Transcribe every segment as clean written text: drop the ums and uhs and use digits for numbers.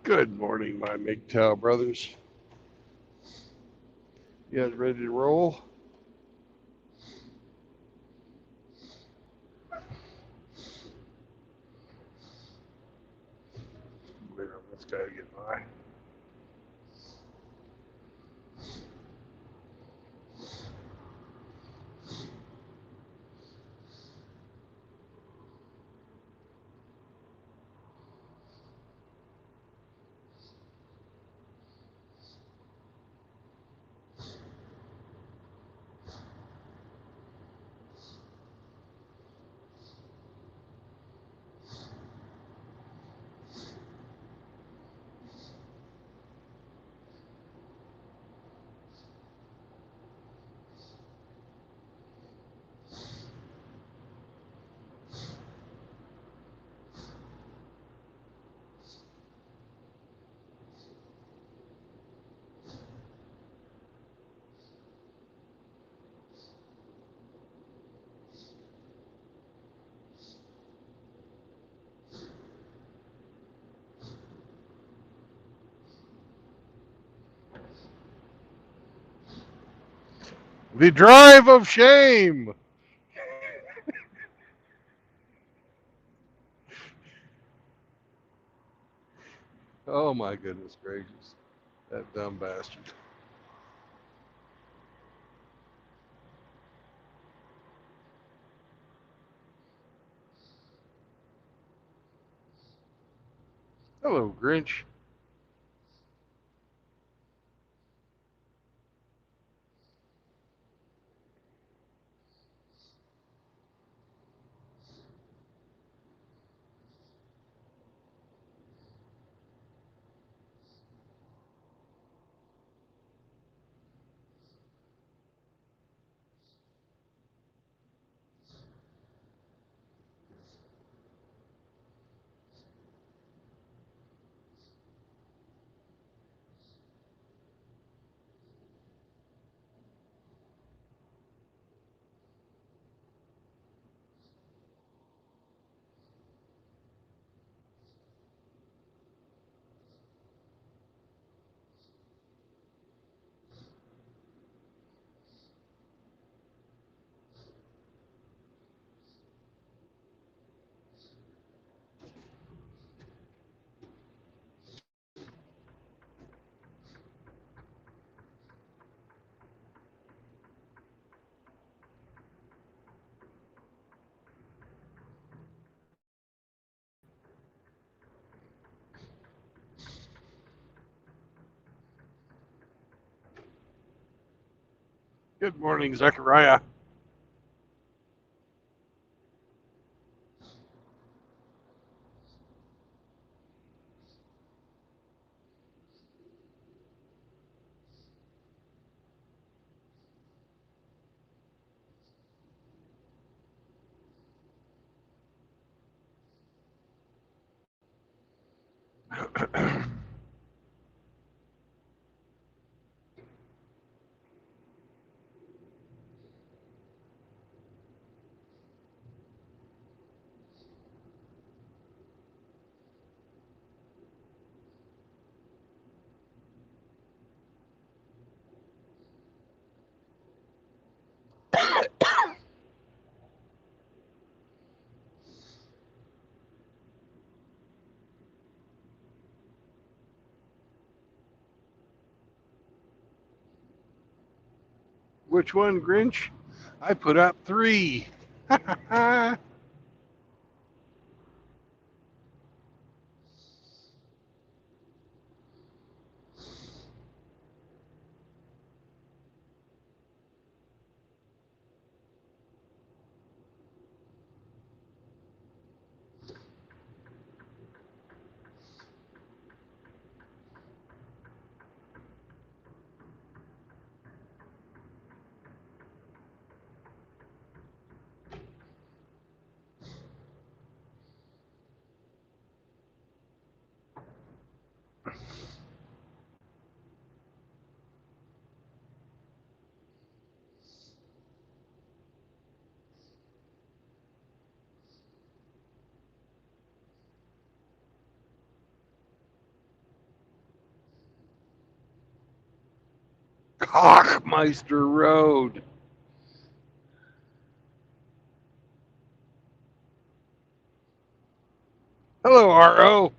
Good morning, my MGTOW brothers. You guys ready to roll? Wait on this guy to get by. The drive of shame. Oh my goodness gracious. That dumb bastard. Hello, Grinch. Good morning, Zechariah. Which one, Grinch? I put up 3. Hochmeister Road. Hello, RO.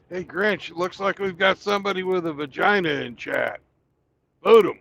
Hey, Grinch, looks like we've got somebody with a vagina in chat. Vote him.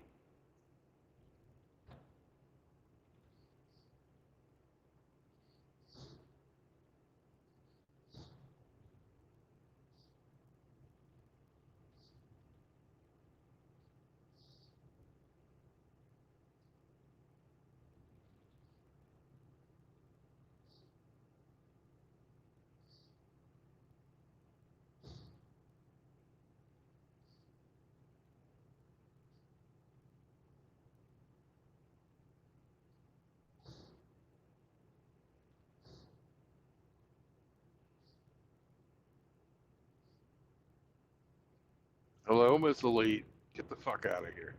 Hello, Miss Elite. Get the fuck out of here.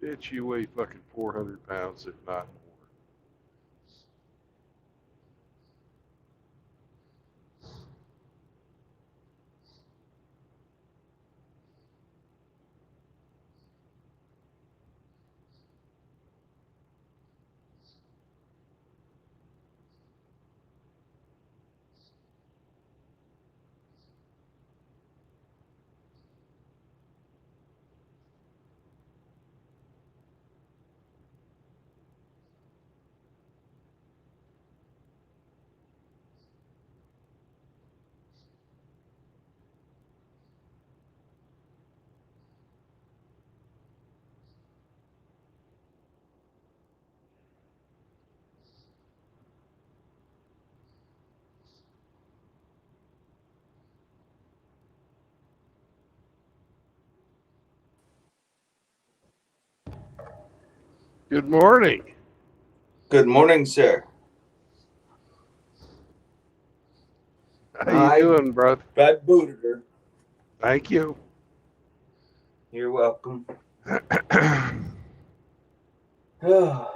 Bitch, you weigh fucking 400 pounds, if not more. Good morning. Good morning, sir. How you doing, bro? I booted her. Thank you. You're welcome. That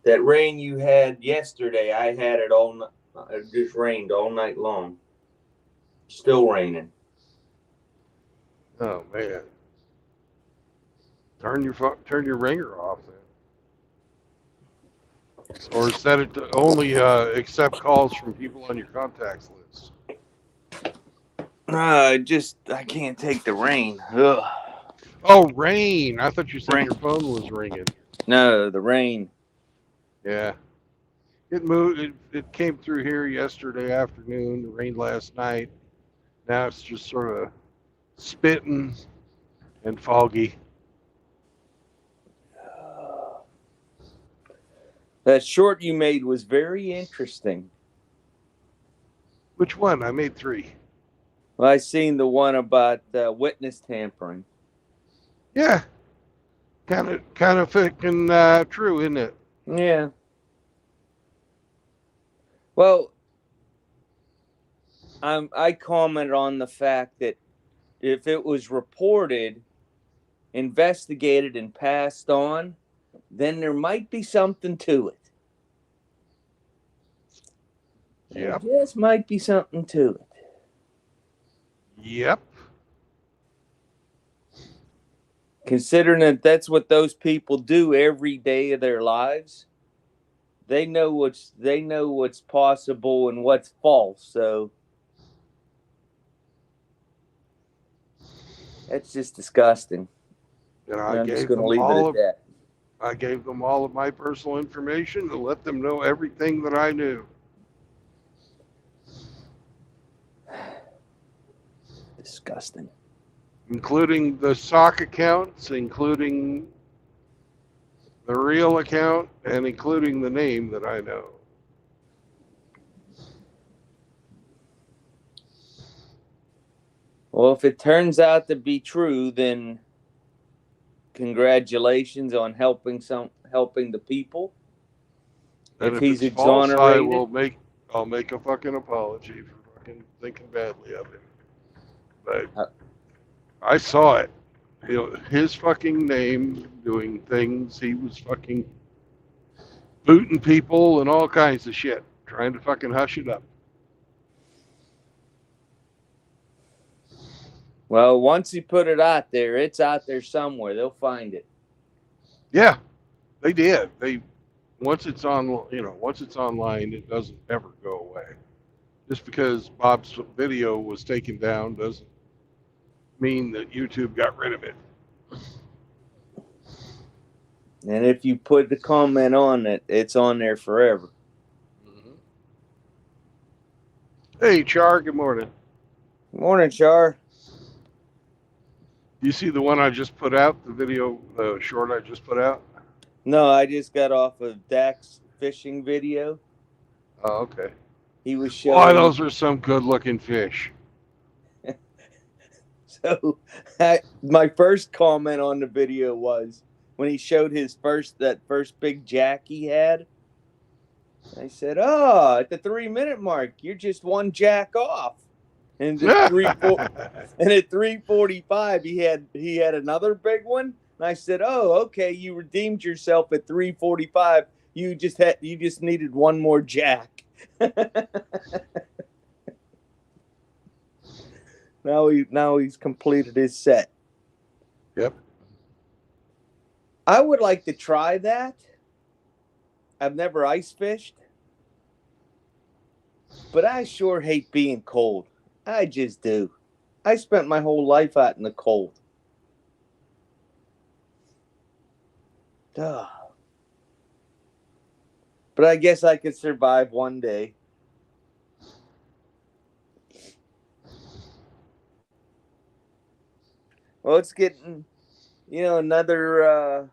rain you had yesterday, I had it all night. It just rained all night long. Still raining. Oh man, turn your ringer off then, or set it to only accept calls from people on your contacts list. I can't take the rain. Ugh. Oh, rain! I thought you said Rain. your phone was ringing. No, the rain. Yeah, it moved. It came through here yesterday afternoon. It rained last night. Now it's just sort of spitting and foggy. That short you made was very interesting. Which one? I made 3. Well, I seen the one about witness tampering. Yeah, kind of fucking true, isn't it? Yeah. Well, I commented on the fact that if it was reported, investigated, and passed on, then there might be something to it. Yep. There just might be something to it. Yep. Considering that that's what those people do every day of their lives, they know what's possible and what's false. So that's just disgusting. And And I'm just going to leave it at that. I gave them all of my personal information to let them know everything that I knew. Disgusting. Including the sock accounts, including the real account, and including the name that I know. Well, if it turns out to be true, then congratulations on helping the people. And If if he's it's false, exonerated, I'll make a fucking apology for fucking thinking badly of him. But I saw it. You know, his fucking name doing things. He was fucking booting people and all kinds of shit, trying to fucking hush it up. well, once he put it out there, it's out there somewhere. They'll find it. Yeah, they did. They once it's once it's online, it doesn't ever go away. Just because Bob's video was taken down doesn't mean that YouTube got rid of it. And if you put the comment on it, it's on there forever. Mm-hmm. Hey, Char. Good morning. Good morning, Char. You see the one I just put out? The video, the short I just put out? No, I just got off of Dak's fishing video. Oh, okay. He was showing. Boy, those are some good-looking fish. So, my first comment on the video was when he showed that first big jack he had. I said, "Oh, at the 3-minute mark, you're just one jack off." And at 3:45, he had another big one. And I said, "Oh, okay, you redeemed yourself at 3:45. You just needed one more jack." Now he's completed his set. Yep. I would like to try that. I've never ice fished, but I sure hate being cold. I just do. I spent my whole life out in the cold. Duh. But I guess I could survive one day. Well, it's getting, another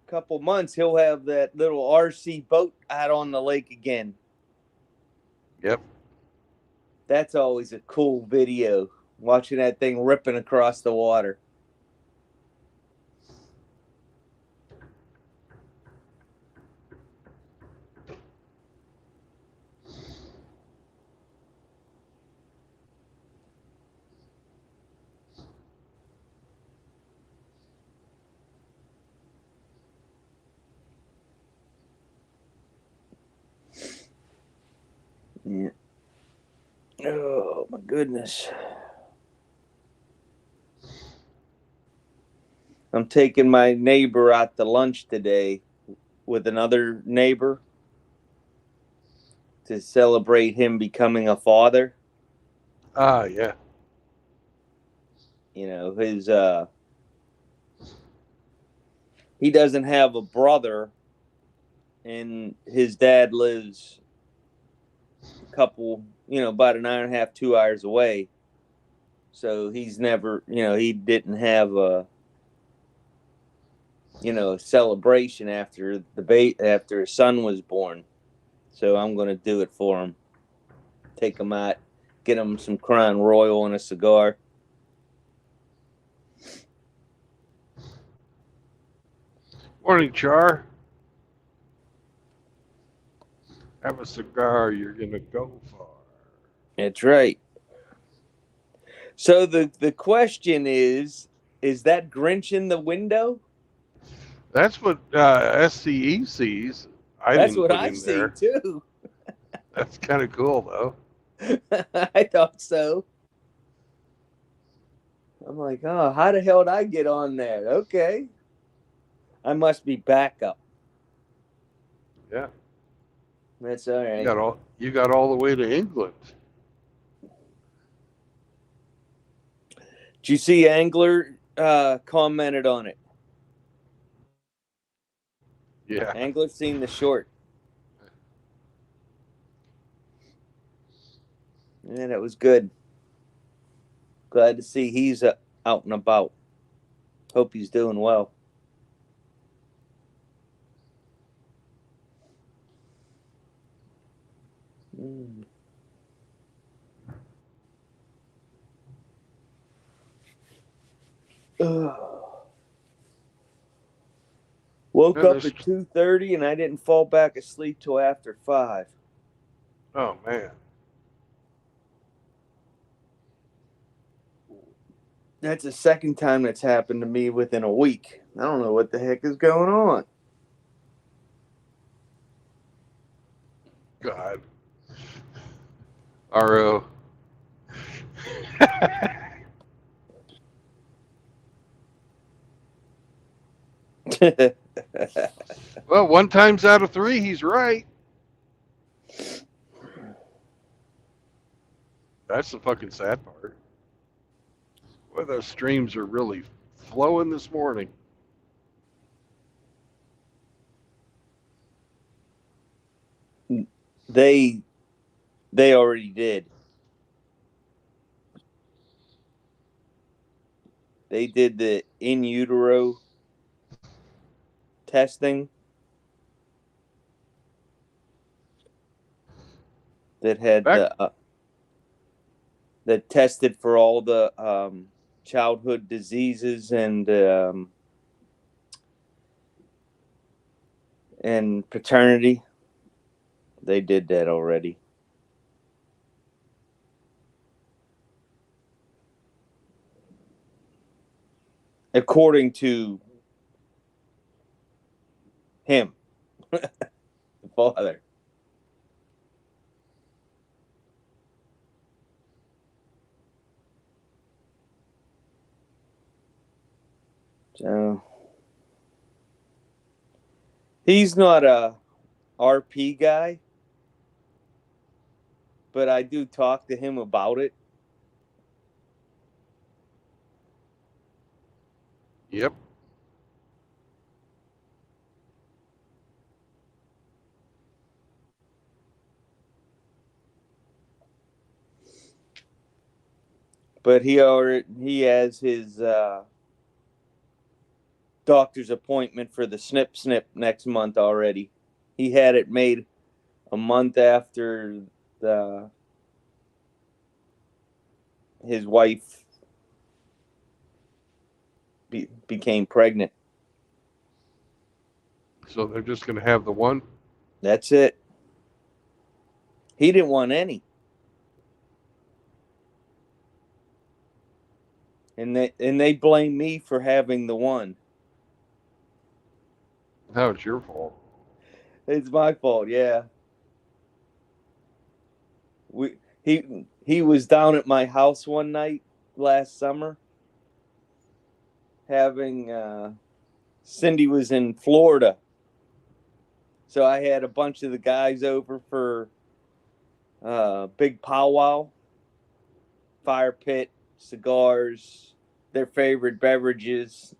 couple months, he'll have that little RC boat out on the lake again. Yep. That's always a cool video, watching that thing ripping across the water. Yeah. Oh my goodness. I'm taking my neighbor out to lunch today with another neighbor to celebrate him becoming a father. Ah, yeah. You know, he doesn't have a brother, and his dad lives a couple, about an hour and a half, 2 hours away. So he's never, he didn't have a celebration after after his son was born. So I'm going to do it for him. Take him out, get him some Crown Royal and a cigar. Morning, Char. Have a cigar. You're gonna go far. That's right. So the question is that Grinch in the window? That's what SCE sees. I That's didn't what put I in see there. too. That's kind of cool, though. I thought so. I'm like, oh, how the hell did I get on there? Okay. I must be backup. Yeah, That's all you right. got all the way to England. Did you see Angler commented on it? Yeah, Angler seen the short. Yeah, that was good. Glad to see he's out and about. Hope he's doing well. Mm. Woke yeah. up at 2:30 and I didn't fall back asleep till after 5. Oh man, That's the second time that's happened to me within a week. I don't know what the heck is going on. God, RO. Well, one times out of three, he's right. That's the fucking sad part. Well, those streams are really flowing this morning. they they already did. They did the in utero testing that had Back, that tested for all the childhood diseases and paternity. They did that already. According to him, the father. So he's not a RP guy, but I do talk to him about it. yep. But he has his doctor's appointment for the snip next month already. He had it made a month after the his wife became pregnant. So they're just gonna have the one. That's it. He didn't want any. And they blame me for having the one. That was your fault. It's my fault, yeah. He was down at my house one night last summer having Cindy was in Florida. So I had a bunch of the guys over for big powwow, fire pit, cigars, their favorite beverages,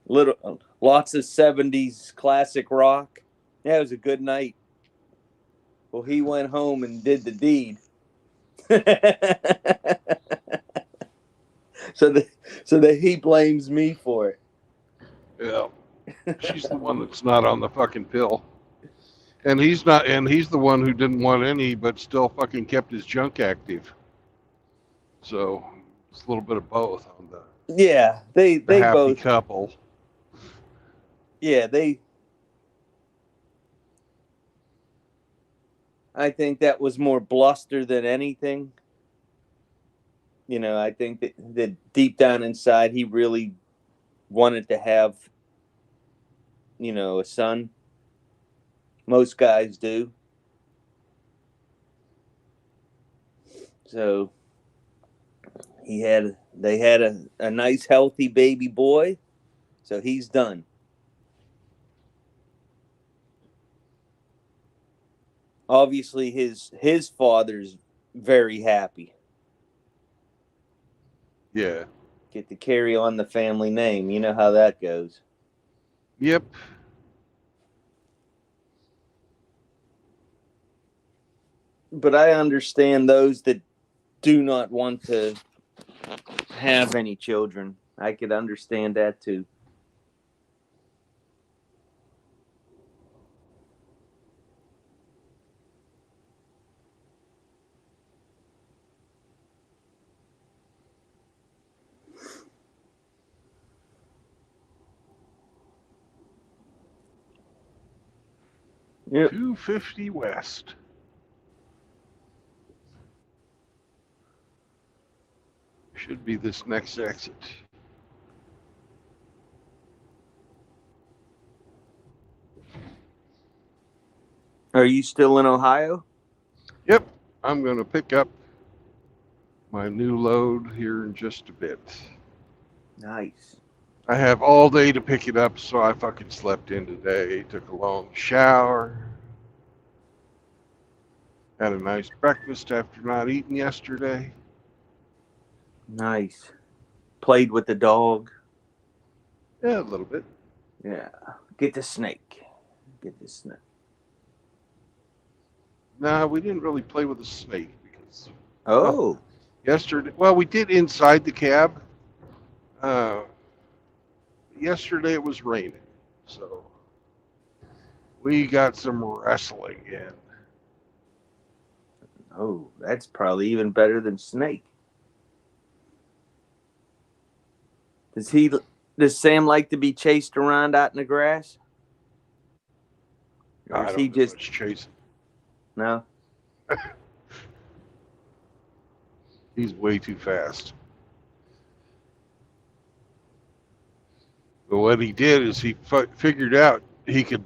lots of 70s classic rock. Yeah, it was a good night. Well, he went home and did the deed. so that he blames me for it. Yeah. She's the one that's not on the fucking pill. And he's not, and he's the one who didn't want any, but still fucking kept his junk active. So it's a little bit of both on Yeah, they happy both. couple. Yeah, I think that was more bluster than anything. I think that deep down inside, he really wanted to have, a son. Most guys do. So they had a nice, healthy baby boy. So he's done. Obviously, his father's very happy. Yeah. Get to carry on the family name. You know how that goes. Yep. But I understand those that do not want to have any children. I could understand that too. Yep. 250 West. Should be this next exit. Are you still in Ohio? Yep. I'm going to pick up my new load here in just a bit. Nice. I have all day to pick it up, so I fucking slept in today. Took a long shower. Had a nice breakfast after not eating yesterday. Nice. Played with the dog. Yeah, a little bit. Yeah. Get the snake. Nah, we didn't really play with the snake because Oh. yesterday. Well, we did inside the cab. Yesterday it was raining, so we got some wrestling in. Oh, that's probably even better than snake. Does Sam like to be chased around out in the grass? Or I is he don't do just much chasing. no? He's way too fast. But what he did is he figured out he could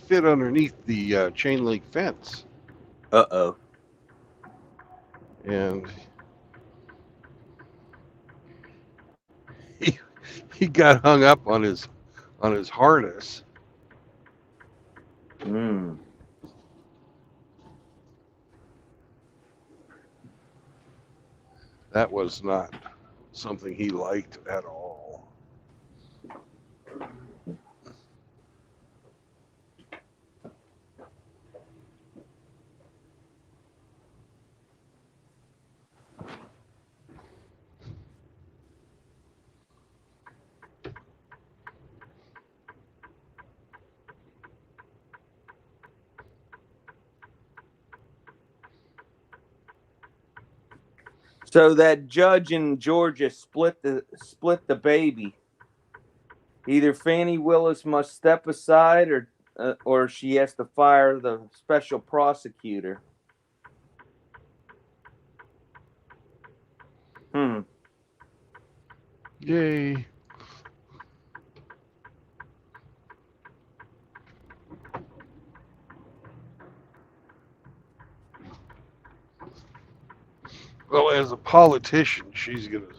fit underneath the chain link fence, Uh-oh. and he, he got hung up on his harness. Mm. That was not something he liked at all. So that judge in Georgia split the baby. Either Fannie Willis must step aside, or she has to fire the special prosecutor. Yay. Well, as a politician, she's going to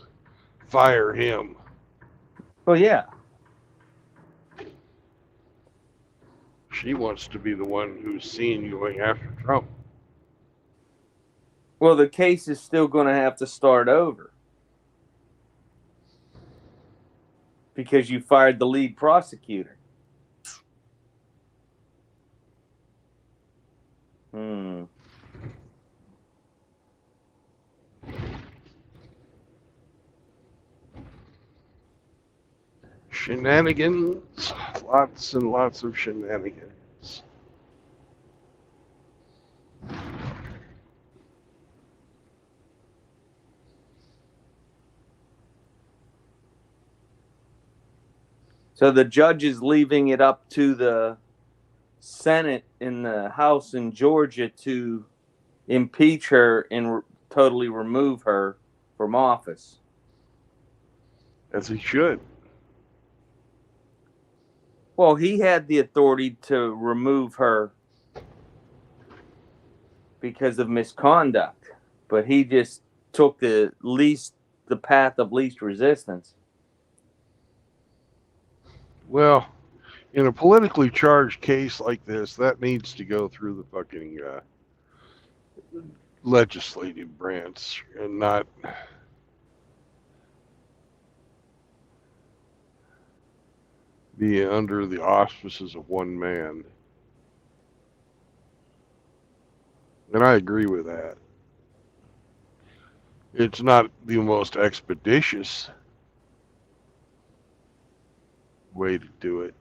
fire him. Well, yeah. She wants to be the one who's seen going after Trump. Well, the case is still going to have to start over because you fired the lead prosecutor. Hmm. Shenanigans. Lots and lots of shenanigans. So the judge is leaving it up to the Senate in the House in Georgia to impeach her and totally remove her from office. As he should. Well, he had the authority to remove her because of misconduct, but he just took the path of least resistance. Well, in a politically charged case like this, that needs to go through the fucking legislative branch and not be under the auspices of one man. And I agree with that. It's not the most expeditious way to do it.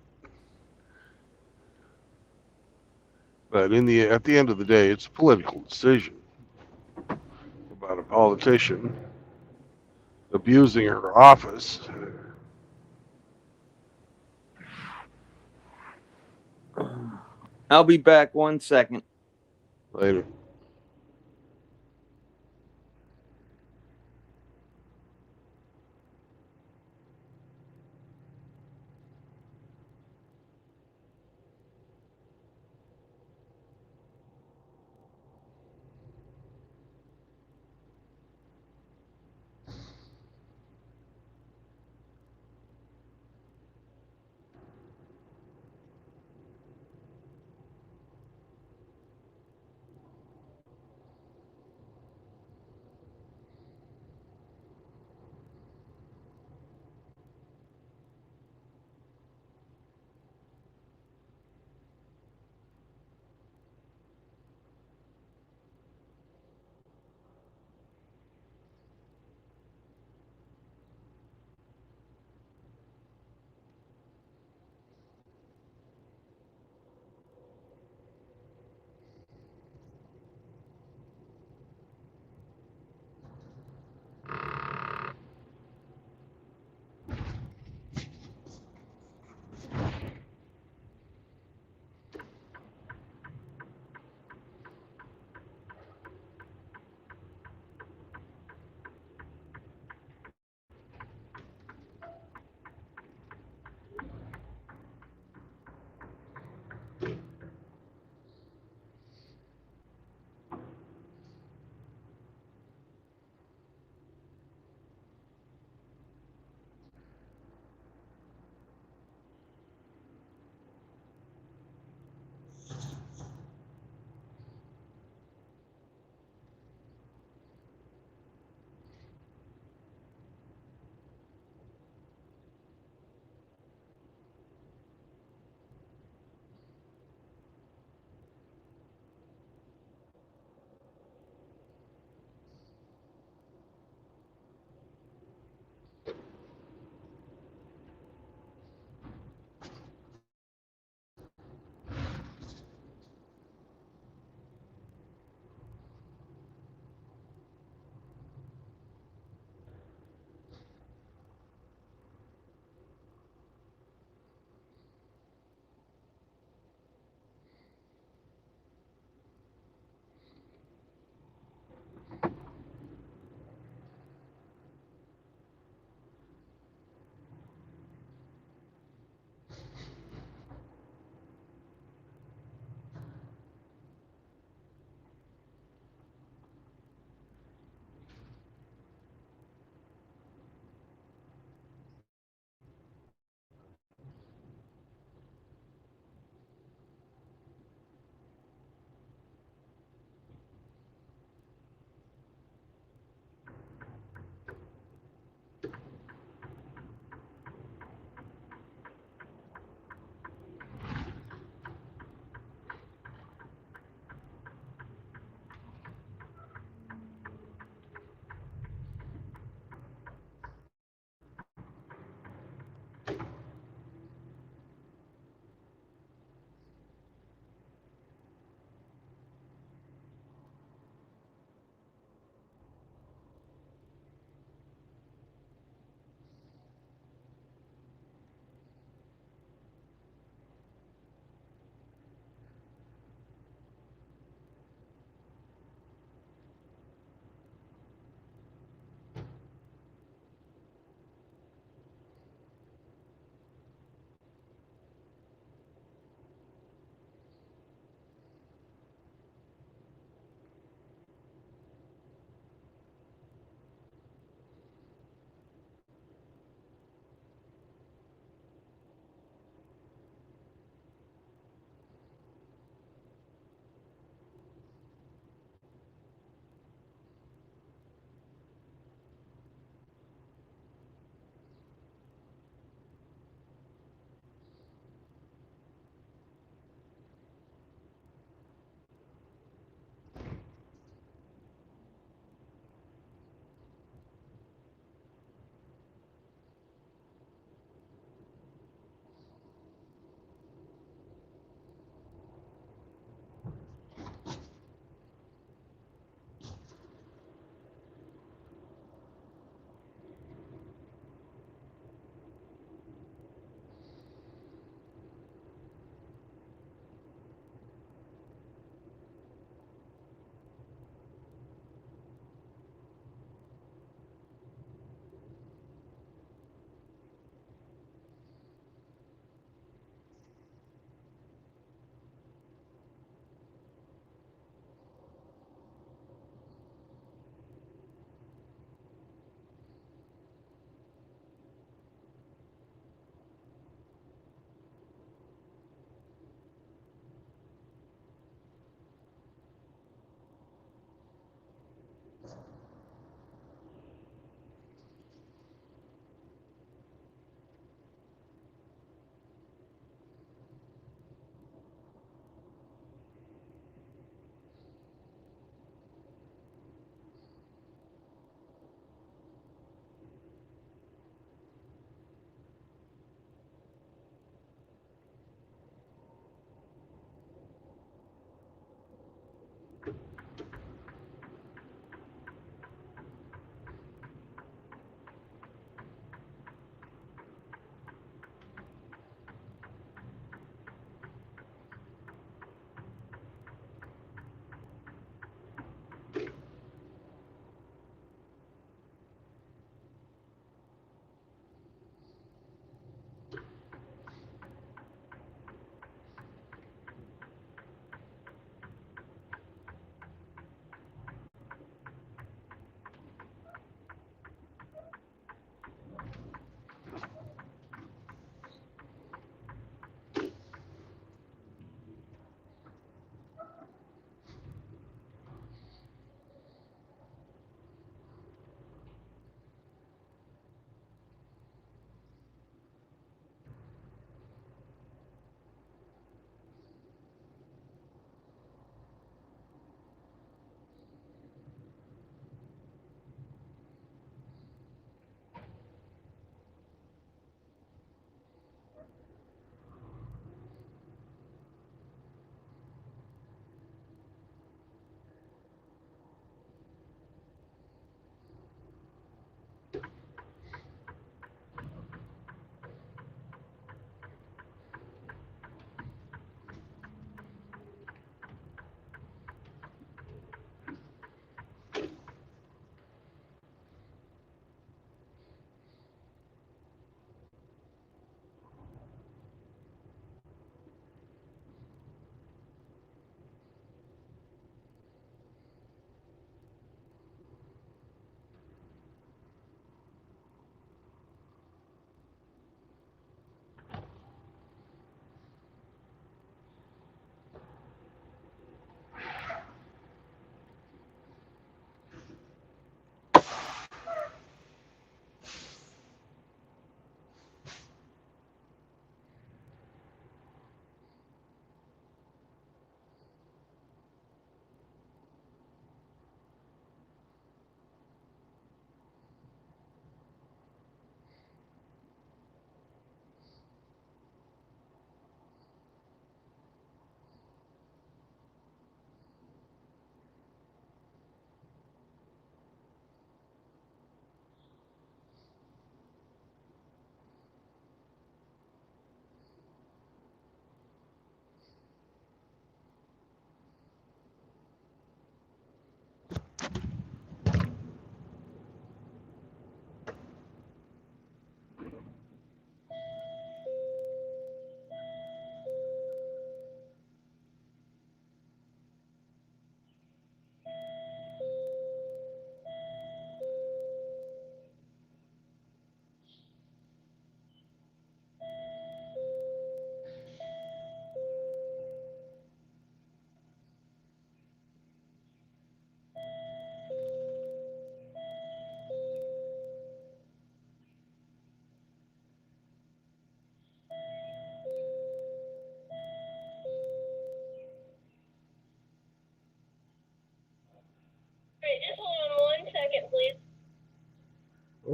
But at the end of the day, it's a political decision about a politician abusing her office. I'll be back 1 second. Later.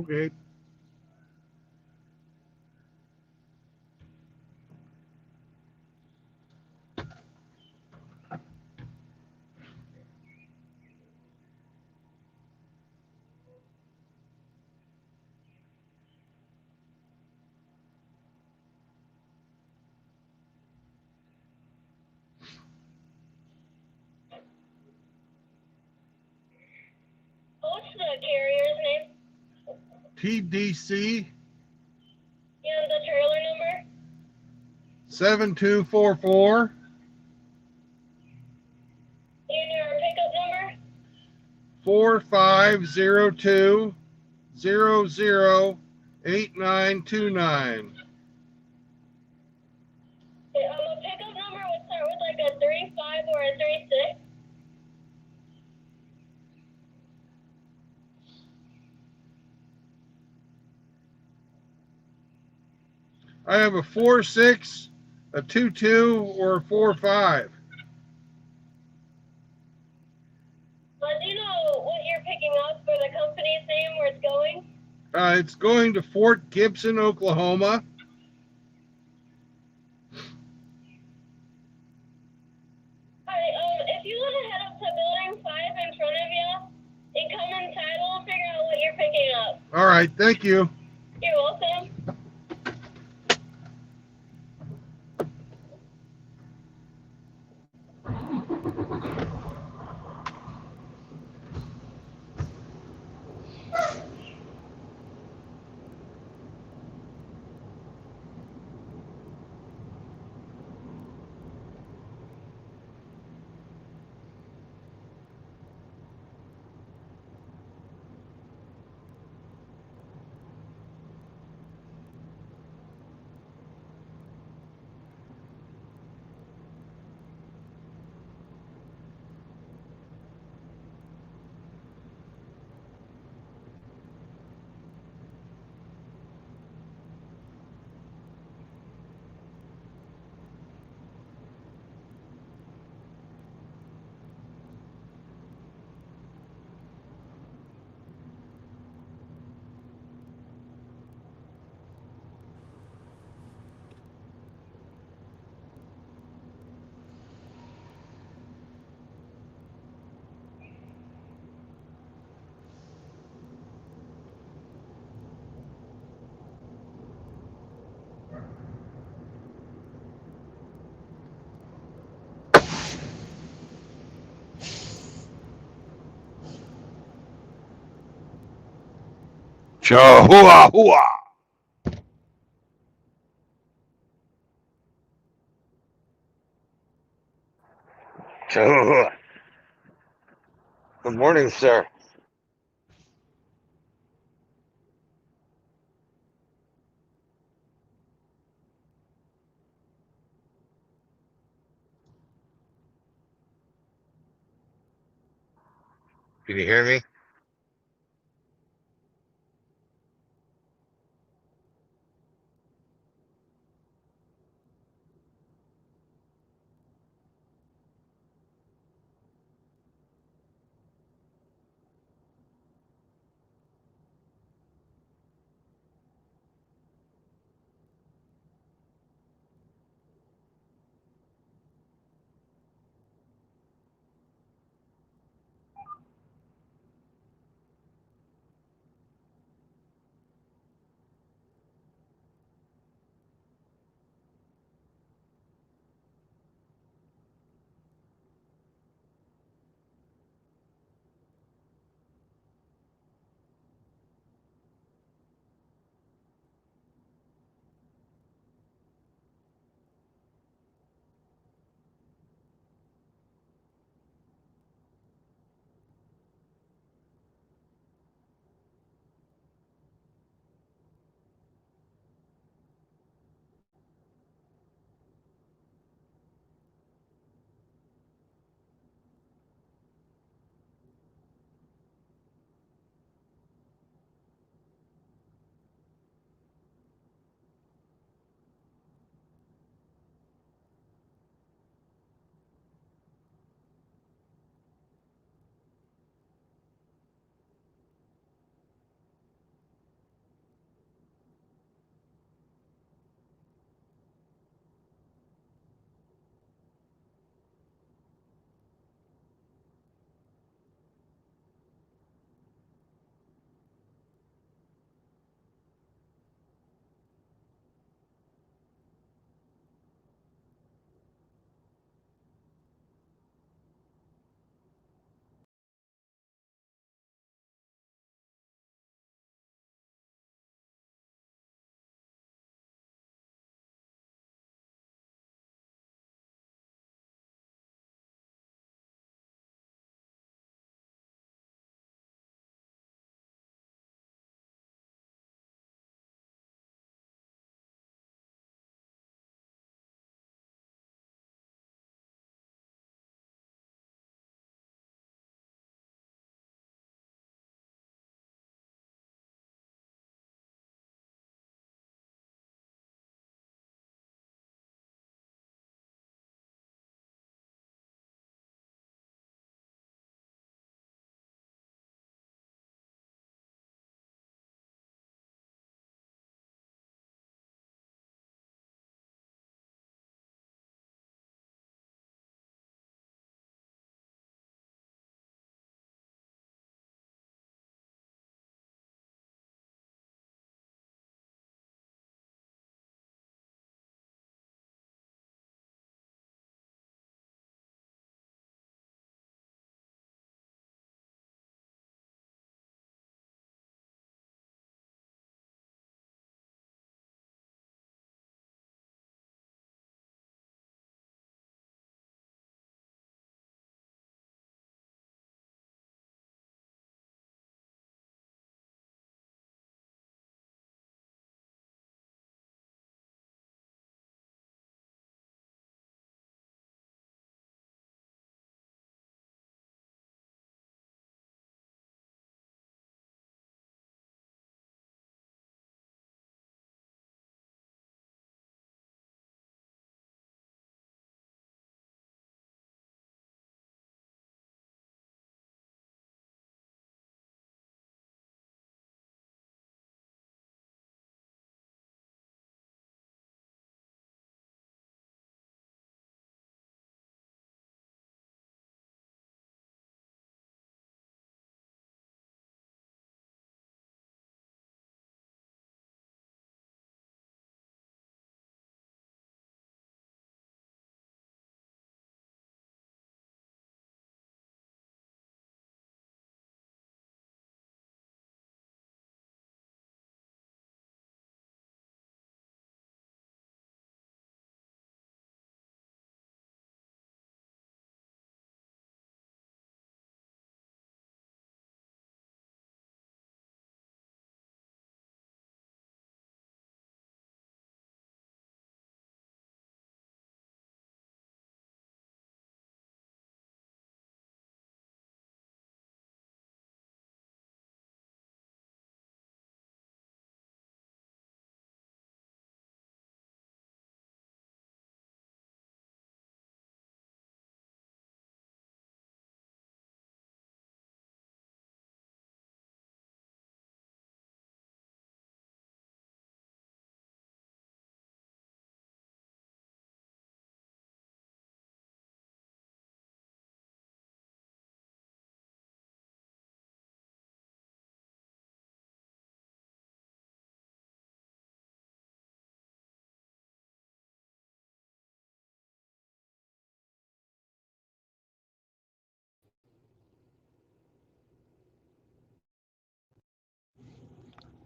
Okay. What's the carrier's name? TDC And the trailer number? 7244 And your pickup number? 4502 008929. A pickup number would start with like a 35 or a 36. I have a 46, a 22, or a 45. Do you know what you're picking up for the company's name, where it's going? It's going to Fort Gibson, Oklahoma. Alright, if you want to head up to building 5 in front of you and come inside, we'll figure out what you're picking up. All right, thank you. You're welcome. Chihuahua. Good morning, sir. Can you hear me?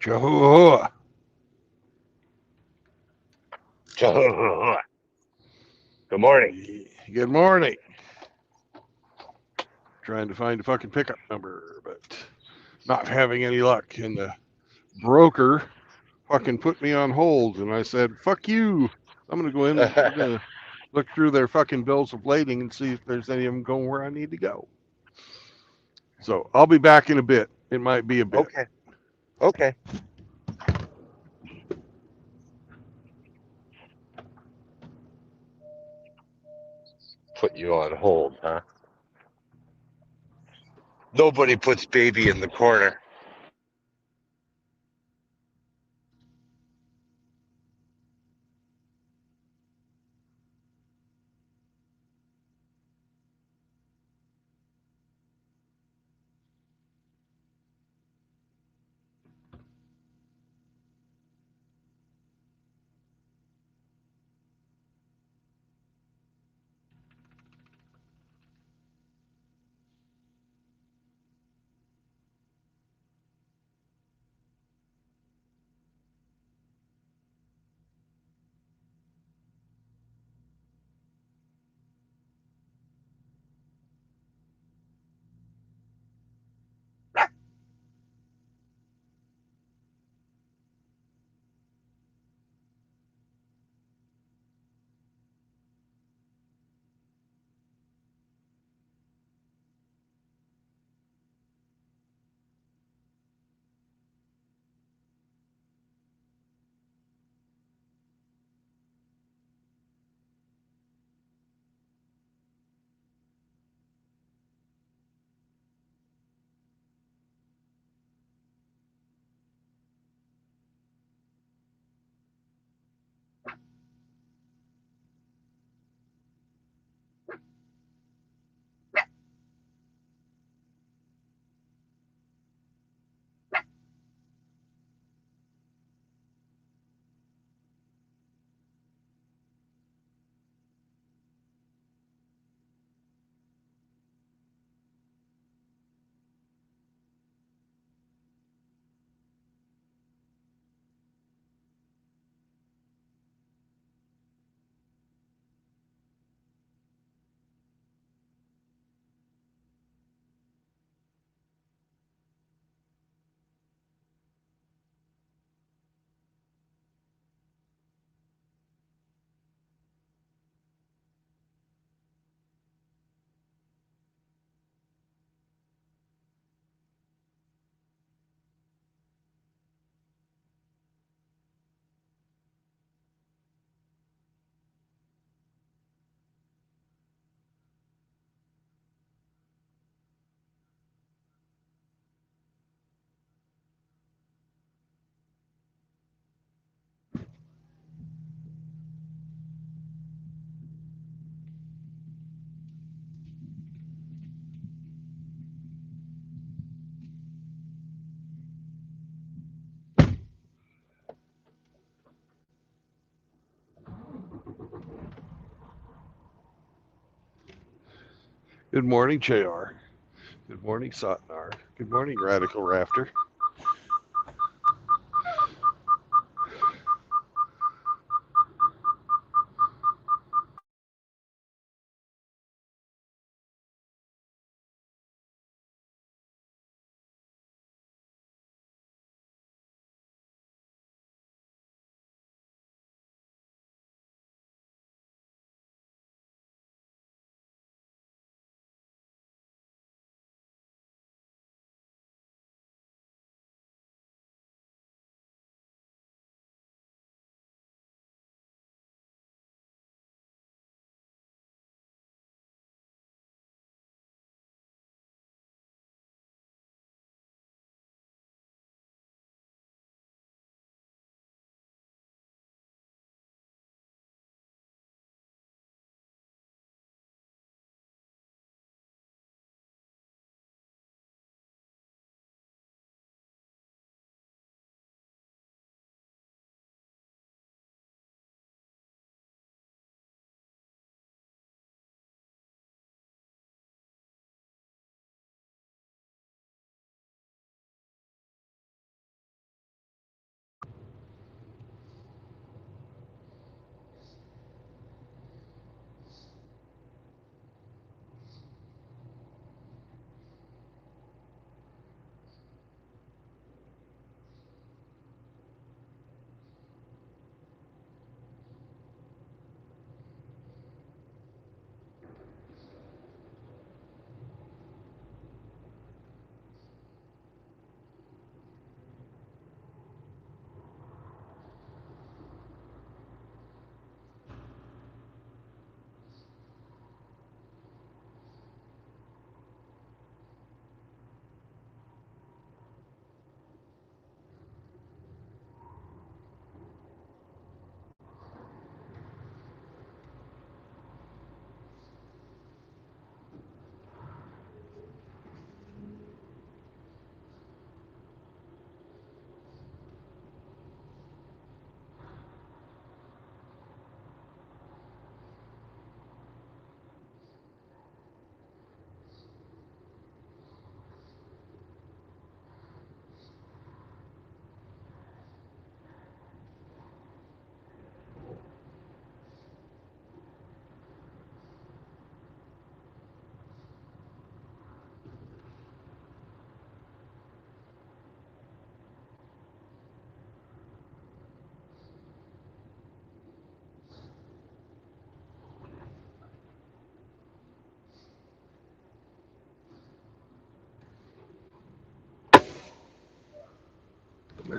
Jehovah. Good morning. Good morning. Trying to find a fucking pickup number, but not having any luck. And the broker fucking put me on hold, and I said, "Fuck you! I'm gonna go in. We're gonna look through their fucking bills of lading and see if there's any of them going where I need to go." So I'll be back in a bit. It might be a bit. Okay. Okay. Put you on hold, huh? Nobody puts baby in the corner. Good morning, JR. Good morning, Satnar. Good morning, Radical Rafter.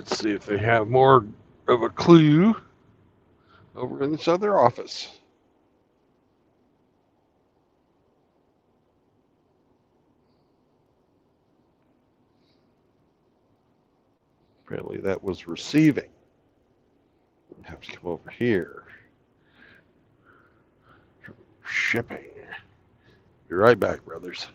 Let's see if they have more of a clue over in this other office. Apparently that was receiving. Have to come over here. Shipping. Be right back, brothers.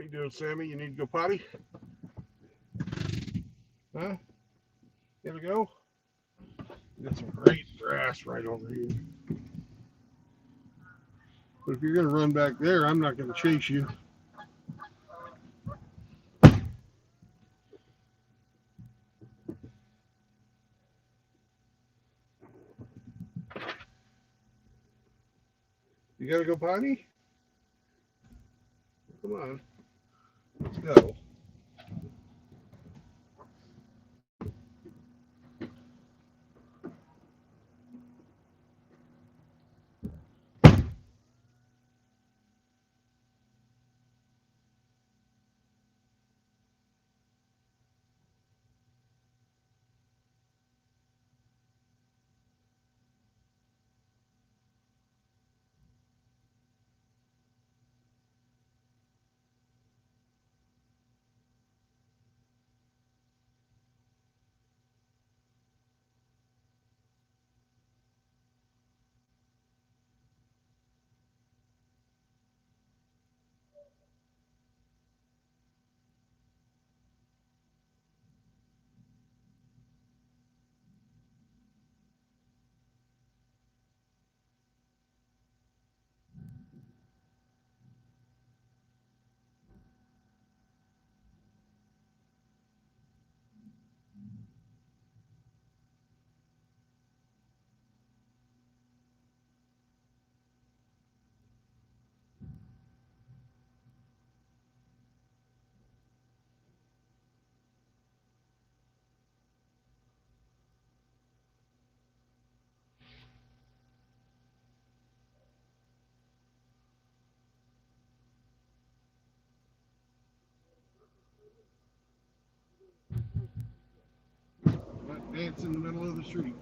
How you doing, Sammy? You need to go potty? Huh? Here we go. Got some great grass right over here. But if you're gonna run back there, I'm not gonna chase you. You gotta go potty? Come on. Let's go. Not dance in the middle of the street.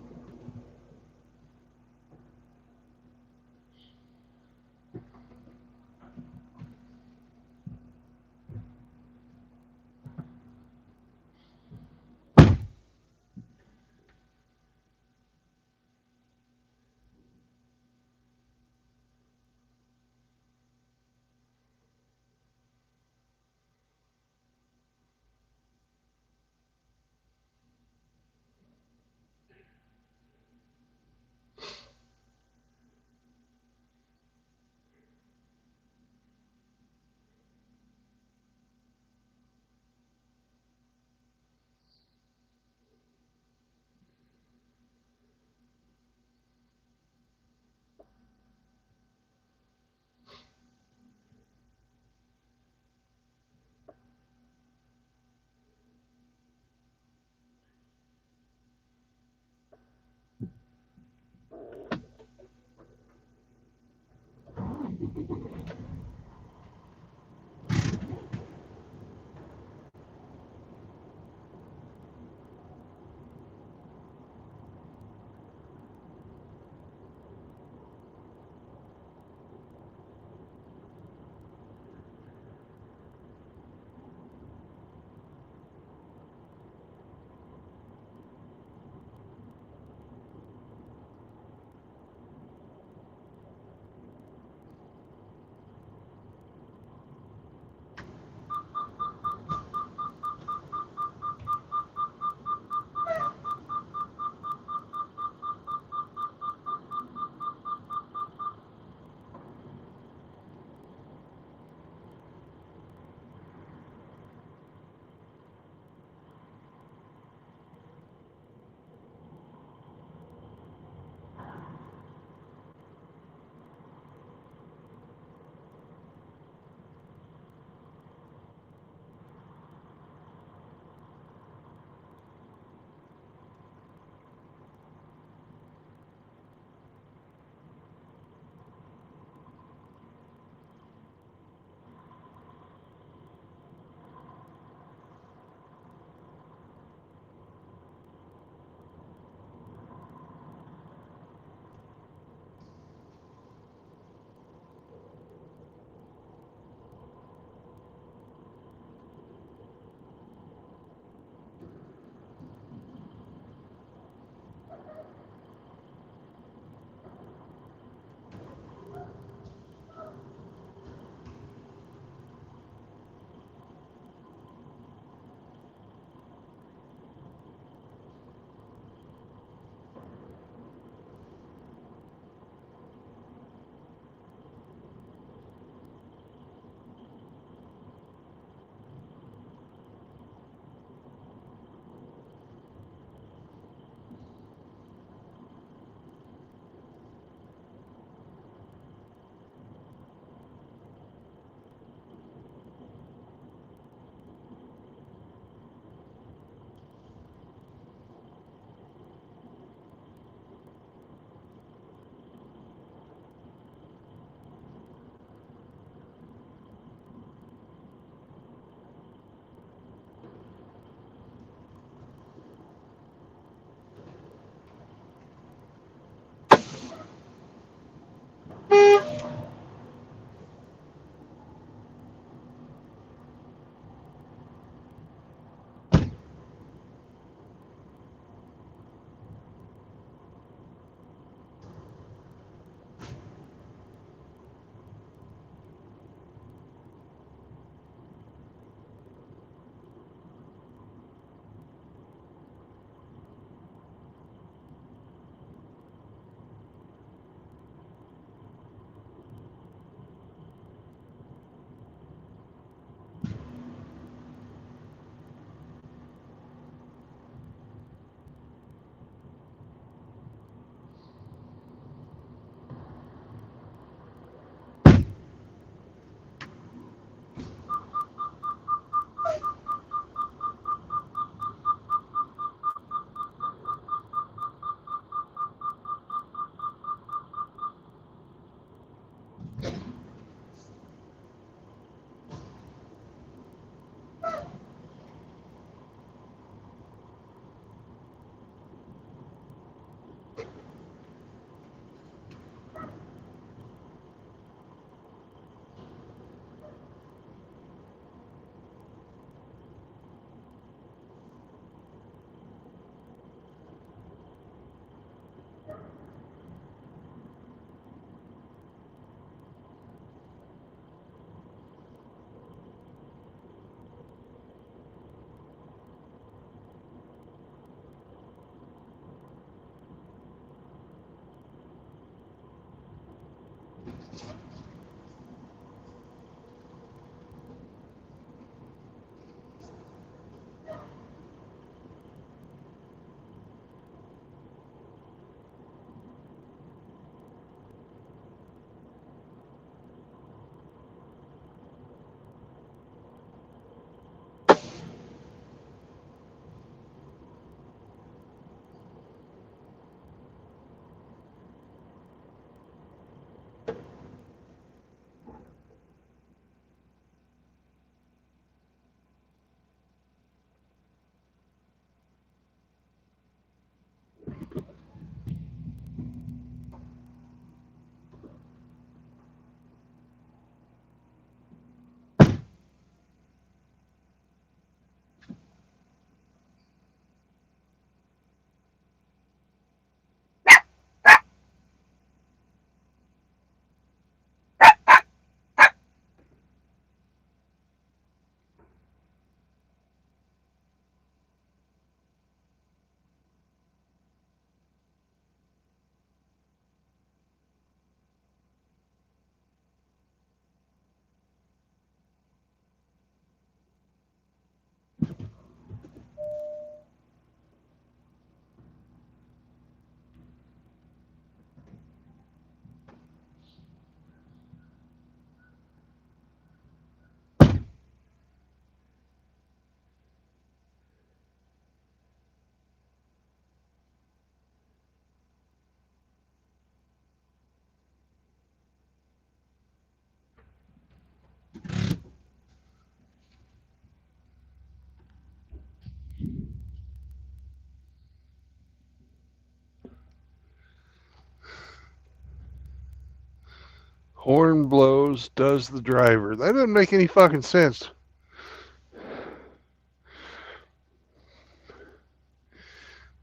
Horn blows, does the driver. That doesn't make any fucking sense.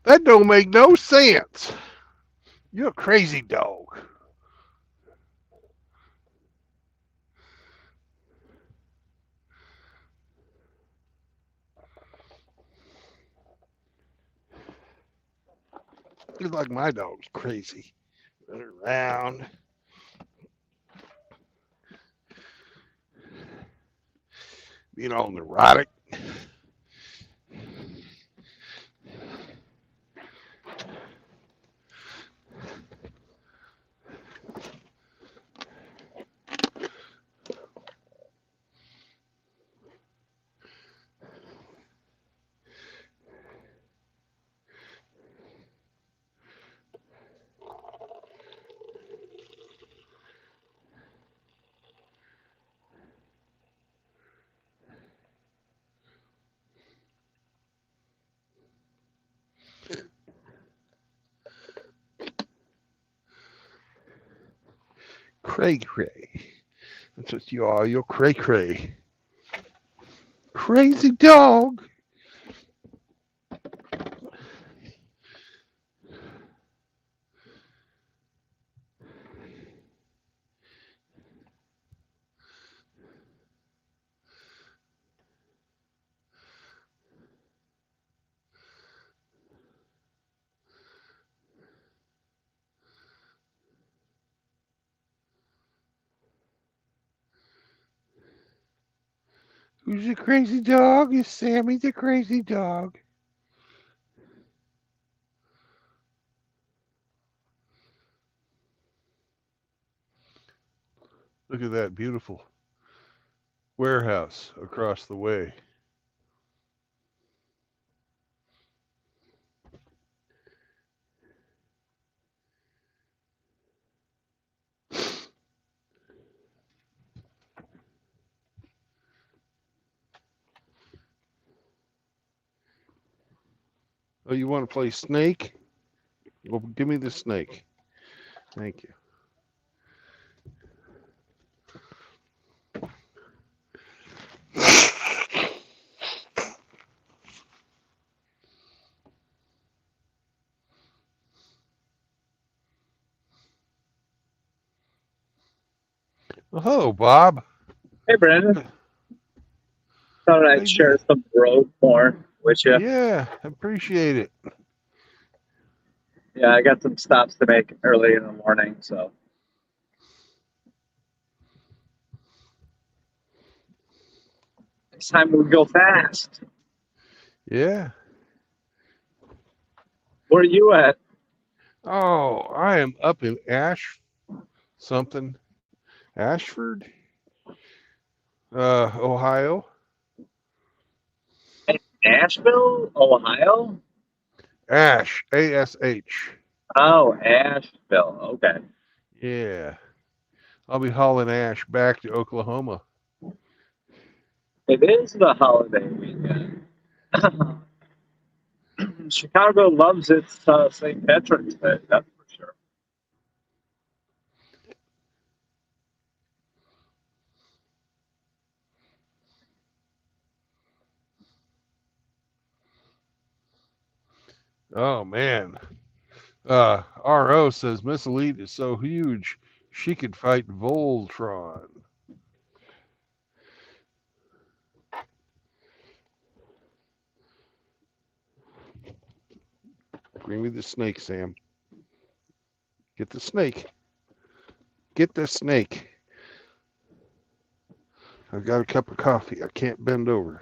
That don't make no sense. You're a crazy dog. It's like my dog's crazy. Run around. Being all neurotic. Cray cray. That's what you are. You're cray cray. Crazy dog. Who's the crazy dog? Is Sammy the crazy dog? Look at that beautiful warehouse across the way. Oh, you want to play snake? Well, give me the snake. Thank you. Oh, hello, Bob. Hey, Brandon. Thought I'd share some road porn with you. Yeah, appreciate it. Yeah, I got some stops to make early in the morning, so. Next time we go fast. Yeah. Where are you at? Oh, I am up in Ashford, Ohio. Asheville, Ohio? Ash, A-S-H. Oh, Asheville. Okay. Yeah. I'll be hauling ash back to Oklahoma. It is the holiday weekend. Chicago loves its St. Patrick's Day, that's for sure. Oh, man. R.O. says Miss Elite is so huge, she could fight Voltron. Bring me the snake, Sam. Get the snake. Get the snake. I've got a cup of coffee. I can't bend over.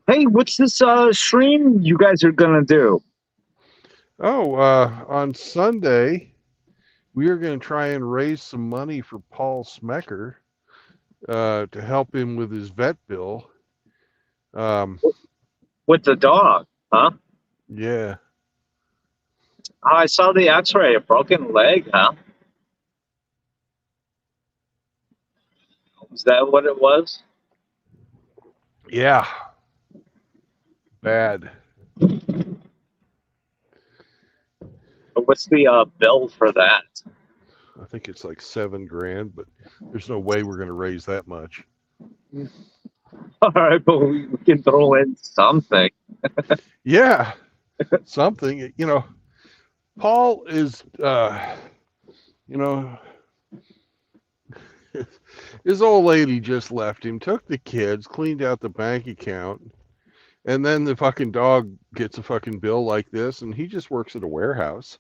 Hey, what's this stream you guys are going to do? Oh, on Sunday, we are going to try and raise some money for Paul Smecker to help him with his vet bill. With the dog, huh? Yeah. Oh, I saw the x-ray, a broken leg, huh? Is that what it was? Yeah. Bad. What's the bill for that? I think it's like $7,000, but there's no way we're going to raise that much. All right, but we can throw in something. Yeah, something. Paul is, his old lady just left him, took the kids, cleaned out the bank account, and then the fucking dog gets a fucking bill like this, and he just works at a warehouse.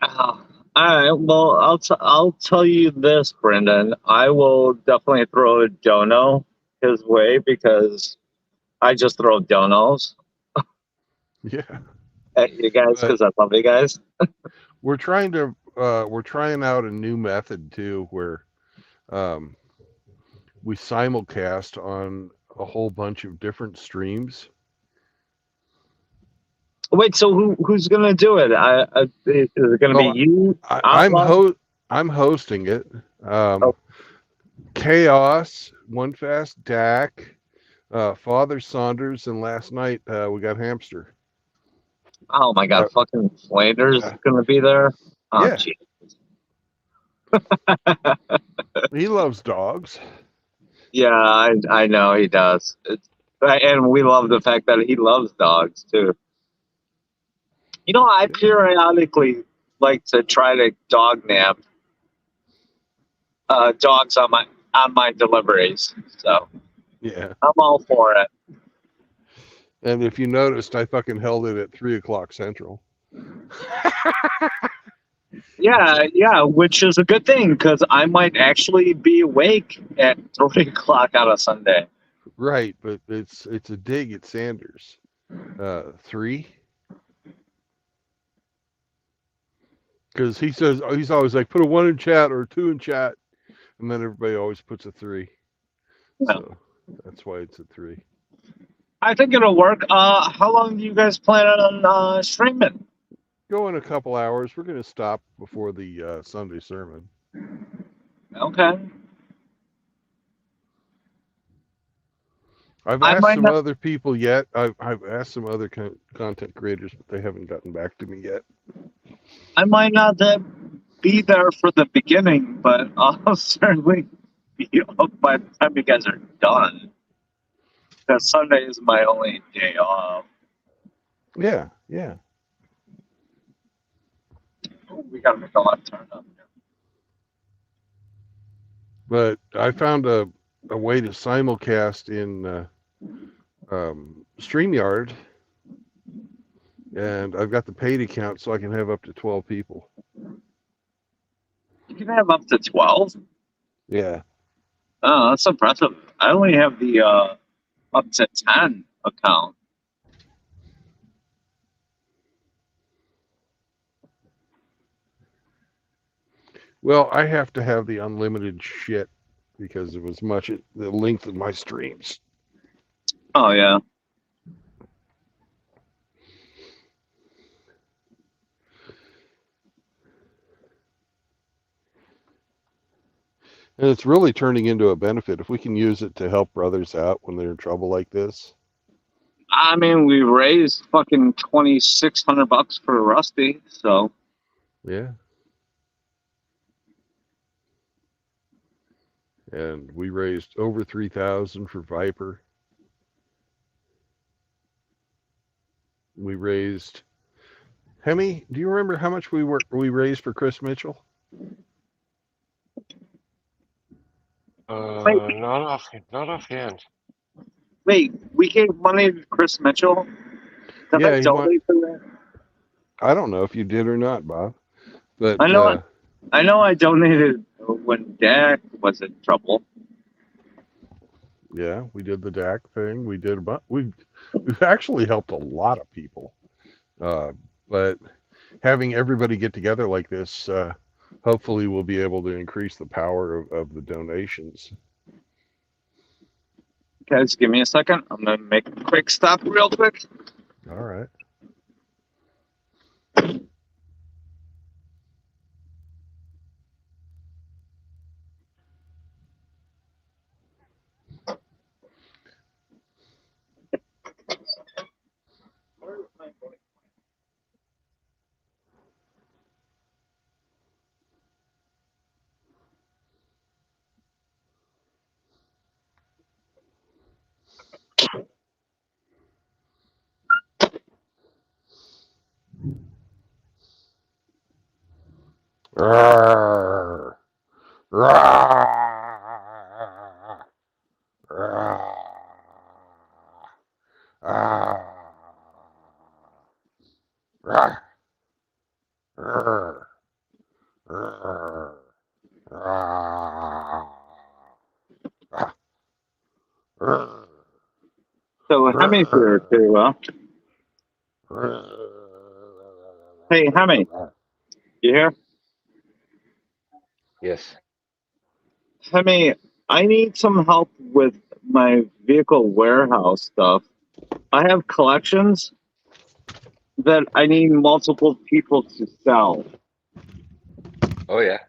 All right. Well, I'll tell you this, Brendan. I will definitely throw a dono his way because I just throw donos Yeah, at you guys but because I love you guys. we're trying out a new method too, where um, we simulcast on a whole bunch of different streams. Wait, so who's gonna do it? Is it gonna be Oh, you? I'm hosting it. Oh. Chaos, One Fast, Dak, Father Saunders, and last night we got Hamster. Oh my God! Fucking Flanders is gonna be there. Oh, Yeah, gee. he loves dogs. Yeah, I know he does. And we love the fact that he loves dogs too. I periodically like to try to dog nap dogs on my deliveries. So Yeah, I'm all for it. and if you noticed, I fucking held it at 3 o'clock Central. Yeah, which is a good thing because I might actually be awake at 3 o'clock on a Sunday. Right, but it's a dig at Sanders. 3. Because he says he's always like, put a 1 in chat or a 2 in chat, and then everybody always puts a 3. Yeah. So that's why it's a 3. I think it'll work. How long do you guys plan on streaming? Go in a couple hours. We're going to stop before the Sunday sermon. Okay. I've I asked might some not. other people yet. I've asked some other content creators, but they haven't gotten back to me yet. I might not be there for the beginning, but I'll certainly be up by the time you guys are done. Because Sunday is my only day off. Yeah. We gotta make a left turn up here. But I found a way to simulcast in StreamYard, and I've got the paid account so I can have up to 12 people. You can have up to 12? Yeah. Oh, that's impressive. I only have the up to 10 account. Well, I have to have the unlimited shit because of the length of my streams. Oh, yeah. And it's really turning into a benefit if we can use it to help brothers out when they're in trouble like this. I mean, we raised fucking $2,600 for Rusty, so. Yeah. And we raised over 3,000 for Viper. We raised, Hemi, do you remember how much we raised for Chris Mitchell? Not offhand. Wait, we gave money to Chris Mitchell? Did Yeah, I donate to that? I don't know if you did or not, Bob. But I know I donated when Dak was in trouble. yeah, we did the DAC thing. We've actually helped a lot of people. But having everybody get together like this, hopefully we'll be able to increase the power of the donations. Guys, give me a second. I'm going to make a quick stop real quick. All right. Rawr, rawr, rawr, rawr, rawr, rawr, rawr, rawr, rawr, So Hemi's here too. Hey, Hemi, you here? Yes. Hemi, I need some help with my vehicle warehouse stuff. I have collections that I need multiple people to sell. Oh yeah.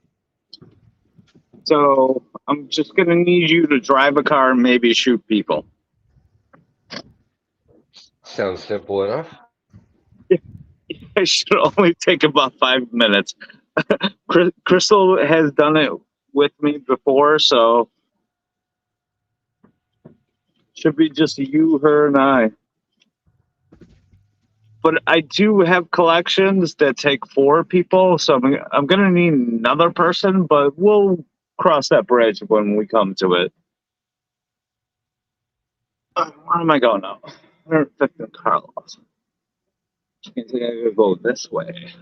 So I'm just gonna need you to drive a car and maybe shoot people. Sounds simple enough. It should only take about 5 minutes. Crystal has done it with me before, so should be just you, her, and I. But I do have collections that take 4 people, so I'm gonna need another person, but we'll cross that bridge when we come to it. Where am I going now? 150 Carlos. I think I gotta go this way.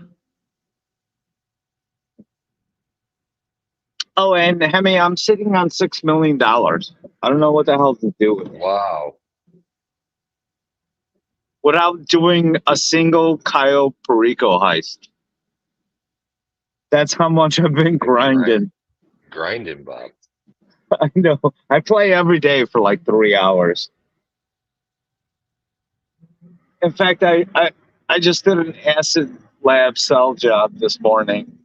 Oh, and Hemi, I'm sitting on $6 million. I don't know what the hell to do with it. Wow. Without doing a single Cayo Perico heist. That's how much I've been grinding. Grinding, Bob. I know. I play every day for like 3 hours. In fact, I just did an acid lab cell job this morning,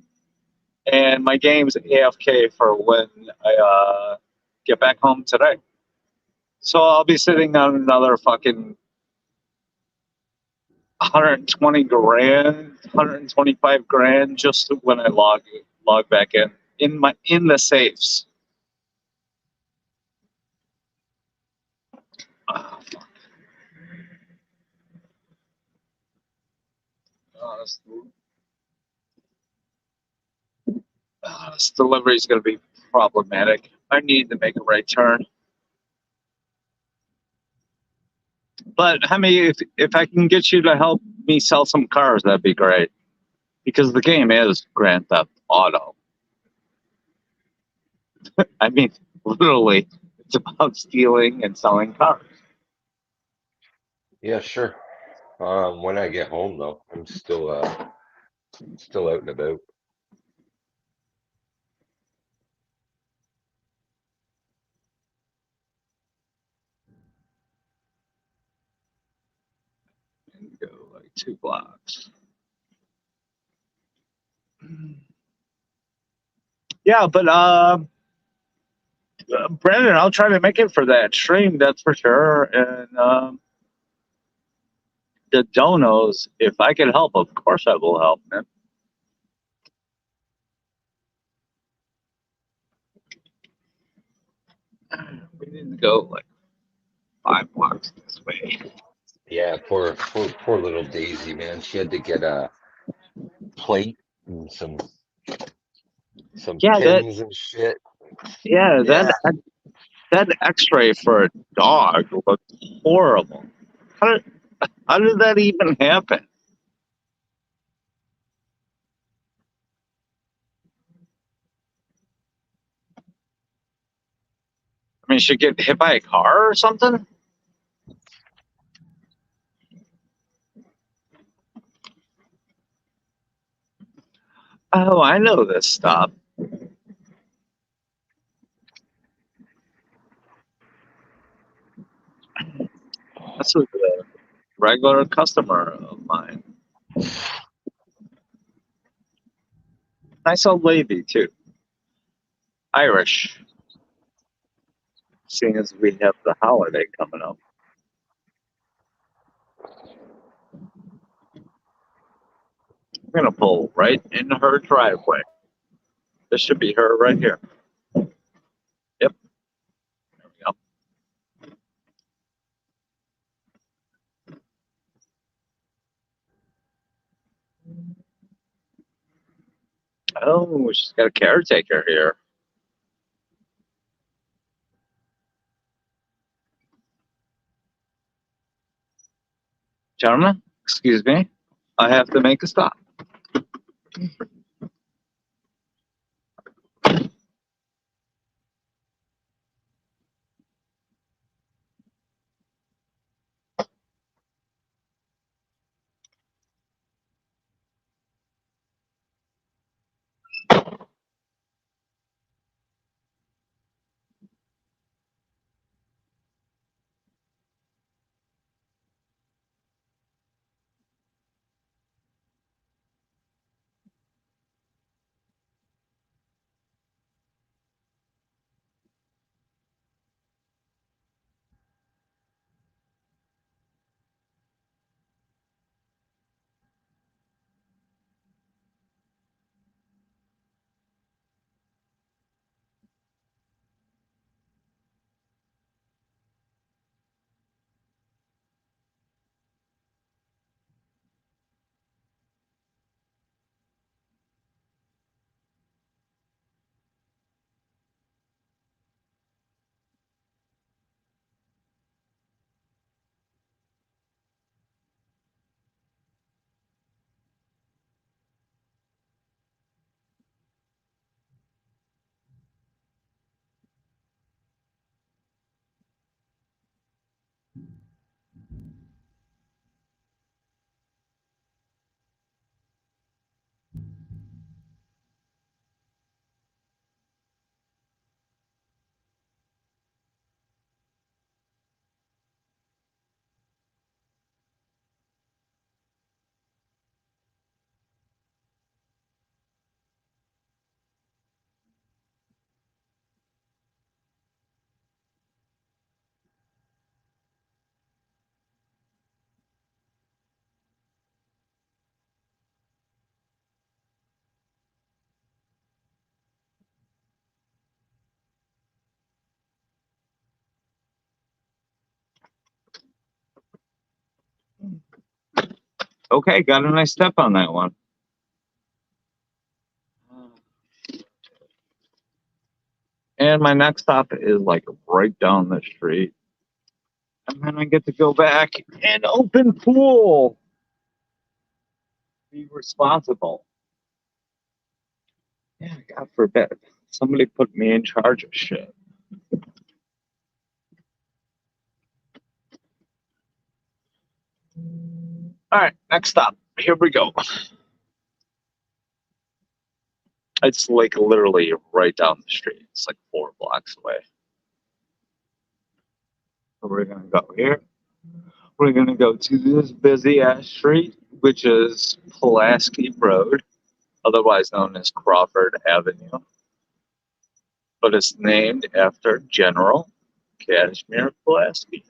and my game's AFK for when I get back home today. So I'll be sitting on another fucking 120 grand, 125 grand just when I log back in the safes. Oh, fuck. Oh, this delivery is going to be problematic. I need to make a right turn. But Hemi, if I can get you to help me sell some cars, that'd be great. Because the game is Grand Theft Auto. I mean, literally, it's about stealing and selling cars. Yeah, sure. When I get home though, I'm still out and about. And go like 2 blocks. Yeah, but Brandon, I'll try to make it for that stream, that's for sure. And the donos, if I can help, of course I will help, man. We need to go like 5 blocks this way. Yeah, poor little Daisy, man. She had to get a plate and some Yeah, pins and shit. that Yeah. that X-ray for a dog looked horrible. How did how did that even happen? I mean, she get hit by a car or something? Oh, I know this stuff. This was a regular customer of mine. Nice old lady too. Irish. Seeing as we have the holiday coming up. I'm gonna pull right into her driveway. This should be her right here. Yep. There we go. Oh, she's got a caretaker here. Gentlemen, excuse me. I have to make a stop. Okay, got a nice step on that one. And my next stop is like right down the street. And then I get to go back and open pool. Be responsible. Yeah, God forbid. Somebody put me in charge of shit. All right, next stop. Here we go. It's like literally right down the street. It's like 4 blocks away. So we're gonna go here. We're gonna go to this busy ass street, which is Pulaski Road, otherwise known as Crawford Avenue. But it's named after General Casimir Pulaski.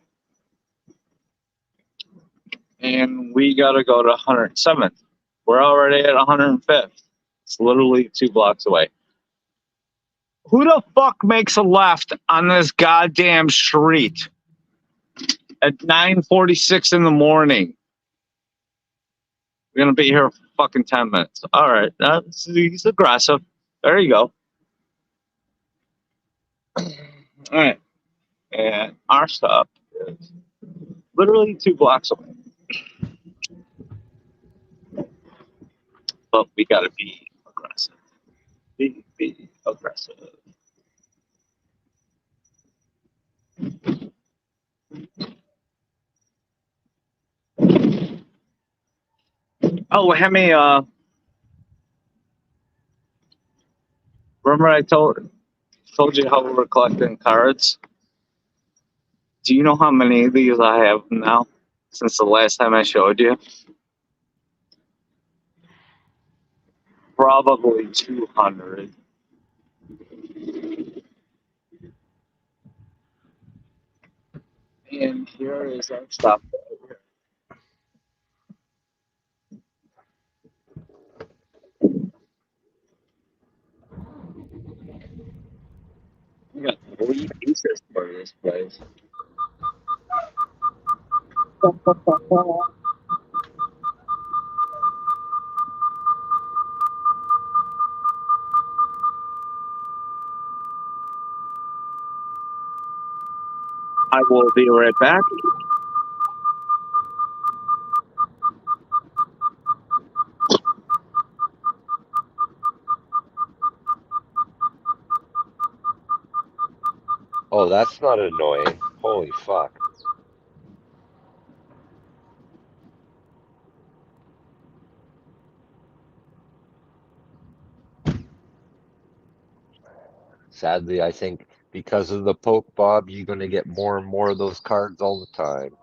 And we gotta go to 107th. We're already at 105th. It's literally 2 blocks away. Who the fuck makes a left on this goddamn street at 9:46 in the morning? We're gonna be here for fucking 10 minutes. All right, he's aggressive. There you go. All right, and our stop is literally 2 blocks away. But we gotta be aggressive. Be aggressive. Oh, Hemi, remember I told you how we were collecting cards? Do you know how many of these I have now since the last time I showed you? Probably 200. And here is our stop. We got 3 pieces for this place. I will be right back. Oh, that's not annoying. Holy fuck. Sadly, I think because of the poke, Bob, you're going to get more and more of those cards all the time.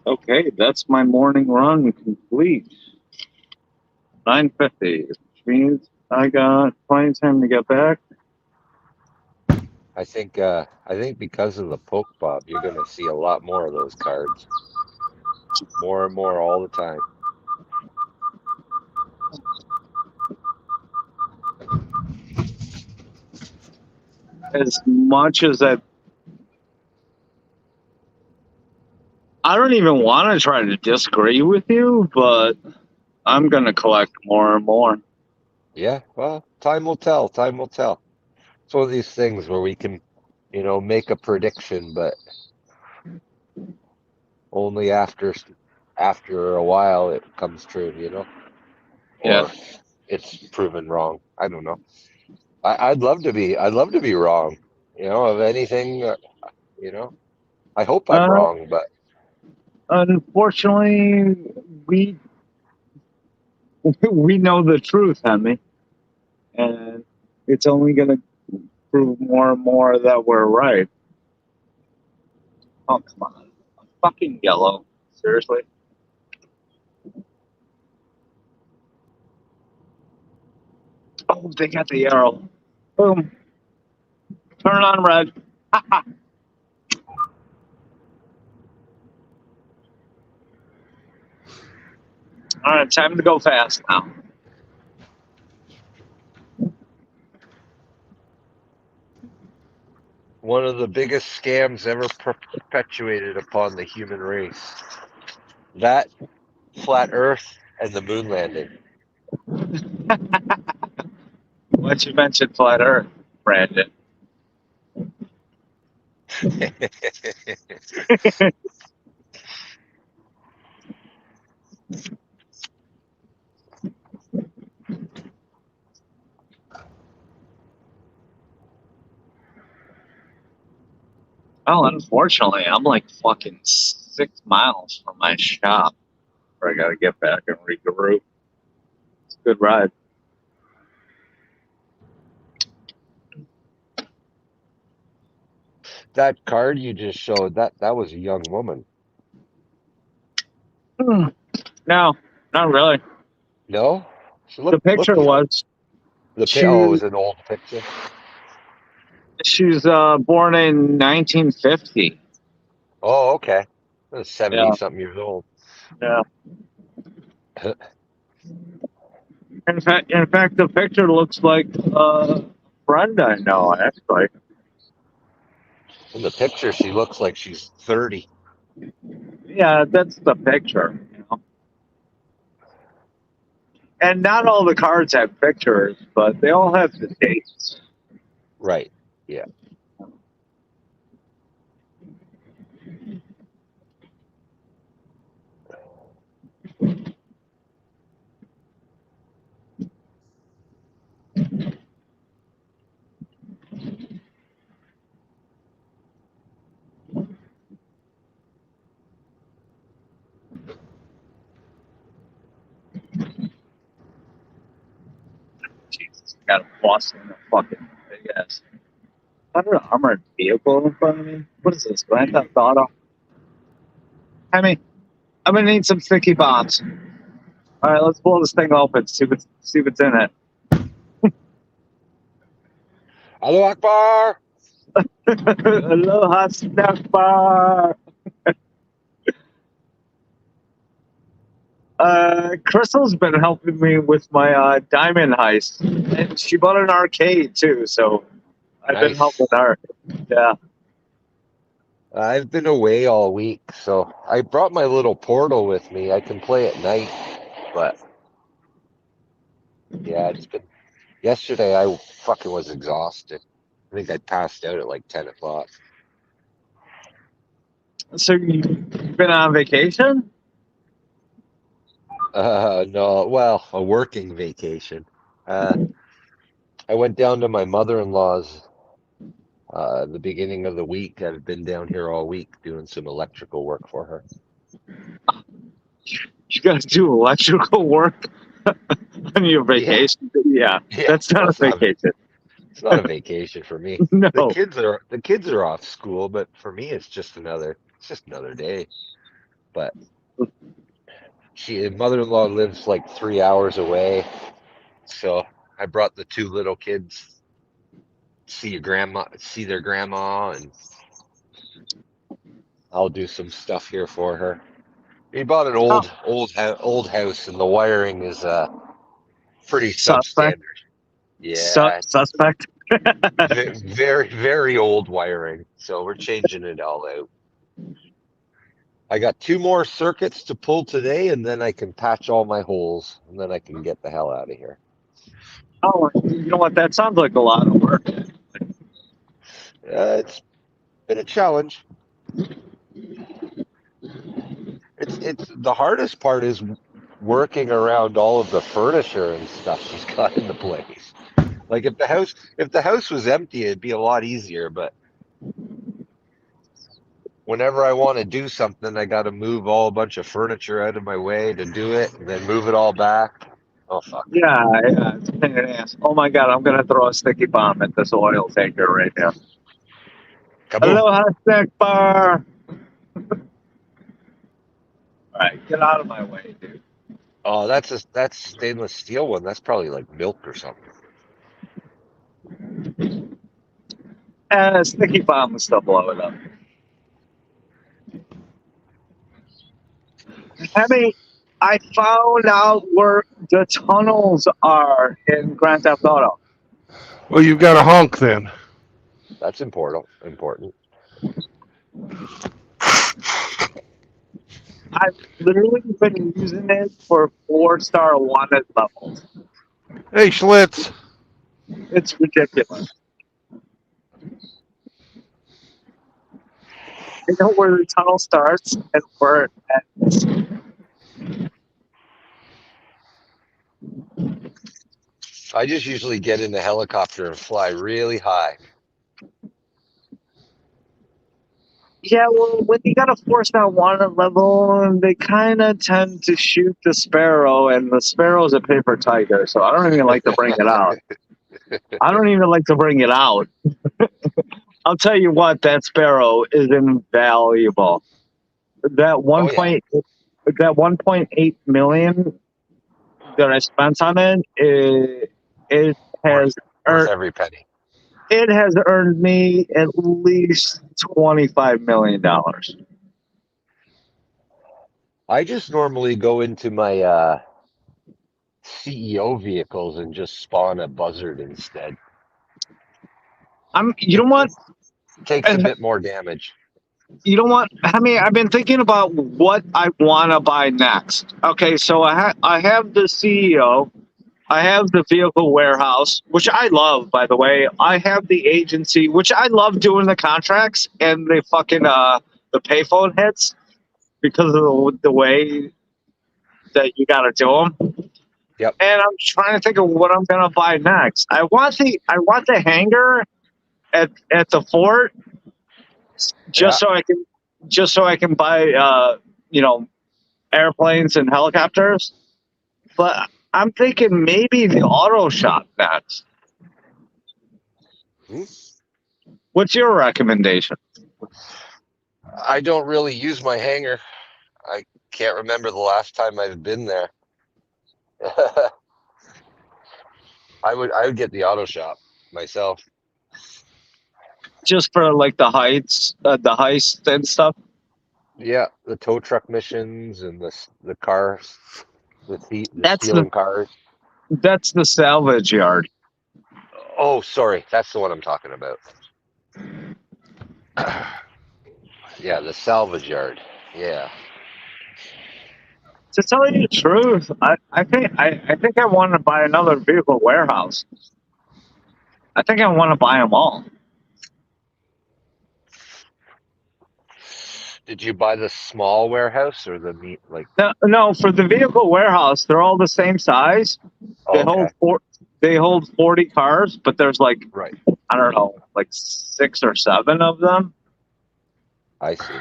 Okay, that's my morning run complete. 9:50, which means I got plenty of time to get back. I think because of the poke, Bob, you're going to see a lot more of those cards. More and more all the time. As much as I don't even want to try to disagree with you, but I'm going to collect more and more. Yeah, well, time will tell. Time will tell. It's one of these things where we can, make a prediction, but only after a while it comes true, Yeah. or it's proven wrong. I don't know. I'd love to be wrong, of anything, I hope I'm Uh, wrong, but Unfortunately, we we know the truth, Hemi, and it's only going to prove more and more that we're right. Oh, come on. Fucking yellow. Seriously? Oh, they got the arrow. Boom. Turn on red. All right, time to go fast now. one of the biggest scams ever perpetuated upon the human race. That flat Earth and the moon landing. Once you mentioned flat Earth, Brandon. Well, unfortunately, I'm like fucking 6 miles from my shop where I got to get back and regroup. It's a good ride. That card you just showed, that was a young woman. No, not really. No? She The looked picture young. was It she. was an old picture. She's born in 1950. Oh, okay. 70 Yeah, something years old. yeah. In fact, the picture looks like a friend I know, actually. In the picture, she looks like she's 30. Yeah, that's the picture, you know. And not all the cards have pictures, but they all have the dates. Right. Yeah. Jesus, I got a boss in a fucking big ass. Is that an armored vehicle in front of me? What is this? Grand Theft Auto? I'm gonna need some sticky bombs. All right, let's blow this thing open. See what's in it. Allahu Akbar! Aloha snack bar. Crystal's been helping me with my diamond heist, and she bought an arcade too. So I've been Nice. helping her. Yeah. I've been away all week, so I brought my little portal with me. I can play at night, but yeah, it's been. Yesterday, I fucking was exhausted. I think I passed out at like 10 o'clock. So you've been on vacation? No, well, a working vacation. I went down to my mother-in-law's the beginning of the week. I've been down here all week doing some electrical work for her. You got to do electrical work on your vacation? Yeah, Yeah, that's not a well, vacation. it's not a vacation for me. No. The kids are off school, but for me, it's just another day. But mother-in-law lives like 3 hours away, so I brought the two little kids see their grandma, and I'll do some stuff here for her. We bought an Oh, old house, and the wiring is pretty suspect. substandard. Yeah, it's Suspect. very very old wiring, so we're changing it all out. I got 2 more circuits to pull today, and then I can patch all my holes, and then I can get the hell out of here. Oh, you know what? That sounds like a lot of work. It's been a challenge. It's the hardest part is working around all of the furniture and stuff she's got in the place. Like if the house was empty, it'd be a lot easier, but whenever I want to do something, I got to move all a bunch of furniture out of my way to do it, and then move it all back. Oh fuck! Yeah, it's a pain in the ass. Oh my god, I'm gonna throw a sticky bomb at this oil tanker right now. Kaboom! Aloha snack bar. All right, get out of my way, dude. Oh, that's stainless steel one. That's probably like milk or something. Sticky bomb will still blow it up. Hemi, I found out where the tunnels are in Grand Theft Auto. Well, you've got a honk then. That's important. I've literally been using it for 4-star wanted levels. Hey, Schlitz. It's ridiculous. I know where the tunnel starts and where it ends. I just usually get in the helicopter and fly really high. Yeah, well, when you got a 4-star wanted level, they kind of tend to shoot the sparrow, and the sparrow's a paper tiger, so I don't even like to bring it out. I'll tell you what, that sparrow is invaluable. That Oh yeah, 1.8 million that I spent on it has worth earned every penny. it has earned me at least $25 million. I just normally go into my CEO vehicles and just spawn a buzzard instead. You know what? Takes a bit more damage. You know what? I mean, I've been thinking about what I want to buy next. Okay, so I have the CEO. I have the vehicle warehouse, which I love, by the way. I have the agency, which I love doing the contracts and the fucking the payphone hits because of the way that you got to do them. Yep. And I'm trying to think of what I'm gonna buy next. I want the hangar at the fort just so I can buy airplanes and helicopters. But I'm thinking maybe the auto shop next. Hmm? What's your recommendation? I don't really use my hangar. I can't remember the last time I've been there. I would get the auto shop myself. Just for like the heist and stuff. Yeah, the tow truck missions and the cars, the That's stealing cars. That's the salvage yard. Oh, sorry, that's the one I'm talking about. Yeah, the salvage yard. Yeah. To tell you the truth, I think I want to buy another vehicle warehouse. I think I want to buy them all. Did you buy the small warehouse or the meat like? No, for the vehicle warehouse, they're all the same size. They Oh, okay. they hold 40 cars, but there's like Right. I don't know, like 6 or 7 of them. I see.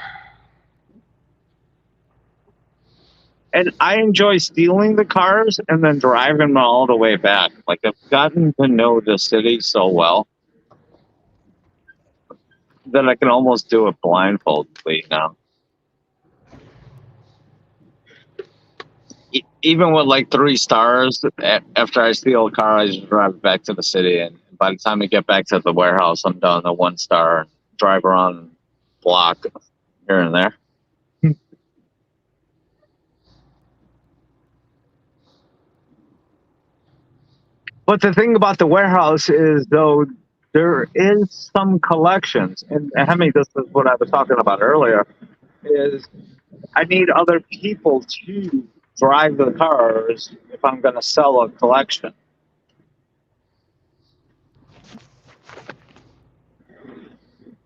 And I enjoy stealing the cars and then driving them all the way back. Like I've gotten to know the city so well that I can almost do it blindfoldedly now. Even with like 3 stars, after I steal a car, I just drive it back to the city. And by the time I get back to the warehouse, I'm done a 1 star, drive around block here and there. But the thing about the warehouse is, though, there is some collections. And Hemi, this is what I was talking about earlier, is I need other people to drive the cars if I'm going to sell a collection.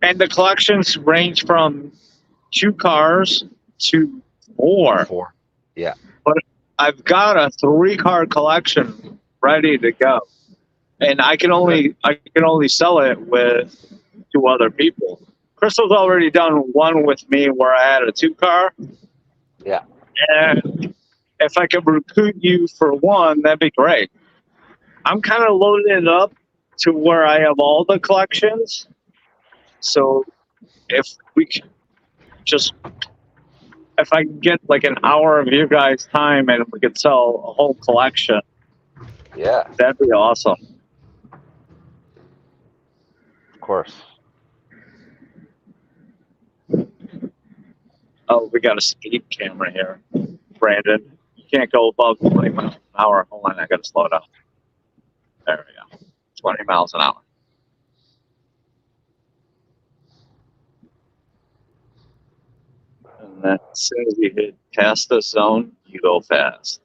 And the collections range from 2 cars to 4. 4. Yeah. But I've got a 3-car collection ready to go, and I can only sell it with 2 other people. Crystal's already done one with me where I had a 2-car. Yeah. And if I could recruit you for one, that'd be great. I'm kind of loading it up to where I have all the collections. So if I can get like an hour of you guys' time and we could sell a whole collection, Yeah. that'd be awesome. Of course. Oh, we got a speed camera here, Brandon. You can't go above 20 miles an hour. Hold on, I gotta slow down. There we go. 20 miles an hour. And then as soon as you hit past the zone, you go fast.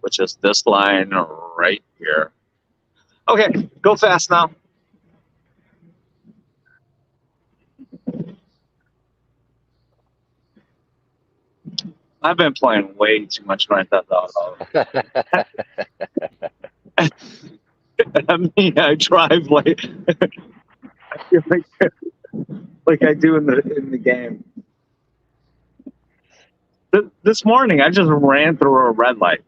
Which is this line right here. Okay, go fast now. I've been playing way too much Grand Theft Auto. I mean, I drive like I feel like I do in the game. This morning, I just ran through a red light.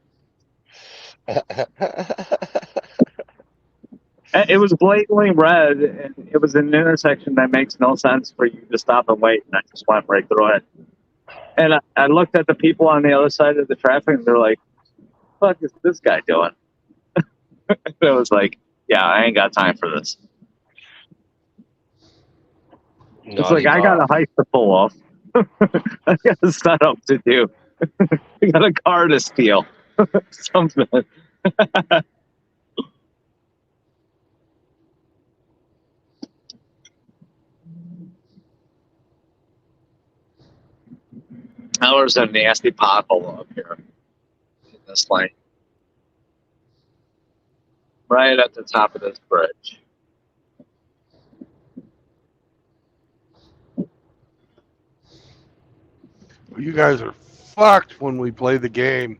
It was blatantly red, and it was an intersection that makes no sense for you to stop and wait, and I just went right through it. And I looked at the people on the other side of the traffic, and they're like, "What the fuck is this guy doing?" It was like, "Yeah, I ain't got time for this." It's like, I got a heist to pull off. I got a setup to do. I got a car to steal. Something. Now there's a nasty pothole up here in this lane. Right at the top of this bridge. You guys are fucked when we play the game.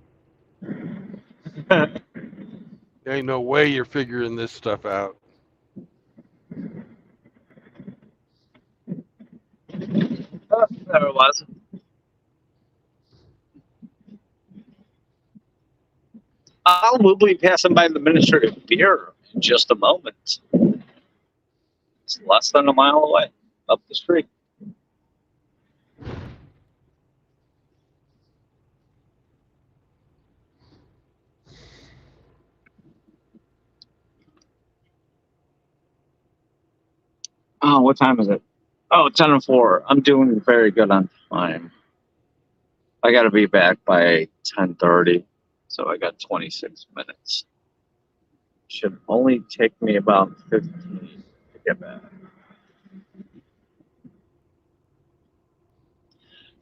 There ain't no way you're figuring this stuff out. Oh, there it was. We'll be passing by the Ministry of Beer in just a moment. It's less than a mile away, up the street. Oh, what time is it? Oh, 10:04. I'm doing very good on time. I got to be back by 10:30, so I got 26 minutes. Should only take me about 15 to get back.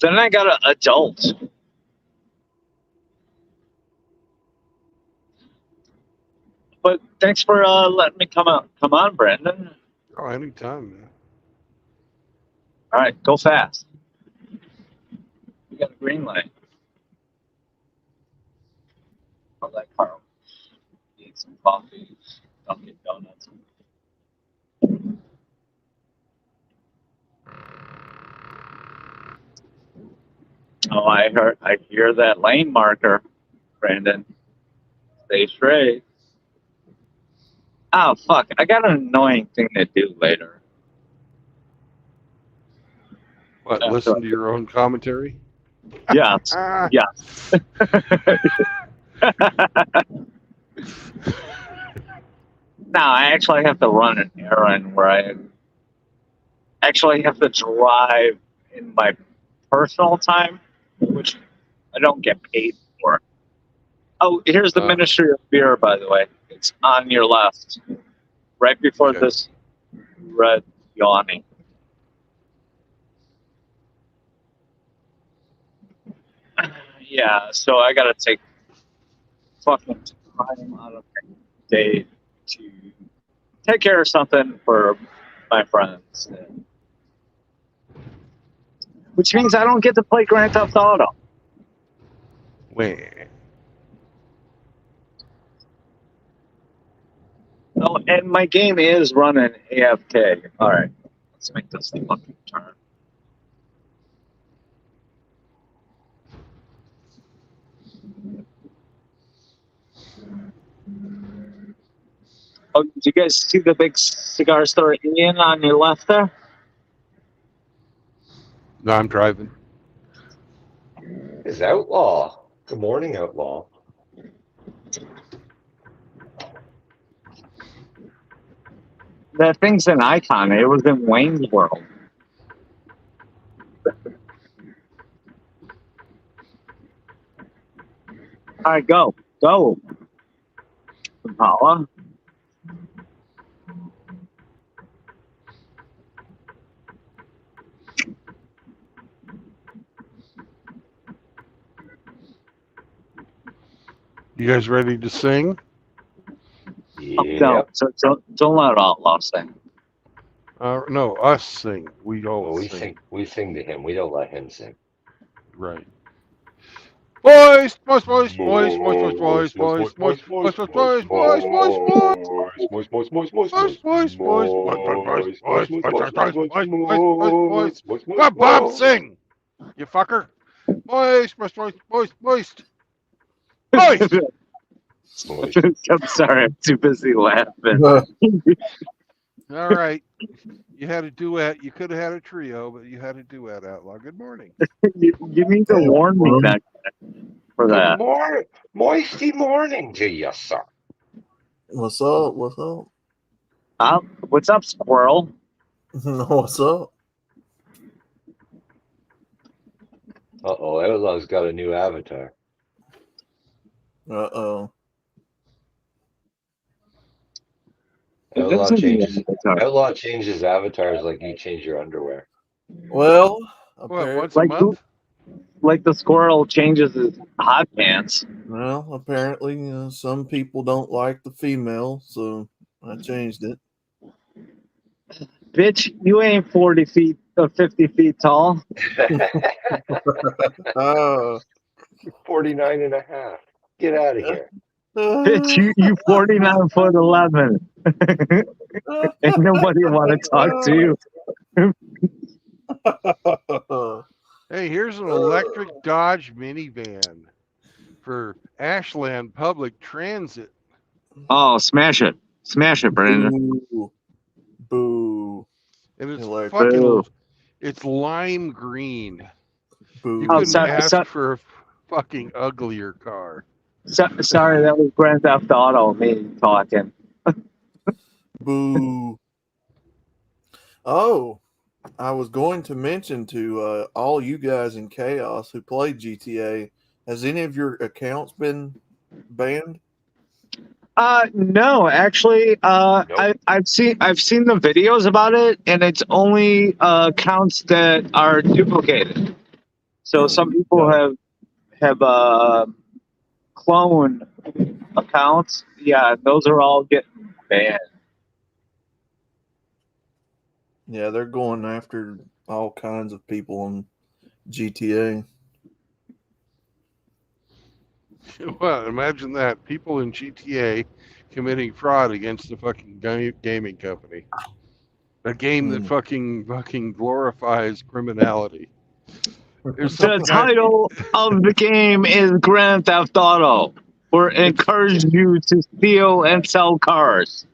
Then I got an adult. But thanks for letting me come out. Come on, Brandon. Oh, anytime, man. All right, go fast. You got a green light. I'll let Carl eat some coffee, Dunkin' Donuts. Oh, I hear that lane marker, Brandon. Stay straight. Oh, fuck. I got an annoying thing to do later. What, listen to your own commentary? Yes. Yes. Now, I actually have to run an errand where I actually have to drive in my personal time, which I don't get paid for. Oh, here's the Ministry of Beer, by the way. It's on your left, right before this red yawning. Yeah, so I gotta take fucking time out of my day to take care of something for my friends. Which means I don't get to play Grand Theft Auto. Wait. Oh, and my game is running AFK. All right, let's make this fucking turn. Oh, did you guys see the big cigar store Ian on your left there? No, I'm driving. Is Outlaw. Good morning, Outlaw. That thing's an icon. It was in Wayne's World. All right, go. Impala. You guys ready to sing? Oh, no, so don't let Outlaw sing. No, us sing. We all sing. We sing to him. We don't let him sing. Right. Boys, boys, boys, boys, boys, boys, boys, boys, boys, boys, boys, boys, boys, boys, boys, boys, boys, Bob, sing, you fucker. Boys, boys, boys, boys, boys, boys. I'm sorry, I'm too busy laughing. All right. You had a duet. You could have had a trio, but you had a duet, Outlaw. Good morning. you need to warn me that for that. Moisty morning to you, sir. What's up? What's up, squirrel? What's up? Uh-oh, Outlaw's got a new avatar. Uh-oh. It Outlaw doesn't mean changes. avatar. Outlaw changes avatars like you change your underwear. Well, What, once a Like month? Like the squirrel changes his hot pants. apparently, some people don't like the female, so I changed it. Bitch, you ain't 40 feet or 50 feet tall. 49 and a half. Get out of here. Bitch, you 49 foot 11. Ain't nobody want to talk to you. Hey, here's an electric Dodge minivan for Ashland Public Transit. Oh, smash it. Smash it, Brandon. Boo. Boo. And it's Electric. fucking, Boo. it's lime green. Boo. You Oh, couldn't sorry, ask for a fucking uglier car. sorry, that was Grand Theft Auto, me talking. Boo. Oh, I was going to mention to all you guys in Chaos who play GTA, has any of your accounts been banned? No, actually, Nope. I've seen the videos about it, and it's only accounts that are duplicated. So some people have clone accounts. Yeah, those are all getting banned. Yeah, they're going after all kinds of people on GTA. Well, imagine that. People in GTA committing fraud against the fucking gaming company. A game that fucking glorifies criminality. There's The something title of the game is Grand Theft Auto. We're encouraging you to steal and sell cars.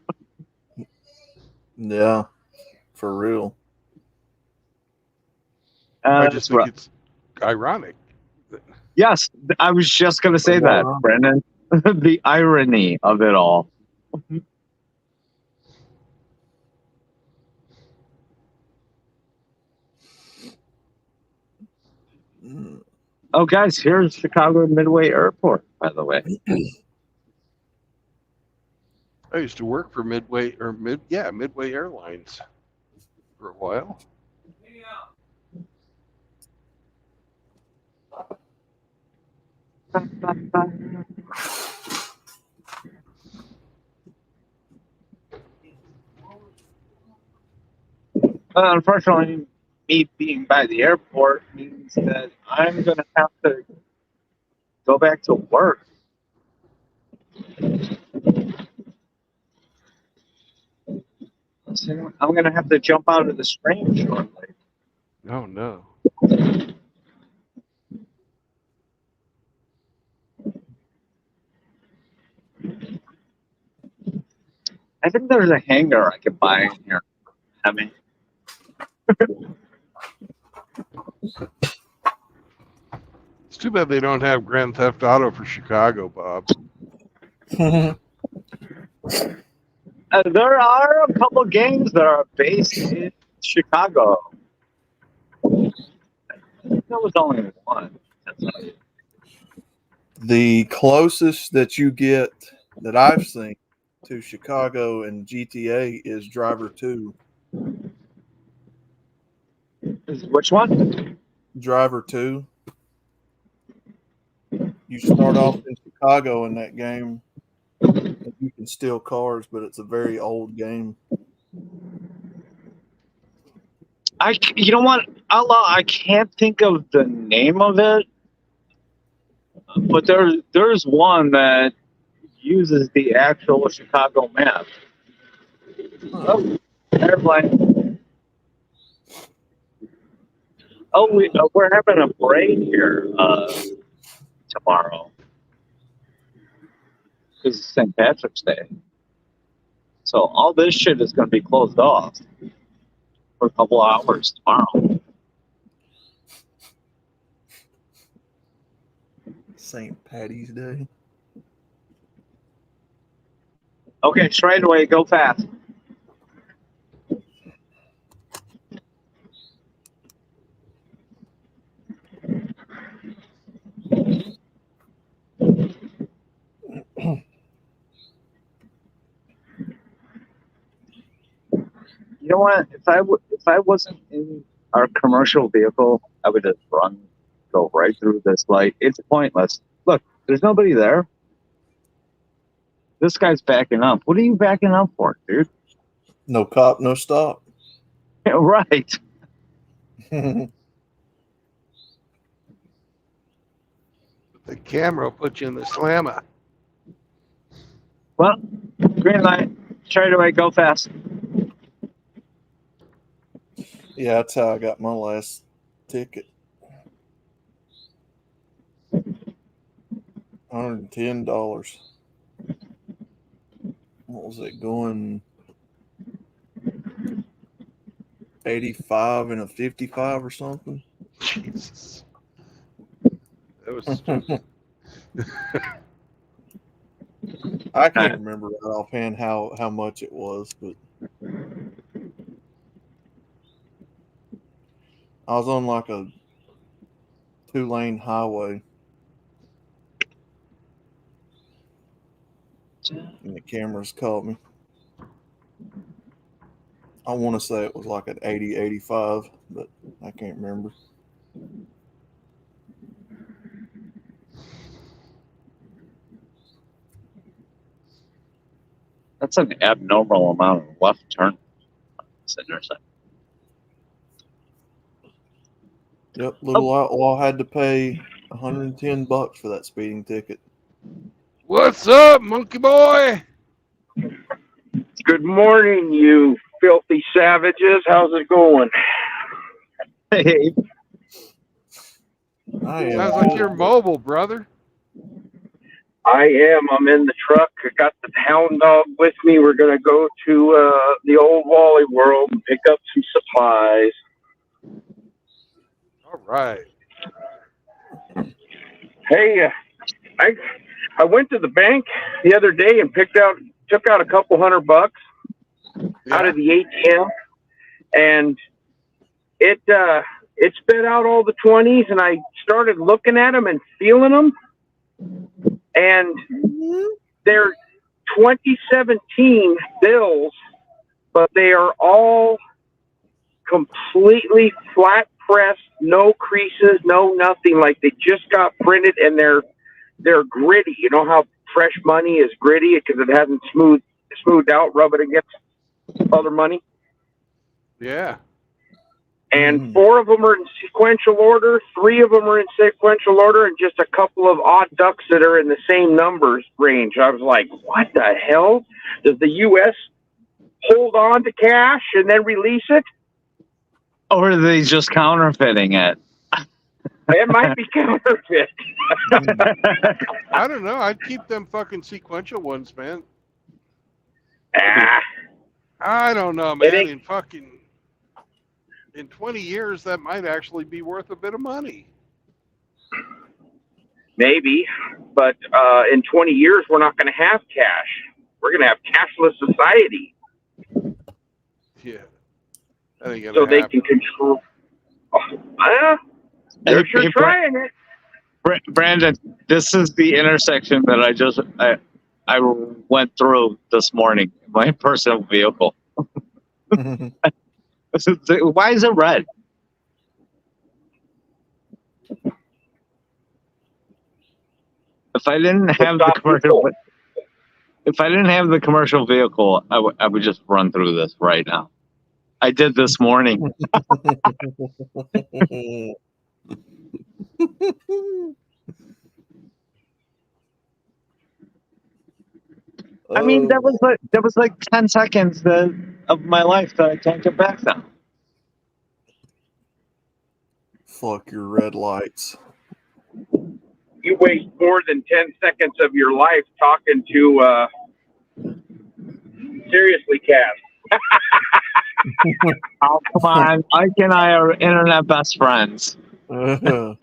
Yeah, for real. I just That's think right. it's ironic. Yes, I was just going to say that, Brendan. The irony of it all. Mm. Oh, guys, here's Chicago Midway Airport, by the way. I used to work for Midway Airlines for a while. Unfortunately, me being by the airport means that I'm going to have to go back to work. So I'm going to have to jump out of the stream shortly. Oh no. I think there's a hangar I could buy in here. I mean, It's too bad they don't have Grand Theft Auto for Chicago, Bob. there are a couple games that are based in Chicago. There was only one. The closest that you get that I've seen to Chicago and GTA is Driver 2. Which one? Driver 2. You start off in Chicago in that game. You can steal cars, but it's a very old game. You know what? Allah, I can't think of the name of it, but there's one that uses the actual Chicago map. Oh, airplane. Oh, we're having a parade here tomorrow because it's St. Patrick's Day. So all this shit is going to be closed off for a couple of hours tomorrow. St. Patty's Day. Okay, straight away, go fast. You know what? If I wasn't in our commercial vehicle, I would just go right through this light. It's pointless. Look, there's nobody there. This guy's backing up. What are you backing up for, dude? No cop, no stop. Right. The camera will put you in the slammer. Well, green light. Straight away, go fast. Yeah, that's how I got my last ticket. $110. What was it going? 85 and a 55 or something. Jesus. That was just, I can't remember right offhand how much it was, but I was on like a 2-lane highway, and the cameras caught me. I want to say it was like an 80, 85, but I can't remember. That's an abnormal amount of left turn. This intersection. Yep, little outlaw had to pay $110 for that speeding ticket. what's up, monkey boy? Good morning, you filthy savages. How's it going? Hey, I am Sounds like you're mobile, brother. I am. I'm in the truck. I got the hound dog with me. We're going to go to the old Wally World and pick up some supplies. All right. Hey, I went to the bank the other day and took out a couple $100 out of the ATM, and it spit out all the 20s, and I started looking at them and feeling them, and they're 2017 bills, but they are all completely flat pressed, no creases, no nothing. Like they just got printed, and they're gritty. You know how fresh money is gritty because it hasn't smoothed out. Rub it against other money. Yeah. And 4 of them are in sequential order, 3 of them are in sequential order, and just a couple of odd ducks that are in the same numbers range. I was like, what the hell? Does the U.S. hold on to cash and then release it? or are they just counterfeiting it? It might be counterfeit. I don't know. I'd keep them fucking sequential ones, man. Ah, I don't know, man. In 20 years, that might actually be worth a bit of money. maybe, but in 20 years, we're not going to have cash. We're going to have cashless society. Yeah. That ain't gonna So they happen. can control. They're sure trying it. Brandon, this is the intersection that I went through this morning in my personal vehicle. Why is it red? If I didn't have the commercial vehicle, I would just run through this right now. I did this morning. I mean, that was like 10 seconds of my life that I can't get back now. Fuck your red lights. You waste more than 10 seconds of your life talking to, seriously, Cass. Oh, come on. Mike and I are internet best friends. Oh,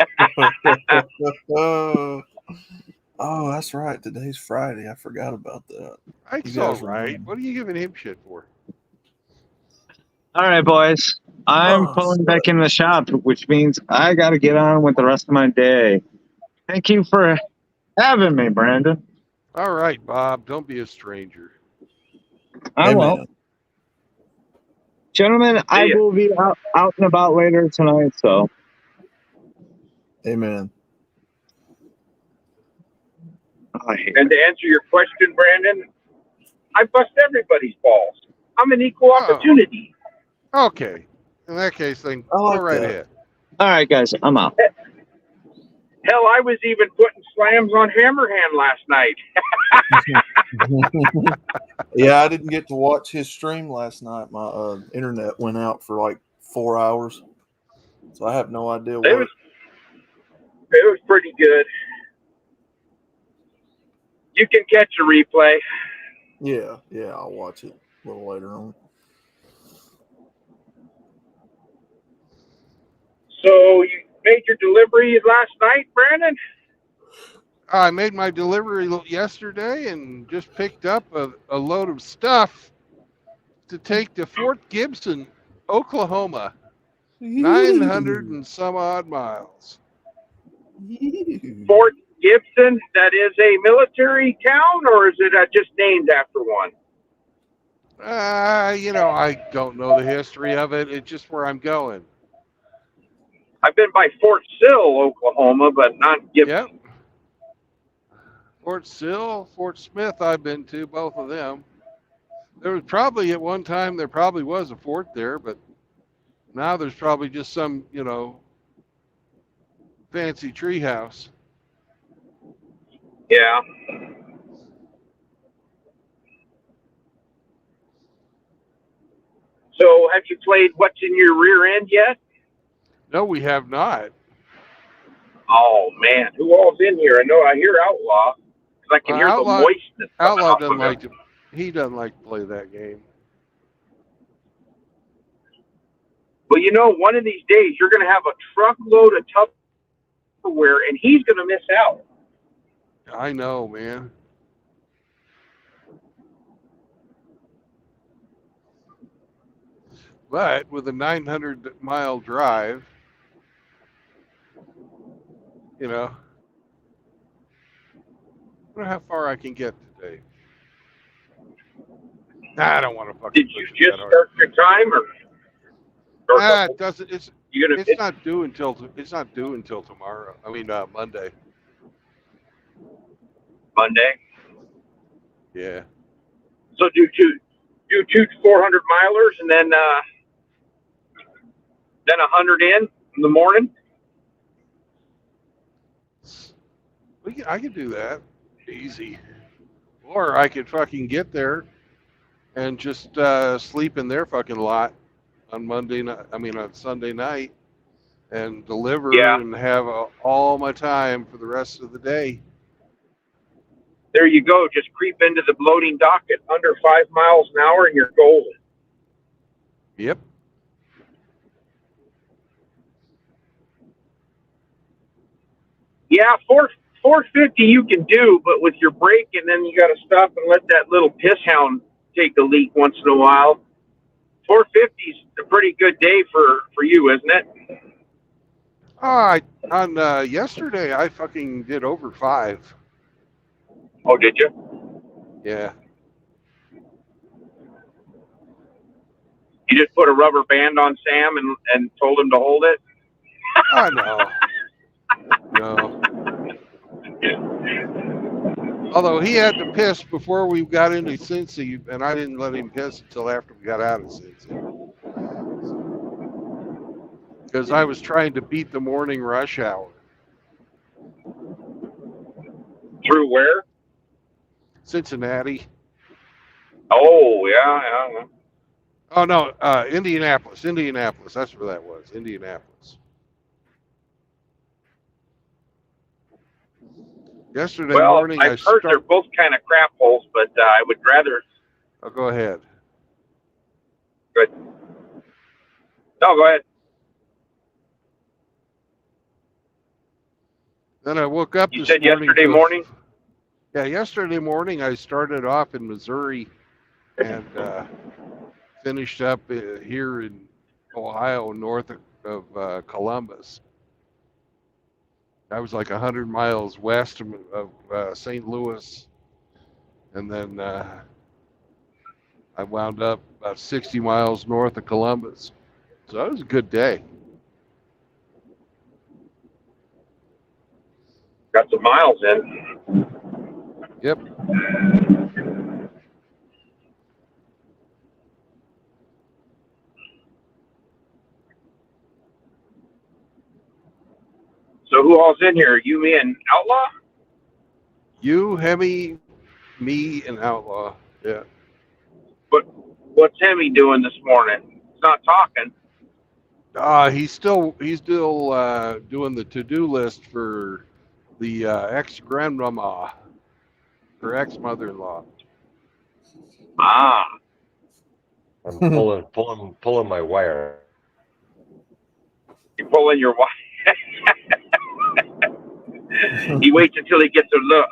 that's right. Today's Friday. I forgot about that. Ike's You all guys right. remember. What are you giving him shit for? All right, boys. I'm pulling back in the shop, which means I got to get on with the rest of my day. Thank you for having me, Brandon. All right, Bob. Don't be a stranger. I Hey, won't. man. Gentlemen, I will be out and about later tonight, so. Amen. And to answer your question, Brandon, I bust everybody's balls. I'm an equal opportunity. Okay. In that case, then I like go right that. ahead. All right, guys, I'm out. Hell, I was even putting slams on Hammerhand last night. Yeah, I didn't get to watch his stream last night. My internet went out for like 4 hours, so I have no idea what. It was pretty good. You can catch a replay. Yeah, I'll watch it a little later on. So you made your delivery last night, Brandon? I made my delivery yesterday and just picked up a load of stuff to take to Fort Gibson, Oklahoma. 900 and some odd miles. Fort Gibson, that is a military town, or is it just named after one? I don't know the history of it. It's just where I'm going. I've been by Fort Sill, Oklahoma, but not Gibson. Yep. Fort Sill, Fort Smith, I've been to, both of them. There was probably at one time, there probably was a fort there, but now there's probably just some, fancy tree house. Yeah. So have you played What's in Your Rear End yet? No, we have not. Oh, man. Who all's in here? I hear Outlaw. Because I can hear the moistness. Outlaw doesn't like to. He doesn't like to play that game. Well, one of these days you're going to have a truckload of Tupperware, and he's going to miss out. I know, man. But with a 900-mile drive, I wonder how far I can get today. I don't want to fucking. Did you just start your time, or? It doesn't. It's not due until tomorrow. I mean Monday. Monday. Yeah. So do two 400 milers, and then 100 in the morning. I could do that easy, or I could fucking get there and just sleep in their fucking lot on on Sunday night, and deliver and have all my time for the rest of the day. There you go. Just creep into the loading dock at under 5 miles an hour, and you're golden. Yep. Yeah, 450 you can do, but with your brake, and then you got to stop and let that little piss hound take a leak once in a while. 450 is a pretty good day for you, isn't it? On yesterday, I fucking did over 5. Oh, did you? Yeah. You just put a rubber band on Sam and told him to hold it? Oh, no. No. Although he had to piss before we got into Cincy, and I didn't let him piss until after we got out of Cincy. Because I was trying to beat the morning rush hour. Through where? Cincinnati. Oh, yeah. Oh, no, Indianapolis. That's where that was, Indianapolis. Yesterday morning, I've heard they're both kind of crap holes, but I would rather. Oh, go ahead. Good. No, go ahead. Then I woke up You this said morning. Yesterday morning? Yeah, yesterday morning I started off in Missouri and finished up here in Ohio, north of Columbus. I was like 100 miles west of St. Louis, and then I wound up about 60 miles north of Columbus. So that was a good day. Got some miles in. Yep. So who all's in here? You, me, and Outlaw? You, Hemi, me, and Outlaw. Yeah. What's Hemi doing this morning? He's not talking. He's still doing the to-do list for the ex-grandmama, her ex-mother-in-law. Ah. I'm pulling my wire. You pulling your wife. He waits until he gets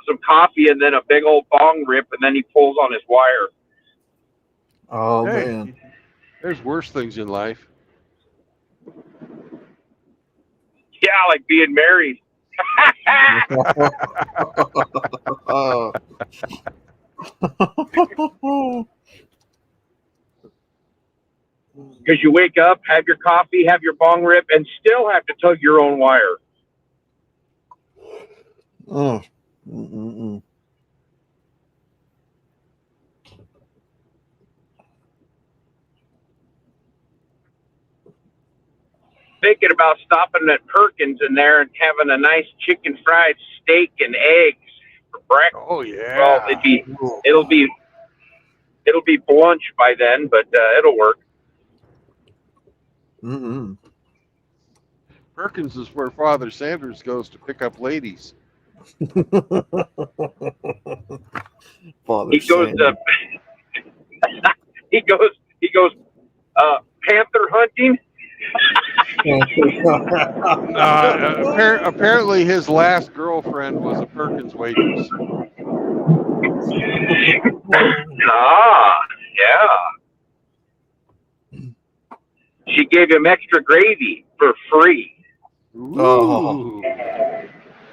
some coffee and then a big old bong rip, and then he pulls on his wire. Oh Hey, man. there's worse things in life. Yeah, like being married. Because you wake up, have your coffee, have your bong rip, and still have to tug your own wire. Oh. Mm-mm-mm. Thinking about stopping at Perkins in there and having a nice chicken fried steak and eggs for breakfast. Oh yeah. Well, it'll be brunch by then, but it'll work. Mm-mm. Perkins is where Father Sanders goes to pick up ladies. Father He goes Sanders. he goes panther hunting. Apparently, his last girlfriend was a Perkins waitress. Ah, yeah. She gave him extra gravy for free. Ooh.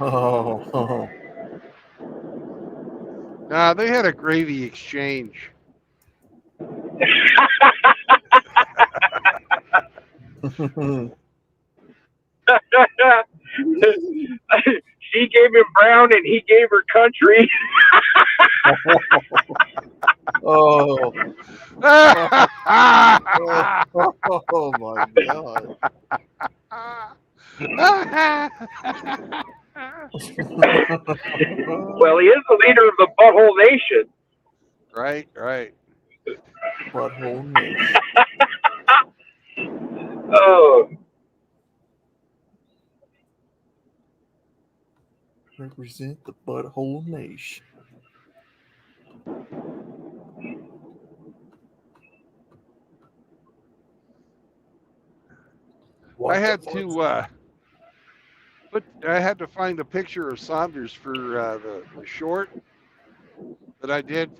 Oh. Nah, they had a gravy exchange. She gave him brown and he gave her country. Oh. Oh my God. Well, he is the leader of the Butthole Nation. Right. Butthole Nation. Oh, Represent the Butthole Nation. What I had the to I had to find a picture of Saunders for the short that I did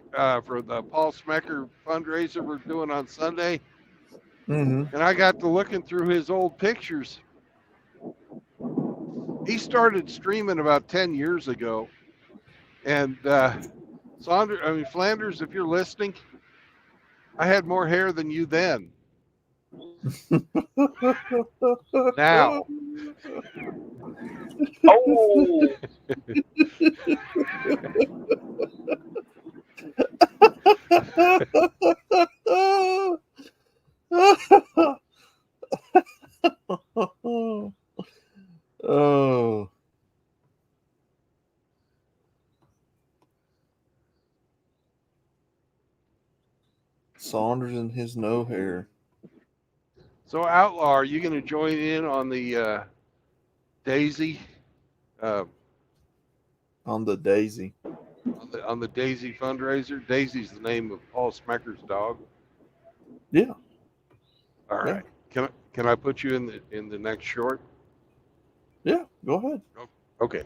for the Paul Smecker fundraiser we're doing on Sunday. Mm-hmm. And I got to looking through his old pictures. He started streaming about 10 years ago. And Flanders, if you're listening, I had more hair than you then. Now. oh. Oh. Saunders and his no hair. So, Outlaw, are you going to join in on the Daisy? On the Daisy. On the Daisy fundraiser? Daisy's the name of Paul Smecker's dog. Yeah. All right. Can I put you in the next short? Yeah. Go ahead. Okay.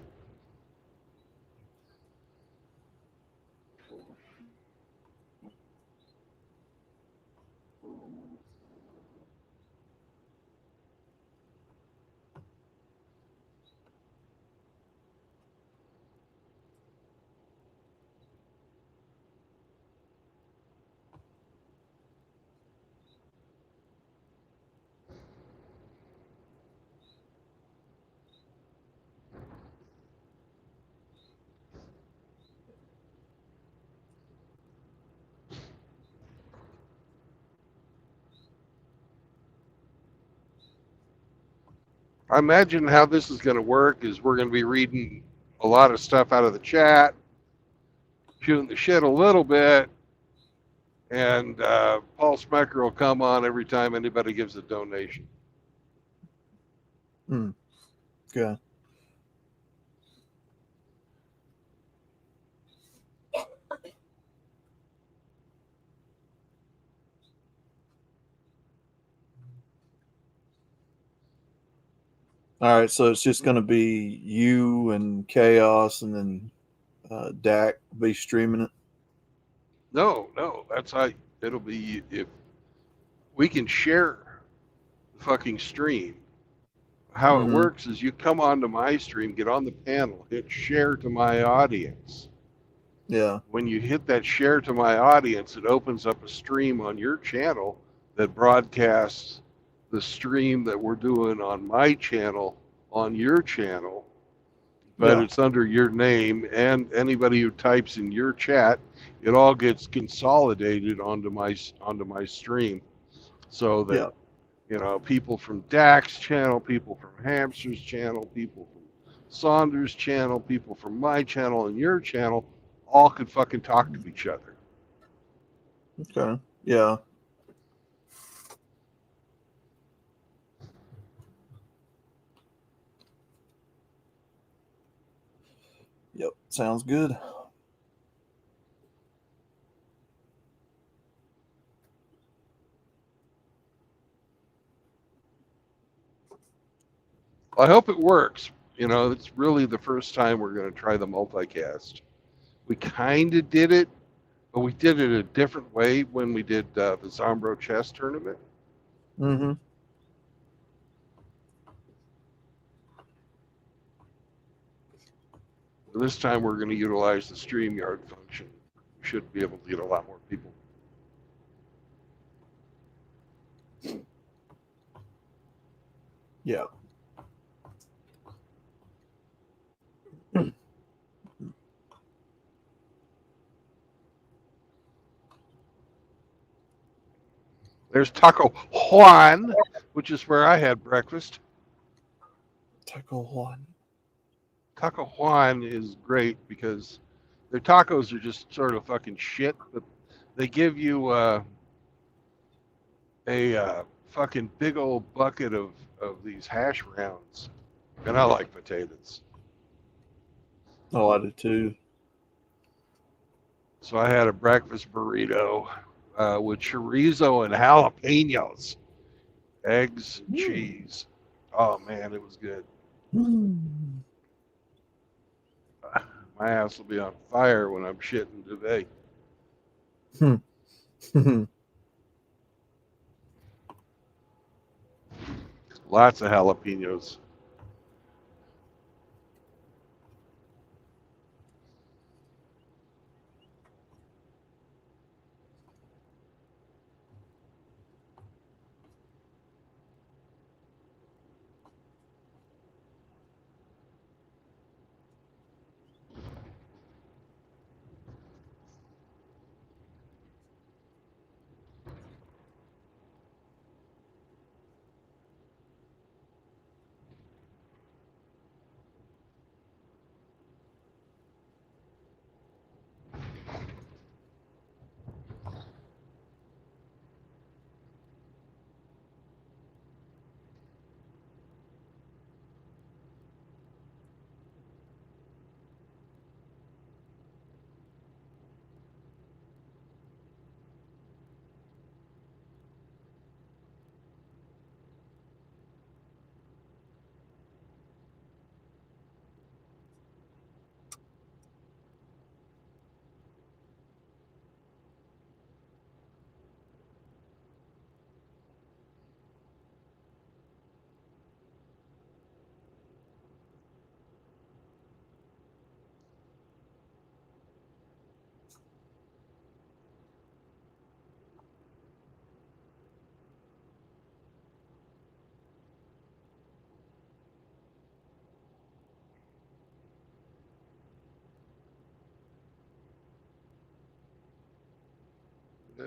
I imagine how this is going to work is we're going to be reading a lot of stuff out of the chat, shooting the shit a little bit, and Paul Smecker will come on every time anybody gives a donation. Okay. All right, so it's just going to be you and Chaos, and then Dak be streaming it. No, that's how it'll be. If we can share the fucking stream, how it works is you come onto my stream, get on the panel, hit share to my audience. Yeah. When you hit that share to my audience, it opens up a stream on your channel that broadcasts the stream that we're doing on my channel on your channel, but Yeah. it's under your name, and anybody who types in your chat, it all gets consolidated onto my stream, so that Yeah. you know, people from Dak's channel, people from Hamster's channel, people from Saunders' channel, people from my channel and your channel, all could fucking talk to each other. Okay. Yeah. Yep. Sounds good. I hope it works. You know, it's really the first time we're going to try the multicast. We kind of did it, but we did it a different way when we did the Zombro chess tournament. Mm-hmm. This time we're going to utilize the StreamYard function. We should be able to get a lot more people. Yeah. There's Taco Juan, which is where I had breakfast. Taco Juan. Taco Juan is great because their tacos are just sort of fucking shit, but they give you a fucking big old bucket of these hash browns, and I like potatoes. Oh, I do too. So I had a breakfast burrito with chorizo and jalapenos, eggs and cheese. Oh man, it was good. My ass will be on fire when I'm shitting today. Lots of jalapenos.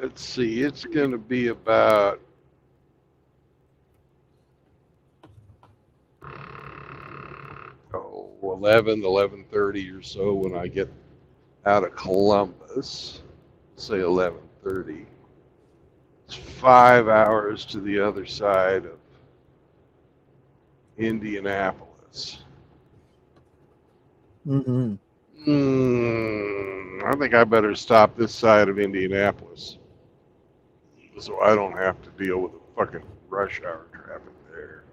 Let's see, it's going to be about 11:30 or so when I get out of Columbus. Say 11:30. It's 5 hours to the other side of Indianapolis. Mm-hmm. I think I better stop this side of Indianapolis so I don't have to deal with the fucking rush hour traffic there.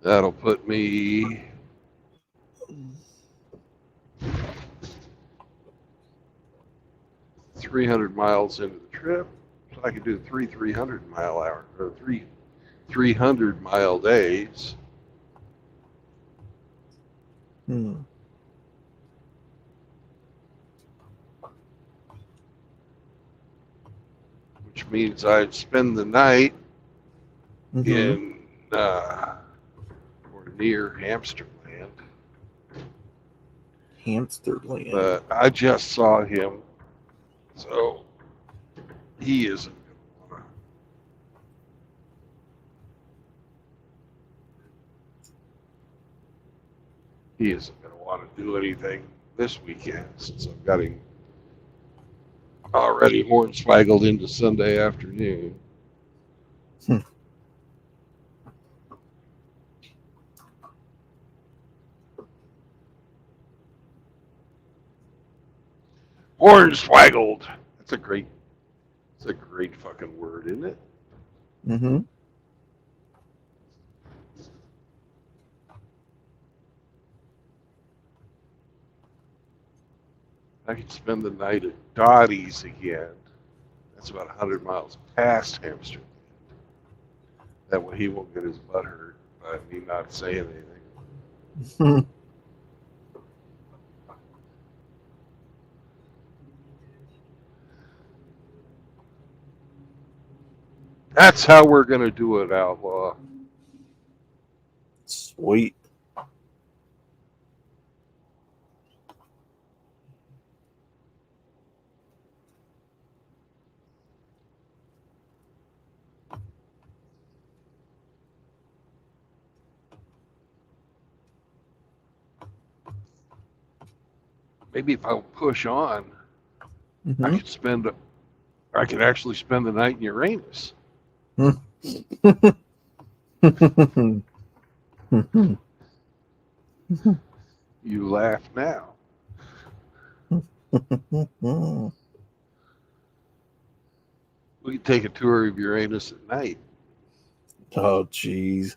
That'll put me 300 miles into the trip. So I could do 300 mile hour or 300 mile days. Hmm. Which means I'd spend the night Mm-hmm. in or near Hamsterland. Hamsterland. But I just saw him, so he isn't going to want to. He isn't going to want to do anything this weekend since I've got him already hornswaggled into Sunday afternoon. Hmm. Hornswaggled. It's a great fucking word, isn't it? Mm-hmm. I could spend the night at Dottie's again. That's about 100 miles past Hamsterland. That way he won't get his butt hurt by me not saying anything. That's how we're going to do it, Outlaw. Sweet. Maybe if I push on, Mm-hmm. I could actually spend the night in Uranus. You laugh now. We could take a tour of Uranus at night. Oh, jeez.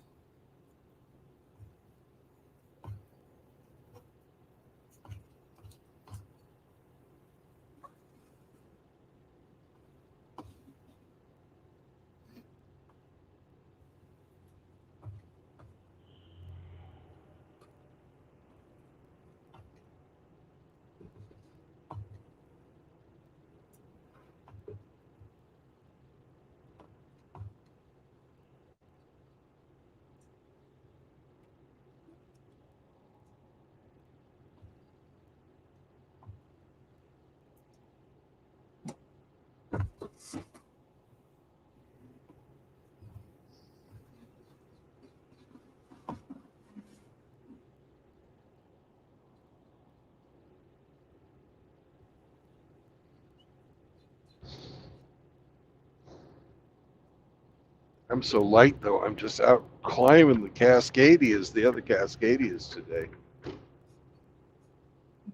I'm so light though. I'm just out climbing the Cascadias, the other Cascadias today.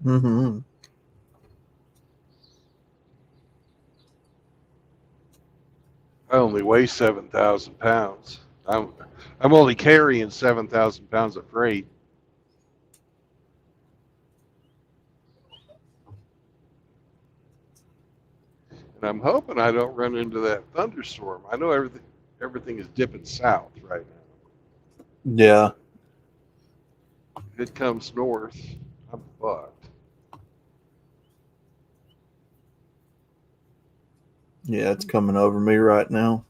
Mm-hmm. I only weigh 7,000 pounds. I'm only carrying 7,000 pounds of freight. And I'm hoping I don't run into that thunderstorm. I know everything is dipping south right now. Yeah. If it comes north, I'm fucked. Yeah, it's coming over me right now.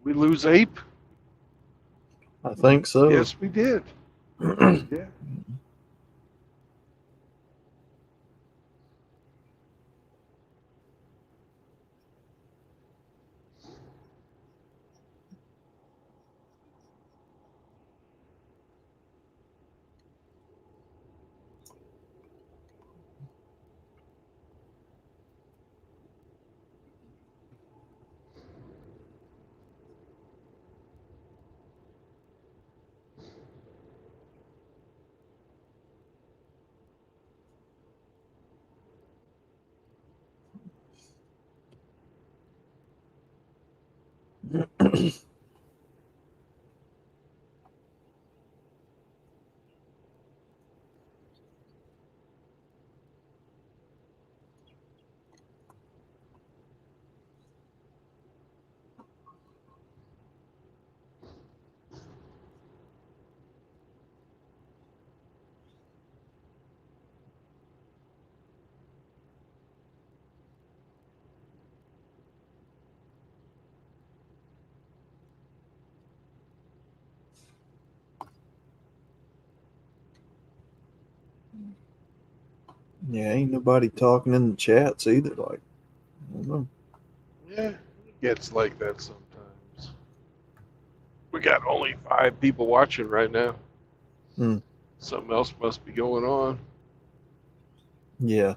we lose Ape? I think so. Yes, we did. Yeah. Yeah, ain't nobody talking in the chats either. Like, I don't know. Yeah, it gets like that sometimes. We got only 5 people watching right now. Hmm. Something else must be going on. Yeah.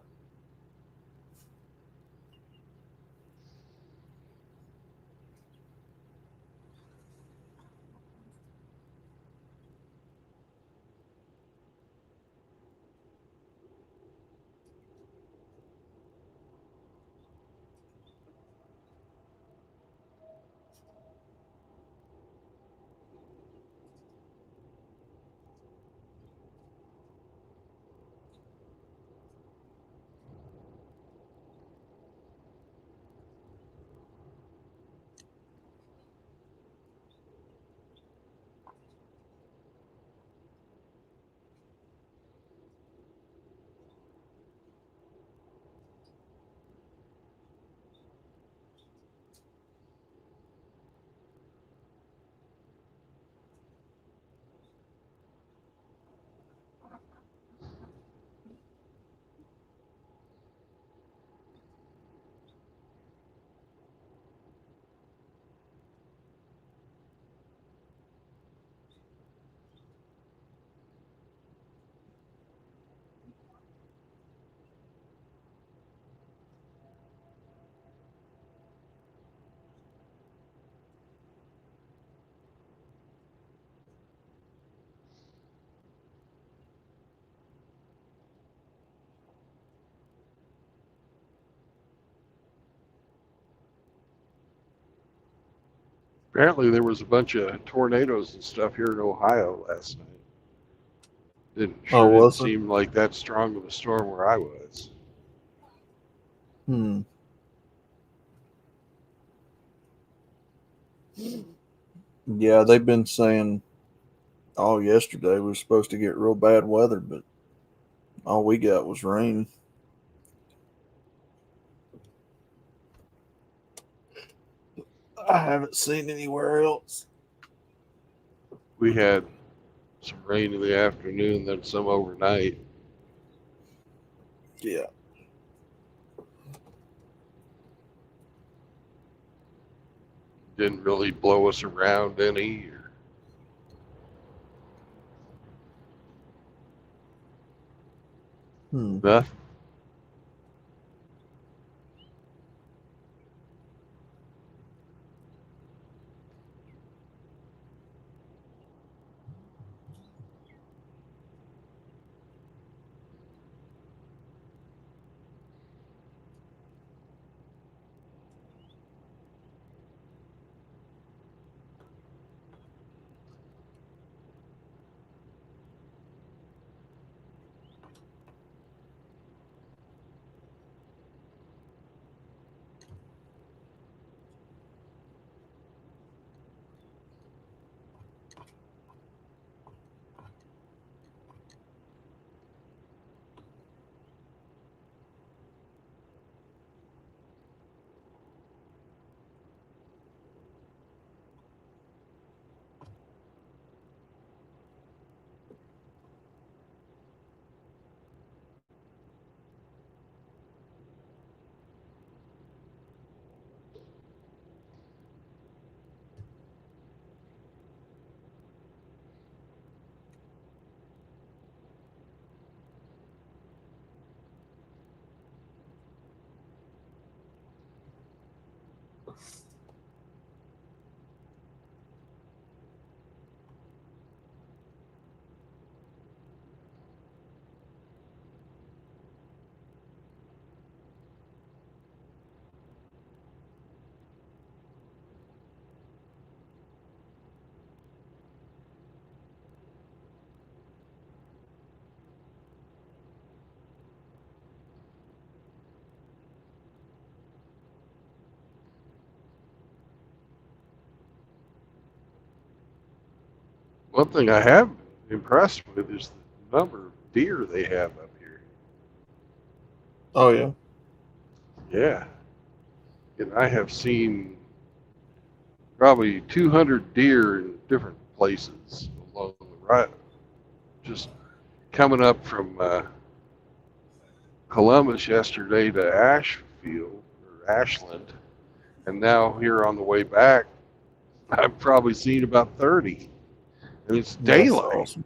Apparently, there was a bunch of tornadoes and stuff here in Ohio last night. Oh, Didn't was it? seem like that strong of a storm where I was. Hmm. Yeah, they've been saying all yesterday we were supposed to get real bad weather, but all we got was rain. I haven't seen anywhere else. We had some rain in the afternoon, then some overnight. Yeah. Didn't really blow us around any. Hmm. Nothing. One thing I have been impressed with is the number of deer they have up here. Oh yeah. Yeah. And I have seen probably 200 deer in different places along the route. Just coming up from Columbus yesterday to Ashfield or Ashland, and now here on the way back, I've probably seen about 30. And it's That's daylight. awesome.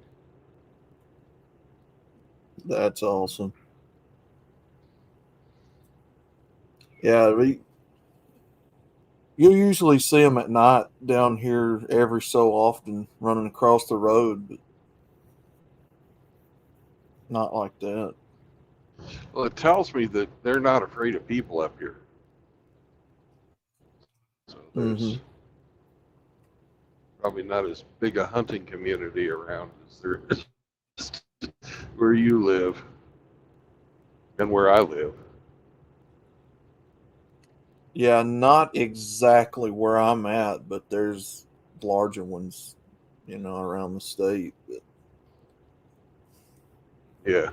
That's awesome. Yeah, you usually see them at night down here every so often running across the road, but not like that. Well, it tells me that they're not afraid of people up here. So there's probably not as big a hunting community around as there is where you live and where I live. Yeah, not exactly where I'm at, but there's larger ones, around the state. But Yeah.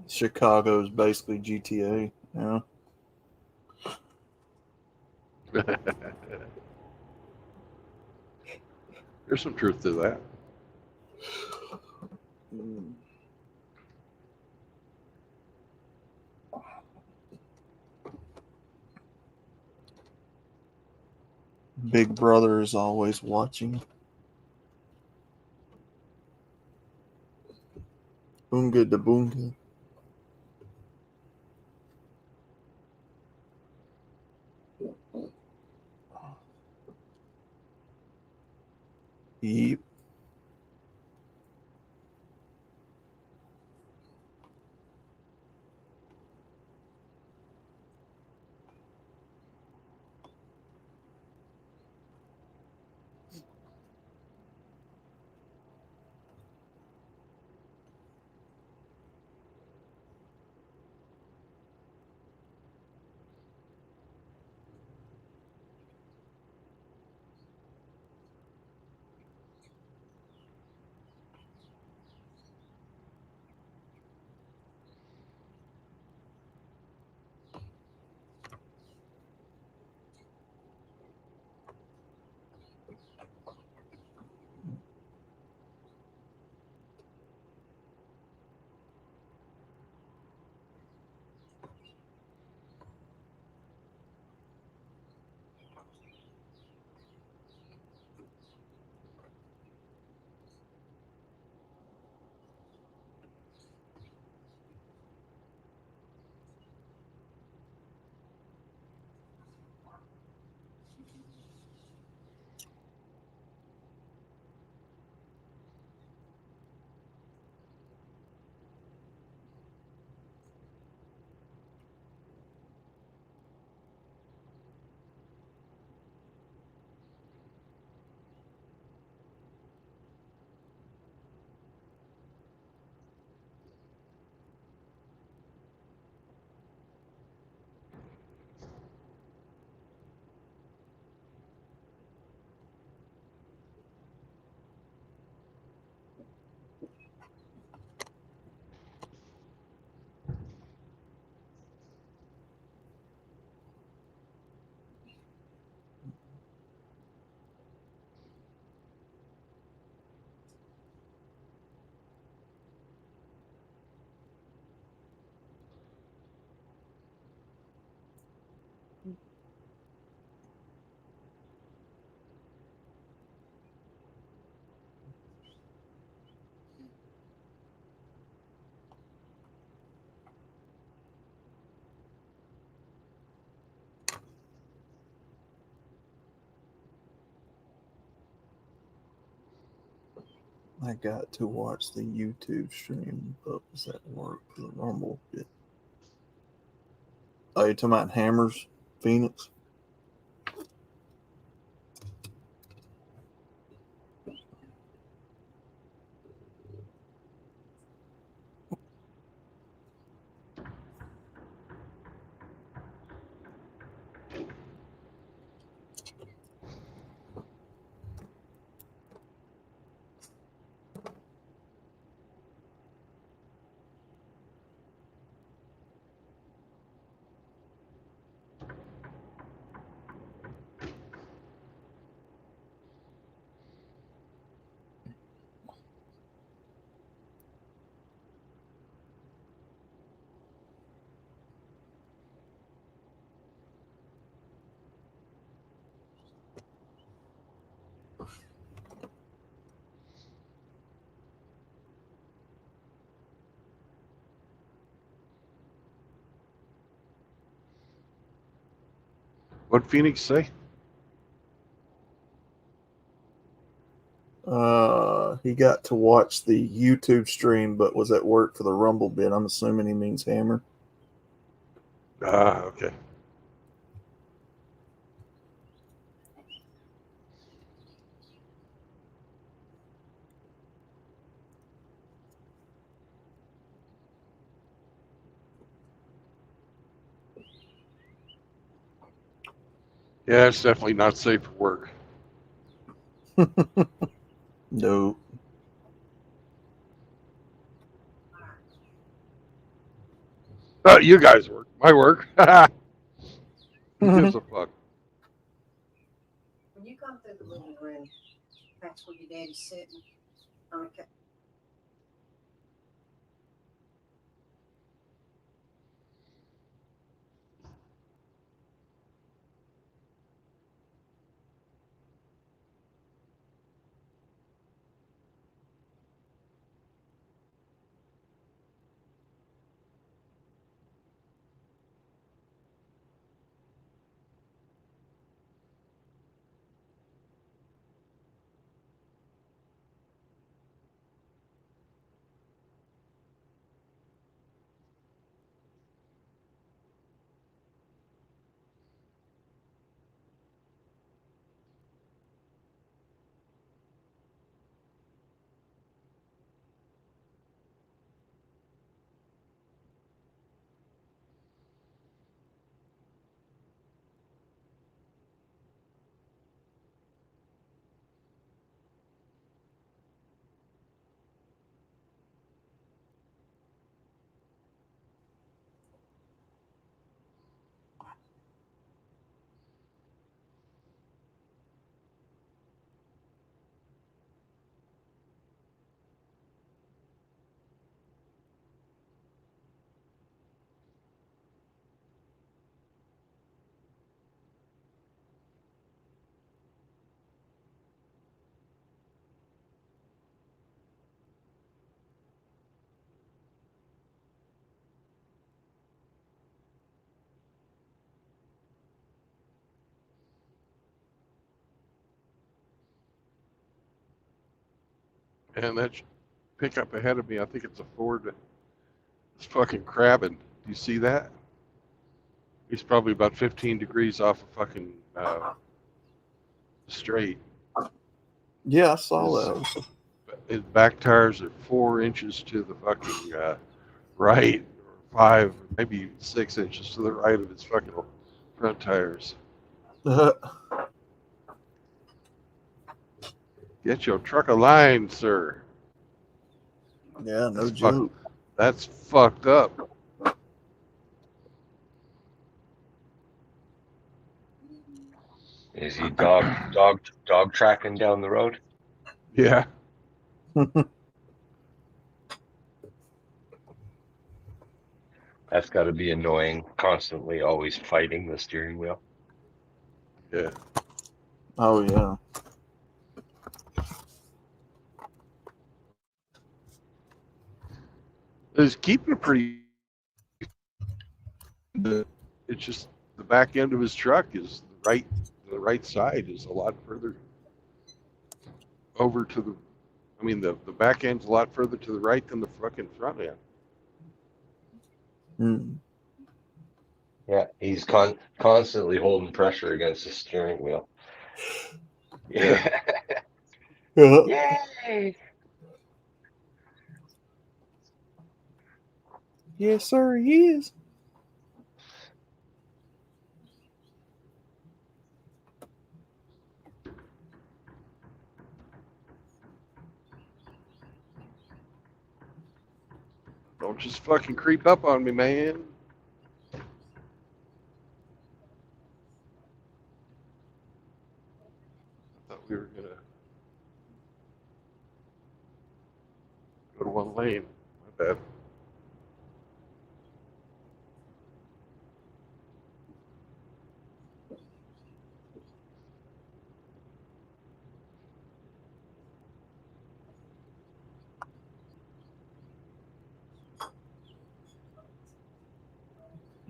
Chicago is basically GTA. Yeah. There's some truth to that. Big Brother is always watching. Boonga da boonga. Yep. I got to watch the YouTube stream, but was at work for the Rumble bit. Oh, you talking about Hammers, Phoenix? What Phoenix say? He got to watch the YouTube stream, but was at work for the Rumble bit. I'm assuming he means Hammer. Ah, okay. Yeah, it's definitely not safe for work. No. You guys work. My work. Who gives a fuck? When you come through the living room, that's where your daddy's sitting on a couch. And that pickup ahead of me, I think it's a Ford. It's fucking crabbing. Do you see that? He's probably about 15 degrees off of fucking straight. Yeah, I saw that. His back tires are 4 inches to the fucking right, or 5, maybe 6 inches to the right of his fucking front tires. Get your truck aligned, sir. Yeah, no joke. That's fucked up. Is he dog tracking down the road? Yeah. That's got to be annoying. Constantly, always fighting the steering wheel. Yeah. Oh yeah. It's keeping it pretty. It's just the back end of his truck is the right side is a lot further over to the. I I mean, the back end's a lot further to the right than the fucking front end. Mm. Yeah, he's constantly holding pressure against the steering wheel. Yeah. Yeah. Yay! Yes, sir, he is. Don't just fucking creep up on me, man. I thought we were gonna go to one lane. My bad.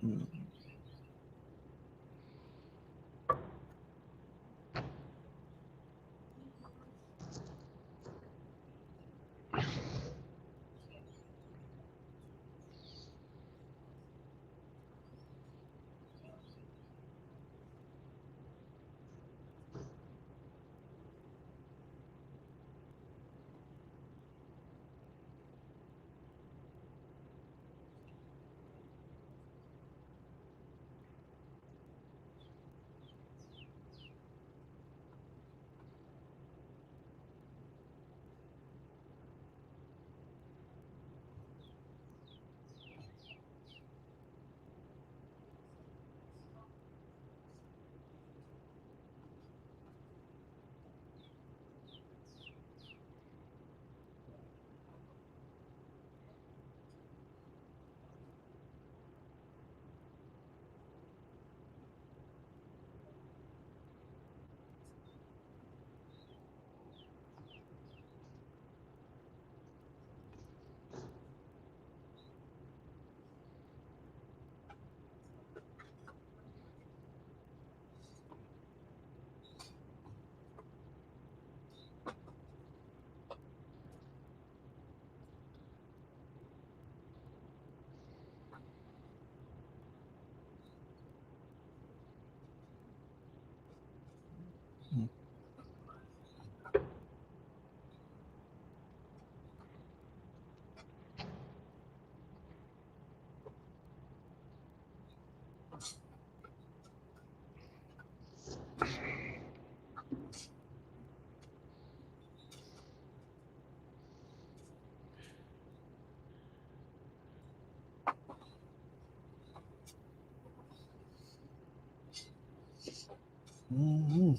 Mm. Mhm.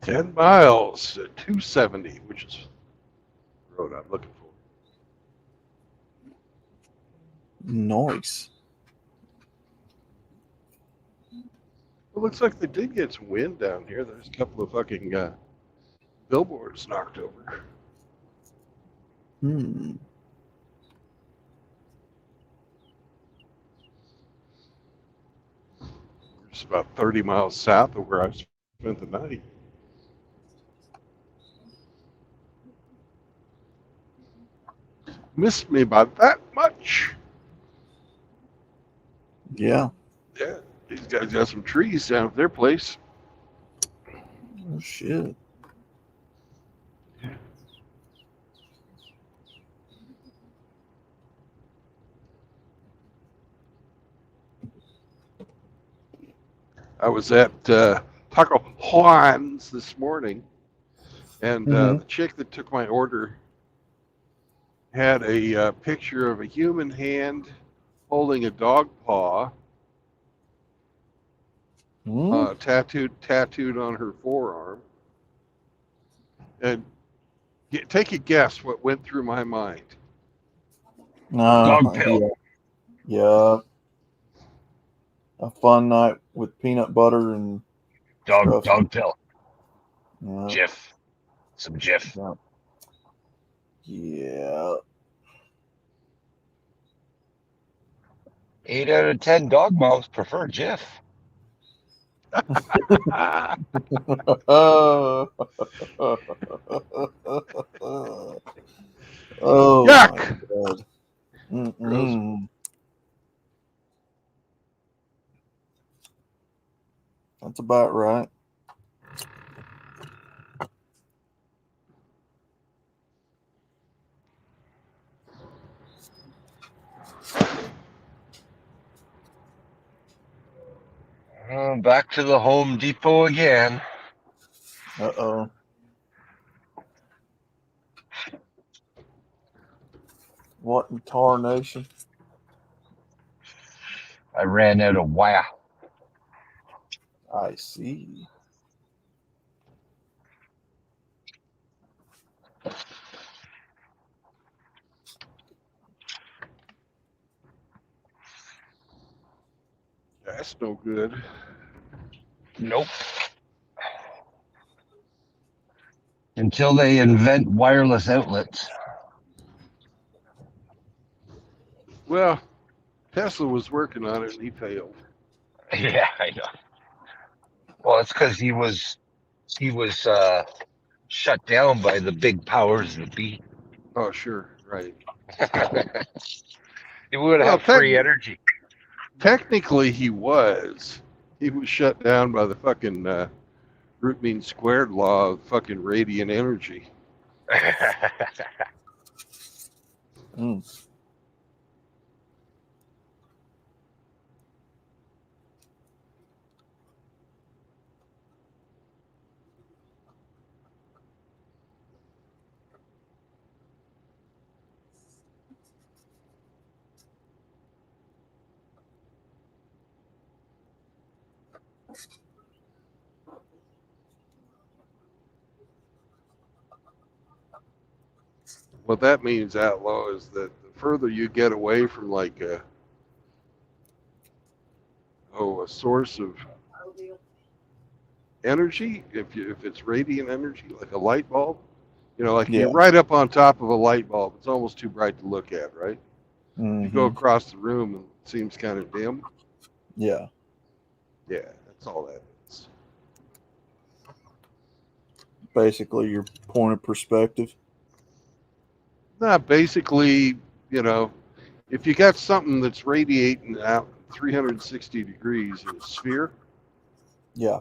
$10 at 270, which is the road I'm looking for. Nice. It looks like they did get some wind down here. There's a couple of fucking billboards knocked over. Hmm. It's about 30 miles south of where I spent the night. Missed me by that much. Yeah. Yeah, these guys got some trees down at their place. Oh shit. I was at Taco Juan's this morning, and Mhm. the chick that took my order had a picture of a human hand holding a dog paw Hmm? tattooed on her forearm. And take a guess what went through my mind. Dog pill. Yeah. Yeah. A fun night with peanut butter and stuff. Dog pill. Yeah. Jif. Some Jif. Yeah. Yeah. 8 out of 10 dog moms prefer Jif. Oh, oh my Yuck! God. Gross. Mm-mm. That's about right. Back to the Home Depot again. Uh-oh. What in tarnation? I ran out of wire. I see. That's no good. Nope. Until they invent wireless outlets. Well, Tesla was working on it and he failed. Yeah, I know. Well, it's because he was shut down by the big powers that be. Oh, sure, right. He would Well, have free energy. technically he was. He was shut down by the fucking root mean squared law of fucking radiant energy. Mm. What that means, outlaw, is that the further you get away from like a source of energy, if it's radiant energy, like a light bulb, like if Yeah. you're right up on top of a light bulb, it's almost too bright to look at, right? You go Mm-hmm. across the room and it seems kind of dim. Yeah. Yeah, that's all that is. Basically, your point of perspective. Basically, if you got something that's radiating out 360 degrees in a sphere, Yeah.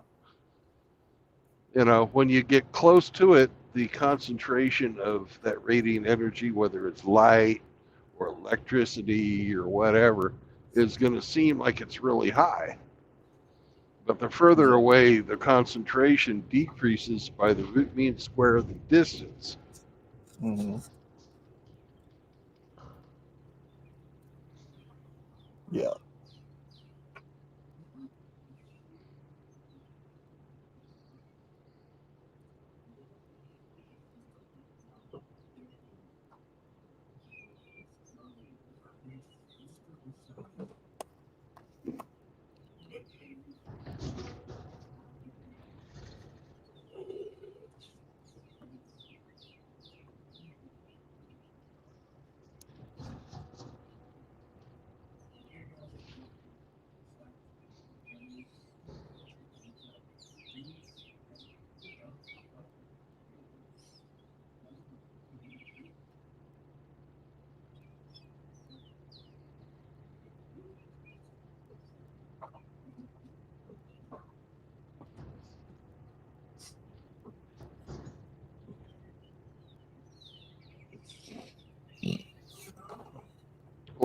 when you get close to it, the concentration of that radiant energy, whether it's light or electricity or whatever, is going to seem like it's really high. But the further Yeah. away the concentration decreases by the root mean square of the distance. Mm-hmm. Yeah.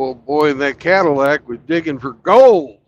Old boy in that Cadillac was digging for gold.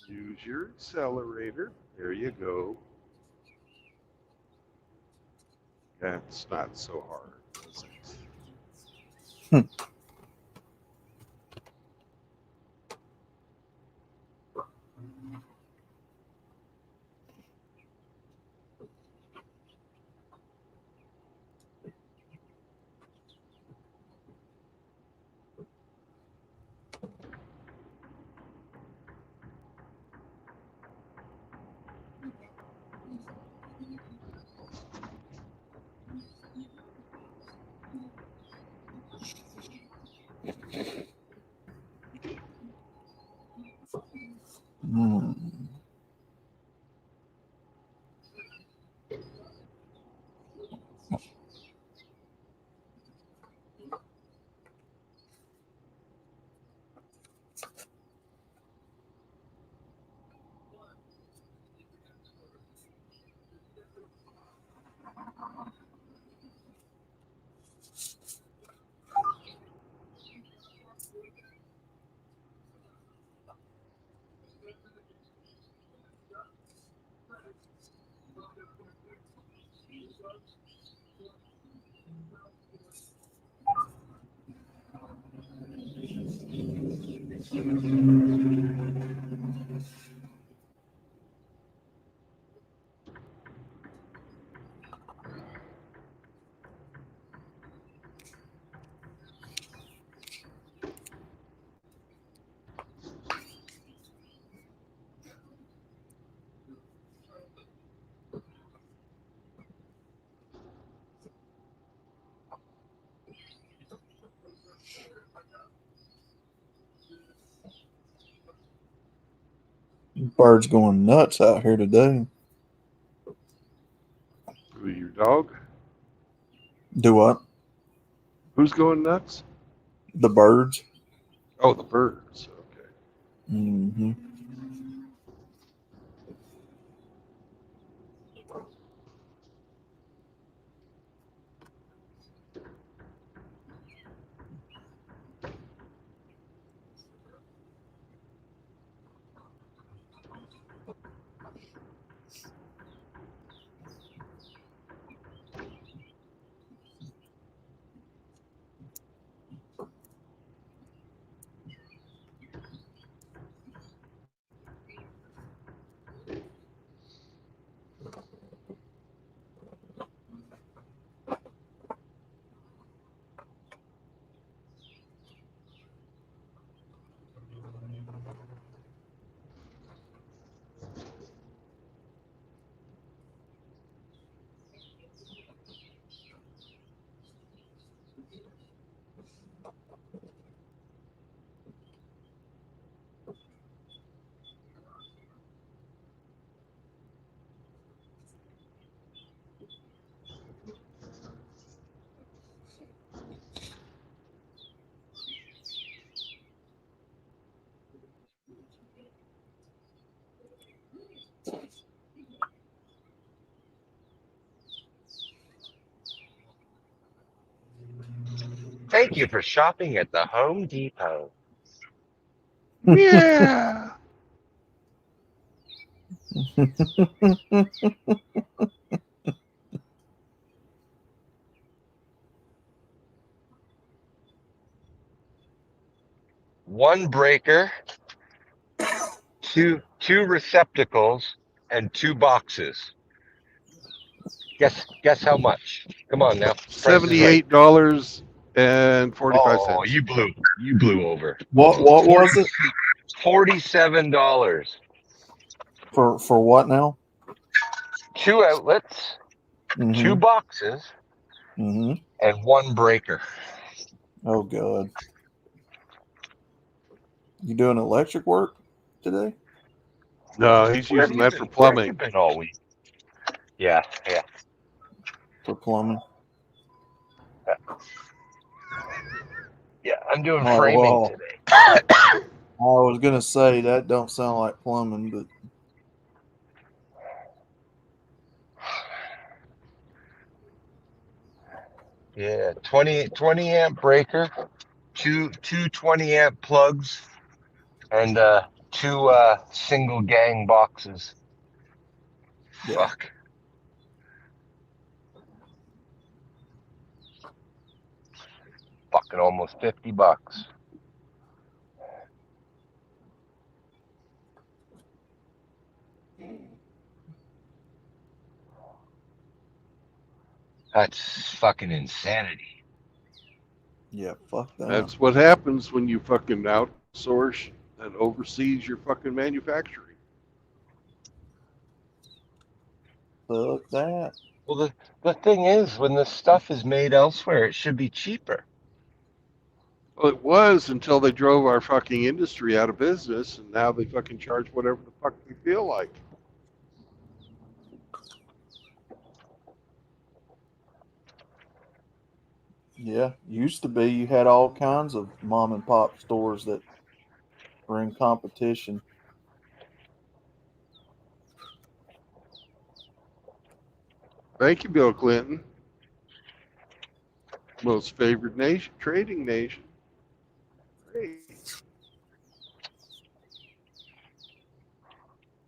Use your accelerator. There you go. That's not so hard, is it? Birds going nuts out here today. Who, your dog? Do what? Who's going nuts? The birds. Oh, the birds. Okay. Mm-hmm. Thank you for shopping at the Home Depot. Yeah. One breaker, two receptacles, and 2 boxes. Guess how much? Come on now. Price is right. $78.45. Oh, you blew over. What was it? $47. For what now? 2 outlets, 2 Mm-hmm. boxes, Mm-hmm. and 1 breaker. Oh God. You doing electric work today? No, he's Where have using you that been? for Where have you plumbing. been all week? Yeah. For plumbing? Yeah, I'm doing Oh, framing well, today. I was gonna say that don't sound like plumbing, but Yeah, 20 amp breaker, two 20 amp plugs, and 2 single gang boxes. yeah. Fuck. Fucking almost $50. That's fucking insanity. Yeah, fuck that. That's what happens when you fucking outsource and overseas your fucking manufacturing. Fuck that. Well, the thing is, when this stuff is made elsewhere, it should be cheaper. Well, it was until they drove our fucking industry out of business, and now they fucking charge whatever the fuck they feel like. Yeah, used to be you had all kinds of mom and pop stores that were in competition. Thank you, Bill Clinton. Most favored nation, trading nation. Great.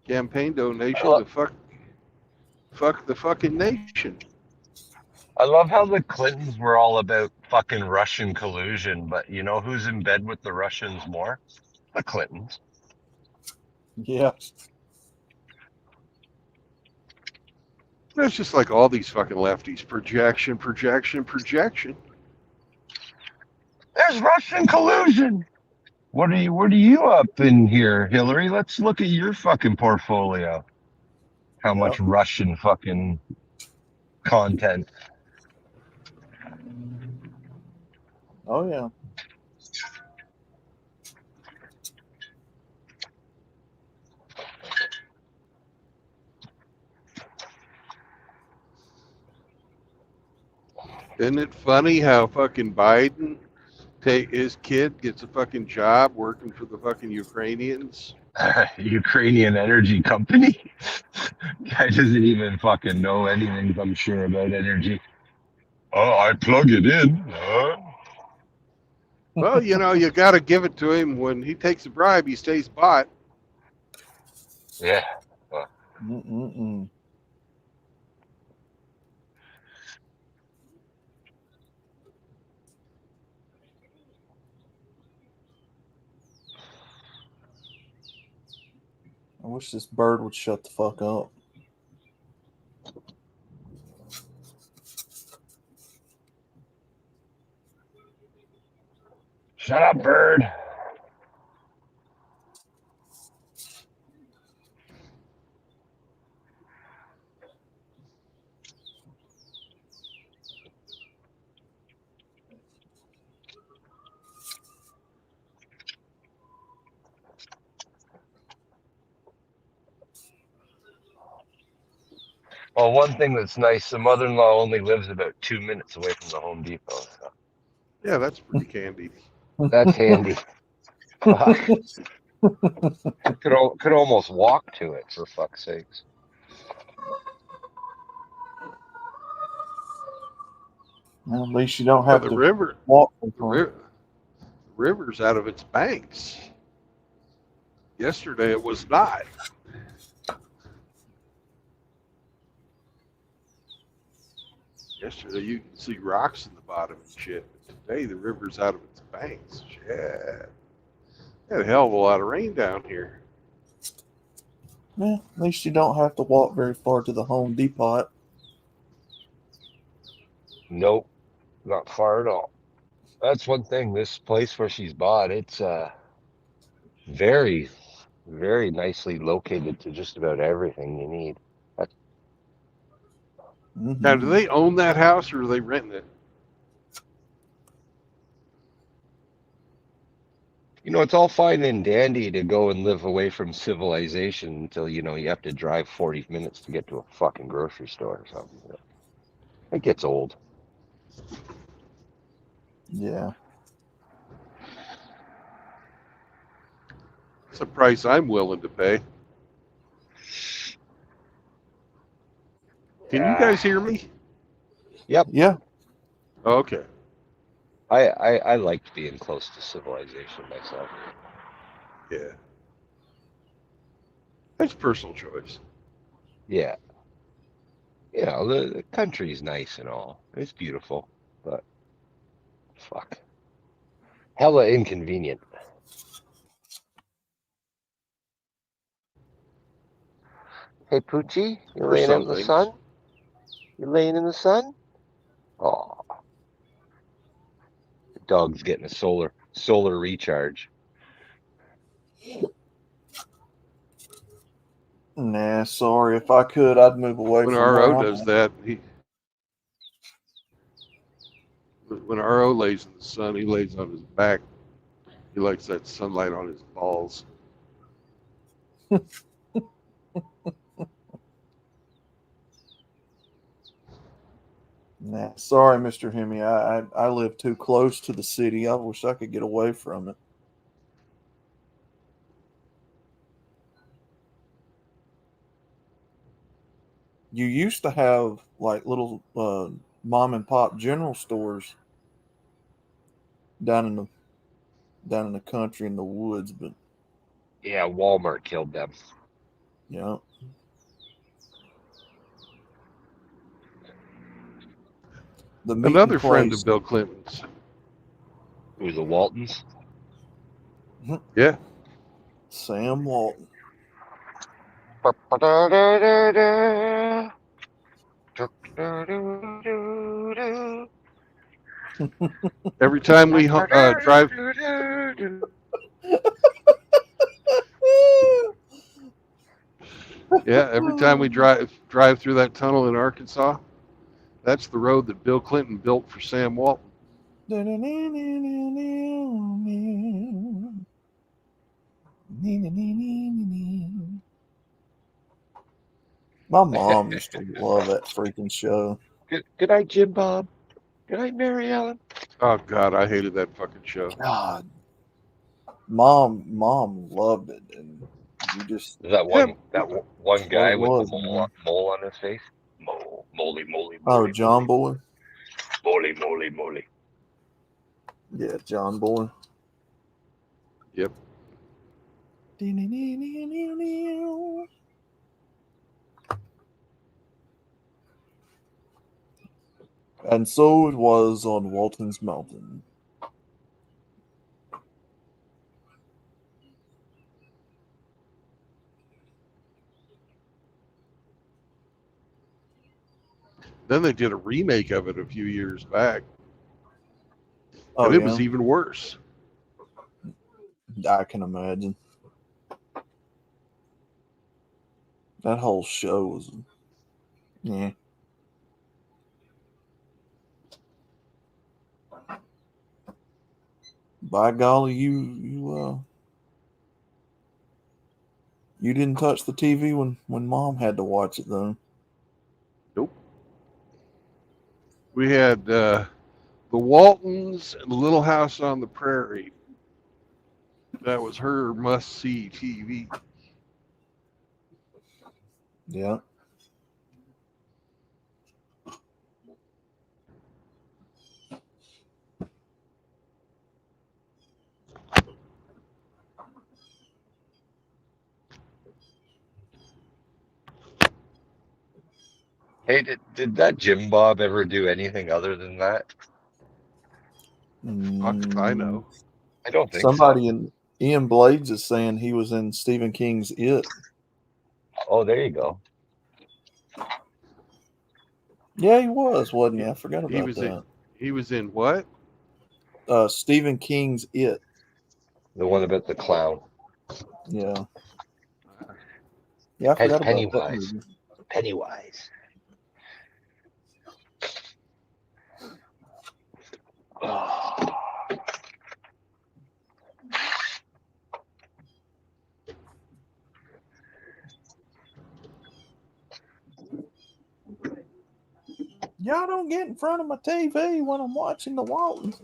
Campaign donation to fuck the fucking nation. I love how the Clintons were all about fucking Russian collusion, but you know who's in bed with the Russians more? The Clintons. Yeah. That's just like all these fucking lefties. Projection, projection, projection. There's Russian collusion. What are you up in here, Hillary? Let's look at your fucking portfolio. How Yeah. much Russian fucking content? Oh yeah. Isn't it funny how fucking Biden his kid gets a fucking job working for the fucking Ukrainians? Ukrainian energy company. Guy doesn't even fucking know anything, I'm sure, about energy. Oh, I plug it in. Well, you know, you got to give it to him. When he takes a bribe, he stays bought. Yeah. Mm-mm-mm. I wish this bird would shut the fuck up. Shut up, bird. Well, one thing that's nice, the mother-in-law only lives about 2 minutes away from the Home Depot. So Yeah, that's pretty candy. that's handy. Fuck. Could almost walk to it, for fuck's sakes. Well, at least you don't But have the to river, walk the far. river's out of its banks. Yesterday it was not. Yesterday you can see rocks in the bottom and shit. But today the river's out of its banks. Shit. Had a hell of a lot of rain down here. Yeah, at least you don't have to walk very far to the Home Depot. Nope, not far at all. That's one thing. This place where she's bought, it's very, very nicely located to just about everything you need. That's, Now, do Mm-hmm. they own that house or are they renting it? it's all fine and dandy to go and live away from civilization until, you have to drive 40 minutes to get to a fucking grocery store or something. It gets old. Yeah. It's a price I'm willing to pay. Can you guys hear me? Yep. Yeah. Okay. I liked being close to civilization myself. Yeah. That's personal choice. Yeah. The country's nice and all. It's beautiful, but fuck. Hella inconvenient. Hey, Poochie, you For laying out some in the things. sun? You laying in the sun? Oh, the dog's getting a solar recharge. Nah, sorry. If I could, I'd move away When from where RO I'm does at. that, when RO lays in the sun, he lays on his back. He likes that sunlight on his balls. Nah, sorry, Mr. Hemi. I live too close to the city. I wish I could get away from it. You used to have like little mom and pop general stores down in the country in the woods, but Yeah, Walmart killed them. you know, the meeting Another friend of place. Bill Clinton's. Who, the Waltons? Yeah. Sam Walton. Every time we drive, yeah, every time we drive through that tunnel in Arkansas, that's the road that Bill Clinton built for Sam Walton. My mom used to love that freaking show. Good night, Jim Bob. Good night, Mary Ellen. Oh God, I hated that fucking show. God, mom loved it, and you just Is that Yeah, one what guy it with the was, man. mole on his face? Moly, Oh, John Boy. moly. Yeah, John Boy. yep. And so it was on Walton's Mountain. Then they did a remake of it a few years back, Oh, and it yeah. was even worse. I can imagine. That whole show was, yeah. By golly, you didn't touch the TV when Mom had to watch it though. Nope. We had the Waltons and the Little House on the Prairie. That was her must-see TV. Yeah. Hey, did that Jim Bob ever do anything other than that? Fuck if I know. I don't think so. Somebody in Ian Blades is saying he was in Stephen King's It. Oh, there you go. Yeah, he was, wasn't he? I forgot He about was in. that. He was in what? Stephen King's It. The one about the clown. Yeah. Yeah, I forgot about that Pennywise. movie. Pennywise. Oh. Y'all don't get in front of my TV when I'm watching the Waltons.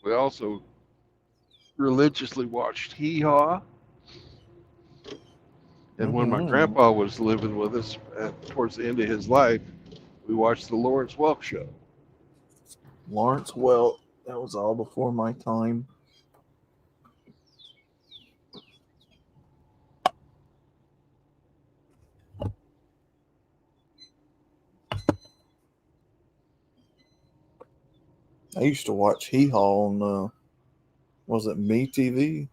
We also religiously watched Hee Haw. And when my grandpa was living with us towards the end of his life, we watched the Lawrence Welk Show. Lawrence Welk, that was all before my time. I used to watch Hee Haw on, was it MeTV?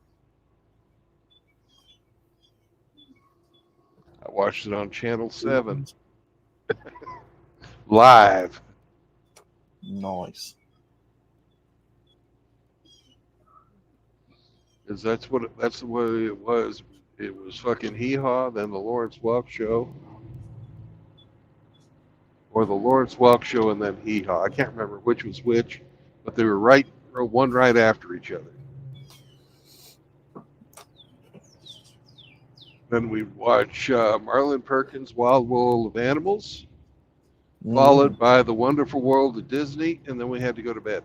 I watched it on Channel 7 live. Nice. Because that's the way it was. It was fucking Hee Haw, then the Lawrence Welk Show, or the Lawrence Welk Show and then Hee Haw. I can't remember which was which, but they were one right after each other. Then we watch Marlon Perkins' Wild World of Animals, followed by The Wonderful World of Disney, and then we had to go to bed.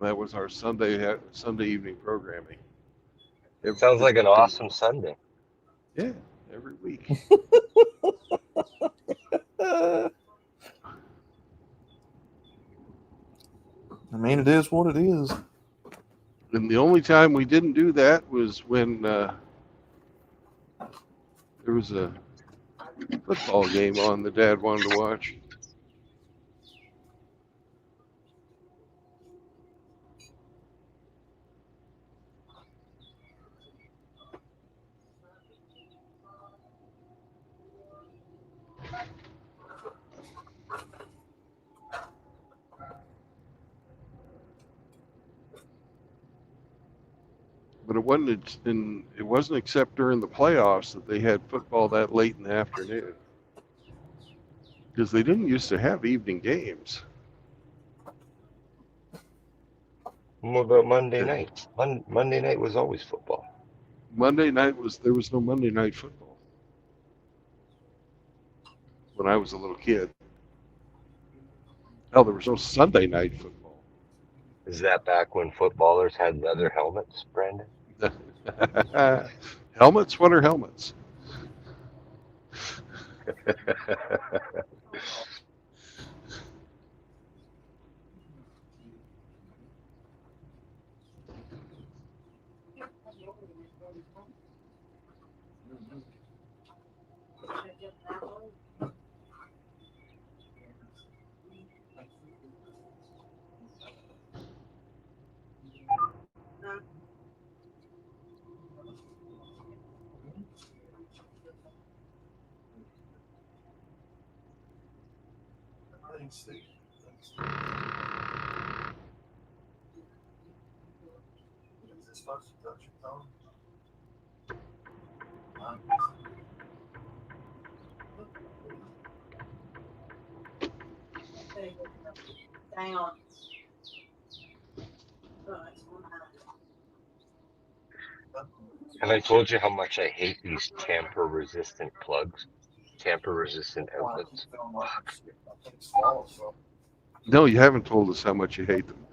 That was our Sunday evening programming. Sounds like an awesome Sunday. Yeah, every week. I mean, it is what it is. And the only time we didn't do that was when there was a football game on that Dad wanted to watch. But it wasn't except during the playoffs that they had football that late in the afternoon. Because they didn't used to have evening games. What about Monday night? Monday night was always football. There was no Monday night football when I was a little kid. Hell, there was no Sunday night football. Is that back when footballers had leather helmets, Brandon? Helmets? What are helmets? Down. And I told you how much I hate these tamper-resistant plugs, tamper-resistant outlets. No, you haven't told us how much you hate them.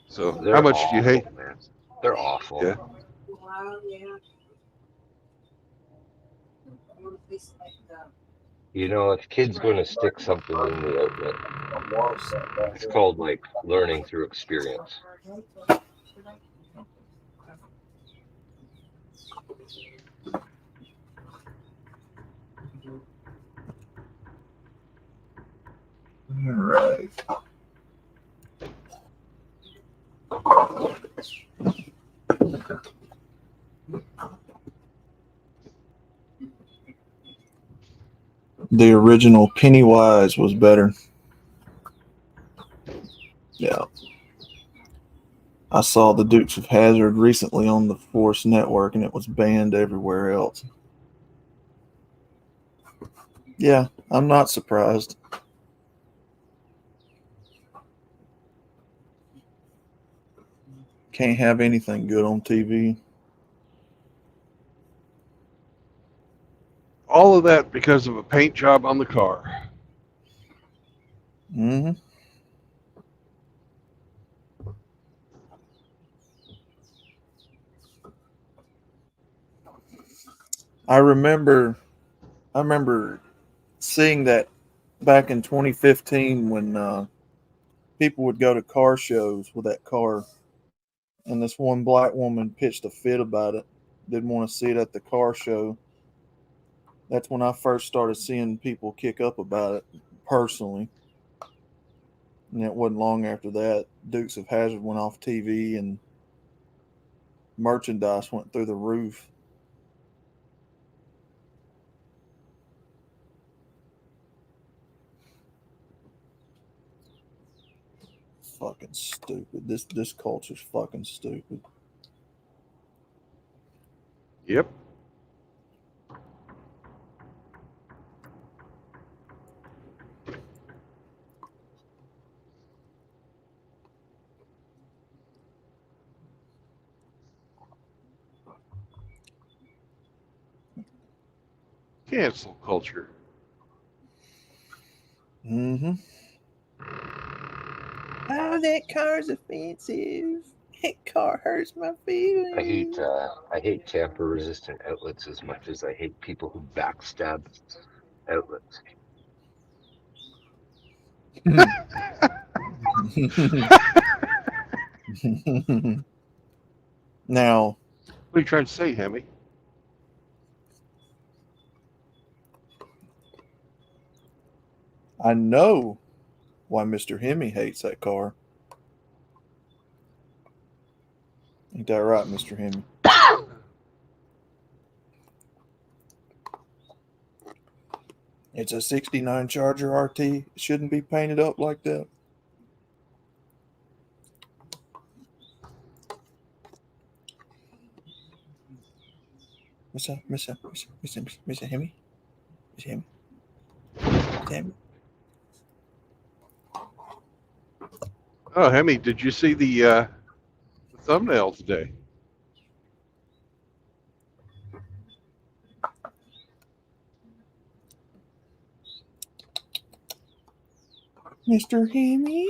So They're how much awful, do you hate? man. They're awful. Yeah. Well, yeah. You know, if kid's going to stick something in the outlet, it's called like learning through experience. All right. The original Pennywise was better. Yeah. I saw the Dukes of Hazzard recently on the Force Network, and it was banned everywhere else. Yeah, I'm not surprised. Can't have anything good on TV. All of that because of a paint job on the car. Mm-hmm. I remember seeing that back in 2015 when people would go to car shows with that car, and this one black woman pitched a fit about it. Didn't want to see it at the car show. That's when I first started seeing people kick up about it personally. And it wasn't long after that, Dukes of Hazzard went off TV and merchandise went through the roof. Fucking stupid. This culture's fucking stupid. Yep. Cancel culture. Mm-hmm. Oh, that car's offensive. That car hurts my feelings. I hate tamper resistant outlets as much as I hate people who backstab outlets. Now, What are you trying to say, Hemi? I know why Mr. Hemi hates that car. Ain't that right, Mr. Hemi? It's a 69 Charger RT. It shouldn't be painted up like that. Mr. Hemi? Mr. Hemi? Hemi? Oh, Hemi, did you see the thumbnail today? Mr. Hemi?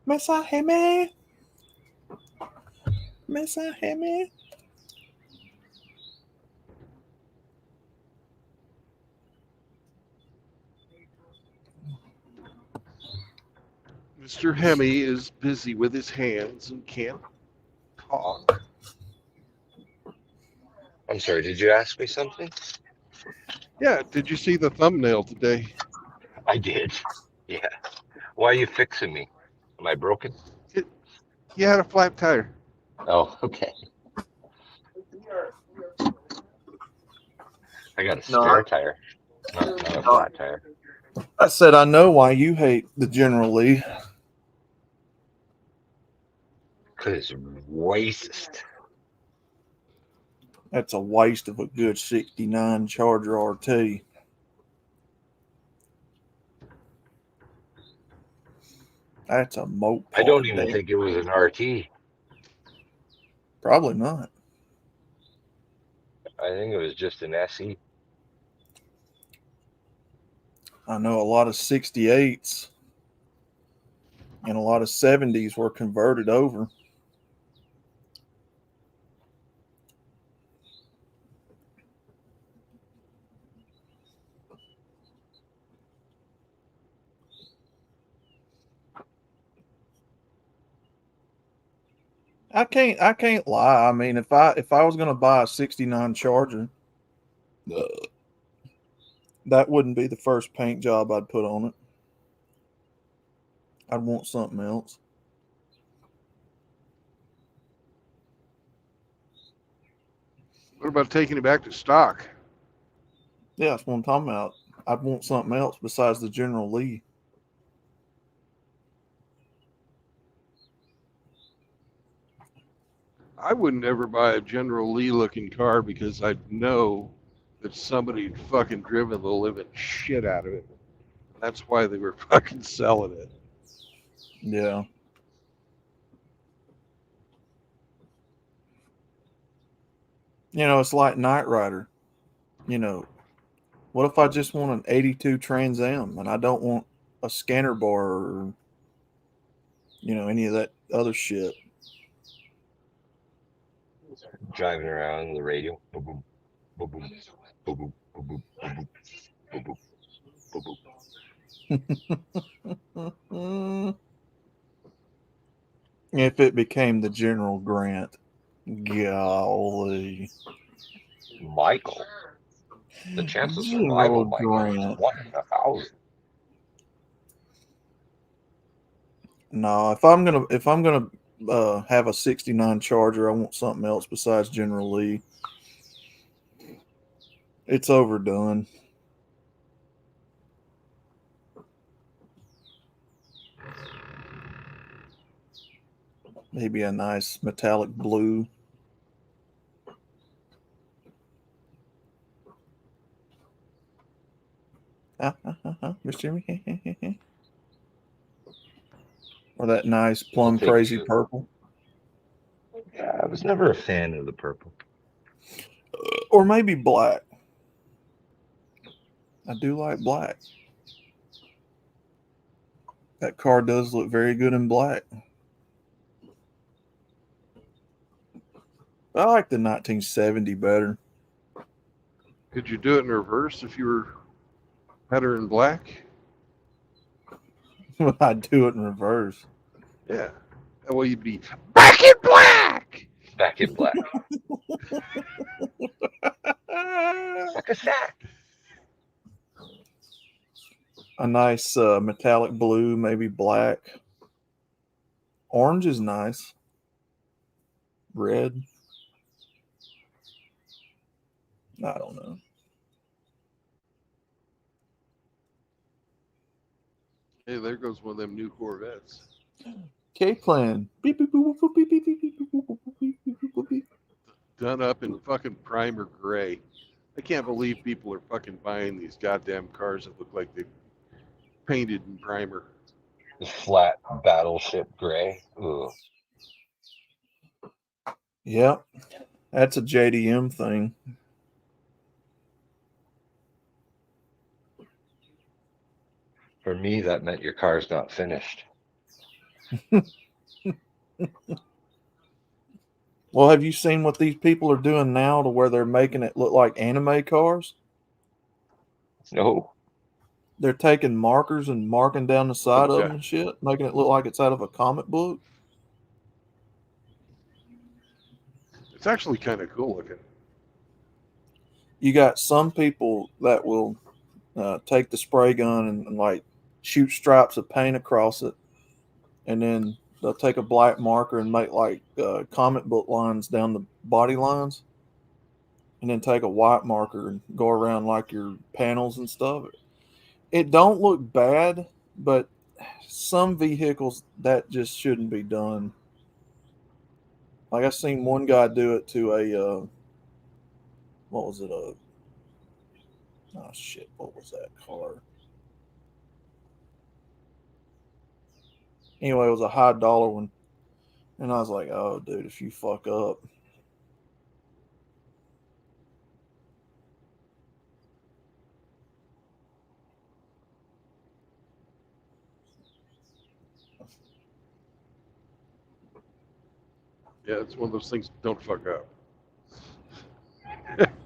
Mr. Hemi? Mr. Hemi? Mr. Hemi is busy with his hands and can't talk. I'm sorry, did you ask me something? Yeah, did you see the thumbnail today? I did. Yeah. Why are you fixing me? Am I broken? He had a flat tire. Oh, okay. I got a spare tire, not a flat tire. I said, I know why you hate the General Lee. Because it's racist. That's a waste of a good 69 Charger RT. That's a Mopar. I don't even think it was an RT. Probably not. I think it was just an SE. I know a lot of 68s and a lot of 70s were converted over. I can't lie. I mean, if I was gonna buy a 69 Charger, that wouldn't be the first paint job I'd put on it. I'd want something else. What about taking it back to stock? Yeah, that's what I'm talking about. I'd want something else besides the General Lee. I would never buy a General Lee looking car because I'd know that somebody fucking driven the living shit out of it. That's why they were fucking selling it. Yeah. You know, it's like Knight Rider. You know, what if I just want an 82 Trans Am and I don't want a scanner bar or, you know, any of that other shit? Driving around the radio. Boom, boom, boom, boom, boom, boom, boom, boom, boom, boom, boom. If it became the General Grant, golly. Michael. The chance of General survival, Michael, is Grant. 1 in 1,000. No, if I'm gonna have a 69 Charger, I want something else besides General Lee. It's overdone. Maybe a nice metallic blue. Mr. Or that nice I'll plum take crazy you. purple. Yeah, I was never a fan of the purple. Or maybe black. I do like black. That car does look very good in black. I like the 1970 better. Could you do it in reverse if you had her in black? I'd do it in reverse. Yeah. That way you'd be back in black. Back in black. Like a sack. A nice metallic blue, maybe black. Orange is nice. Red. I don't know. Hey, there goes one of them new Corvettes. K-Plan. Done up in fucking primer gray. I can't believe people are fucking buying these goddamn cars that look like they painted in primer. Flat battleship gray. Ugh. Yep. That's a JDM thing. For me, that meant your car's not finished. Well, have you seen what these people are doing now to where they're making it look like anime cars? No. They're taking markers and marking down the side of Yeah. them and shit, making it look like it's out of a comic book. It's actually kind of cool looking. You got some people that will take the spray gun and like shoot stripes of paint across it, and then they'll take a black marker and make like comic book lines down the body lines, and then take a white marker and go around like your panels and stuff. It don't look bad, but some vehicles that just shouldn't be done. Like I seen one guy do it to what was it? Oh shit! What was that car? Anyway, it was a high dollar one, and I was like, "Oh, dude, if you fuck up." Yeah, it's one of those things. Don't fuck up.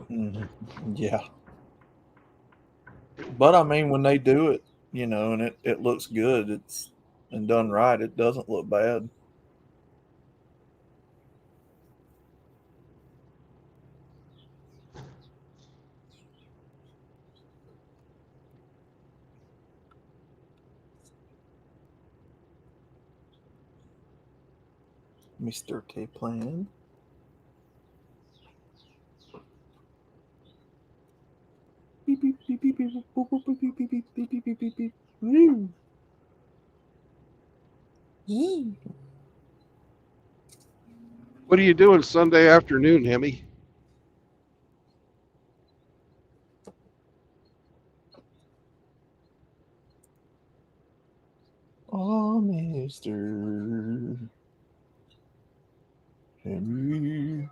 Mhm. Yeah. But I mean, when they do it, and it looks good, it's and done right, it doesn't look bad. Mr. K Plan. Beep, beep, beep, beep, beep, boop, boop, boop, beep, beep, beep, beep, beep, beep, beep, beep. Woo. Yee. What are you doing Sunday afternoon, Hemi? Oh, Mr. Henry.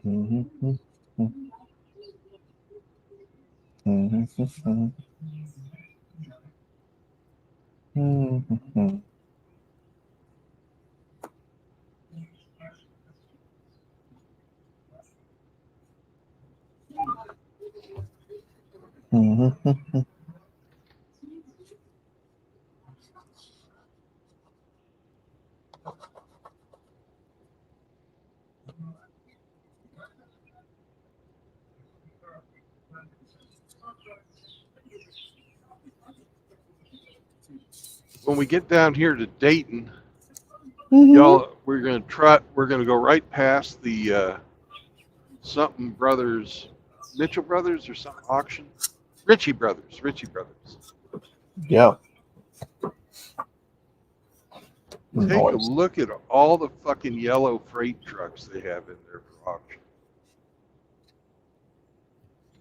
Mhm, mhm, mhm, mhm, mhm, mhm. Mhm, mhm. When we get down here to Dayton, Mhm. y'all, we're gonna go right past the something brothers, Mitchell Brothers or something auction. Ritchie Brothers. Yeah, Take a noise. look at all the fucking yellow freight trucks they have in there for auction.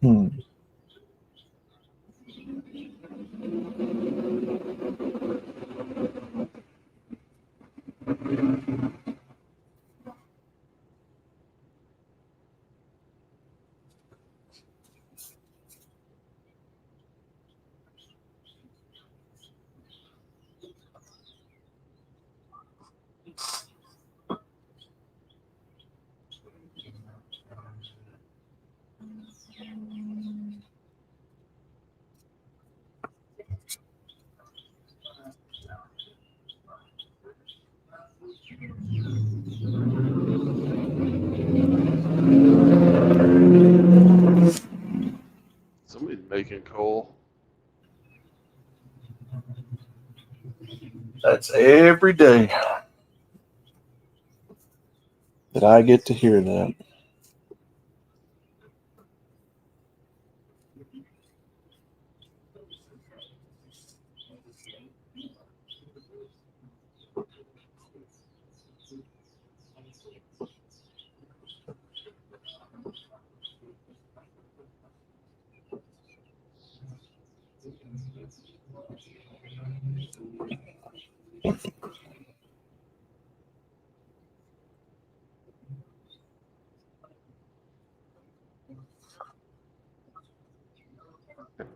Hmm. Somebody's making coal. That's every day that I get to hear that.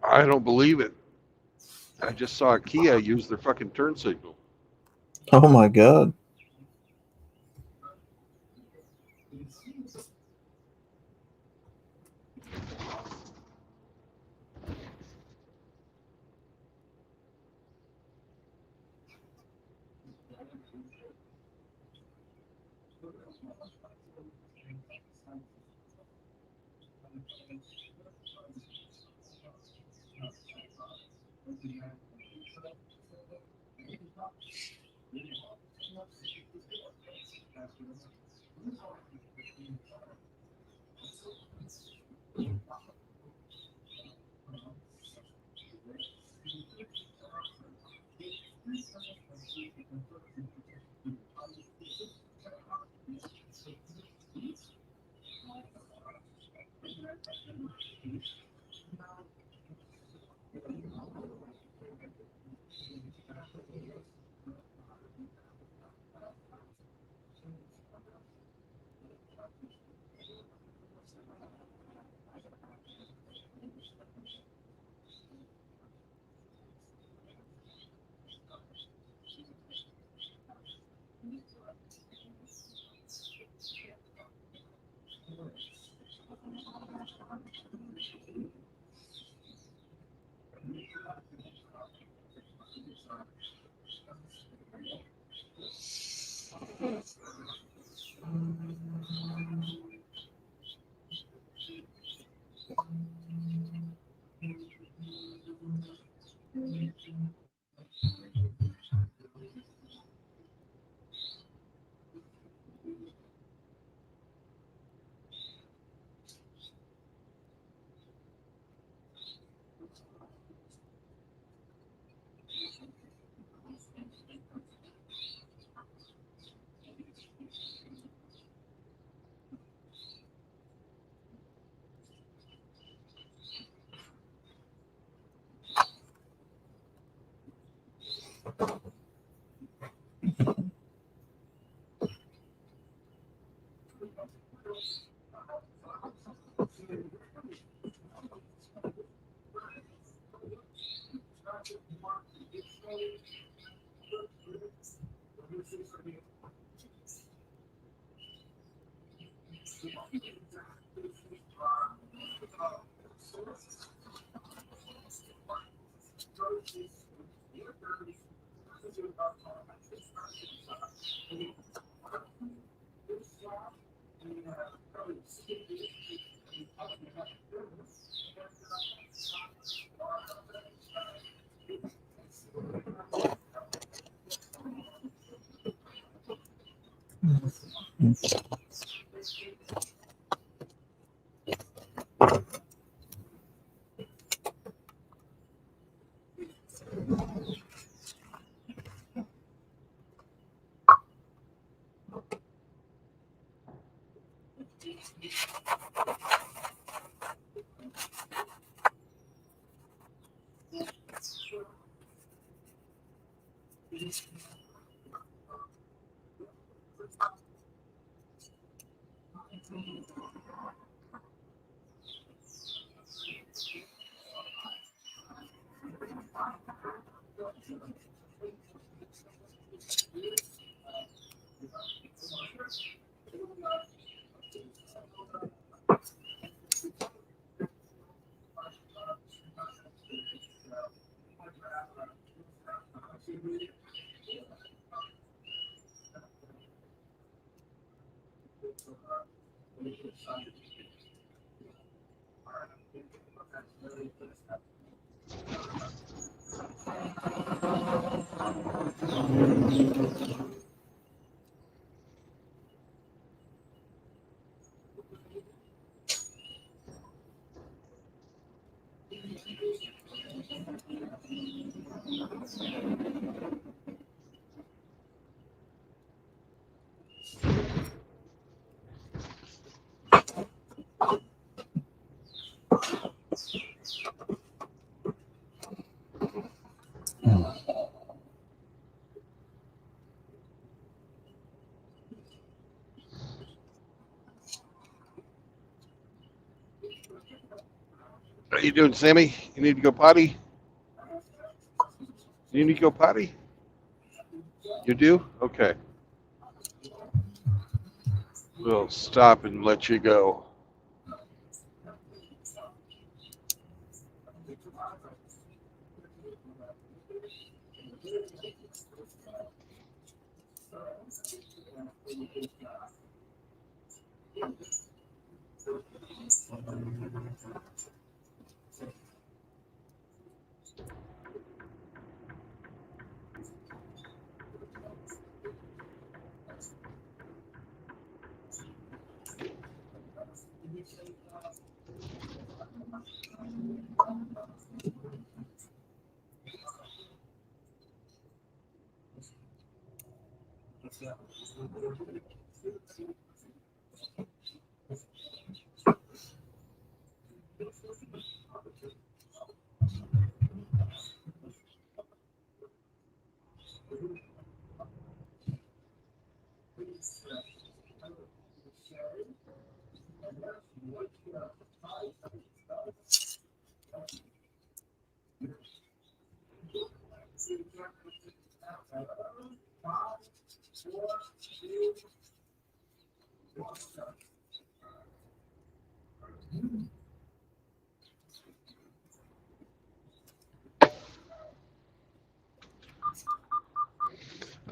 I don't believe it. I just saw a Kia use their fucking turn signal. Oh my God. How you doing, Sammy? You need to go potty? You need to go potty? You do? Okay. We'll stop and let you go.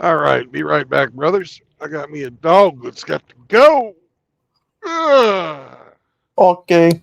All right, be right back, brothers. I got me a dog that's got to go. Ugh. Okay.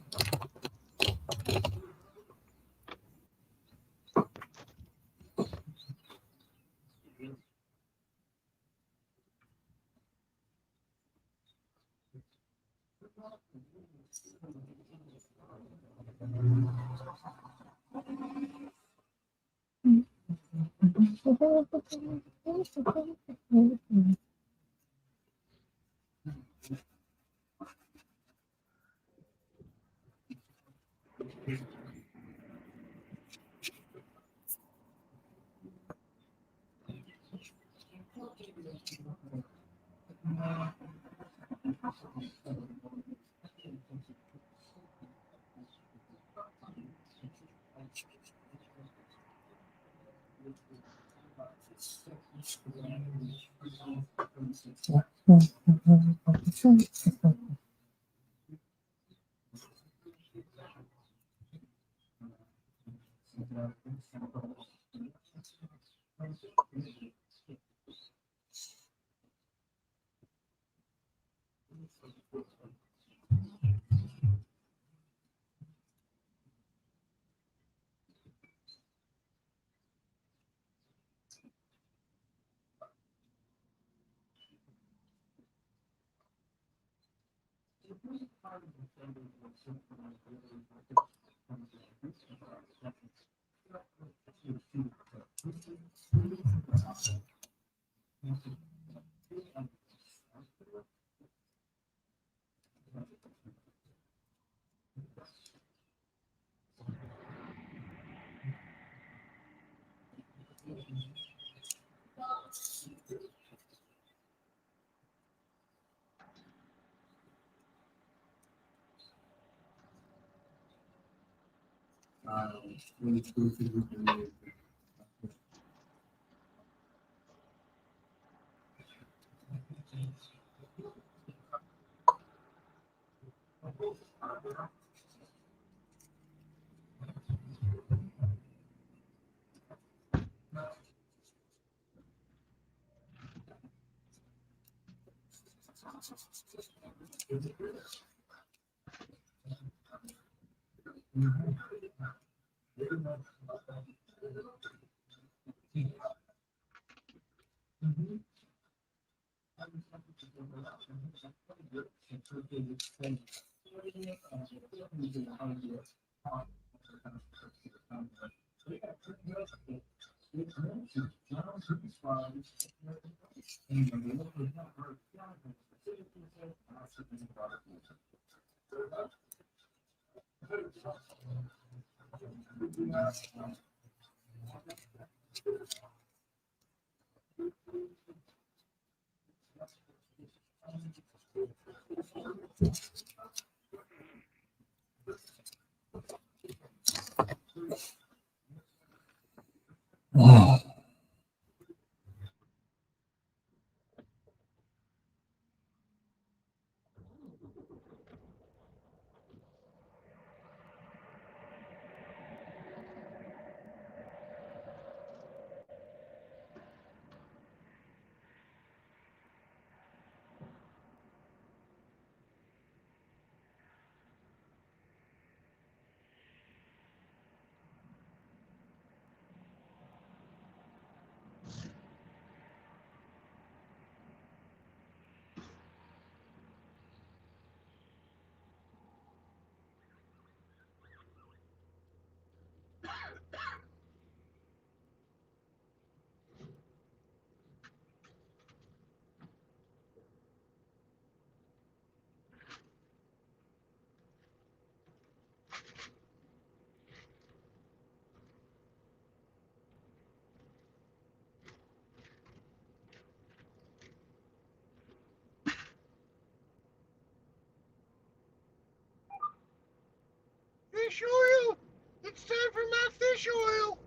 Fish oil! It's time for my fish oil!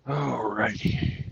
Alrighty.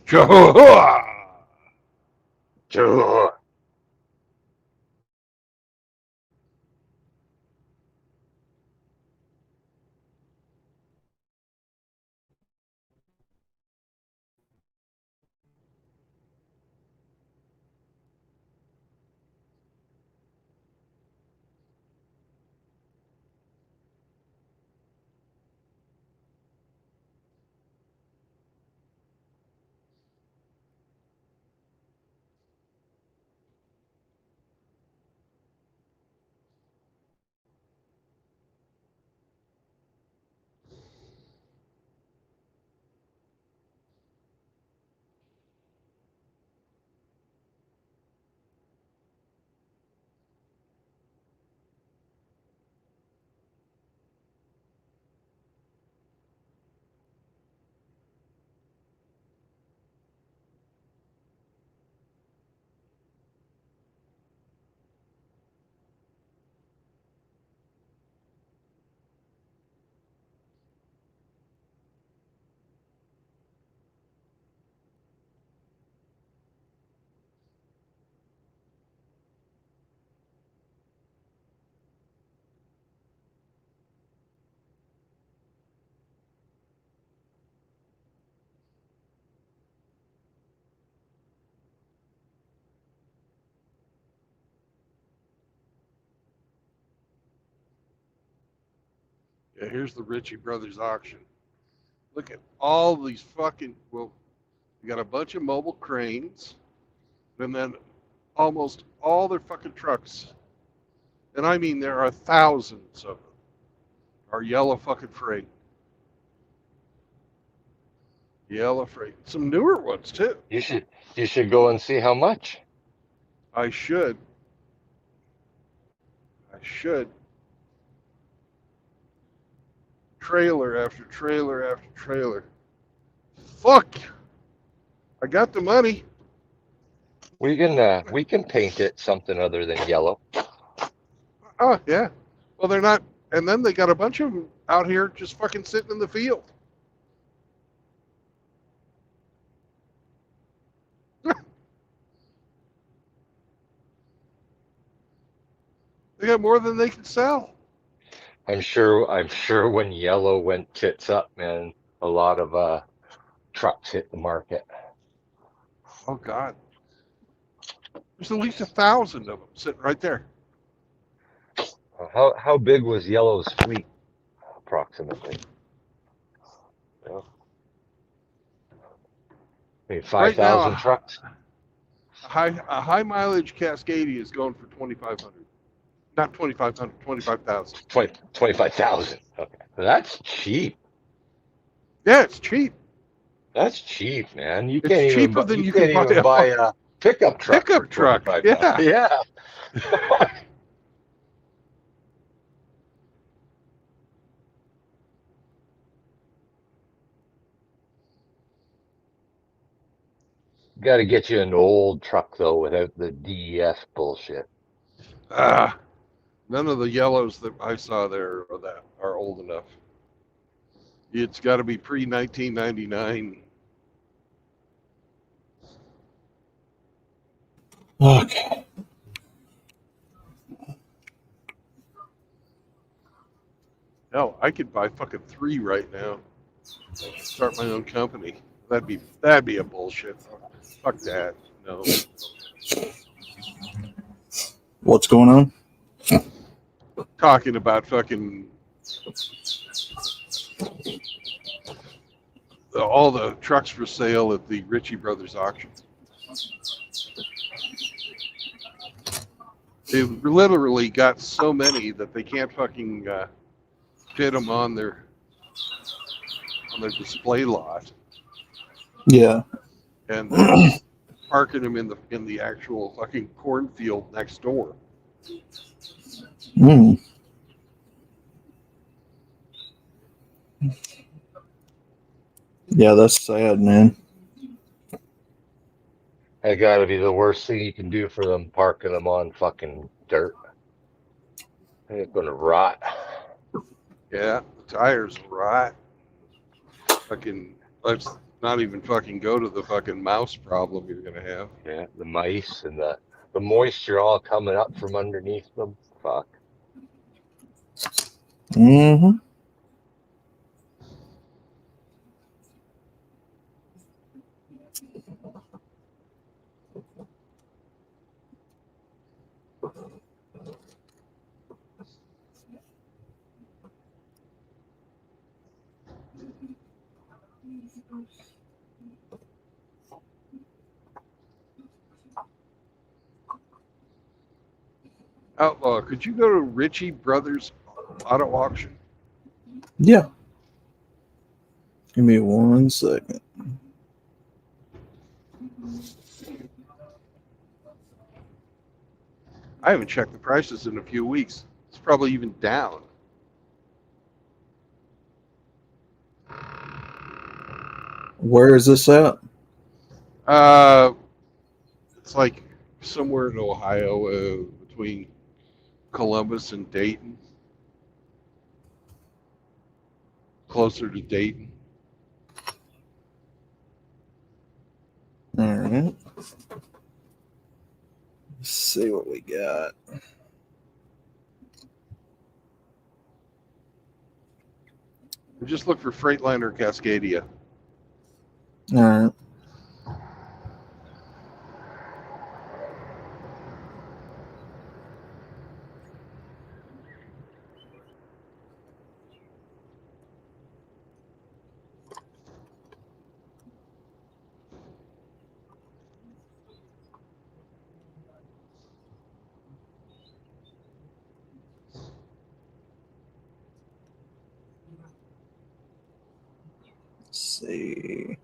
Jehovah! Sure. Yeah, here's the Ritchie Brothers auction. Look at all these fucking, well, you got a bunch of mobile cranes, and then almost all their fucking trucks, and I mean there are thousands of them, are yellow fucking freight. Yellow freight. Some newer ones too. You should go and see how much. I should. Trailer after trailer after trailer. Fuck! I got the money. We can paint it something other than yellow. Oh, yeah. Well, they're not. And then they got a bunch of them out here just fucking sitting in the field. They got more than they can sell. I'm sure when yellow went tits up, man, a lot of trucks hit the market. Oh, God. There's at least 1,000 of them sitting right there. How big was yellow's fleet, approximately? Yeah. I mean, 5,000 trucks? A high mileage Cascadia is going for 2,500. Not 2,500, 25,000. 25,000. Okay. That's cheap. Yeah, it's cheap. That's cheap, man. You It's can't even cheaper than you can't can even buy a pickup truck. Pickup truck. Yeah. Yeah. Got to get you an old truck though, without the DEF bullshit. None of the yellows that I saw there are old enough. It's got to be pre-1999. Okay. Hell, I could buy fucking 3 right now. Start my own company. That'd be a bullshit. Fuck that. No. What's going on? Talking about fucking all the trucks for sale at the Ritchie Brothers auction. They literally got so many that they can't fucking fit them on their display lot, Yeah. and they're parking them in the actual fucking cornfield next door. Mm. Yeah, that's sad, man. That got to be the worst thing you can do for them, parking them on fucking dirt. They're gonna rot. Yeah, the tires rot. Fucking, let's not even fucking go to the fucking mouse problem you're gonna have. Yeah, the mice and the moisture all coming up from underneath them. Fuck. Mm-hmm. Outlaw, could you go to Ritchie Brothers auto auction? Yeah. Give me 1 second. I haven't checked the prices in a few weeks. It's probably even down. Where is this at? It's like somewhere in Ohio, between Columbus and Dayton, closer to Dayton. All right. Let's see what we got. Just look for Freightliner Cascadia. All right. see.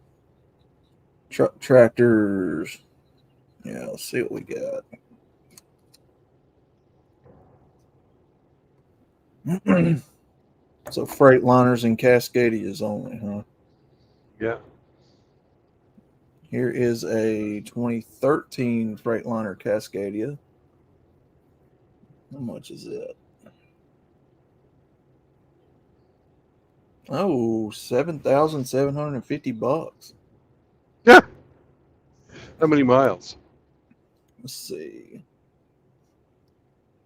Truck tractors. Yeah, let's see what we got. So Freightliners and Cascadias only, huh? Yeah. Here is a 2013 Freightliner Cascadia. How much is it? Oh, $7,750. Yeah. How many miles? Let's see.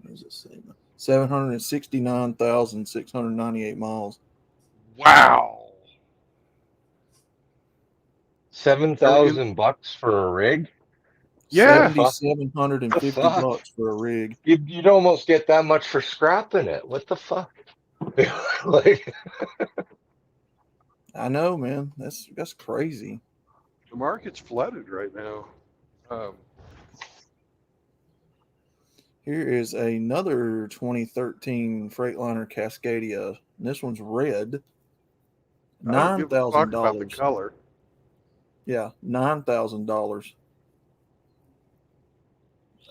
What does it say? 769,698 miles. Wow. $7,000 for a rig? Yeah. Fuck. The fuck? $750 for a rig. You'd almost get that much for scrapping it. What the fuck? Like, I know, man. That's crazy. The market's flooded right now. Here is another 2013 Freightliner Cascadia. And this one's red. I don't give a fuck about the $9,000. color. Yeah, $9,000.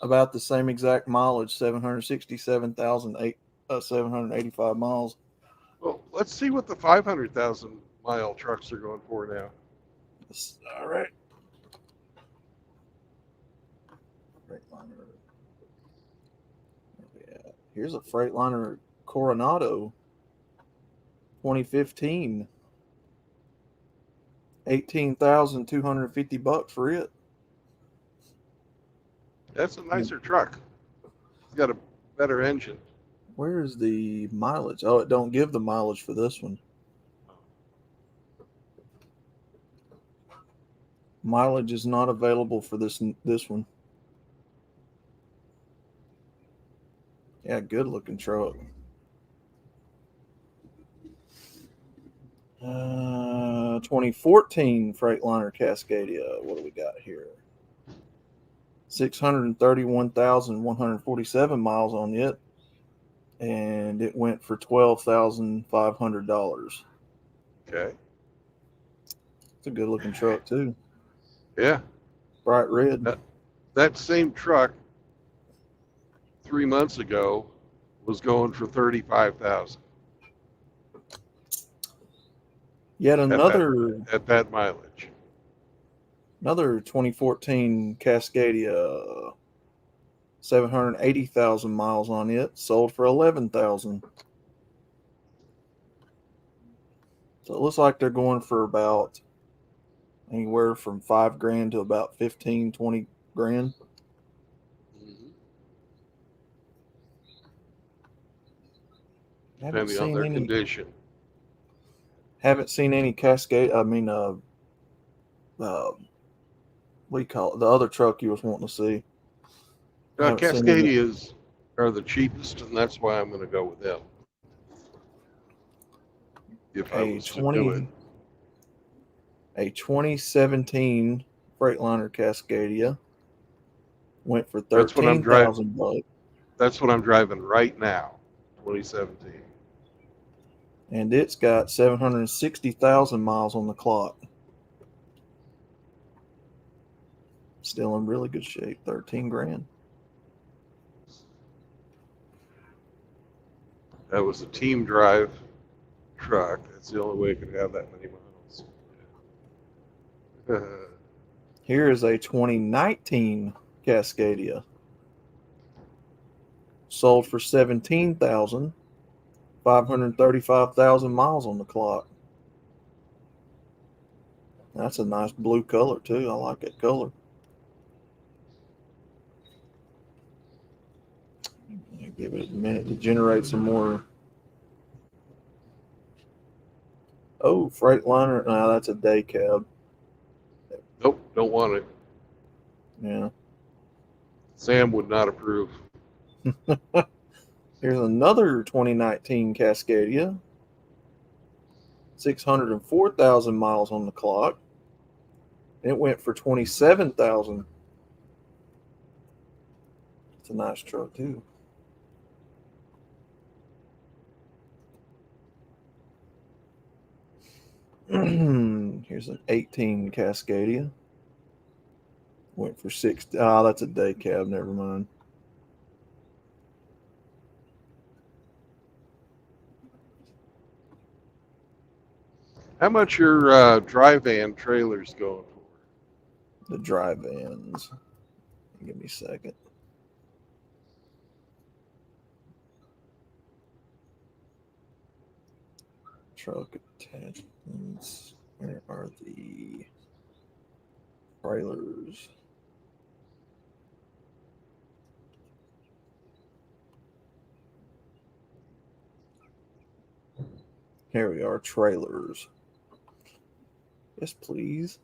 About the same exact mileage, 767,785 miles. Well, let's see what the 500,000 mile trucks are going for now. All right. Freightliner. Yeah. Here's a Freightliner Coronado 2015. $18,250 for it. That's a nicer truck. It's got a better engine. Where's the mileage? Oh, it don't give the mileage for this one. Mileage is not available for this one. Yeah, good looking truck. 2014 Freightliner Cascadia. What do we got here? 631,147 miles on it, and it went for $12,500. Okay. It's a good looking truck too. Yeah. Bright red. That same truck 3 months ago was going for 35,000 Yet another at that mileage. Another 2014 Cascadia, 780,000 miles on it, sold for 11,000. So it looks like they're going for about anywhere from $5,000 to about 15, 20 grand. Depending on their condition. Haven't seen any Cascade. I mean, what do you call it? The other truck you was wanting to see. Cascadias are the cheapest, and that's why I'm going to go with them. If I was to do it. A 2017 Freightliner Cascadia went for $13,000. That's what I'm driving right now, 2017. And it's got 760,000 miles on the clock. Still in really good shape, 13 grand. That was a team drive truck. That's the only way it could have that many miles. Here is a 2019 Cascadia. Sold for 17,000. 535,000 miles on the clock. That's a nice blue color too. I like that color. Give it a minute to generate some more. Oh, Freightliner. No, that's a day cab. Nope, don't want it. Yeah. Sam would not approve. Here's another 2019 Cascadia. 604,000 miles on the clock. It went for 27,000. It's a nice truck too. Here's an 18 Cascadia. Went for 60. Oh, that's a day cab. Never mind. How much your dry van trailers going for? The dry vans. Give me a second. Truck attachments. Where are the trailers? Here we are, trailers. Yes, please.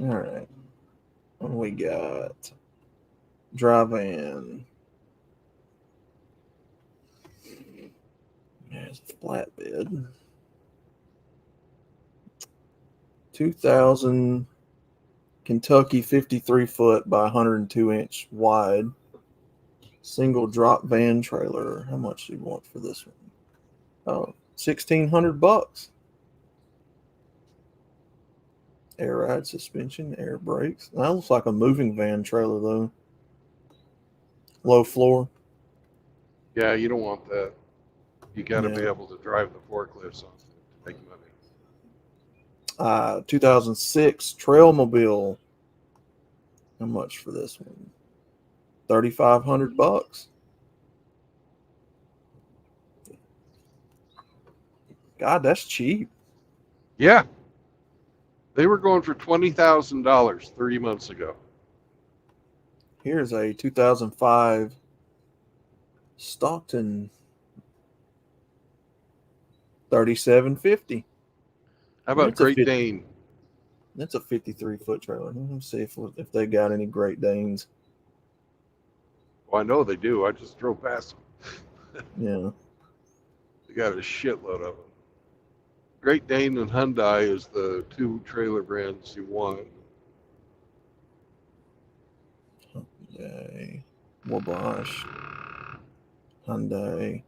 All right. What do we got? Dry van. There's a flatbed. 2000 Kentucky 53 foot by 102 inch wide. Single drop van trailer. How much do you want for this one? Oh, $1,600. Air ride suspension, air brakes. That looks like a moving van trailer though. Low floor. Yeah, you don't want that. You got to be Yeah. able to drive the forklifts on it to make money. 2006 Trailmobile. How much for this one? $3,500. God, that's cheap. Yeah. They were going for $20,000 3 months ago. Here's a 2005 Stockton. $3,750. How about That's a Great 50 Dane? That's a 53 foot trailer. Let's see if they got any Great Danes. Well, I know they do. I just drove past them. Yeah. They got a shitload of them. Great Dane and Hyundai is the two trailer brands you want. Hyundai, Wabash, Hyundai,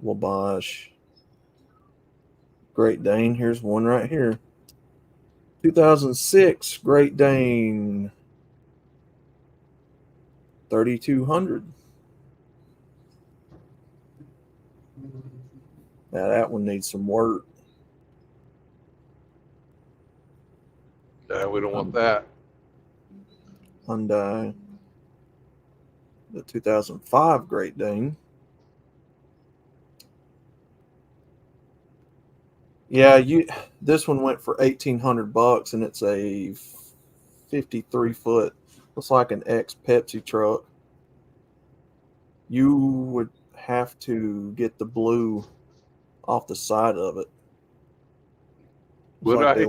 Wabash, Great Dane. Here's one right here. 2006 Great Dane, 3,200. Now that one needs some work. We don't want that. Hyundai, the 2005 Great Dane. Yeah, this one went for $1,800 and it's a 53 foot. Looks like an ex Pepsi truck. You would have to get the blue off the side of it. Would like I?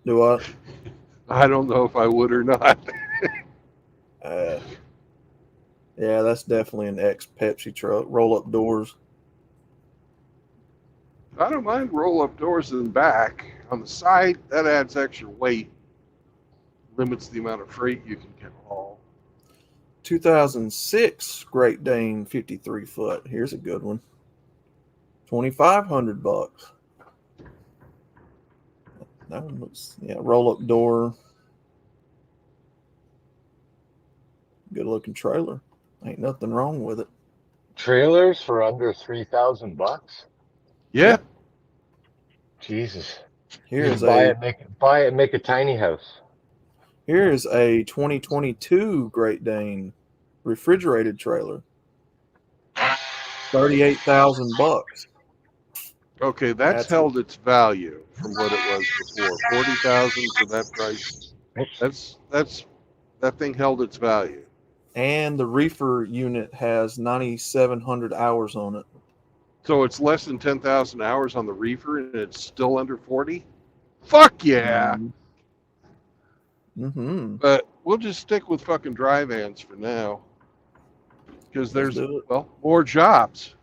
Do what? I don't know if I would or not. Yeah, that's definitely an ex Pepsi truck. Roll up doors. I don't mind roll-up doors in the back. On the side, that adds extra weight. Limits the amount of freight you can haul. 2006 Great Dane 53 foot. Here's a good one. $2,500. That one looks, roll-up door. Good looking trailer. Ain't nothing wrong with it. Trailers for under $3,000. Yeah. Jesus. Here's buy it, make a tiny house. Here's a 2022 Great Dane refrigerated trailer. $38,000. Okay, that's held its value from what it was before. 40,000 for that price. That thing held its value. And the reefer unit has 9,700 hours on it. So it's less than 10,000 hours on the reefer and it's still under 40? Fuck yeah. Mm-hmm. But we'll just stick with fucking dry vans for now. Because there's, more jobs.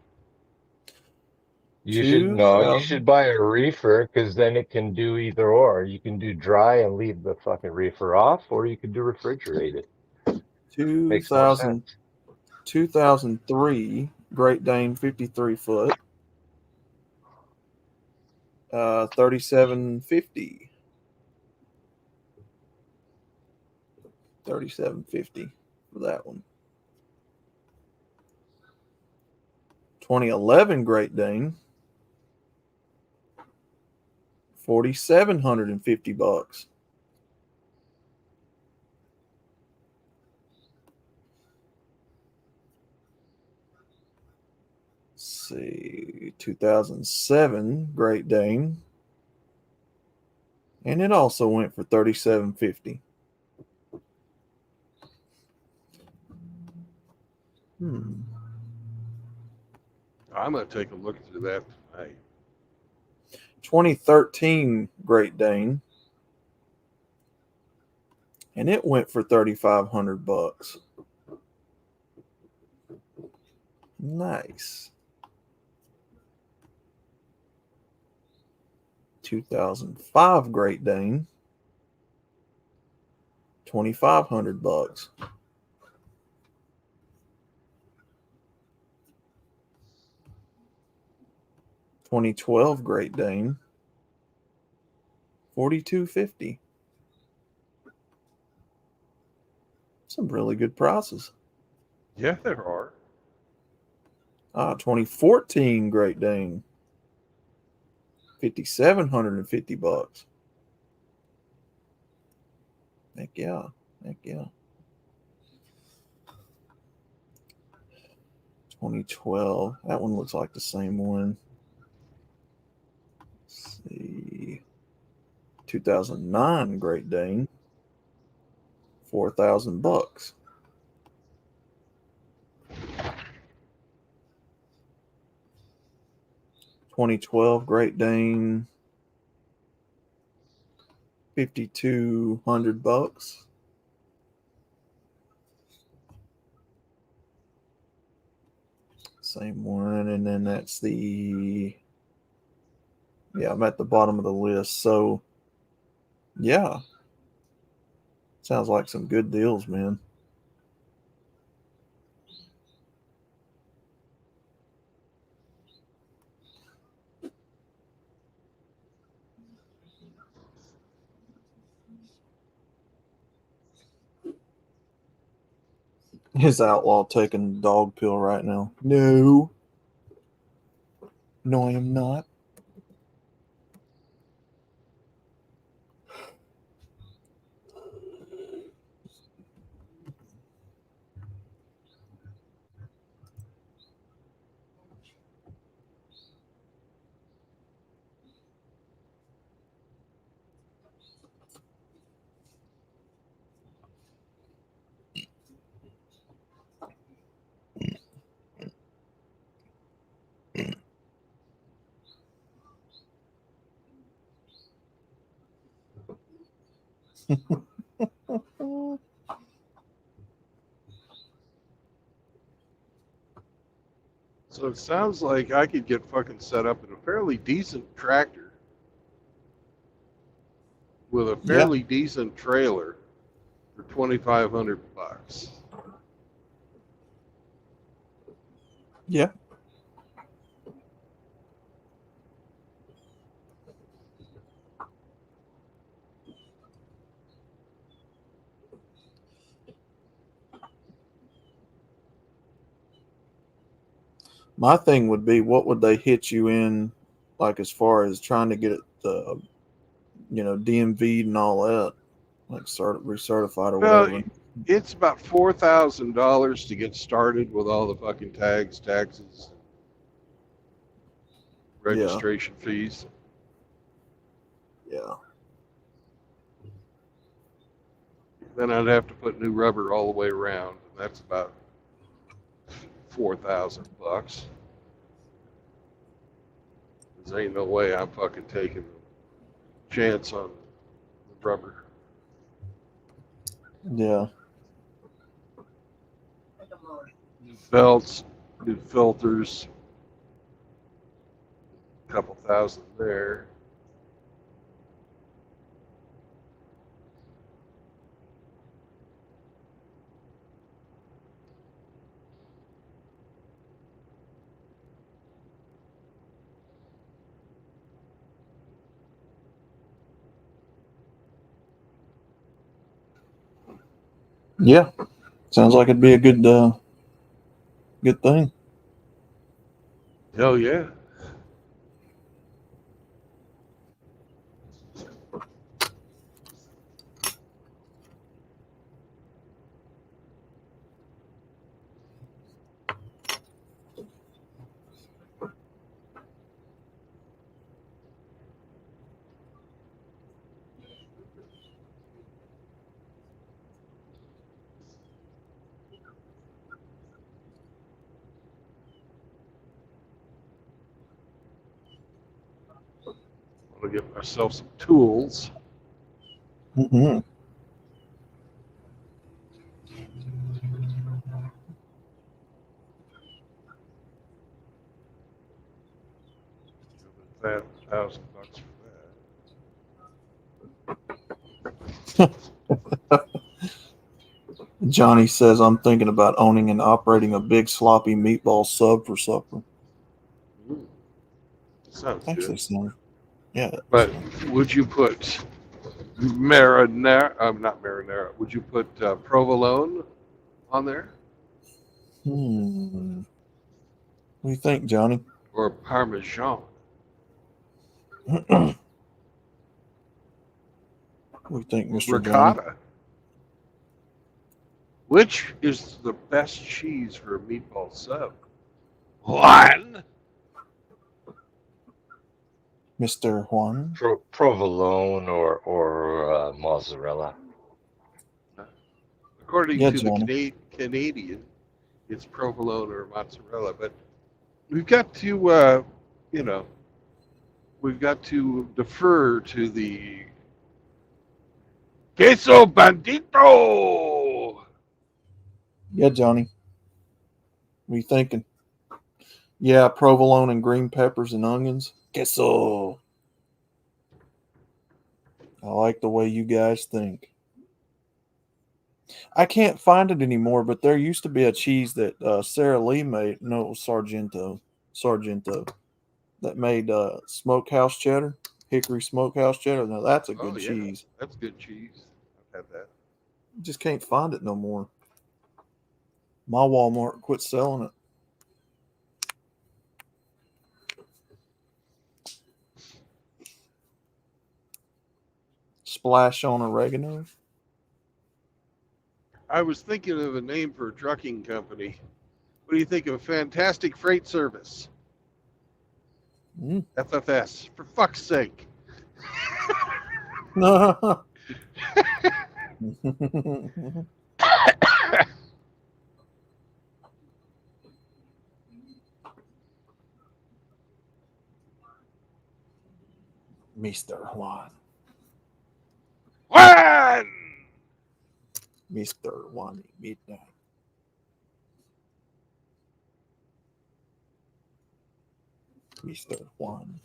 You should buy a reefer because then it can do either or. You can do dry and leave the fucking reefer off, or you can do refrigerated. Makes more sense. 2003 Great Dane, 53 foot. 3750. 3750 for that one. 2011 Great Dane, $4,750. Let's see, 2007 Great Dane, and it also went for $3,750. I'm gonna take a look through that tonight. 2013 Great Dane, and it went for $3,500. Nice. 2005 Great Dane, $2,500. 2012 Great Dane, $4,250. Some really good prices. Yeah, there are. 2014 Great Dane, $5,750. Heck yeah. Heck yeah. 2012. That one looks like the same one. Let's see. 2009 Great Dane, $4,000. 2012 Great Dane, $5,200. Same one, and then that's the, yeah, I'm at the bottom of the list. So yeah, sounds like some good deals, man. His outlaw taking the dog pill right now. No, I am not. So it sounds like I could get fucking set up in a fairly decent tractor with a Yeah, fairly decent trailer for $2,500. yeah. My thing would be, what would they hit you in, like as far as trying to get it, DMV'd and all that, like recertified or Well, whatever. it's about $4,000 to get started with all the fucking tags, taxes, Yeah, registration fees. yeah. Then I'd have to put new rubber all the way around. That's about $4,000. There ain't no way I'm fucking taking a chance on the rubber. Yeah. New belts, new filters, a couple thousand there. Yeah, sounds like it'd be a good thing. Hell yeah. I'm gonna get myself some tools. Mm-hmm. Give it $1,000 for that. Johnny says, I'm thinking about owning and operating a big sloppy meatball sub for supper. Sounds Thanks, good. they sound. Yeah. But would you put marinara? Not marinara. Would you put provolone on there What do you think, Johnny? or parmesan? What do you think, Or Mr. Johnny? ricotta? Which is the best cheese for a meatball sub? One. Mr. Juan? Provolone or mozzarella. According Yeah, to the Johnny. Canadian, it's provolone or mozzarella. But we've got to, you know, we've got to defer to the queso bandito. Yeah, Johnny. What are you thinking? Yeah, provolone and green peppers and onions. Queso. I like the way you guys think. I can't find it anymore, but there used to be a cheese that Sarah Lee made. No, it was Sargento. Sargento. That made smokehouse cheddar, hickory smokehouse cheddar. Now that's a Oh good yeah, cheese. that's good cheese. I've had that. You just can't find it no more. My Walmart quit selling it. Splash on oregano. I was thinking of a name for a trucking company. What do you think of Fantastic Freight Service? Mm. FFS, for fuck's sake. Mr. Juan. One! Mr. Juan Midnight. Mr. Juan.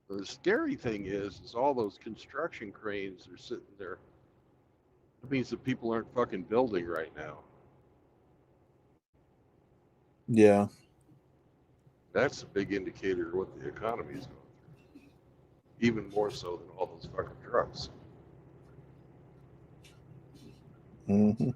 The scary thing is all those construction cranes are sitting there. It means that people aren't fucking building right now. Yeah. That's a big indicator of what the economy is going through. Even more so than all those fucking trucks. Mm-hmm.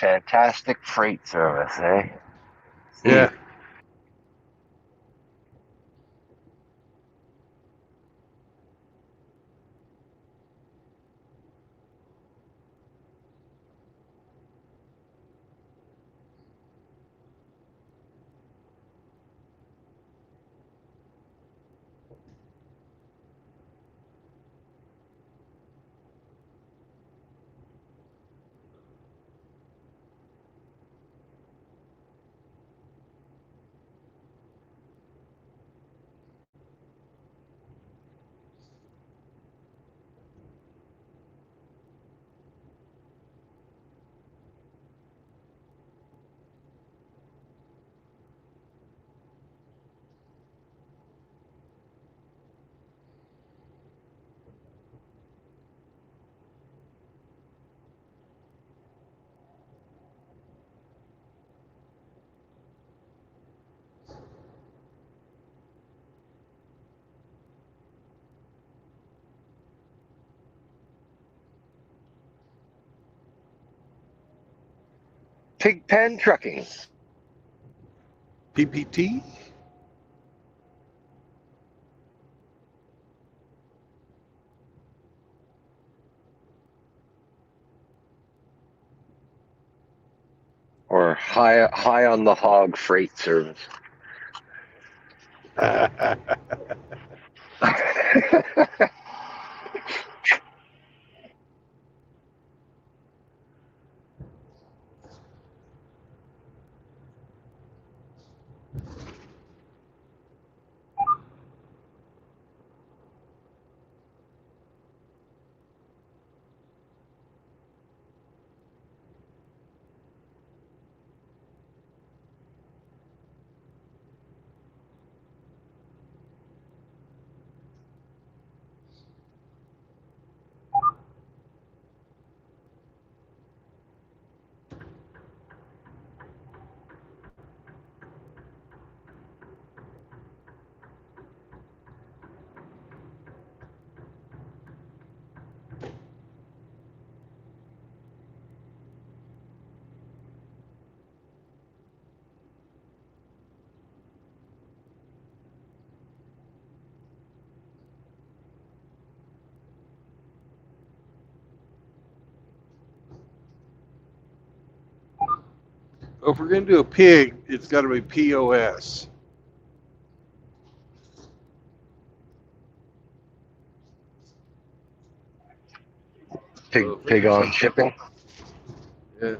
fantastic freight service, eh? Yeah. Pigpen Trucking. PPT. Or high on the hog freight service. If we're gonna do a pig, it's got to be POS. Pig on shipping. Yeah.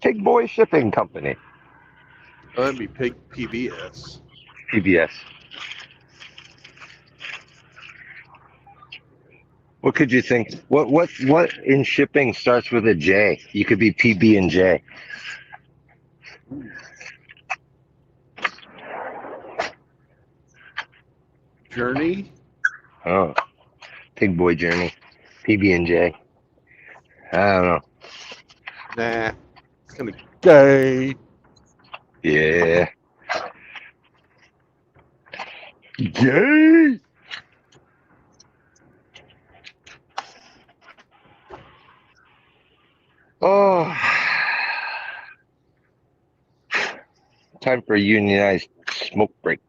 Pig Boy Shipping Company. Oh, that'd be pig PBS. PBS. What could you think? What in shipping starts with a J? You could be PB and J. Journey. Oh, Pig Boy Journey, PB and J. I don't know. Nah. It's kind of gay. Yeah. Gay. Oh. Time for a unionized smoke break.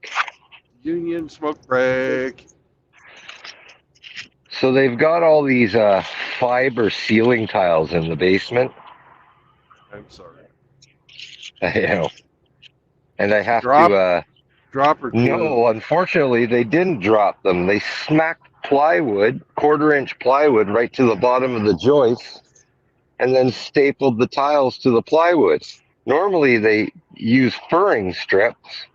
Union smoke break. So they've got all these fiber ceiling tiles in the basement. I'm sorry. You know, and I have Drop to. or two. No, unfortunately, they didn't drop them. They smacked plywood, quarter-inch plywood, right to the bottom of the joist, and then stapled the tiles to the plywood. Normally, they use furring strips,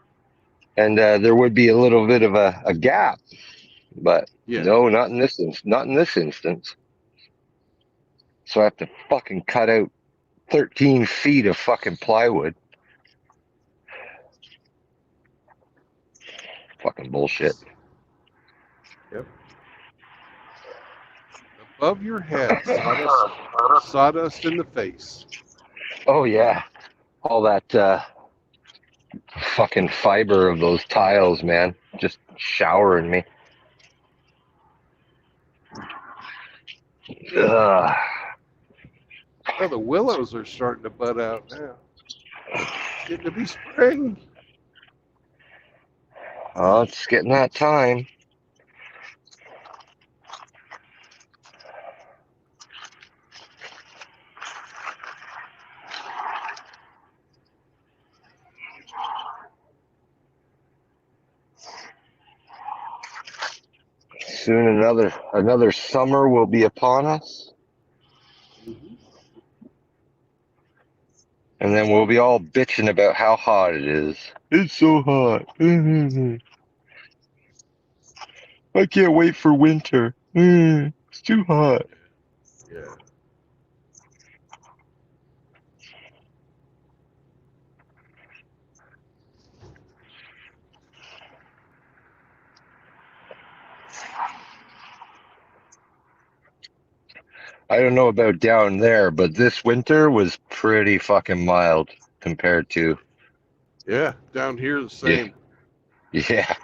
and there would be a little bit of a gap, but Yeah. no, not in this instance. So I have to fucking cut out 13 feet of fucking plywood. Fucking bullshit. Yep. above your head, sawdust in the face. Oh yeah, all that fucking fiber of those tiles, man, just showering me. Ugh. Well, the willows are starting to bud out now. It's getting to be spring. Oh, it's getting that time. Soon another summer will be upon us, Mhm. and then we'll be all bitching about how hot it is. It's so hot. I can't wait for winter. It's too hot. Yeah. I don't know about down there, but this winter was pretty fucking mild compared to, Yeah. Down here, the yeah, same. yeah.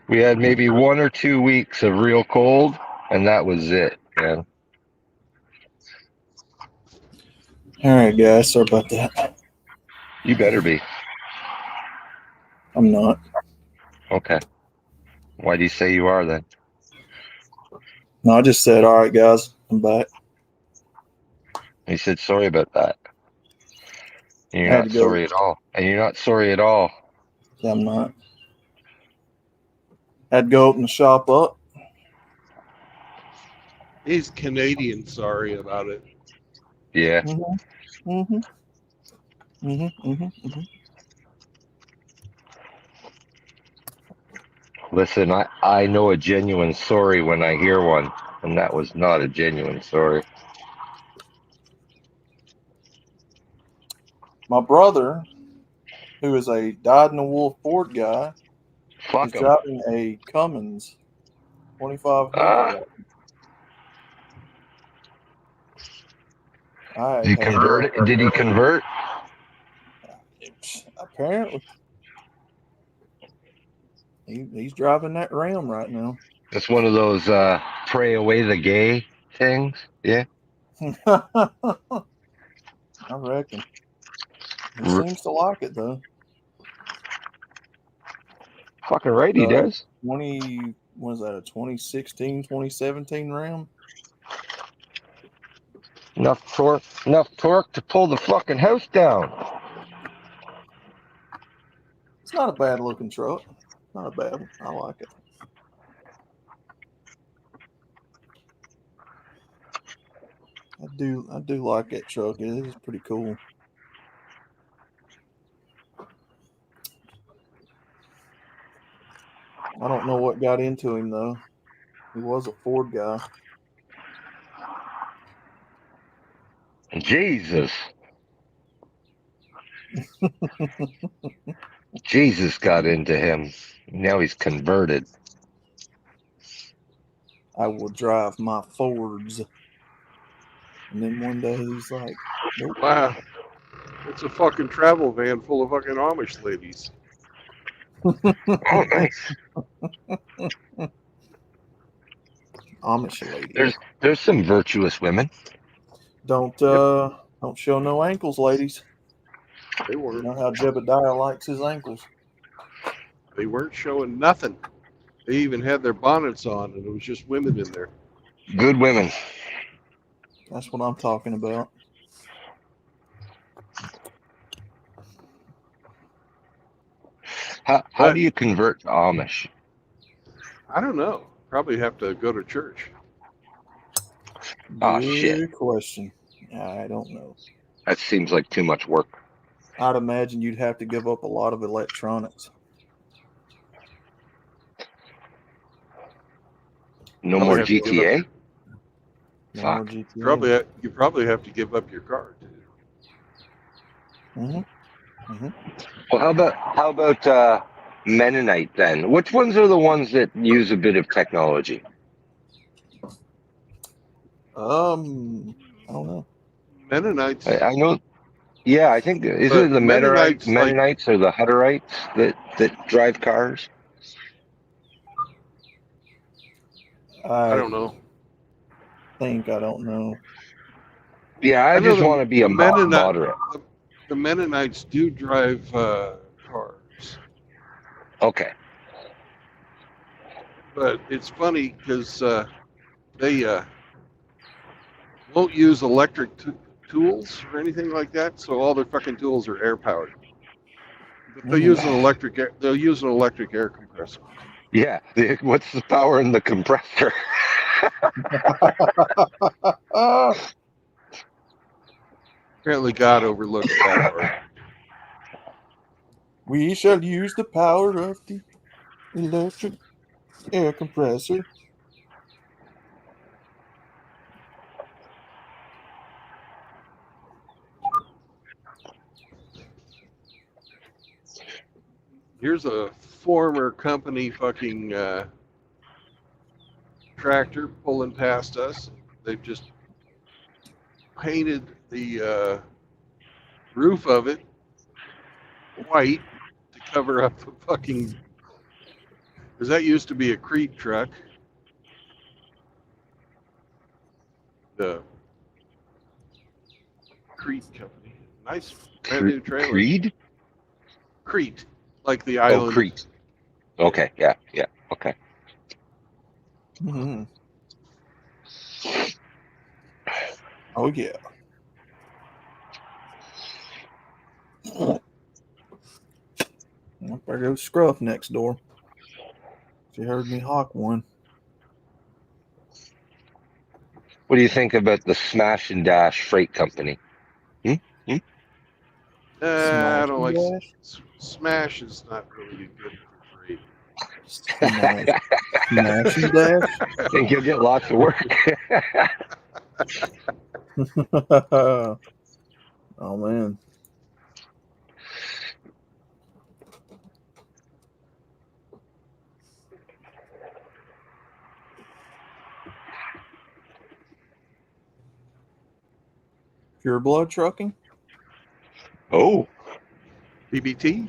We had maybe 1 or 2 weeks of real cold, and that was it, man. All right, guys. Sorry about that. You better be. I'm not. Okay. Why do you say you are then? No, I just said, all right, guys. I'm back. You said sorry about that. And you're I had to not go. sorry at all. And you're not sorry at all. Yeah, I'm not. Had to go open the shop up. He's Canadian sorry about it. Yeah. Mm-hmm. Mm-hmm. Listen, I know a genuine sorry when I hear one, and that was not a genuine sorry. My brother, who is a dyed-in-the-wool Ford guy, is Fuck him. driving a Cummins 2500. Ah, I did he have convert it? Did he convert? apparently he's driving that Ram right now. It's one of those pray away the gay things. Yeah. I reckon he seems to like it though. Fucking right he does. 20 was that a 2016 2017 Ram? Enough torque to pull the fucking house down. It's not a bad looking truck. Not a bad one. I like it. I do like that truck. It is pretty cool. I don't know what got into him though. He was a Ford guy. Jesus. Jesus got into him. Now he's converted. I will drive my Fords. And then one day he's like, nope. Wow. It's a fucking travel van full of fucking Amish ladies. Oh, nice. Amish lady. There's some virtuous women. Don't show no ankles, ladies. They You weren't. know how Jebediah likes his ankles. They weren't showing nothing. They even had their bonnets on, and it was just women in there. Good women. That's what I'm talking about. How do you convert to Amish? I don't know. Probably have to go to church. Oh, Good shit. question. I don't know. That seems like too much work. I'd imagine you'd have to give up a lot of electronics. No Probably more have to give up GTA? No Fuck. more GTA. You probably have to give up your car too. Well, how about Mennonite then? Which ones are the ones that use a bit of technology? I don't know. Mennonites. I know. Yeah, I think is But it the Mennonites, like, Mennonites or the Hutterites that drive cars? I I don't know. think I don't know. Yeah, I I know just want to be a moderate. the Mennonites do drive cars, Okay. but it's funny because they won't use electric tools or anything like that. So all their fucking tools are air powered. But they'll use an electric. They'll use an electric air compressor. Yeah. What's the power in the compressor? Apparently, God overlooks that part. We shall use the power of the electric air compressor. Here's a former company fucking tractor pulling past us. They've just painted the roof of it white to cover up the fucking. Because that used to be a Crete truck. The Crete company. Nice brand new trailer. Creed? Crete, like the Oh, island. Crete. Okay. Yeah. Yeah. Okay. Mm-hmm. Oh yeah. There goes Scruff next door. She heard me hawk one. What do you think about the Smash and Dash Freight Company? I don't like Dash? Smash is not really good for free. Smash and Dash? Think you'll get lots of work? Oh man. Pure Blood Trucking? Oh. BBT?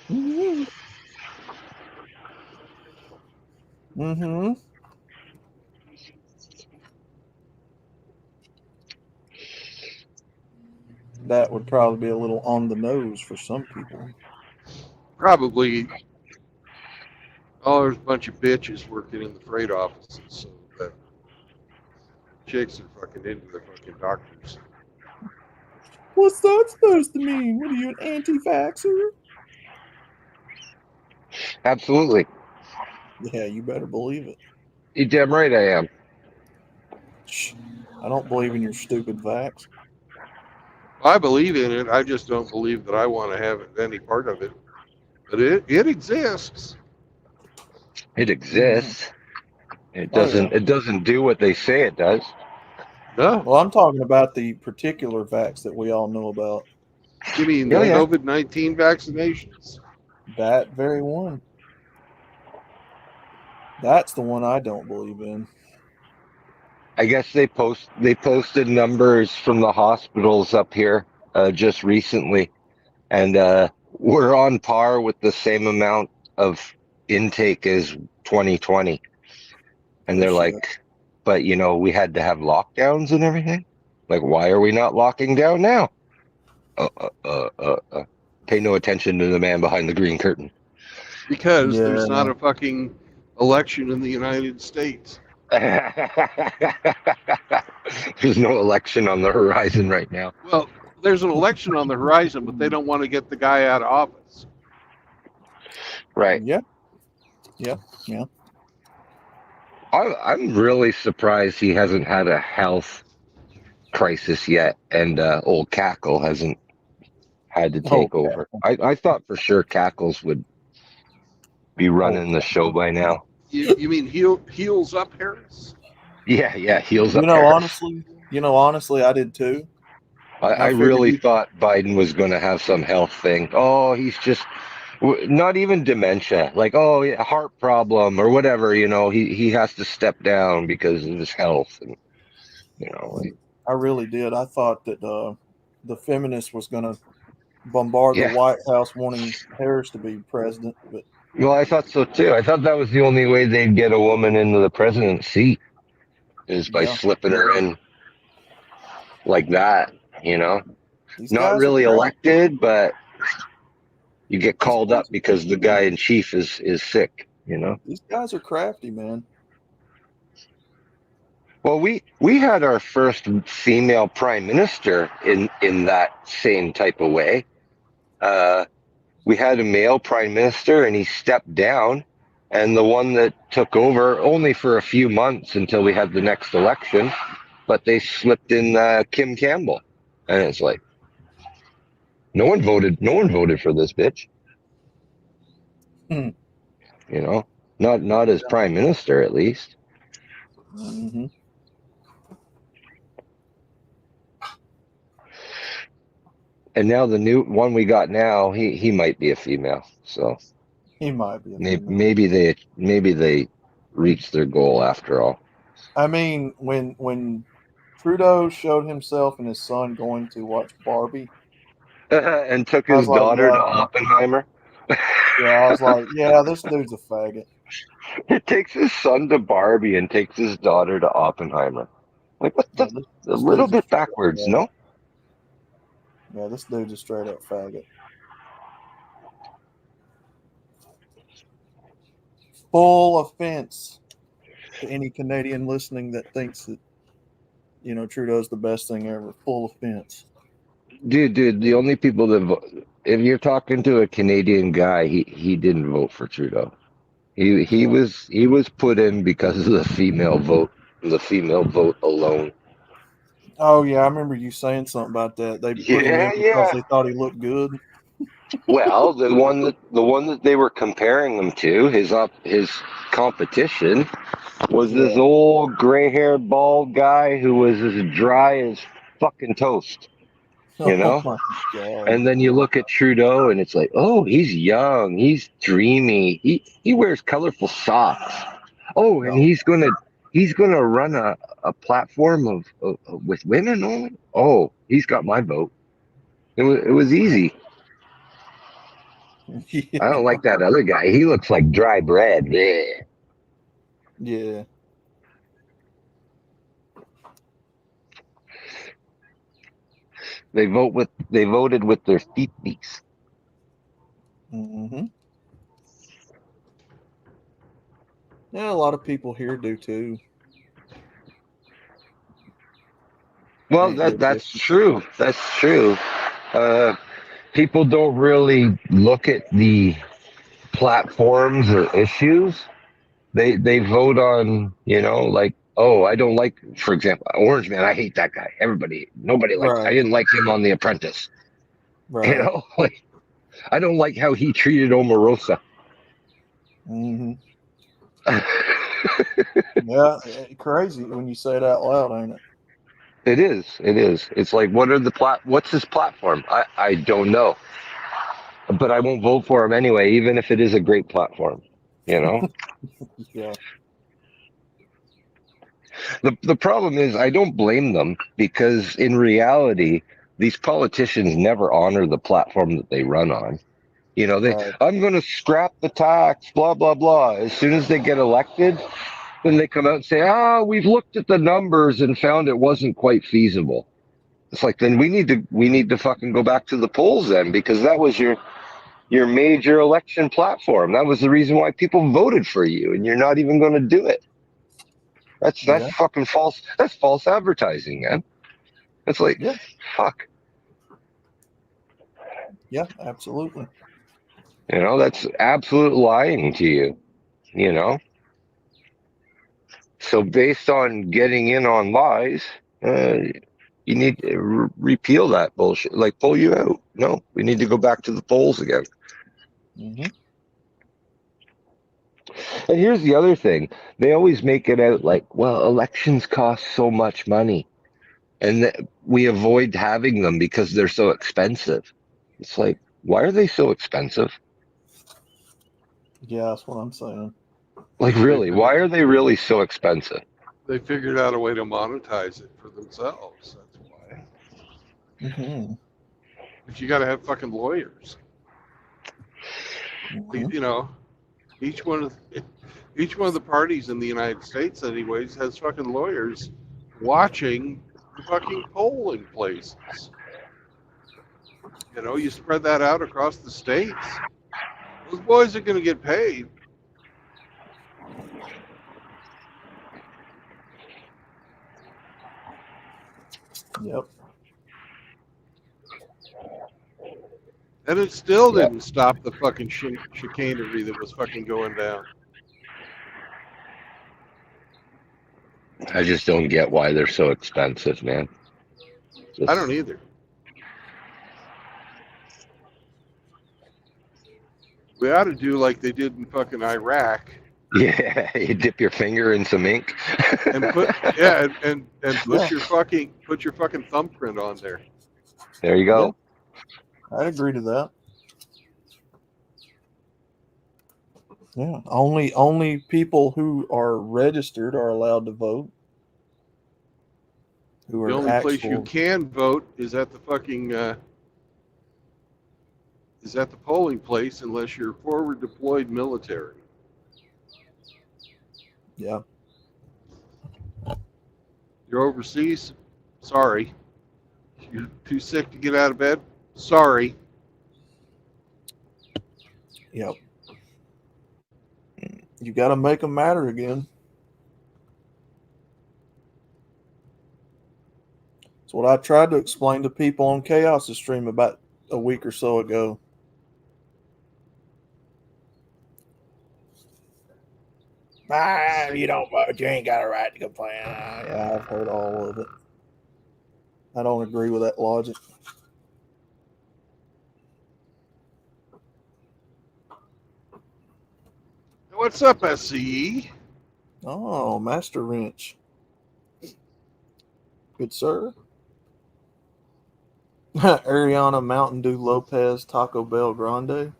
Mm-hmm. Mm-hmm. That would probably be a little on the nose for some people. Probably. Oh, there's a bunch of bitches working in the freight offices, so that chicks are fucking into the fucking doctors. What's that supposed to mean? What are you, an anti-vaxxer? Absolutely. Yeah, you better believe it. You're damn right I am. Shh. I don't believe in your stupid vax. I believe in it. I just don't believe that I want to have any part of it. But it exists. It exists. It Oh, doesn't. yeah. It doesn't do what they say it does. No. Well, I'm talking about the particular vax that we all know about. You mean Oh, the yeah. COVID-19 vaccinations? That very one. That's the one I don't believe in. I guess they posted numbers from the hospitals up here just recently, and we're on par with the same amount of intake as 2020. And they're Bullshit. like, but we had to have lockdowns and everything. Like, why are we not locking down now? Pay no attention to the man behind the green curtain. Because there's Yeah. not a fucking election in the United States. There's no election on the horizon right now. Well, there's an election on the horizon, but they don't want to get the guy out of office. Right. Yeah. Yeah. Yeah. I'm really surprised he hasn't had a health crisis yet, and old Cackle hasn't had to take over. I thought for sure Cackles would be running the show by now. You mean heels up, Harris? Yeah, heels up. Honestly, I did too. I really thought Biden was going to have some health thing. Oh, he's just Not even dementia, like, oh, yeah, heart problem or whatever. He has to step down because of his health, and like, I really did. I thought that the feminist was going to bombard the yeah. White House wanting Harris to be president, but Well, I thought so too. I thought that was the only way they'd get a woman into the president's seat is by yeah, slipping her in like that. these Not guys are really crap. elected, but you get These called up guys, because the guy in chief is sick. these guys are crafty, man. Well, we had our first female prime minister in that same type of way. Uh, we had a male prime minister, and he stepped down, and the one that took over only for a few months until we had the next election, but they slipped in Kim Campbell, and it's like no one voted for this bitch. Hmm. Not as prime minister, at least. Mm-hmm. And now the new one we got now, he might be a female. So He might be a maybe female. maybe they reached their goal after all. I mean, when Trudeau showed himself and his son going to watch Barbie, And took I his was like, daughter to yeah, Oppenheimer. yeah. I was like, yeah, this dude's a faggot. He takes his son to Barbie and takes his daughter to Oppenheimer. Like, what Yeah, the? A this little dude's a bit straight up backwards, faggot. no? Yeah, this dude's a straight up faggot. Full offense to any Canadian listening that thinks that Trudeau's the best thing ever. Full offense. Dude, the only people that if you're talking to a Canadian guy, he didn't vote for Trudeau. He Yeah. was put in because of the female vote alone. Oh yeah, I remember you saying something about that. They put him in Yeah, because yeah. they thought he looked good. Well, the one that they were comparing him to, his competition, was this Yeah. old gray-haired bald guy who was as dry as fucking toast, you Oh know? my god. And then you look at Trudeau and it's like, oh, he's young, he's dreamy, he wears colorful socks. Oh, and No. he's gonna run a platform with women only. Oh, he's got my vote. It was easy. I don't Yeah. like that other guy. He looks like dry bread. Yeah. Yeah. They voted with their feet beats. Mm-hmm. Yeah, a lot of people here do too. Well, Ain't no that's different. true. That's true. Uh, People don't really look at the platforms or issues. They vote on, like, oh, I don't like, for example, Orange Man. I hate that guy. I Right. didn't like him on The Apprentice. Right. Like, I don't like how he treated Omarosa. Mm-hmm. Yeah, crazy when you say it out loud, ain't it? It is. It is. It's like, what's his platform? I don't know, but I won't vote for him anyway, even if it is a great platform. You know. Yeah. The problem is I don't blame them because in reality, these politicians never honor the platform that they run on. Right. I'm going to scrap the tax, blah blah blah. As soon as they get elected, then they come out and say, we've looked at the numbers and found it wasn't quite feasible. It's like, then we need to fucking go back to the polls then, because that was your major election platform. That was the reason why people voted for you, and you're not even going to do it. That's Yeah. fucking false. That's false advertising, man. It's like, Yeah. fuck. Yeah. Absolutely. That's absolute lying to you. You know. So based on getting in on lies, you need to repeal that bullshit. Like, pull you out. No, we need to go back to the polls again. Mm-hmm. And here's the other thing: they always make it out like, well, elections cost so much money, and we avoid having them because they're so expensive. It's like, why are they so expensive? Yeah, that's what I'm saying. Like, really, why are they really so expensive? They figured out a way to monetize it for themselves. That's why. Mm-hmm. But you got to have fucking lawyers. Mm-hmm. You know, each one of the parties in the United States, anyways, has fucking lawyers watching the fucking polling places. You know, you spread that out across the states. Those boys are going to get paid. Yep. And it still Yeah. didn't stop the fucking chicanery that was fucking going down. I just don't get why they're so expensive, man. I don't either. We ought to do like they did in fucking Iraq Yeah, you dip your finger in some ink. and put and put your fucking thumbprint on there. There you go. I'd agree to that. Yeah, only people who are registered are allowed to vote. Who are The only place you actual? can vote is at the fucking polling place unless you're forward deployed military. Yeah. You're overseas? Sorry. You're too sick to get out of bed? Sorry. Yep. You got to make them matter again. It's what I tried to explain to people on Chaos' stream about a week or so ago. You don't vote. You ain't got a right to complain. Yeah, I've heard all of it. I don't agree with that logic. What's up, SCE? Oh, Master Wrench. Good sir. Ariana Mountain Dew Lopez Taco Bell Grande.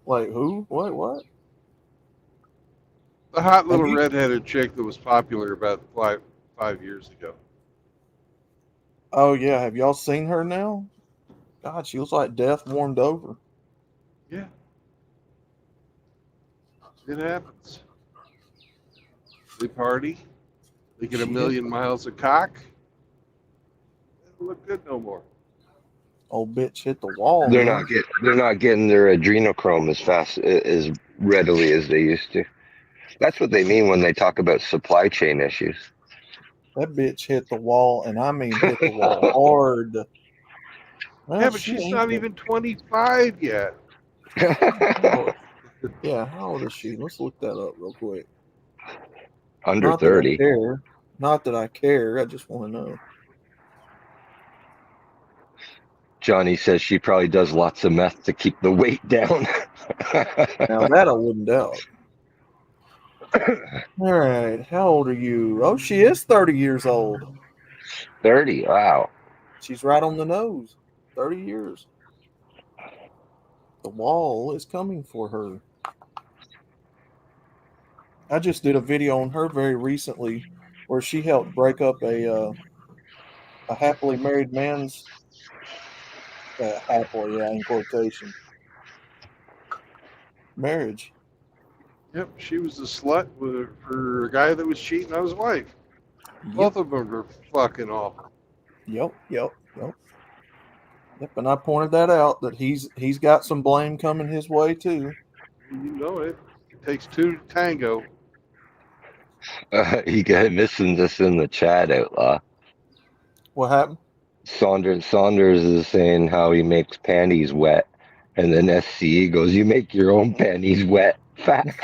Wait, who? What? The hot little Have you- redheaded chick that was popular about five years ago. Oh, yeah. Have y'all seen her now? God, she looks like death warmed over. Yeah. It happens. They party. They get a million miles of cock. They don't look good no more. Old bitch hit the wall. They're man. not getting their adrenochrome as fast as readily as they used to. That's what they mean when they talk about supply chain issues. That bitch hit the wall, and I mean hit the wall hard. Well, Yeah, but she she's ain't not the- even 25 yet. Yeah, how old is she? Let's look that up real quick. Under Not that I 30. care. Not that I care. I just want to know. Johnny says she probably does lots of meth to keep the weight down. Now that I wouldn't doubt. All right, how old are you? Oh, she is 30 years old. 30. Wow. She's right on the nose. 30 years. The wall is coming for her. I just did a video on her very recently where she helped break up a happily married man's happily, yeah, in quotation, marriage. Yep, she was a slut for a guy that was cheating on his wife. Both of them were fucking awful. Yep. And I pointed that out that he's got some blame coming his way too. You know it. It takes two to tango. You got missing this in the chat, Outlaw. What happened? Saunders is saying how he makes panties wet, and then SCE goes, "You make your own panties wet." Fact.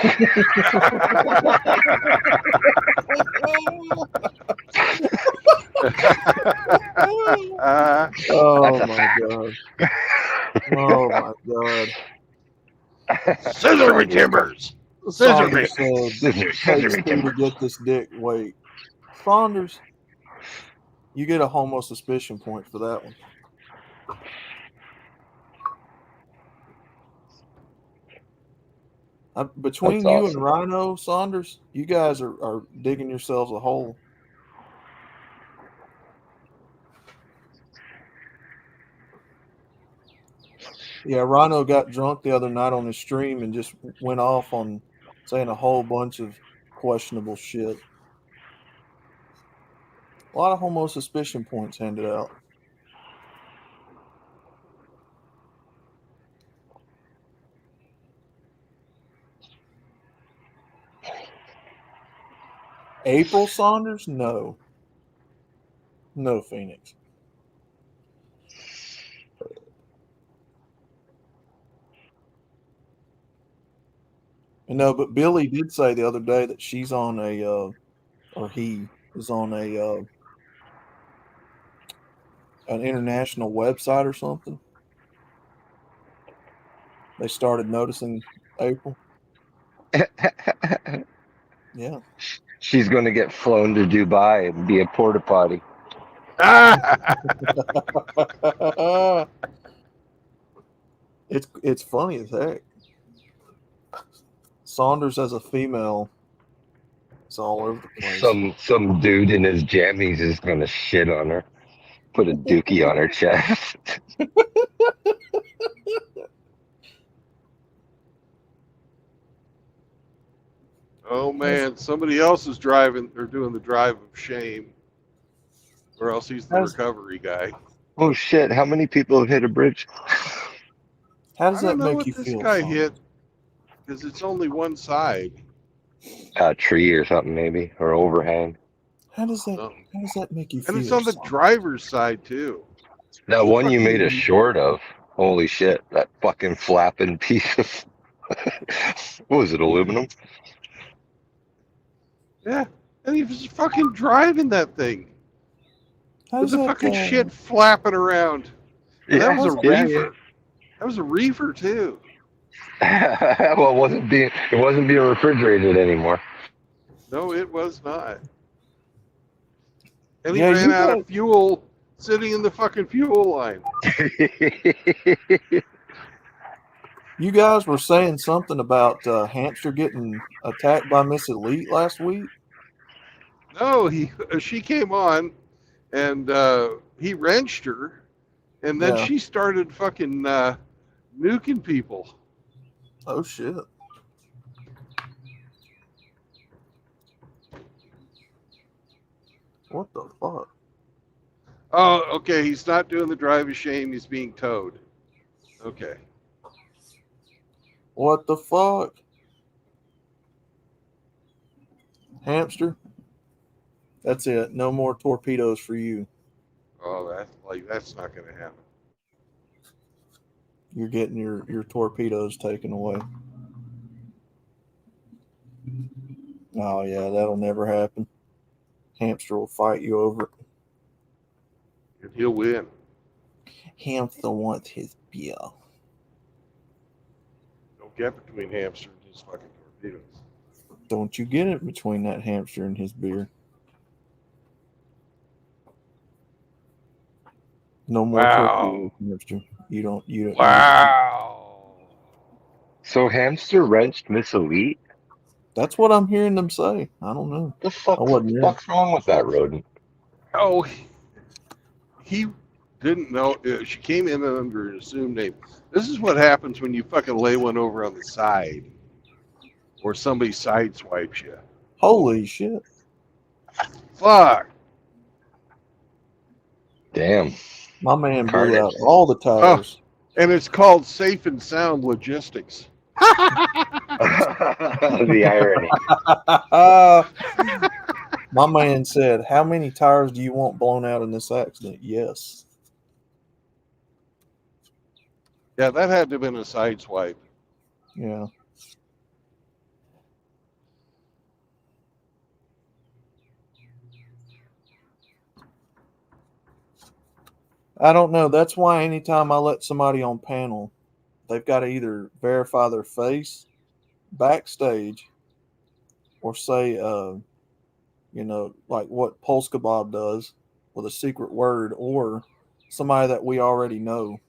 Oh my god! Oh my god! Scissor me timbers. Scissor me. Saunders said, "Takes two to get this dick." Wait, Saunders, you get a homo suspicion point for that one. Between That's you awesome. and Rhino Saunders, you guys are digging yourselves a hole. Yeah, Rhino got drunk the other night on his stream and just went off on saying a whole bunch of questionable shit. A lot of homo suspicion points handed out. April Saunders? No. No, Phoenix. No, but Billy did say the other day that she's on or he is on an international website or something. They started noticing April. Yeah. She's going to get flown to Dubai and be a porta potty. It's funny as heck. Saunders as a female, it's all over the place. Some dude in his jammies is going to shit on her, put a dookie on her chest. Oh man, somebody else is driving or doing the drive of shame, or else he's the recovery guy. Oh shit! How many people have hit a bridge? How does I don't that know make what you this feel? guy Son? hit, because it's only one side. A tree or something, maybe, or overhang. How does that make you feel? And it's on the son? driver's side too. That The one you made a fucking- short of. Holy shit! That fucking flapping piece of what was it? Aluminum? Yeah, and he was fucking driving that thing How with does the that fucking shit flapping around. And that was a reefer. That was a reefer too. Well, it wasn't being refrigerated anymore. No, it was not. And he Yeah, ran you out guys- of fuel sitting in the fucking fuel line. You guys were saying something about Hamster getting attacked by Miss Elite last week. No, she came on, and he wrenched her, and then Yeah. she started fucking nuking people. Oh shit! What the fuck? Oh, okay. He's not doing the drive of shame. He's being towed. Okay. What the fuck? Hamster? That's it. No more torpedoes for you. Oh, that's not going to happen. You're getting your torpedoes taken away. Oh yeah, that'll never happen. Hamster will fight you over it. And he'll win. Hamster wants his beer. Don't get between Hamster and his fucking torpedoes. Don't you get it between that hamster and his beer. No more torpedoes, hamster. You don't. Wow. So Hamster wrenched Miss Elite? That's what I'm hearing them say. I don't know. The fuck's wrong with that rodent? Oh, he didn't know. She came in under an assumed name. This is what happens when you fucking lay one over on the side, or somebody sideswipes you. Holy shit! Fuck. Damn. My man blew Carnage. out all the tires. And it's called Safe and Sound Logistics. The irony. My man said, "How many tires do you want blown out in this accident?" Yes. Yeah, that had to have been a sideswipe. Yeah. I don't know. That's why anytime I let somebody on panel, they've got to either verify their face backstage or say, like what Polska Bob does with a secret word, or somebody that we already know.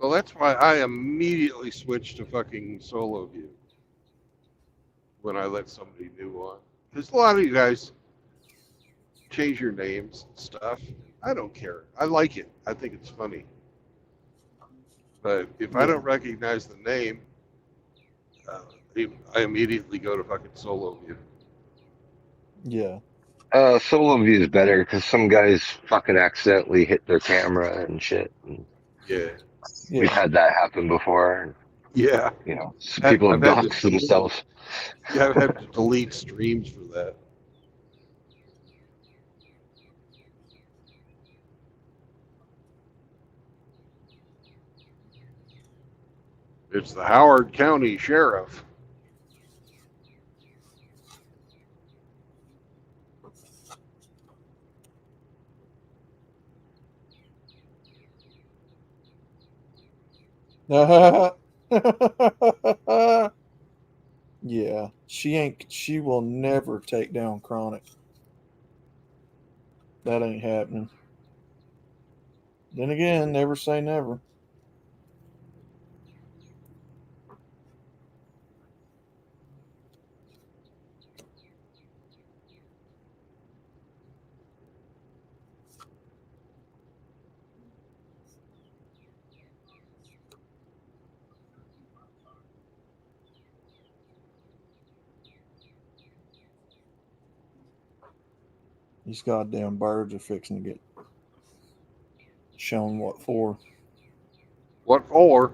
Well, that's why I immediately switched to fucking solo view when I let somebody new on. Because a lot of you guys change your names and stuff. I don't care. I like it. I think it's funny. But if I Yeah. don't recognize the name, I immediately go to fucking solo view. Yeah. Solo view is better because some guys fucking accidentally hit their camera and shit. And Yeah. we've Yeah. had that happen before. And, Yeah. you know, some people have I've had to, doxed themselves. yeah, I've had to delete streams for that. It's the Howard County Sheriff. Yeah. She will never take down Chronic. That ain't happening. Then again, never say never. These goddamn birds are fixing to get shown what for. What for?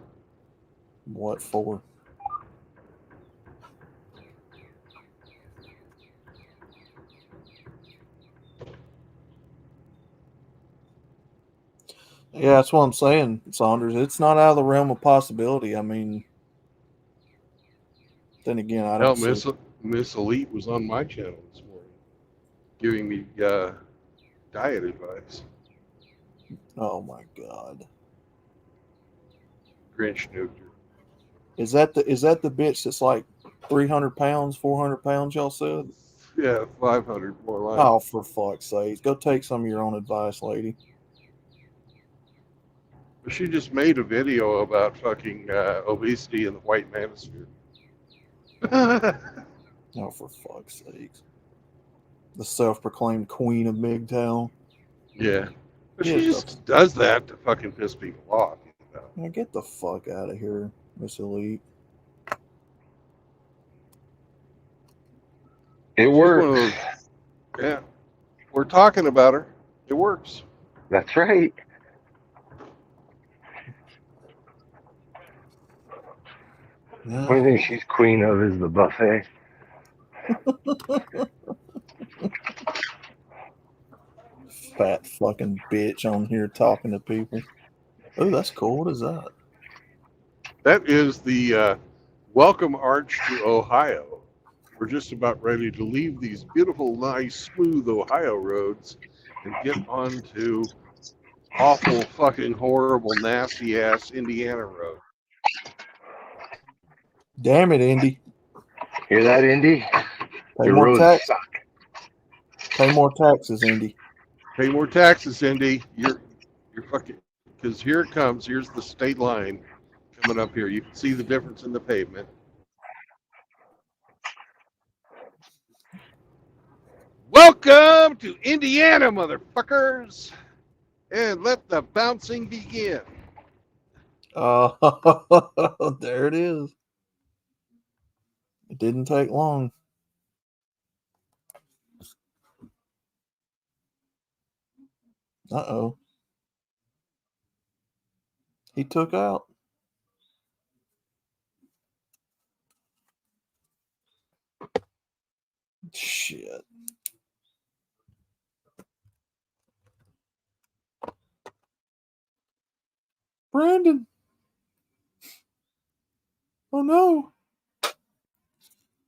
What for? Yeah, that's what I'm saying, Saunders. It's not out of the realm of possibility. I mean, then again, I Hell, don't see. Miss Elite was on my channel this morning, giving me diet advice. Oh my god, Grinch nuked her. is that the bitch that's like 300 pounds, 400 pounds? Y'all said. Yeah, 500 more like. Oh, for fuck's sake, go take some of your own advice, lady. But she just made a video about fucking obesity in the white manosphere. Oh, for fuck's sake. The self-proclaimed queen of MGTOW. Yeah. But she Get the, just does that to fucking piss people off. You know? get the fuck out of here, Miss Elite. It She's works. one of those. Yeah. We're talking about her. It works. That's right. Yeah. Only thing she's queen of is the buffet. Fat fucking bitch on here talking to people. Oh, that's cool. What is that? That is the welcome arch to Ohio. We're just about ready to leave these beautiful, nice, smooth Ohio roads and get onto awful, fucking, horrible, nasty ass Indiana road. Damn it, Indy. Hear that, Indy? Pay Your more roads tax. suck. Pay more taxes, Indy. Pay more taxes, Indy. You're fucking, because here it comes. Here's the state line coming up here. You can see the difference in the pavement. Welcome to Indiana, motherfuckers, and let the bouncing begin. Oh, there it is. It didn't take long. Uh-oh. He took out. Shit. Brandon. Oh no.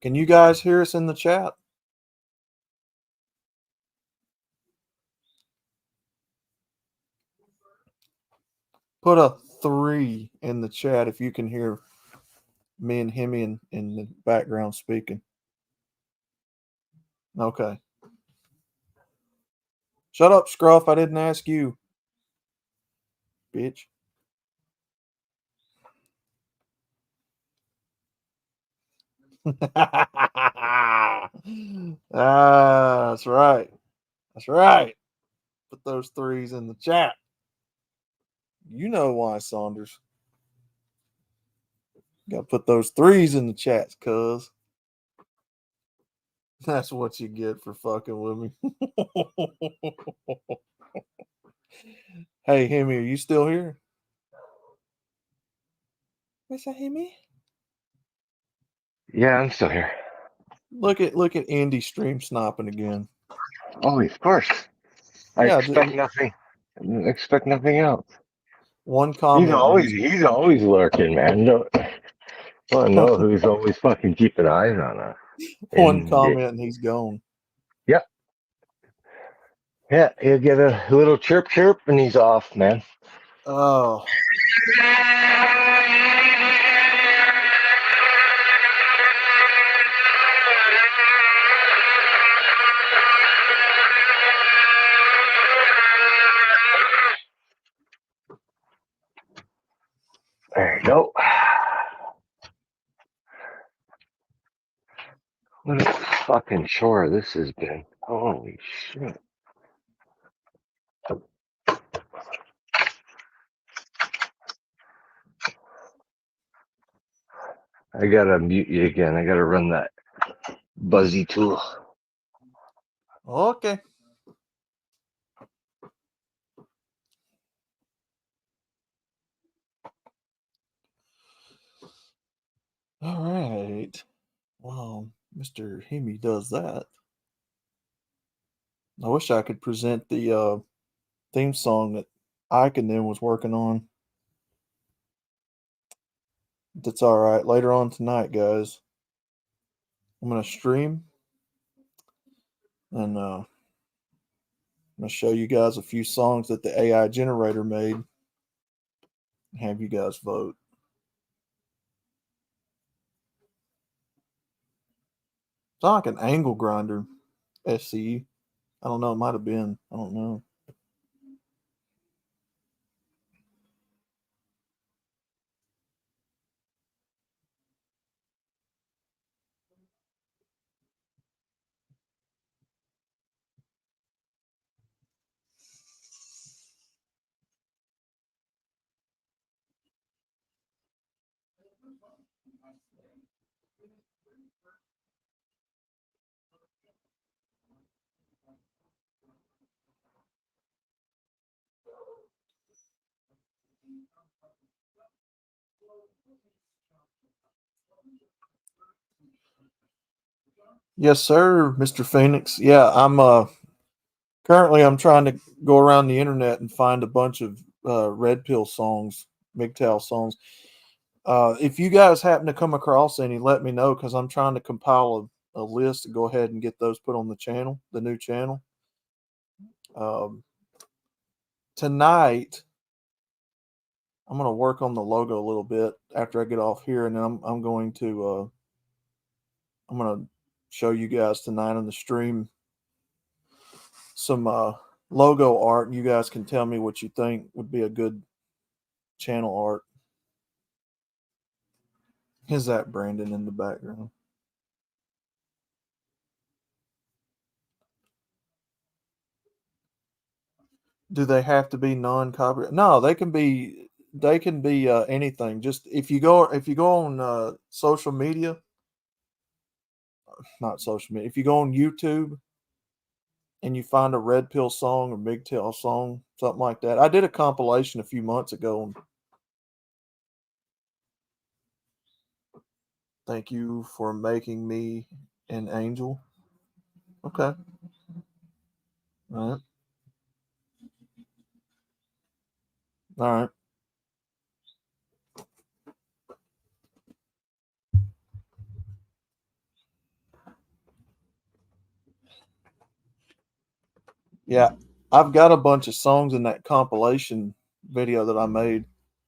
Can you guys hear us in the chat? Put a 3 in the chat if you can hear me and him in the background speaking. Okay. Shut up, Scruff. I didn't ask you. Bitch. That's right. That's right. Put those threes in the chat. You know why, Saunders. Got to put those threes in the chats, cuz. That's what you get for fucking with me. Hey, Hemi, are you still here? Mr. Hemi? Yeah, I'm still here. Look at Andy stream sniping again. Oh, of course. I Yeah, expect nothing. Expect nothing else. One comment. He's always lurking, man. No, want to know who's always fucking keeping eyes on us. One comment and he's gone. Yep. Yeah, he'll get a little chirp and he's off, man. Oh. There you go. What a fucking chore this has been. Holy shit. I gotta mute you again. I gotta run that buzzy tool. Okay. All right. Well, Mr. Hemi does that. I wish I could present the theme song that Ike and them was working on. That's all right. Later on tonight, guys, I'm gonna stream and I'm gonna show you guys a few songs that the AI generator made and have you guys vote. It's not like an angle grinder SCE. I don't know. It might have been. I don't know. Yes, sir, Mr. Phoenix. Yeah, I'm currently I'm trying to go around the internet and find a bunch of Red Pill songs, MGTOW songs. If you guys happen to come across any, let me know because I'm trying to compile a list to go ahead and get those put on the channel, the new channel. Tonight, I'm going to work on the logo a little bit after I get off here, and then I'm going to show you guys tonight on the stream some logo art, and you guys can tell me what you think would be a good channel art. Is that Brandon in the background? Do they have to be non-copyright? No, they can be. They can be anything. Just if you go on social media, not social media. If you go on YouTube and you find a Red Pill song or MGTOW song, something like that. I did a compilation a few months ago. Thank you for making me an angel. Okay. All right. All right. Yeah, I've got a bunch of songs in that compilation video that I made.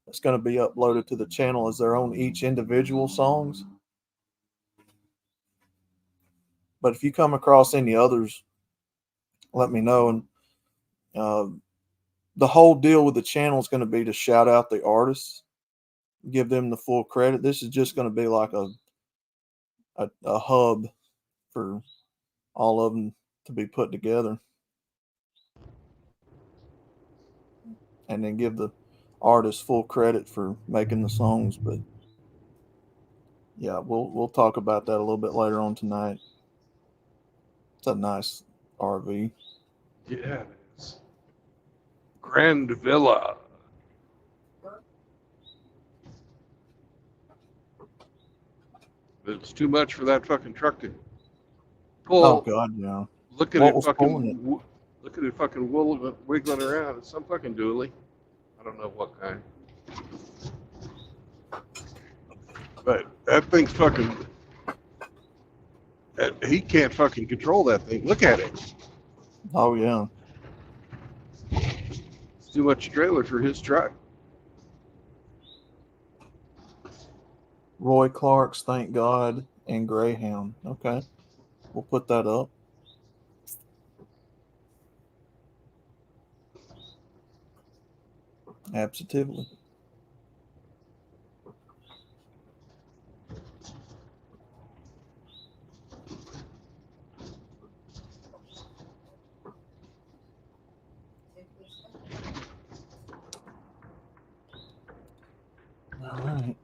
It's going to be uploaded to the channel as their own each individual songs. But if you come across any others, let me know. And the whole deal with the channel is going to be to shout out the artists, give them the full credit. This is just going to be like a hub for all of them to be put together, and then give the artist full credit for making the songs. But yeah, we'll talk about that a little bit later on tonight. It's a nice RV. Yeah, it is. Grand Villa. It's too much for that fucking truck to pull. Oh God, yeah. Look at What it was pulling it? fucking. Look at it fucking wiggling around. It's some fucking dually. I don't know what kind. But that thing's fucking. He can't fucking control that thing. Look at it. Oh yeah. It's too much trailer for his truck. Roy Clark's Thank God and Greyhound. Okay. We'll put that up. Absolutely. All right.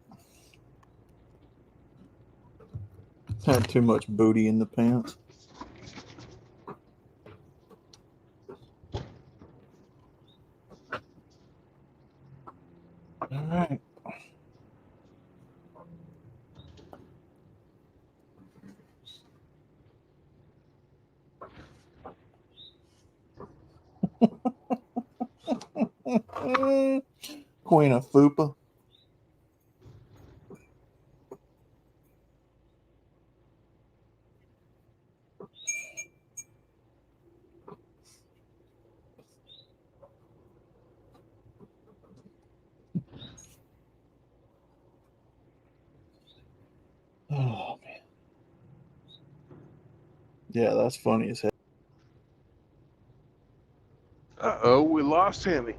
Had too much booty in the pants. All right. Queen of Fupa. Oh man. Yeah, that's funny as hell. Uh-oh, we lost Hammy.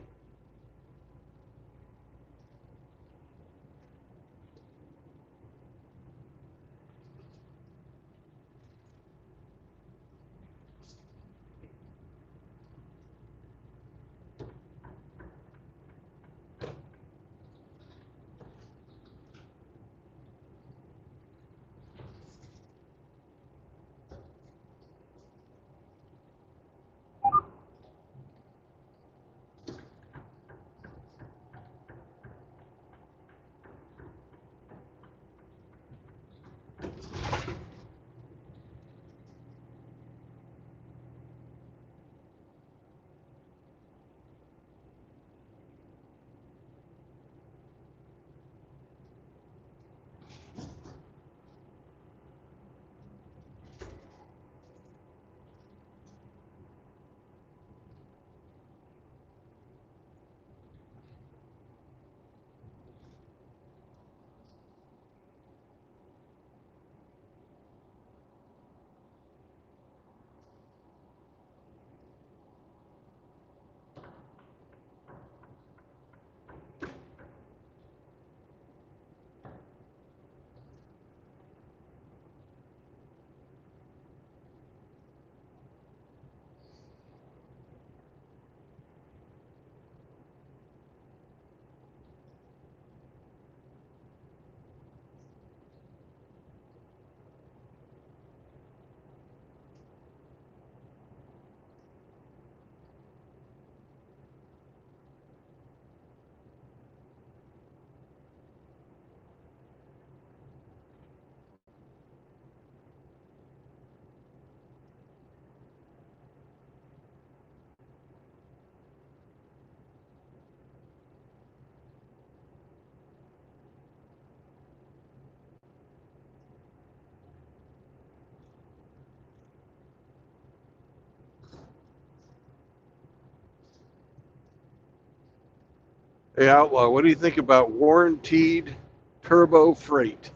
Hey, Outlaw, what do you think about warranted turbo freight?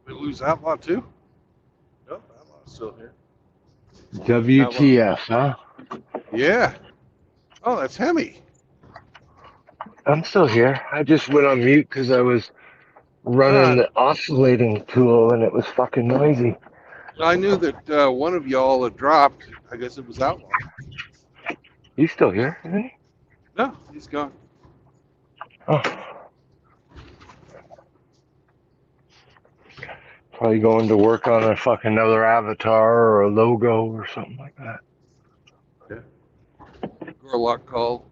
We lose Outlaw too? No, Outlaw's still here. WTF, huh? Yeah. Oh, that's Hemi. I'm still here. I just went on mute because I was running God, the oscillating tool and it was fucking noisy. I knew that one of y'all had dropped. I guess it was Outlaw. He's still here, isn't he? No, he's gone. Oh. Probably going to work on a fucking another avatar or a logo or something like that. Gorlock called.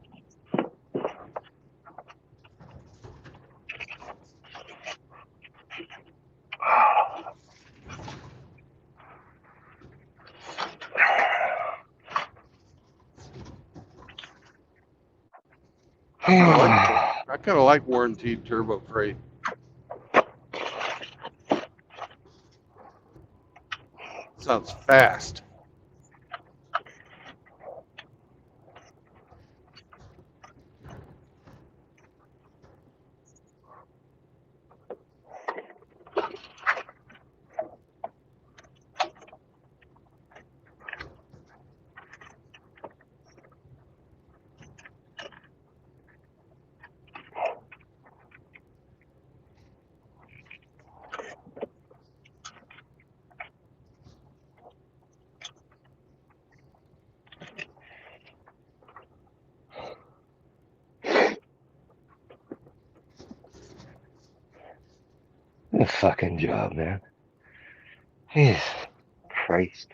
I kind of like warranted turbo freight. Sounds fast. The fucking job, man. Jesus Christ.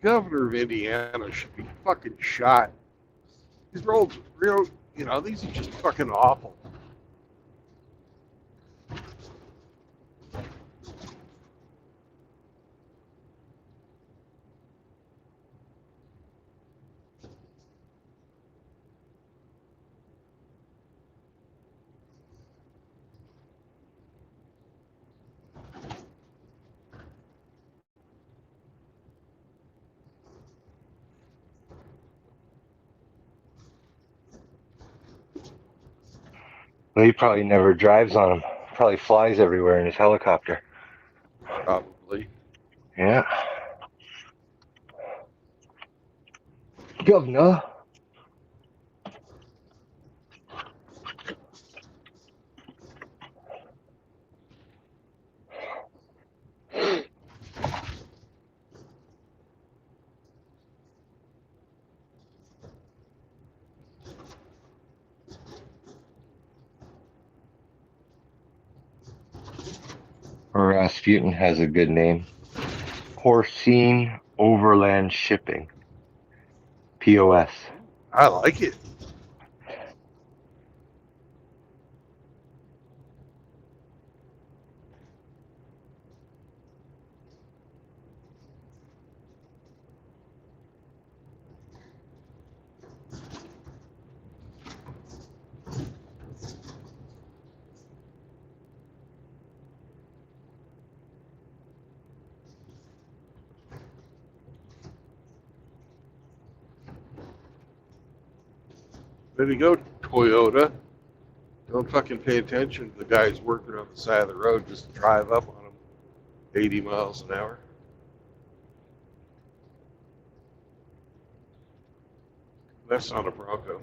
The governor of Indiana should be fucking shot. These roads, real, these are just fucking awful. Well, he probably never drives on them. Probably flies everywhere in his helicopter. Probably. Yeah. Governor. Rasputin has a good name. Porcine Overland Shipping. POS. I like it. There you go, Toyota. Don't fucking pay attention to the guys working on the side of the road. Just drive up on them 80 miles an hour. That's not a Bronco.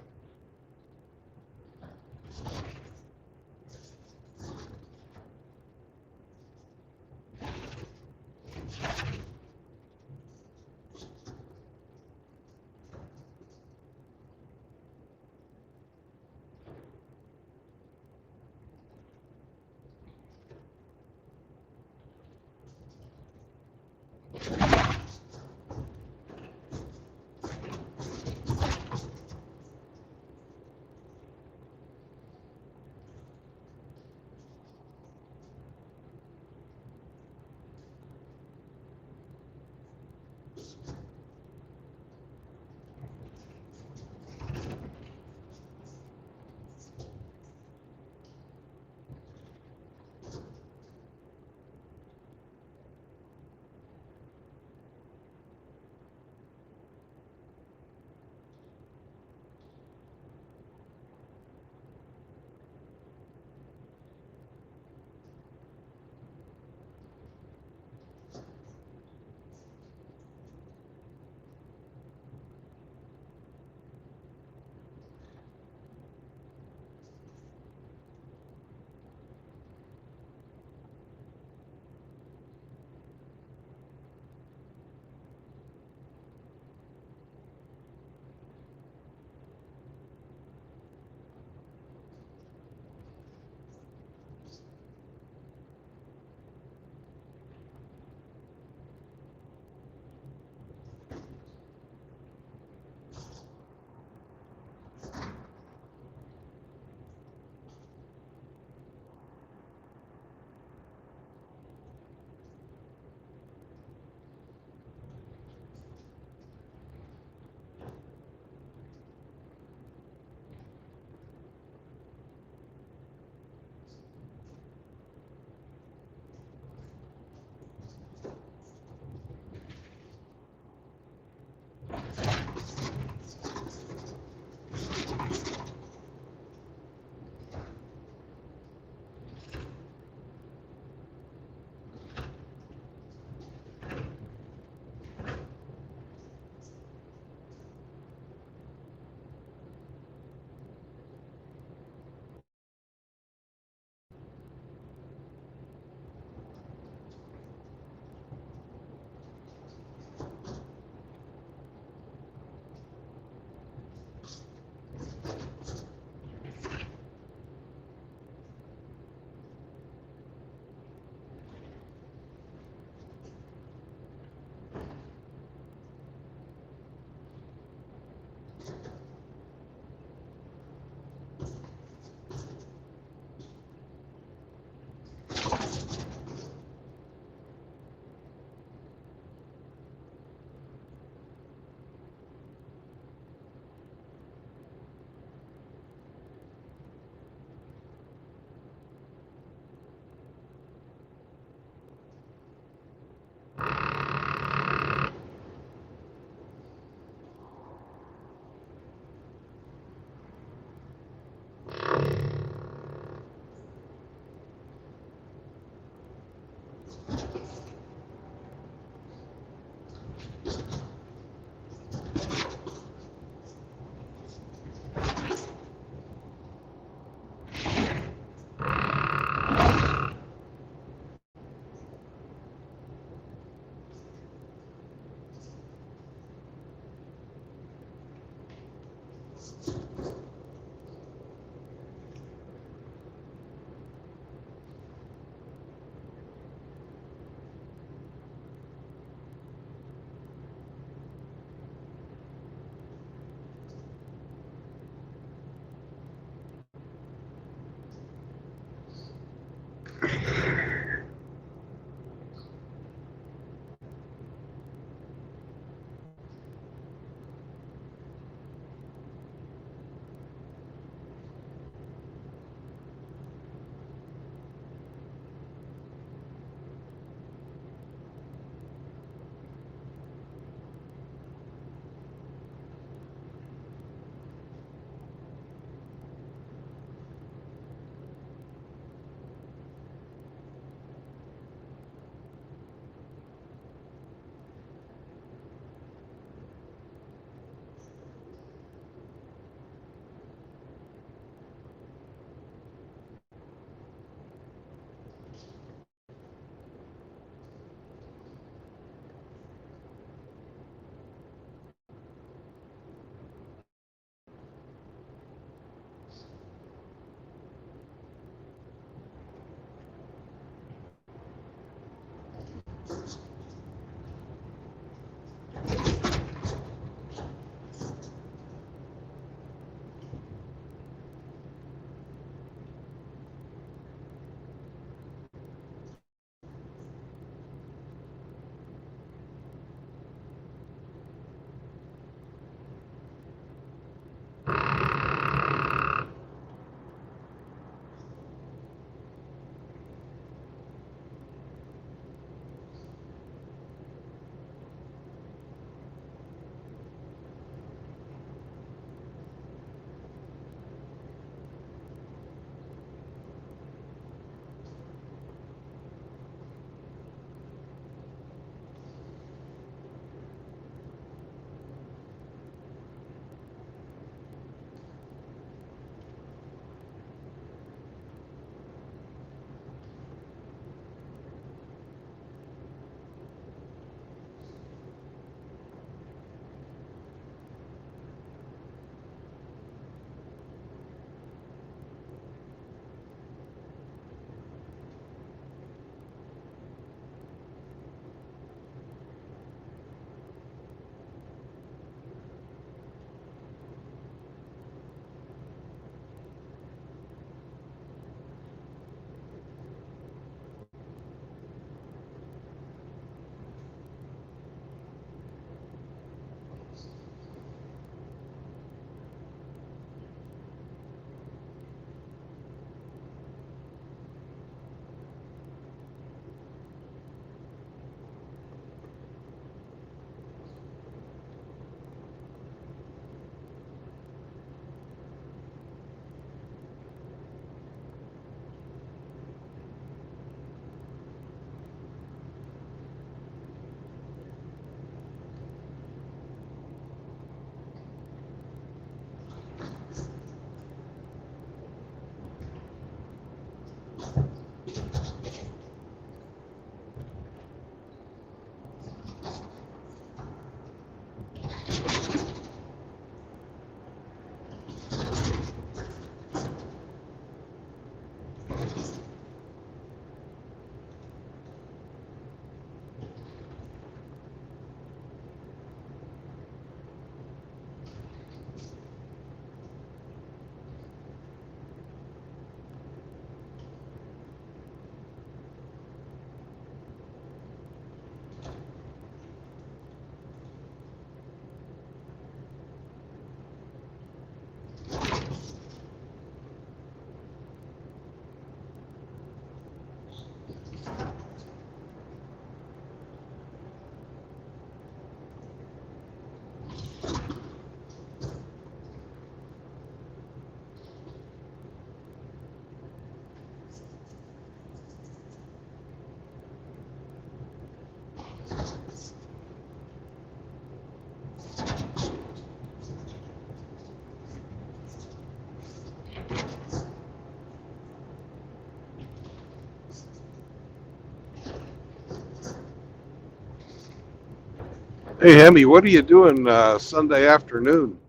Hey, Hemi, what are you doing Sunday afternoon?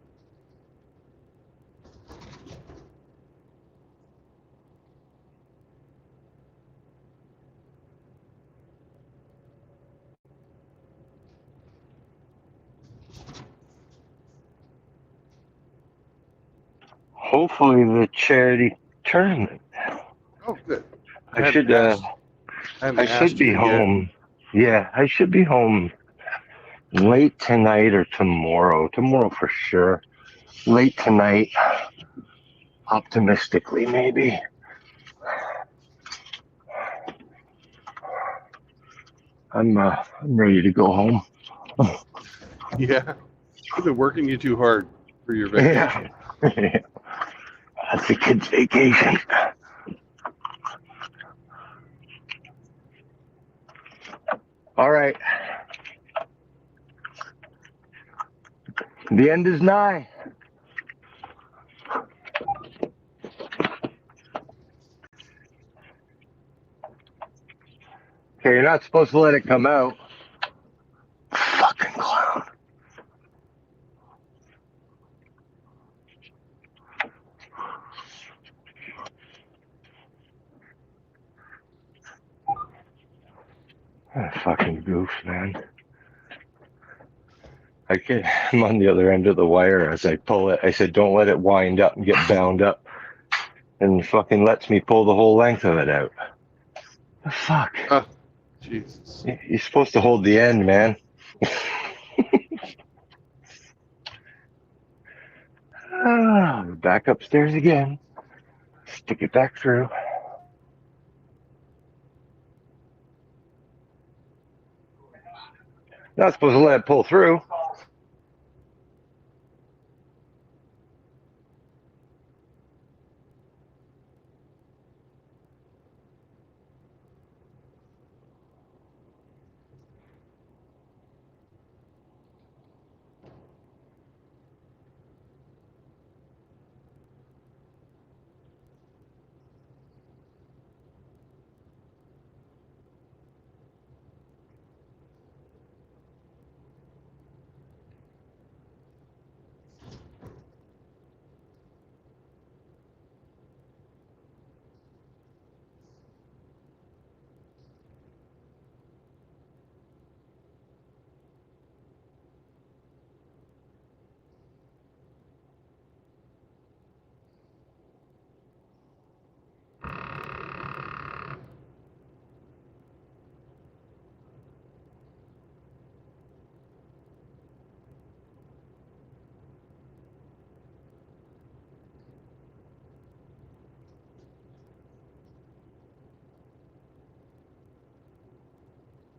Hopefully the charity tournament. Oh, good. I should I should be home. Yeah, I should be home late tonight or tomorrow. Tomorrow for sure. Late tonight, optimistically maybe. I'm ready to go home. Yeah. I've been working you too hard for your Yeah. vacation. That's a kid's vacation. All right. The end is nigh. Okay, you're not supposed to let it come out. Fucking clown. Fucking goof, man. I'm on the other end of the wire as I pull it. I said, don't let it wind up and get bound up. And fucking lets me pull the whole length of it out. The fuck? Jesus. You're supposed to hold the end, man. Back upstairs again. Stick it back through. Not supposed to let it pull through.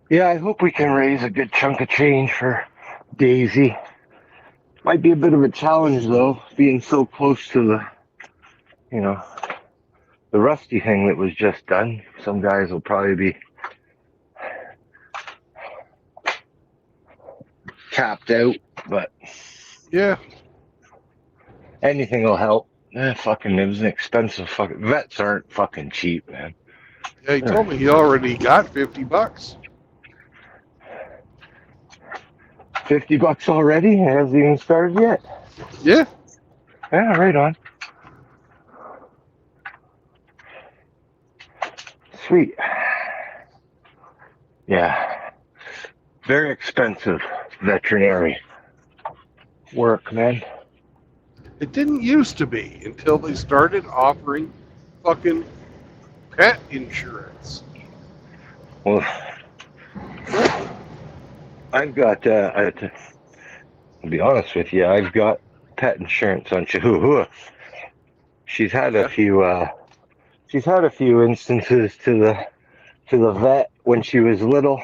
Yeah, I hope we can raise a good chunk of change for Daisy. Might be a bit of a challenge though, being so close to the Rusty thing that was just done. Some guys will probably be capped out, but Yeah. anything will help. Fucking, it was an expensive fucking, vets aren't fucking cheap, man. Yeah, he told me he already got $50. $50 already? It hasn't even started yet. Yeah. Yeah, right on. Sweet. Yeah. Very expensive veterinary work, man. It didn't used to be until they started offering fucking pet insurance. Well, I've got, to be honest with you, I've got pet insurance on Chihuahua. She's had a few instances to the vet when she was little,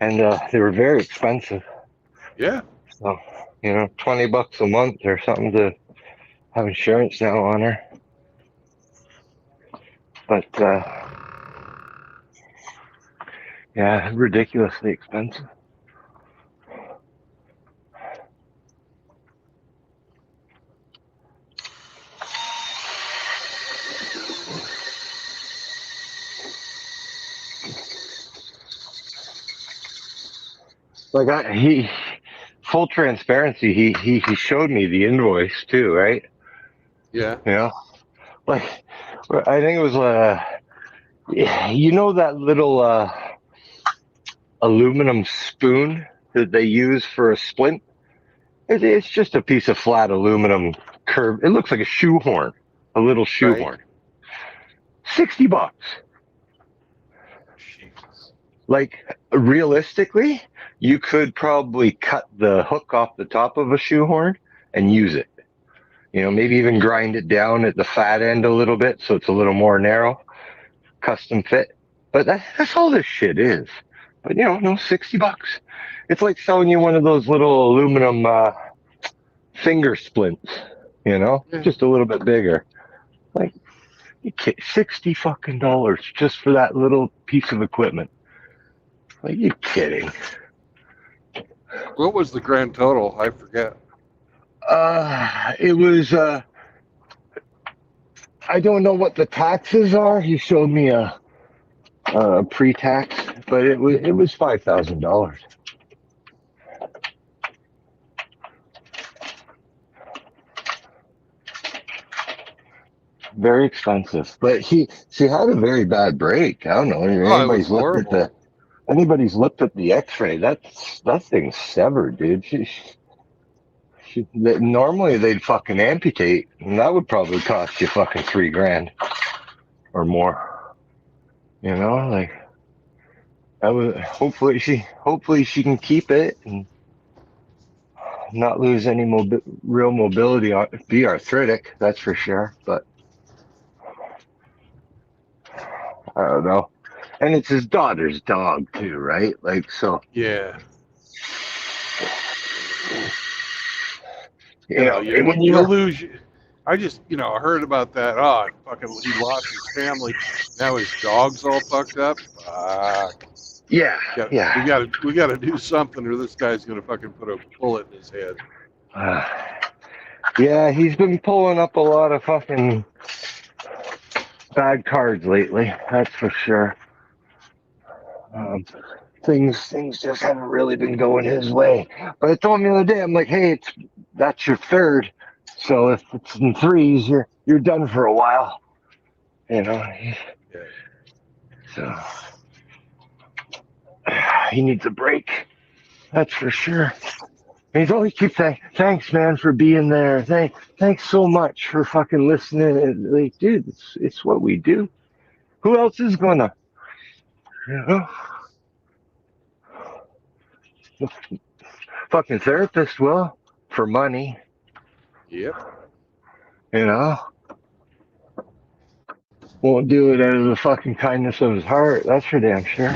and they were very expensive. Yeah. So, $20 a month or something to have insurance now on her. But yeah, ridiculously expensive. Full transparency, he showed me the invoice too, right? Yeah. You know, like I think it was you know that little aluminum spoon that they use for a splint. It's just a piece of flat aluminum curved. It looks like a shoehorn, a little Right. shoehorn. $60. Jesus. Like realistically, you could probably cut the hook off the top of a shoehorn and use it. You know, maybe even grind it down at the fat end a little bit so it's a little more narrow, custom fit. But that's all this shit is. But you know, no, $60. It's like selling you one of those little aluminum finger splints. You know, Yeah. just a little bit bigger. Like you $60 fucking dollars just for that little piece of equipment. Like you kidding? What was the grand total? I forget. It was. I don't know what the taxes are. He showed me a pre-tax, but it was $5,000. Very expensive, but she had a very bad break. I don't know if Oh, it was horrible. anybody's looked at the X-ray. That thing's severed, dude. Normally they'd fucking amputate, and that would probably cost you fucking $3,000 or more. You know, like that was. Hopefully she can keep it and not lose any real mobility. Be arthritic, that's for sure. But I don't know. And it's his daughter's dog too, right? Like so. Yeah. You know, when You'll lose. I just, I heard about that. Oh, fucking, he lost his family. Now his dog's all fucked up. Fuck. Yeah. We gotta do something, or this guy's gonna fucking put a bullet in his head. Yeah, he's been pulling up a lot of fucking bad cards lately. That's for sure. Things just haven't really been going his way. But I told him the other day, I'm like, hey, that's your third. So if it's in threes, you're done for a while. You know. Yeah. So he needs a break. That's for sure. And he's always keeps saying, "Thanks, man, for being there. Thanks so much for fucking listening." And like, dude, it's what we do. Who else is gonna? You know. Fucking therapist will for money. Yep. You know. Won't do it out of the fucking kindness of his heart. That's for damn sure.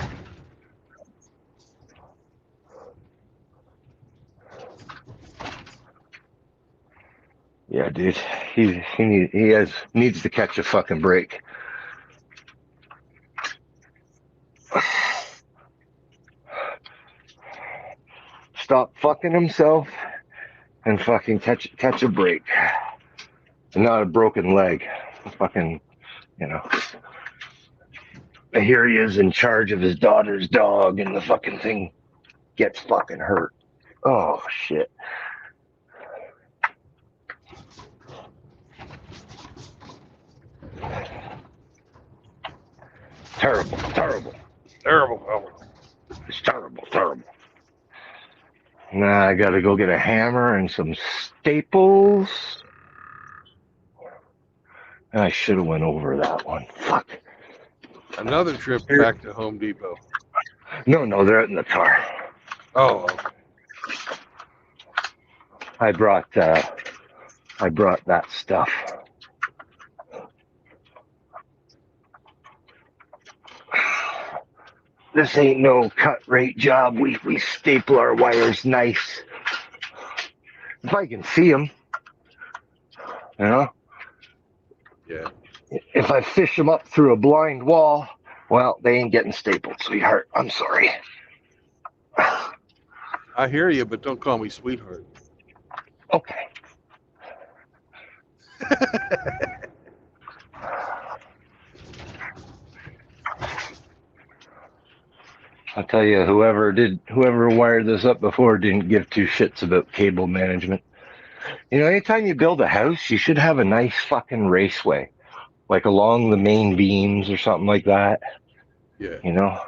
Yeah, dude. He needs to catch a fucking break. Stop fucking himself and fucking catch a break. And not a broken leg. Fucking, you know. Here he is in charge of his daughter's dog, and the fucking thing gets fucking hurt. Oh shit. Terrible. It's terrible. Now I gotta go get a hammer and some staples. I should have went over that one. Fuck. Another trip back to Home Depot. No, they're out in the car. Oh, okay. I brought that stuff. This ain't no cut rate job. We staple our wires nice. If I can see them, you know. Yeah. If I fish them up through a blind wall, well, they ain't getting stapled, sweetheart. I'm sorry. I hear you, but don't call me sweetheart. Okay. I'll tell you, whoever wired this up before didn't give two shits about cable management. You know, anytime you build a house, you should have a nice fucking raceway, like along the main beams or something like that. Yeah. You know,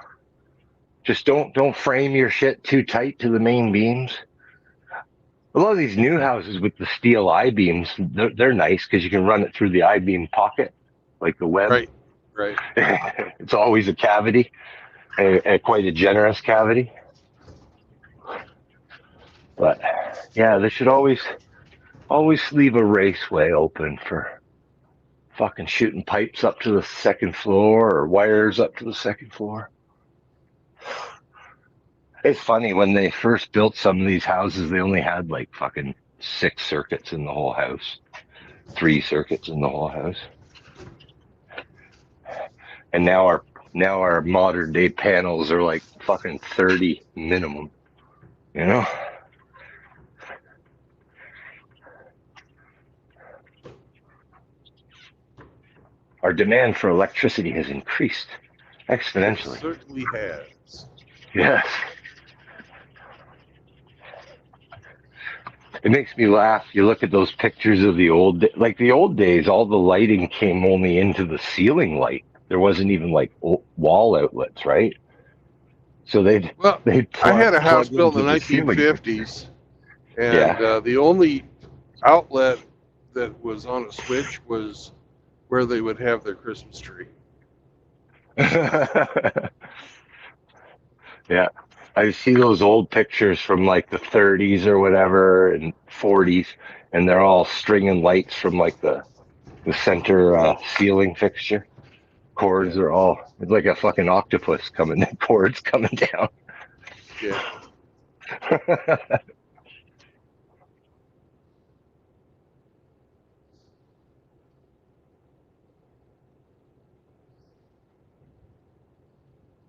just don't frame your shit too tight to the main beams. A lot of these new houses with the steel I-beams, they're nice because you can run it through the I-beam pocket, like the web. Right. Right. It's always a cavity, quite a generous cavity. But yeah, they should always leave a raceway open for fucking shooting pipes up to the second floor or wires up to the second floor. It's funny, when they first built some of these houses, they only had like fucking 6 circuits in the whole house, 3 circuits in the whole house. And now our modern day panels are like fucking 30 minimum, you know? Our demand for electricity has increased exponentially. It certainly has. Yes. It makes me laugh. You look at those pictures of the old days, all the lighting came only into the ceiling light. There wasn't even like wall outlets, right? So they'd I had a house plug built in into the the ceiling. 1950s, and Yeah. the only outlet that was on a switch was where they would have their Christmas tree. Yeah. I see those old pictures from like the 30s or whatever and 40s, and they're all stringing lights from like the center ceiling fixture. Cords are all, it's like a fucking octopus coming, cords coming down. Yeah.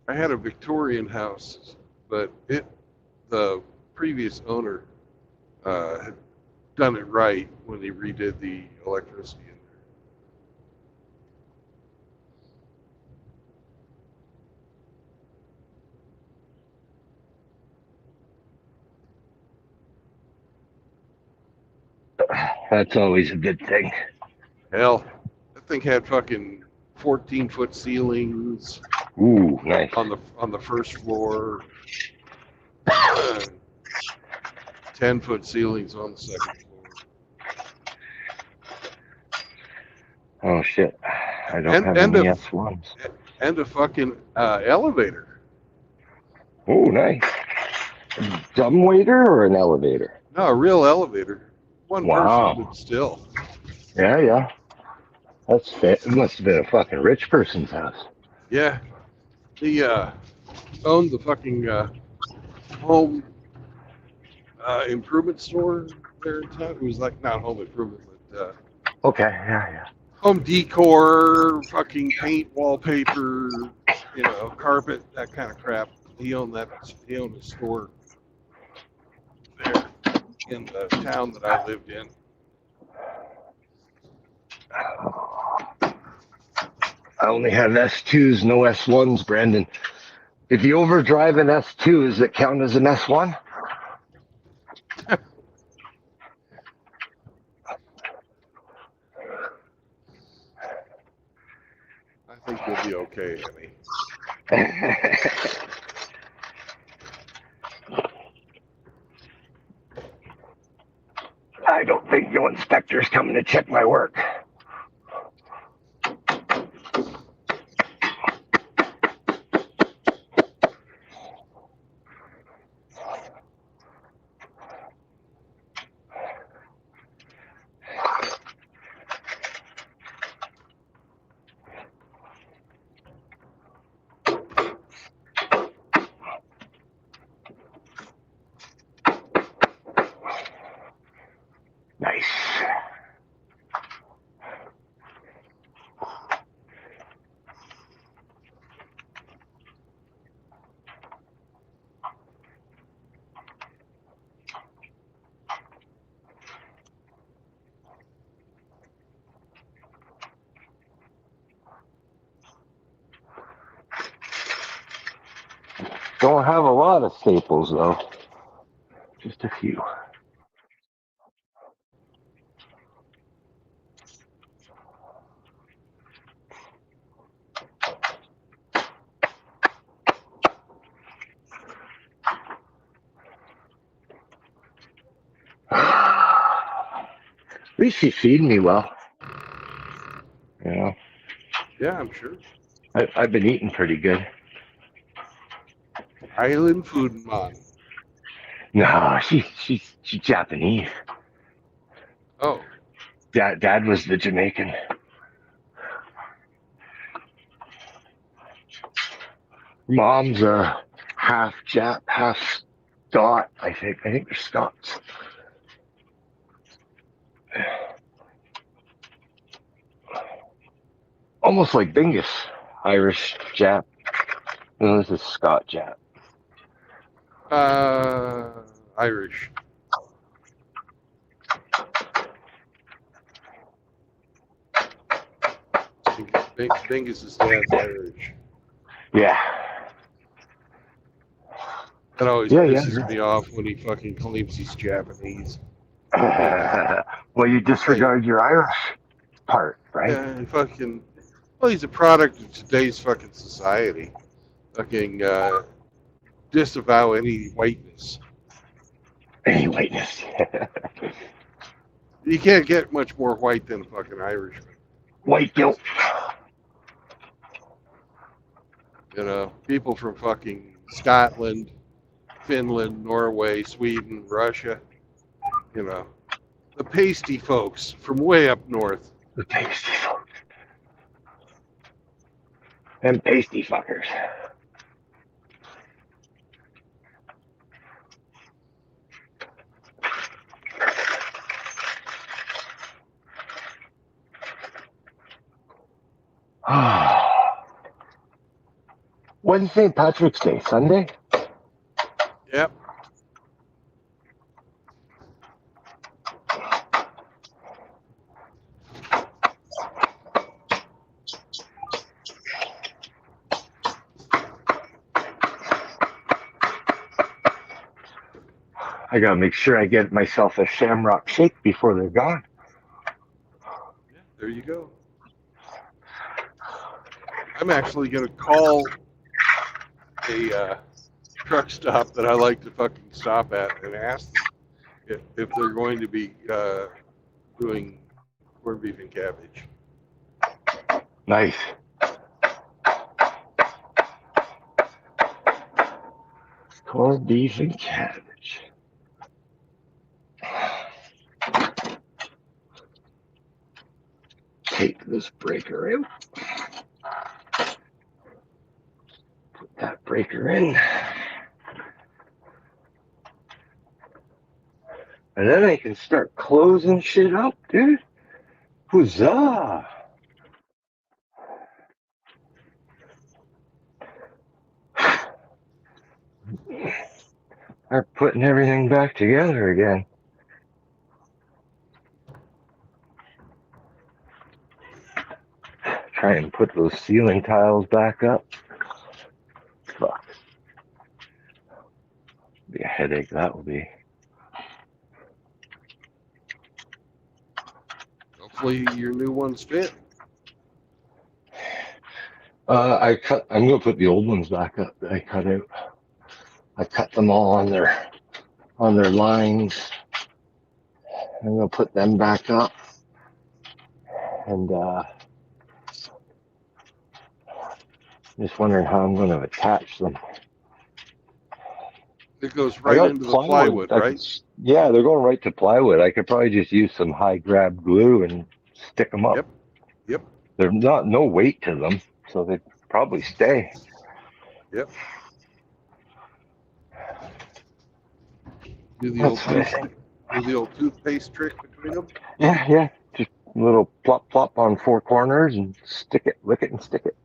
I had a Victorian house, but the previous owner had done it right when he redid the electricity in That's always a good thing. there. Hell, that thing had fucking 14-foot ceilings Ooh, nice. on the first floor, 10-foot ceilings on the second floor. Oh shit. I don't have any S1s. And a fucking elevator. Oh, nice. Dumb waiter or an elevator? No, a real elevator. One Wow. person, but still. Yeah. That's fit. It must have been a fucking rich person's house. Yeah. He owned the fucking home improvement store there in town. It was like, not home improvement, but Okay, yeah. home decor, fucking paint, wallpaper, carpet, that kind of crap. He owned a store there in the town that I lived in. I only have S2s, no S1s, Brandon. If you overdrive an S2, does it count as an S1? I think you'll be okay, Emmy. I don't think no inspector's coming to check my work. Nice. Don't have a lot of staples though. Just a few. At least she's feeding me well. You know, Yeah, I'm sure. I've been eating pretty good. Island food mom. No, she's Japanese. Oh, Dad was the Jamaican. Mom's half Jap, half Scot. I think they're Scots. Almost like Bingus, Irish Jap. No, this is Scot Jap. Irish. Bingus's dad's Irish. Yeah. That always Yeah. pisses me off when he fucking claims he's Japanese. Well, you disregard your Irish part, right? Yeah, he fucking. Well, he's a product of today's fucking society. Fucking disavow any whiteness. Any whiteness. You can't get much more white than a fucking Irishman. White guilt. You know, people from fucking Scotland, Finland, Norway, Sweden, Russia. You know, the pasty folks from way up north. The pasty folks. Them pasty fuckers. When's St. Patrick's Day? Sunday? Yep. I gotta make sure I get myself a shamrock shake before they're gone. Yeah, there you go. I'm actually gonna call a truck stop that I like to fucking stop at and ask them if they're going to be doing corned beef and cabbage. Nice. Corned beef and cabbage. Take this breaker out. Put that breaker in. And then I can start closing shit up, dude. Huzzah! Start putting everything back together again. Try and put those ceiling tiles back up. Fuck. Be a headache, that will be. Hopefully your new ones fit. I'm gonna put the old ones back up that I cut out. I cut them all on their lines. I'm gonna put them back up. And just wondering how I'm gonna attach them. It goes right into the plywood, right? Yeah, they're going right to plywood. I could probably just use some high grab glue and stick them up. Yep. There's no weight to them, so they probably stay. Yep. Do the old toothpaste trick between them. Yeah. Just a little plop plop on four corners and lick it and stick it.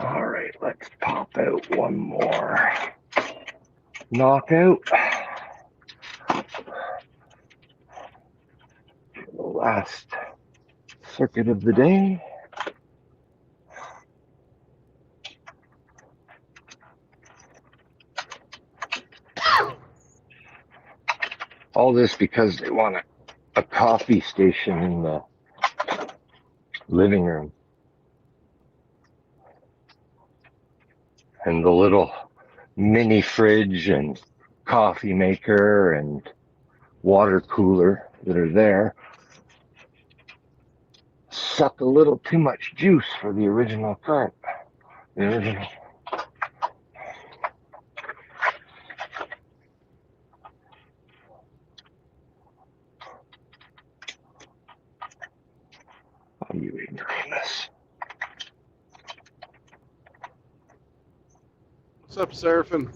All right, let's pop out one more knockout. The last circuit of the day. All this because they want a coffee station in the living room. And the little mini fridge and coffee maker and water cooler that are there suck a little too much juice for the original current. The original. Oh, you ignoramus. What's up, Seraphim?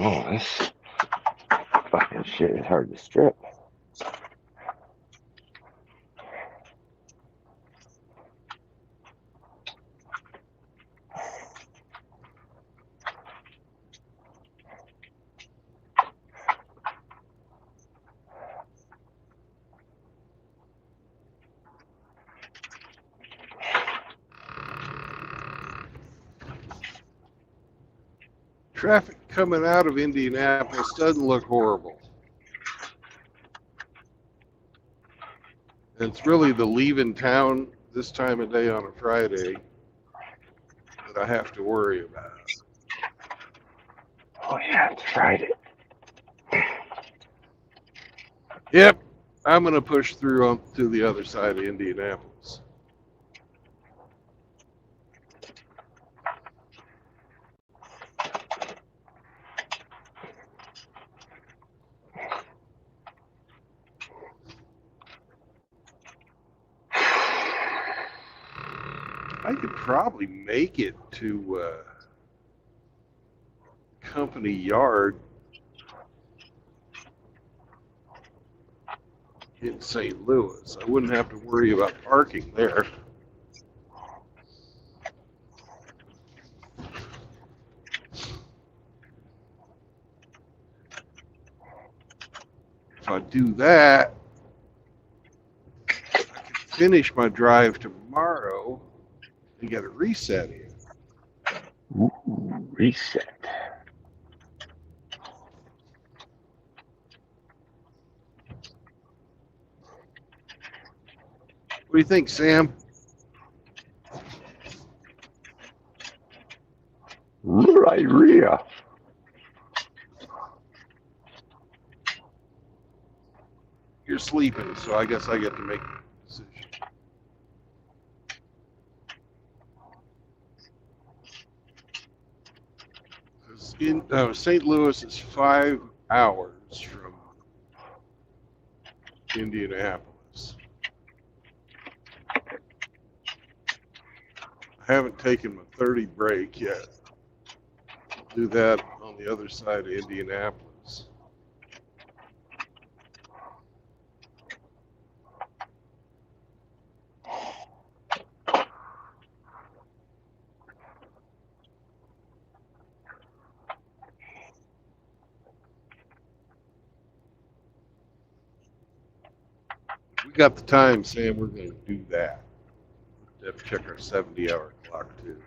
Oh, this fucking shit is hard to strip. Traffic coming out of Indianapolis doesn't look horrible. And it's really the leaving town this time of day on a Friday that I have to worry about. Oh yeah, it's Friday. Yep, I'm going to push through on to the other side of Indianapolis. I could probably make it to Company Yard in St. Louis. I wouldn't have to worry about parking there. If I do that, I can finish my drive tomorrow and get a reset in. Ooh, reset. What do you think, Sam? Right, Rhea. You're sleeping, so I guess I get to make the decision. St. Louis is 5 hours from Indianapolis. haven't taken my 30 break yet. Do that on the other side of Indianapolis. We got the time saying we're going to do that. We have to check our 70-hour clock too.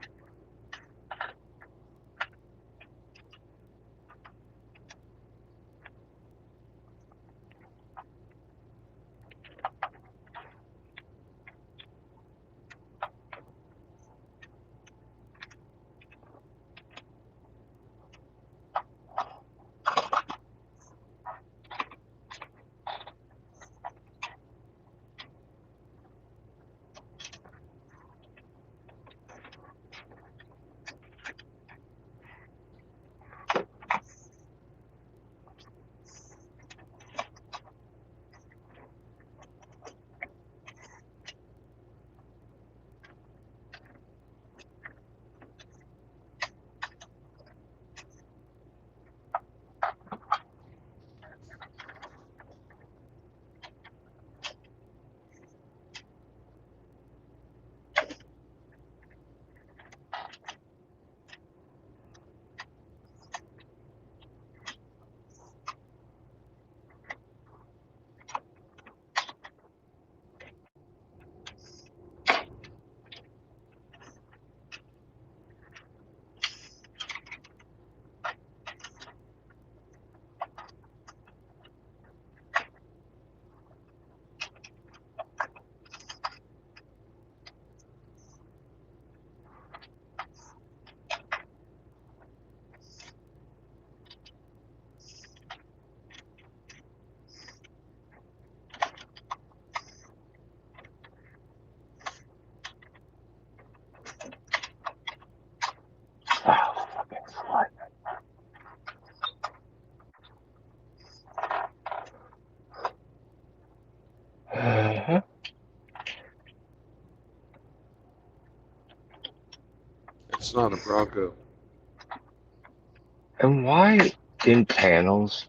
Oh, fucking slut. Uh-huh. It's not a Bronco. And why in panels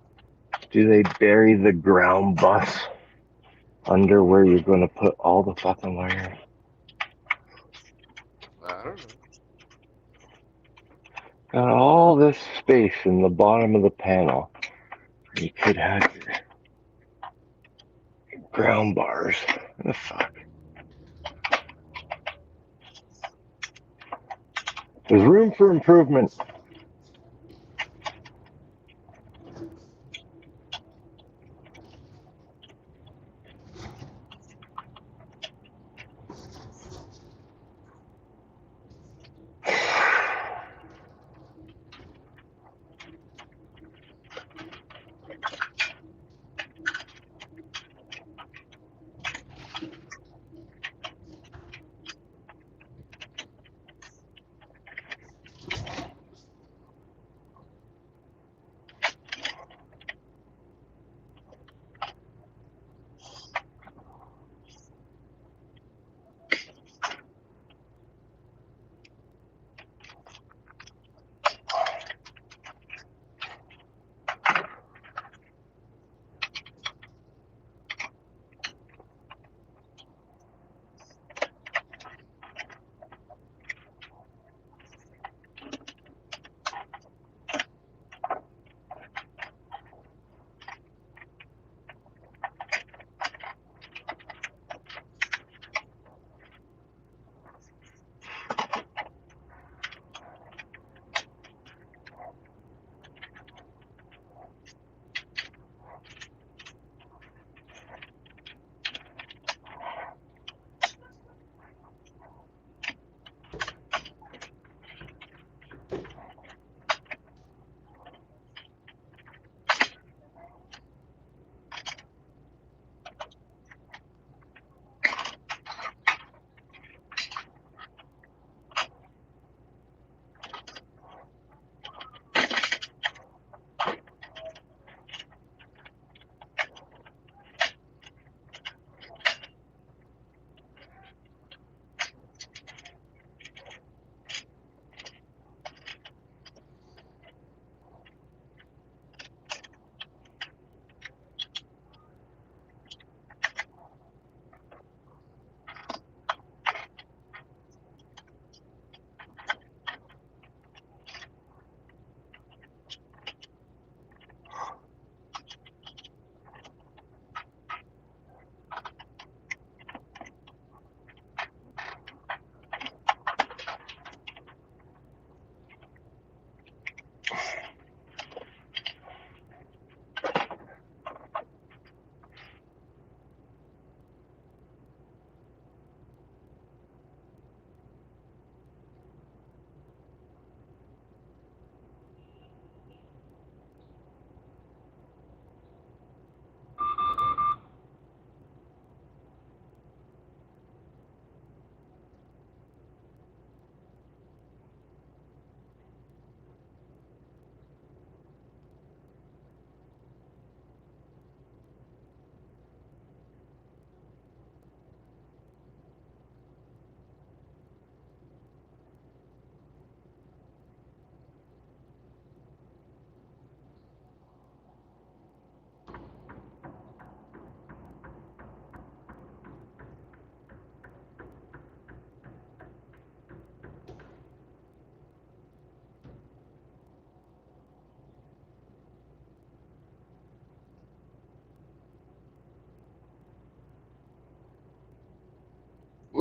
do they bury the ground bus under where you're going to put all the fucking wires? I don't know. Got all this space in the bottom of the panel. You could have your ground bars. What the fuck? There's room for improvement.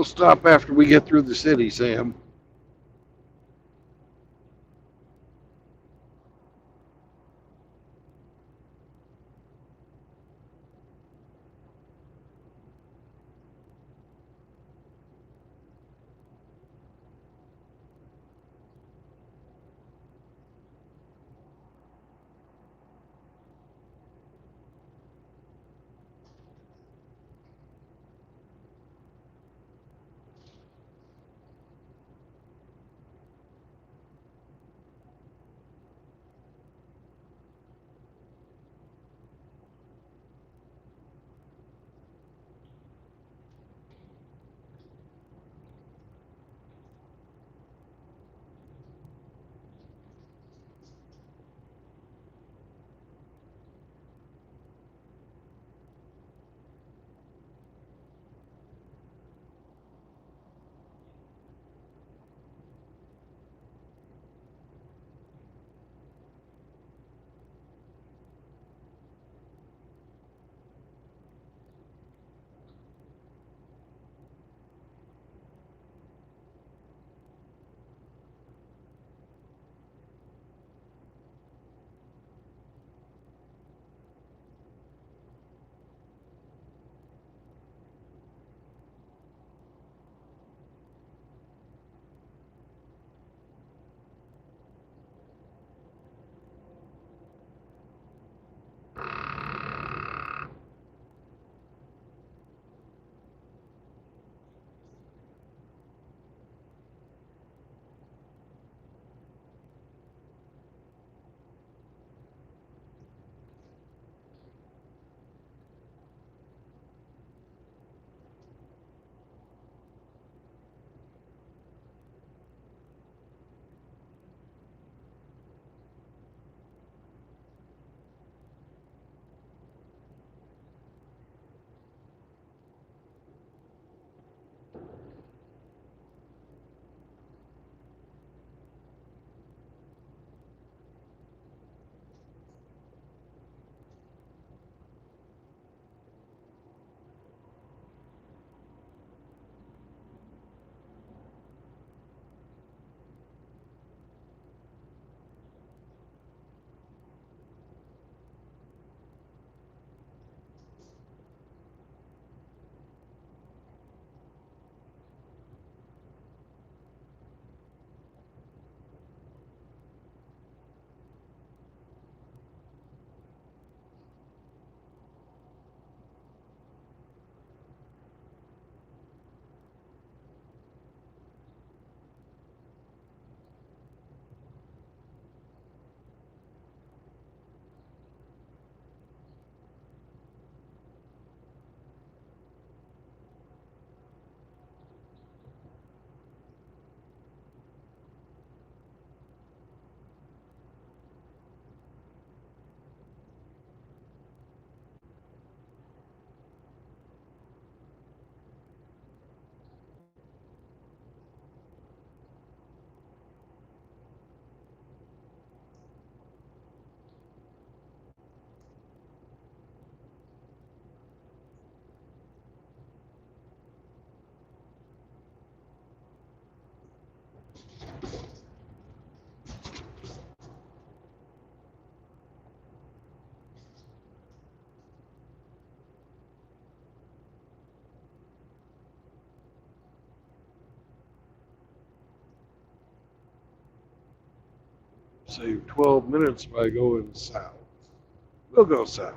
We'll stop after we get through the city, Sam. Save 12 minutes by going south. We'll go south.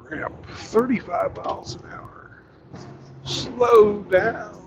Ramp 35 miles an hour. Slow down.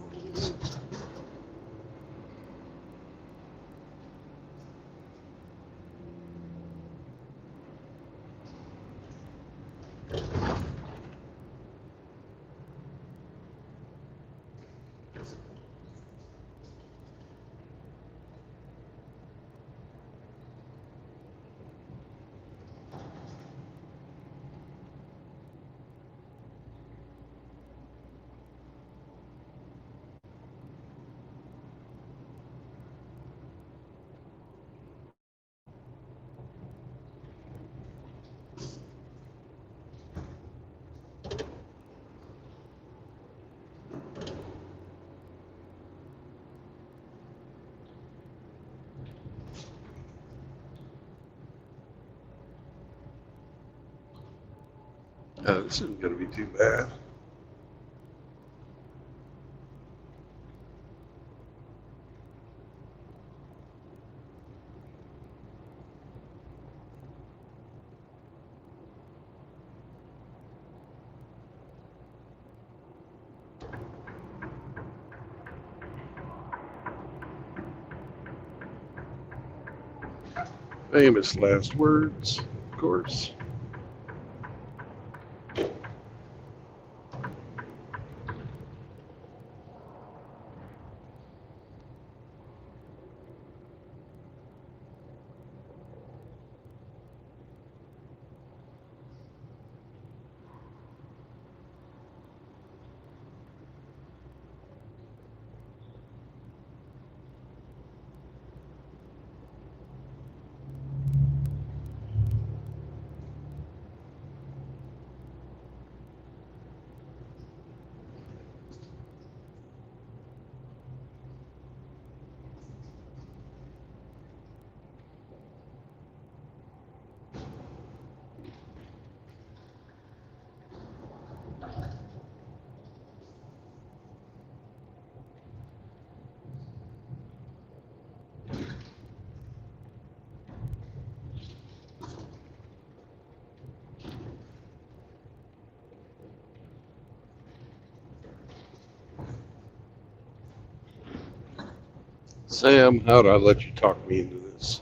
This isn't going to be too bad. Famous last words, of course. Sam, how'd I let you talk me into this?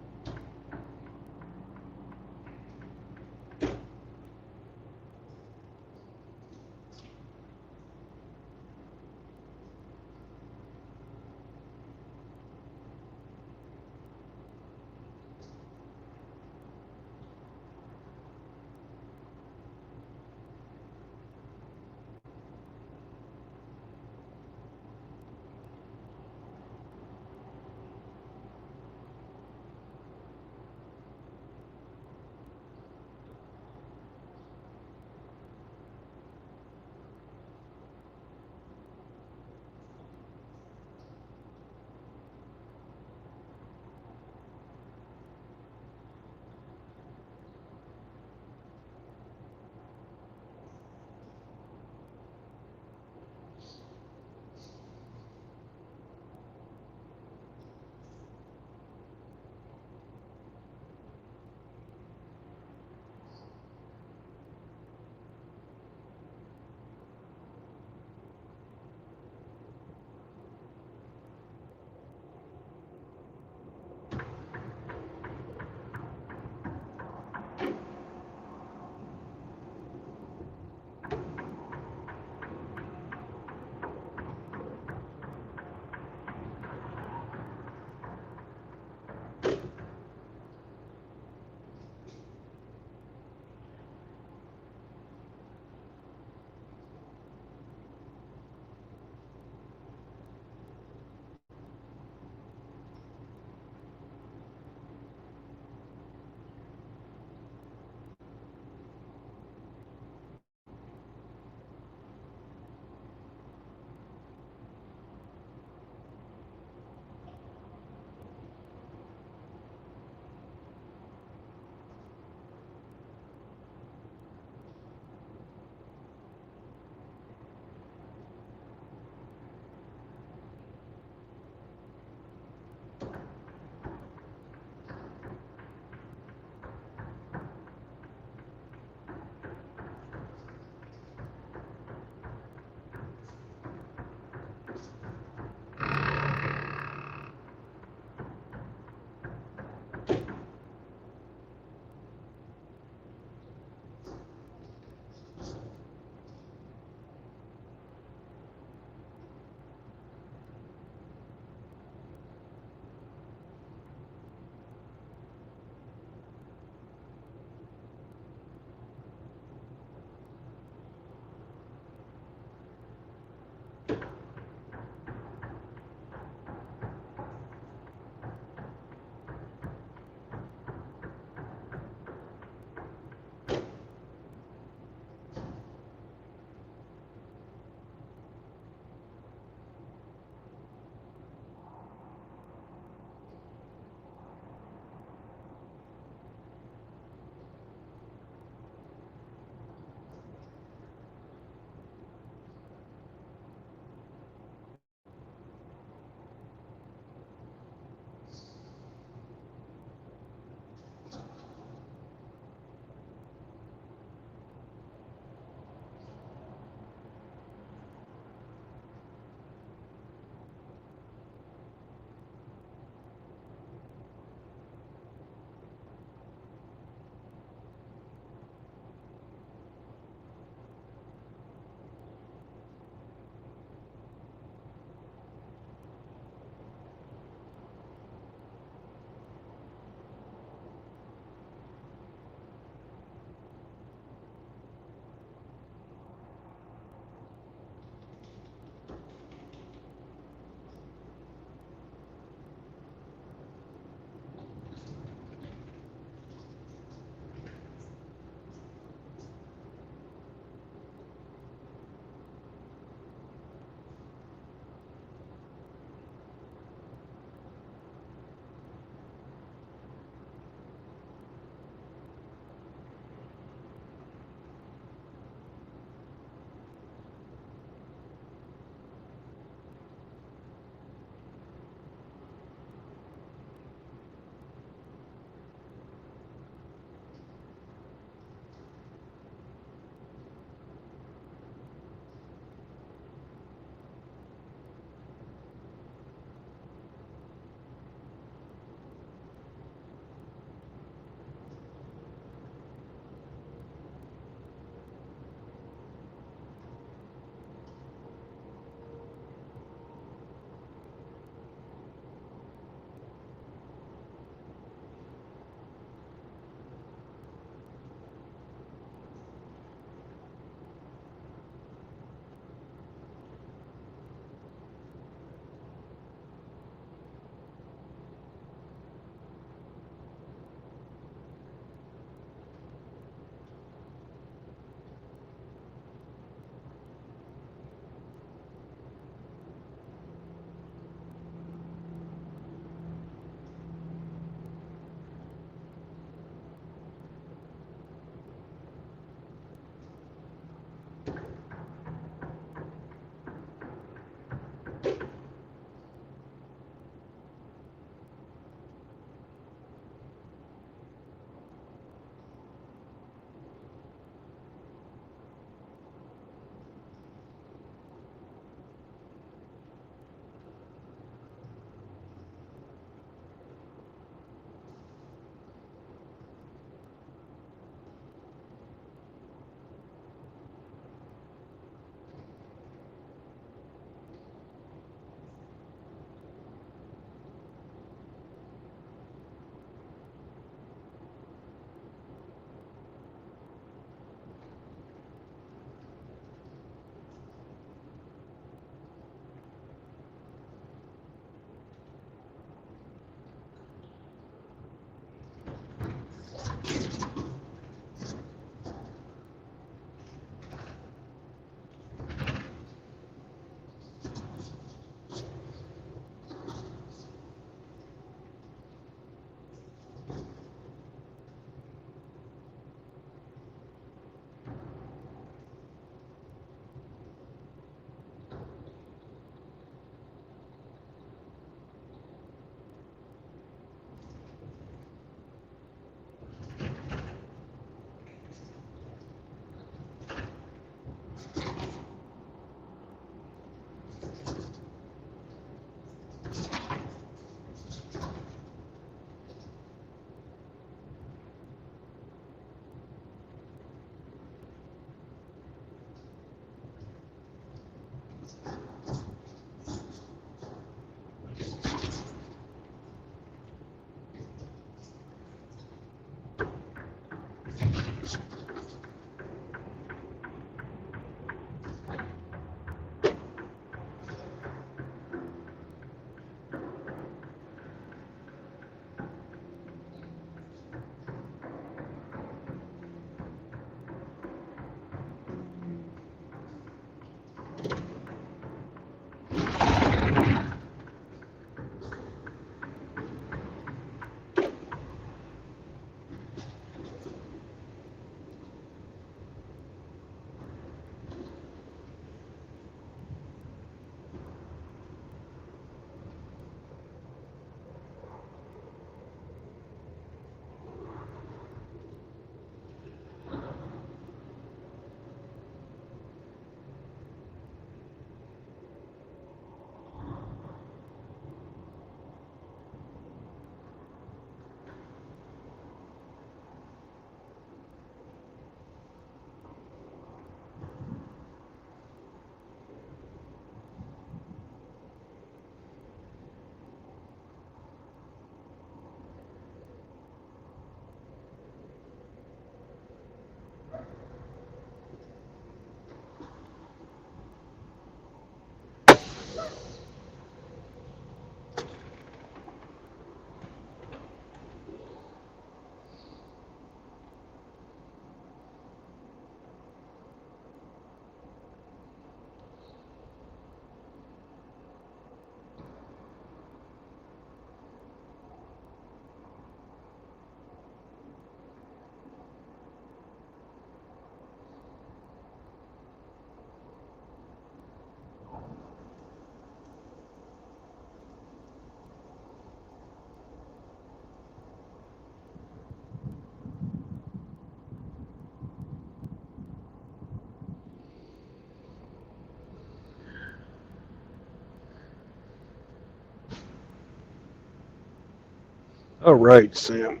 All right, Sam.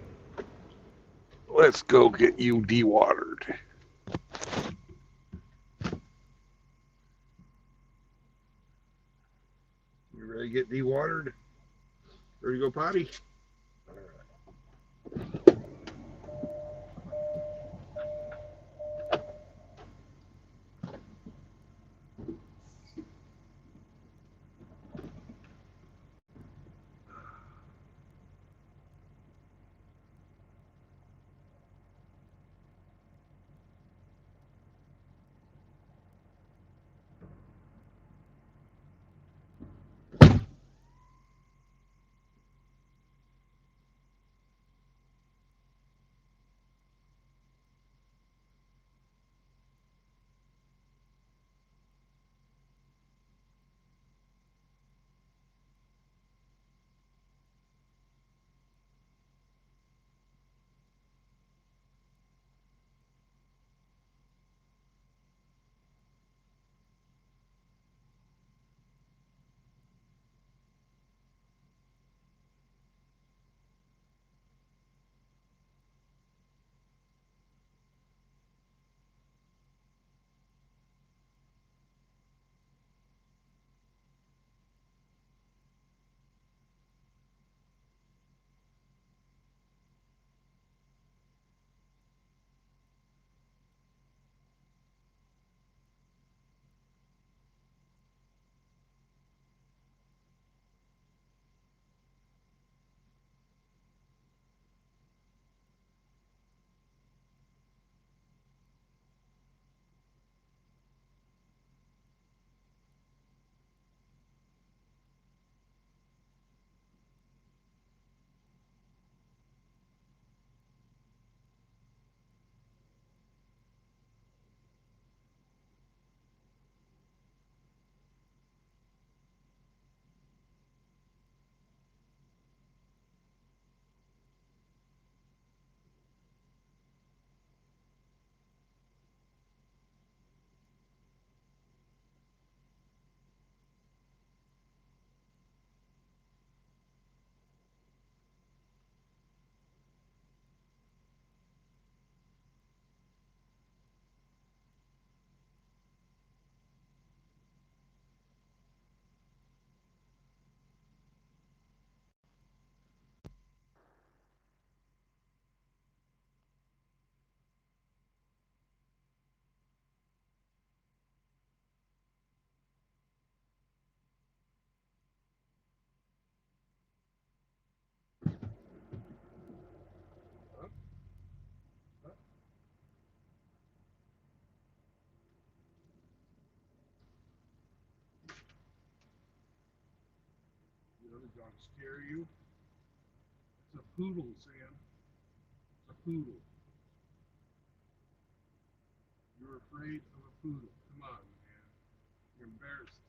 Let's go get you dewatered. You ready to get dewatered? Ready to go potty? The other dog scare you? It's a poodle, Sam. It's a poodle. You're afraid of a poodle. Come on, man. You're embarrassed.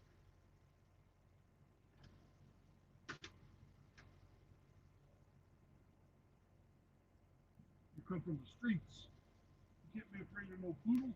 You come from the streets. You can't be afraid of no poodle.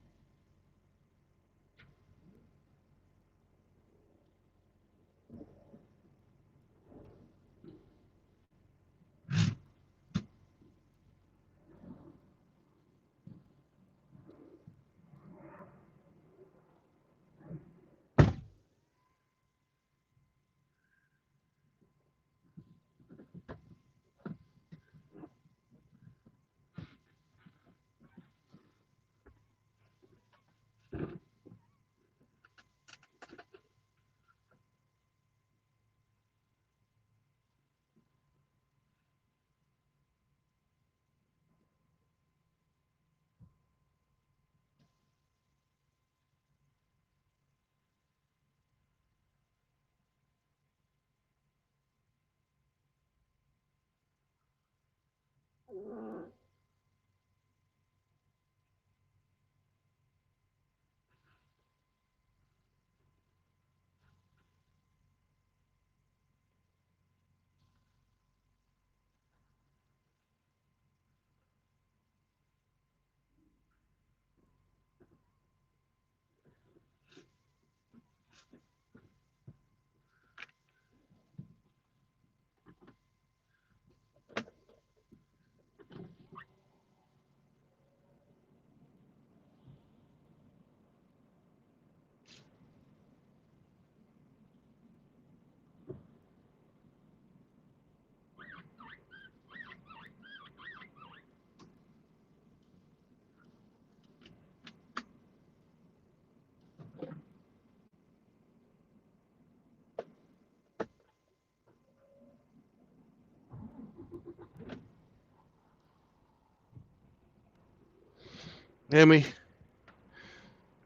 Emmy,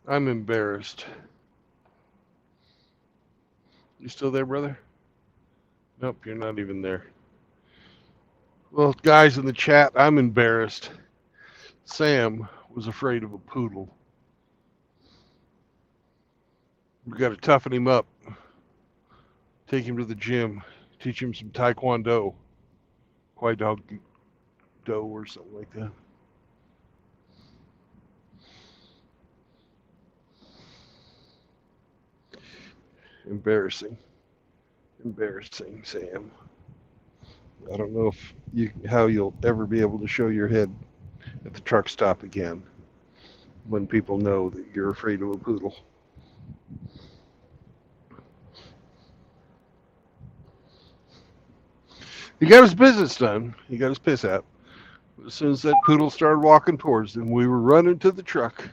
I'm embarrassed. You still there, brother? Nope, you're not even there. Well, guys in the chat, I'm embarrassed. Sam was afraid of a poodle. We got to toughen him up. Take him to the gym. Teach him some taekwondo. Kwai dog do or something like that. Embarrassing. Embarrassing, Sam. I don't know how you'll ever be able to show your head at the truck stop again when people know that you're afraid of a poodle. He got his business done. He got his piss out. As soon as that poodle started walking towards him, we were running to the truck.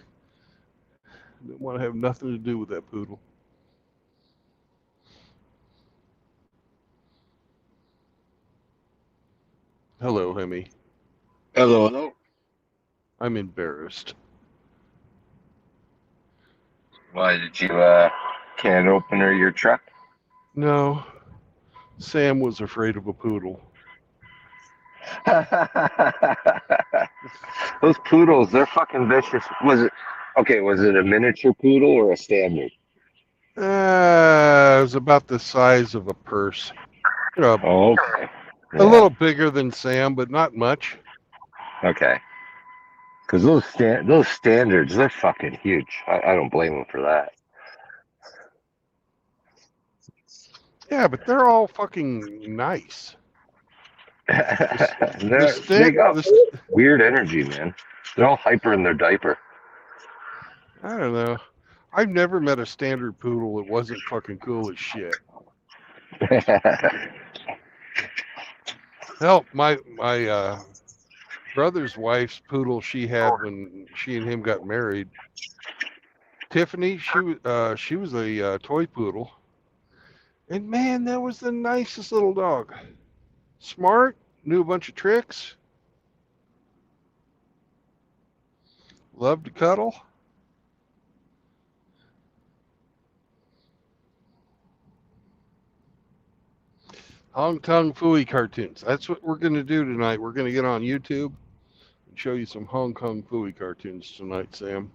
Didn't want to have nothing to do with that poodle. Hello, Hemi. Hello, hello. I'm embarrassed. Why did you can opener your truck? No, Sam was afraid of a poodle. Those poodles, they're fucking vicious. Was it a miniature poodle or a standard? It was about the size of a purse. You know, Oh, okay. a little bigger than Sam, but not much. Okay. Because those standards, they're fucking huge. I don't blame them for that. Yeah, but they're all fucking nice. They got weird energy, man. They're all hyper in their diaper. I don't know. I've never met a standard poodle that wasn't fucking cool as shit. Hell, my brother's wife's poodle she had when she and him got married, Tiffany, she was a toy poodle, and man, that was the nicest little dog. Smart, knew a bunch of tricks, loved to cuddle. Hong Kong Phooey cartoons. That's what we're going to do tonight. We're going to get on YouTube and show you some Hong Kong Phooey cartoons tonight, Sam.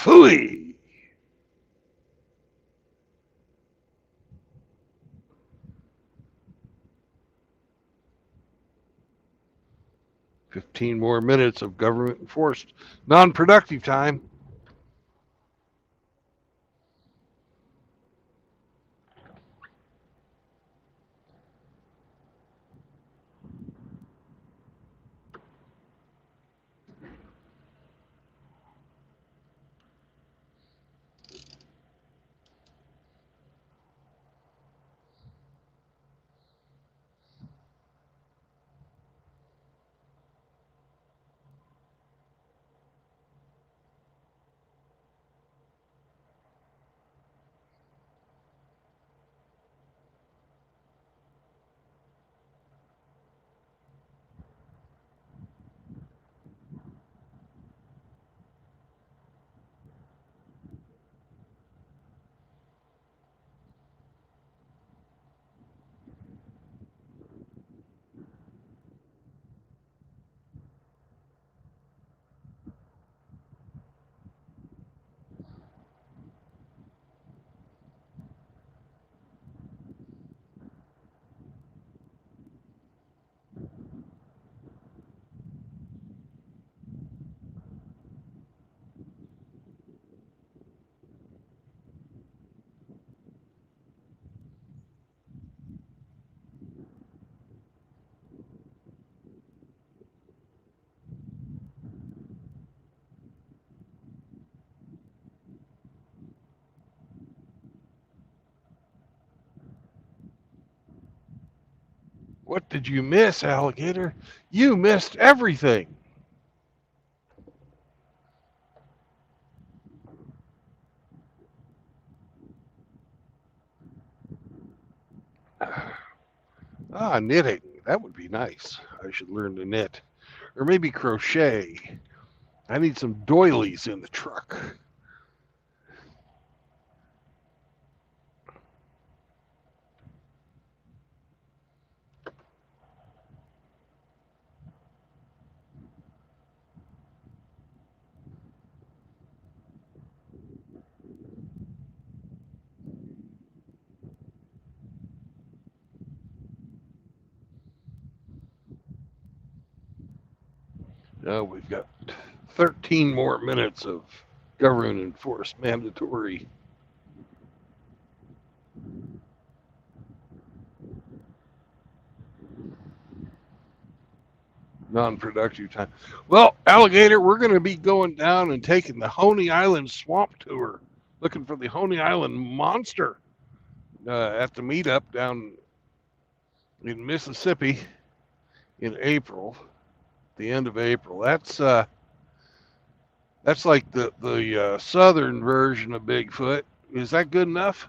Phooey. "15 more minutes of government enforced non-productive time." What did you miss, alligator? You missed everything. Ah, knitting. That would be nice. I should learn to knit. Or maybe crochet. I need some doilies in the truck. Now we've got 13 more minutes of government enforced mandatory non-productive time. Well, alligator, we're going to be going down and taking the Honey Island swamp tour, looking for the Honey Island monster at the meetup down in Mississippi in April, the end of April. That's like the southern version of Bigfoot. Is that good enough?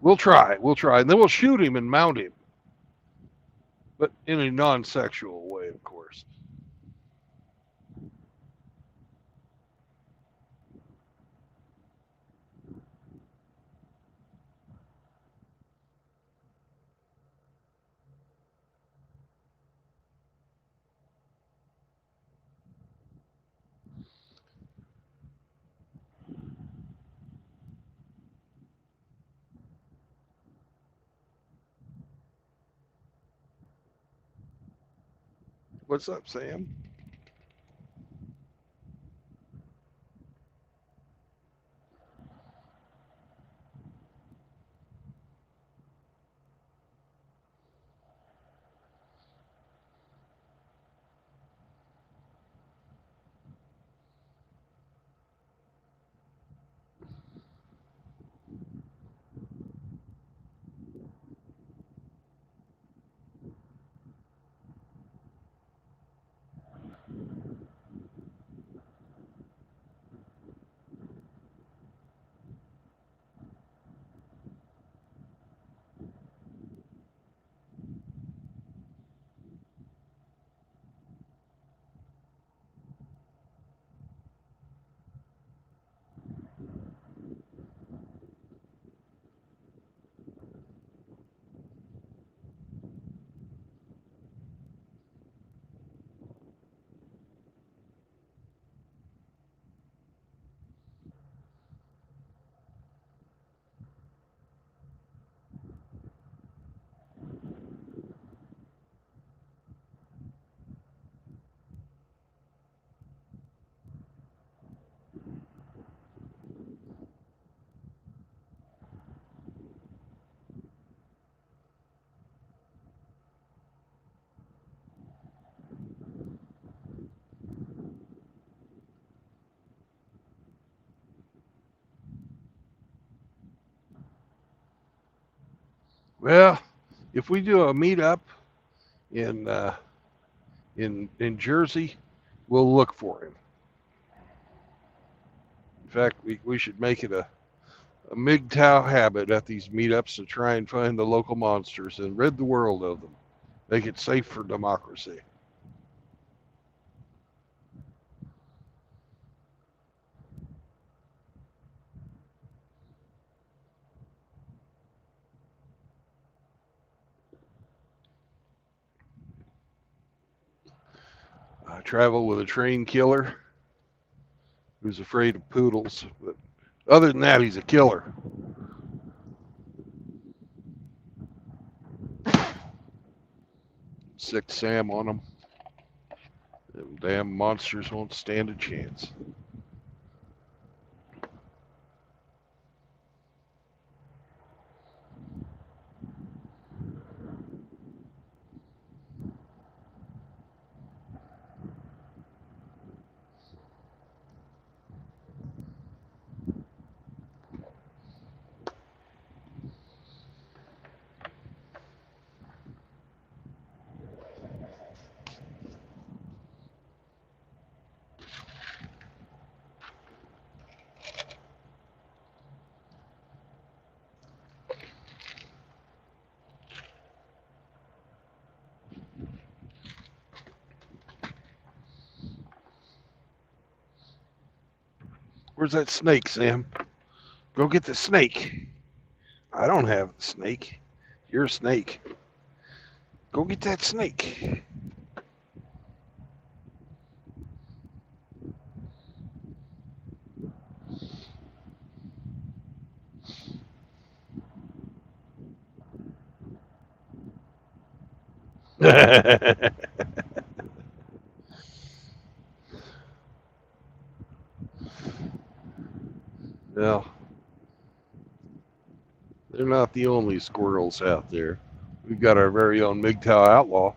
We'll try, and then we'll shoot him and mount him, but in a non-sexual way, of course. What's up, Sam? Well, if we do a meetup in in Jersey, we'll look for him. In fact, we should make it a MGTOW habit at these meetups to try and find the local monsters and rid the world of them. Make it safe for democracy. I travel with a trained killer who's afraid of poodles, but other than that, he's a killer. Sick Sam on him. Them damn monsters won't stand a chance. Where's that snake, Sam? Go get the snake. I don't have the snake. You're a snake. Go get that snake. Well, they're not the only squirrels out there. We've got our very own MGTOW outlaw.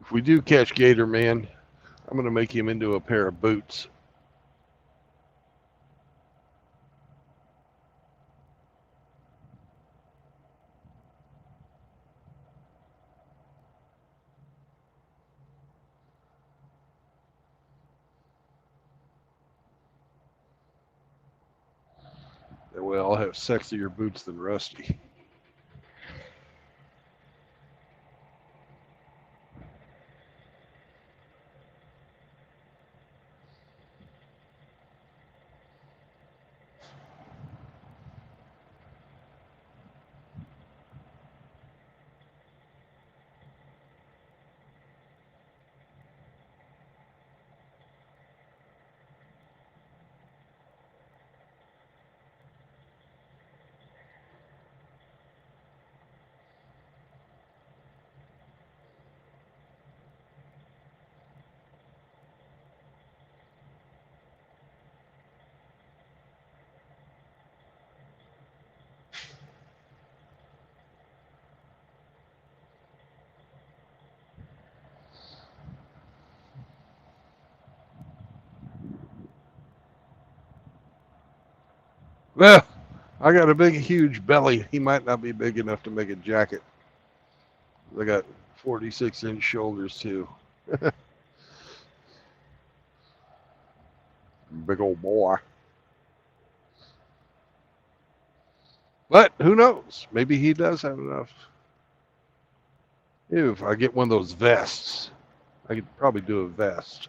If we do catch Gator Man, I'm going to make him into a pair of boots. That way I'll have sexier boots than Rusty. Well, I got a big, huge belly. He might not be big enough to make a jacket. I got 46-inch shoulders, too. Big old boy. But who knows? Maybe he does have enough. If I get one of those vests, I could probably do a vest.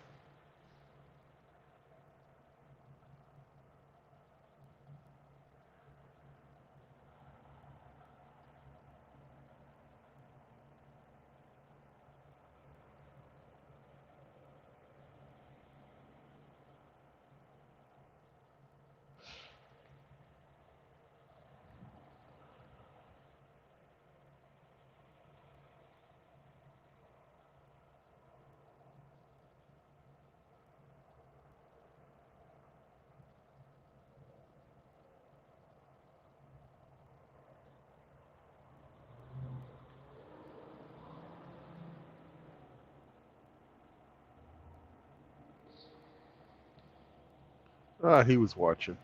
Ah, he was watching.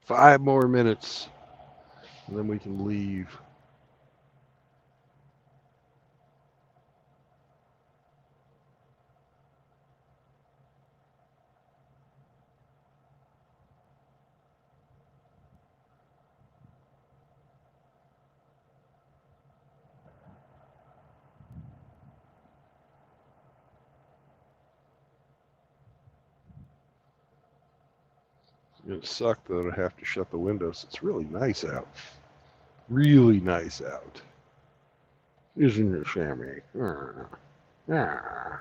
Five more minutes, and then we can leave. It sucked that I have to shut the windows. It's really nice out. Really nice out. Isn't it, Sammy? Ah.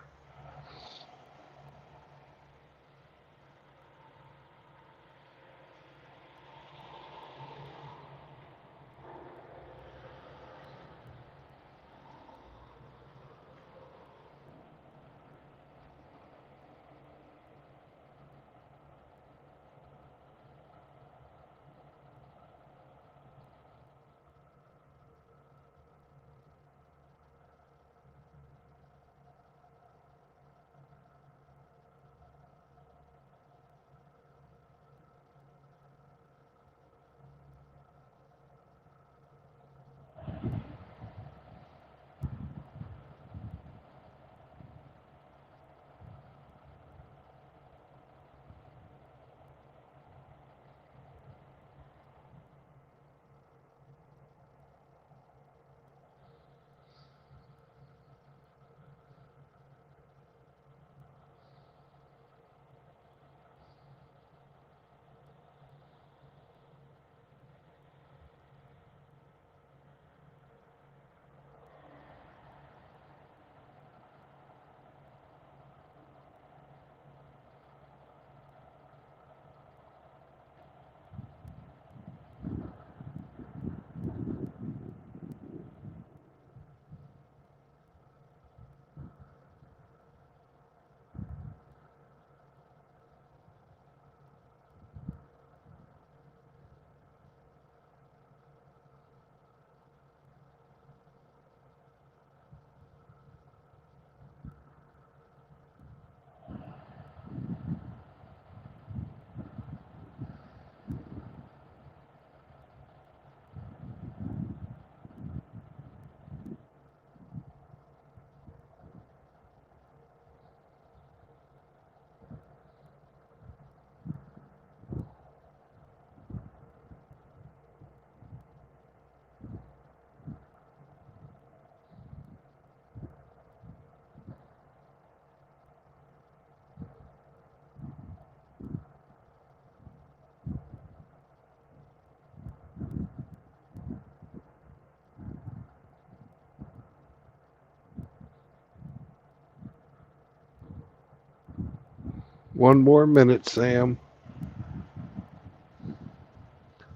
One more minute, Sam.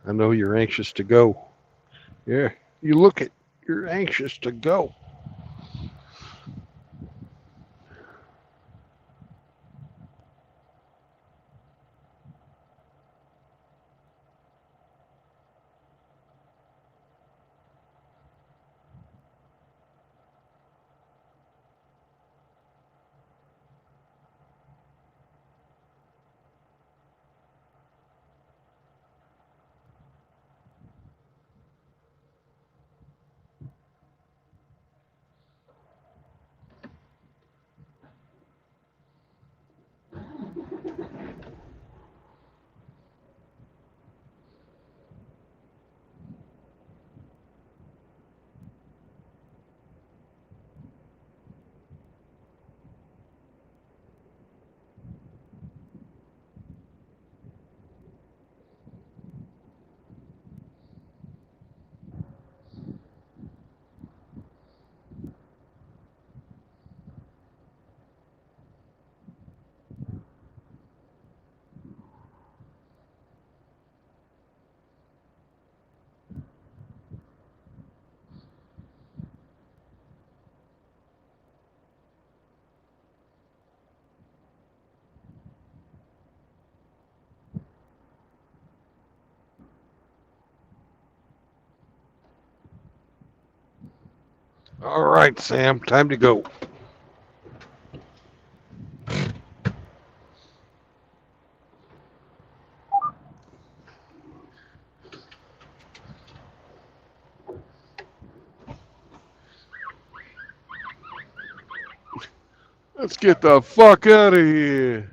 I know you're anxious to go. Yeah, you look it. You're anxious to go. All right, Sam, time to go. Let's get the fuck out of here.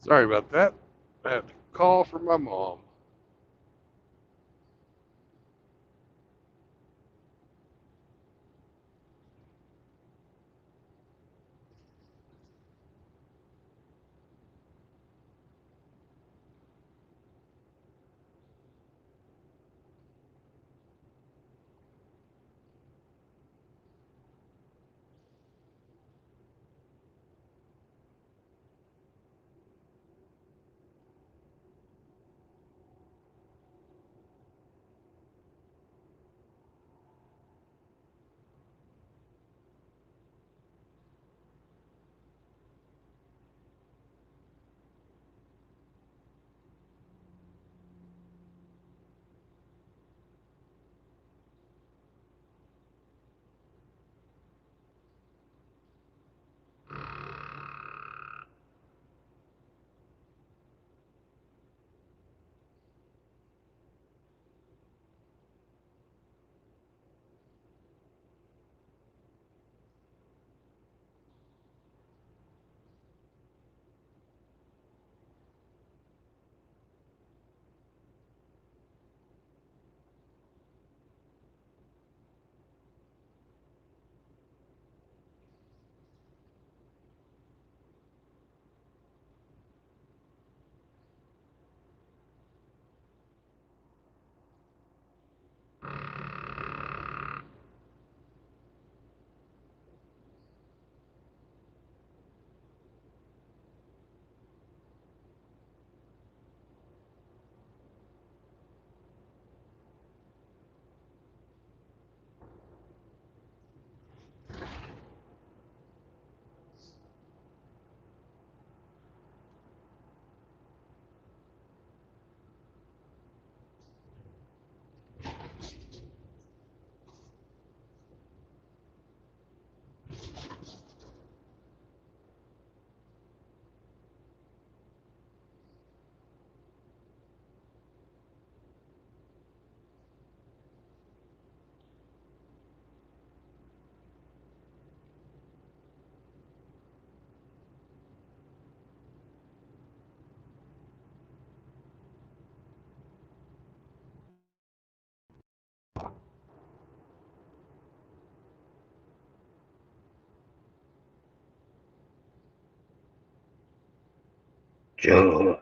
Sorry about that. I had to call from my mom. Joe.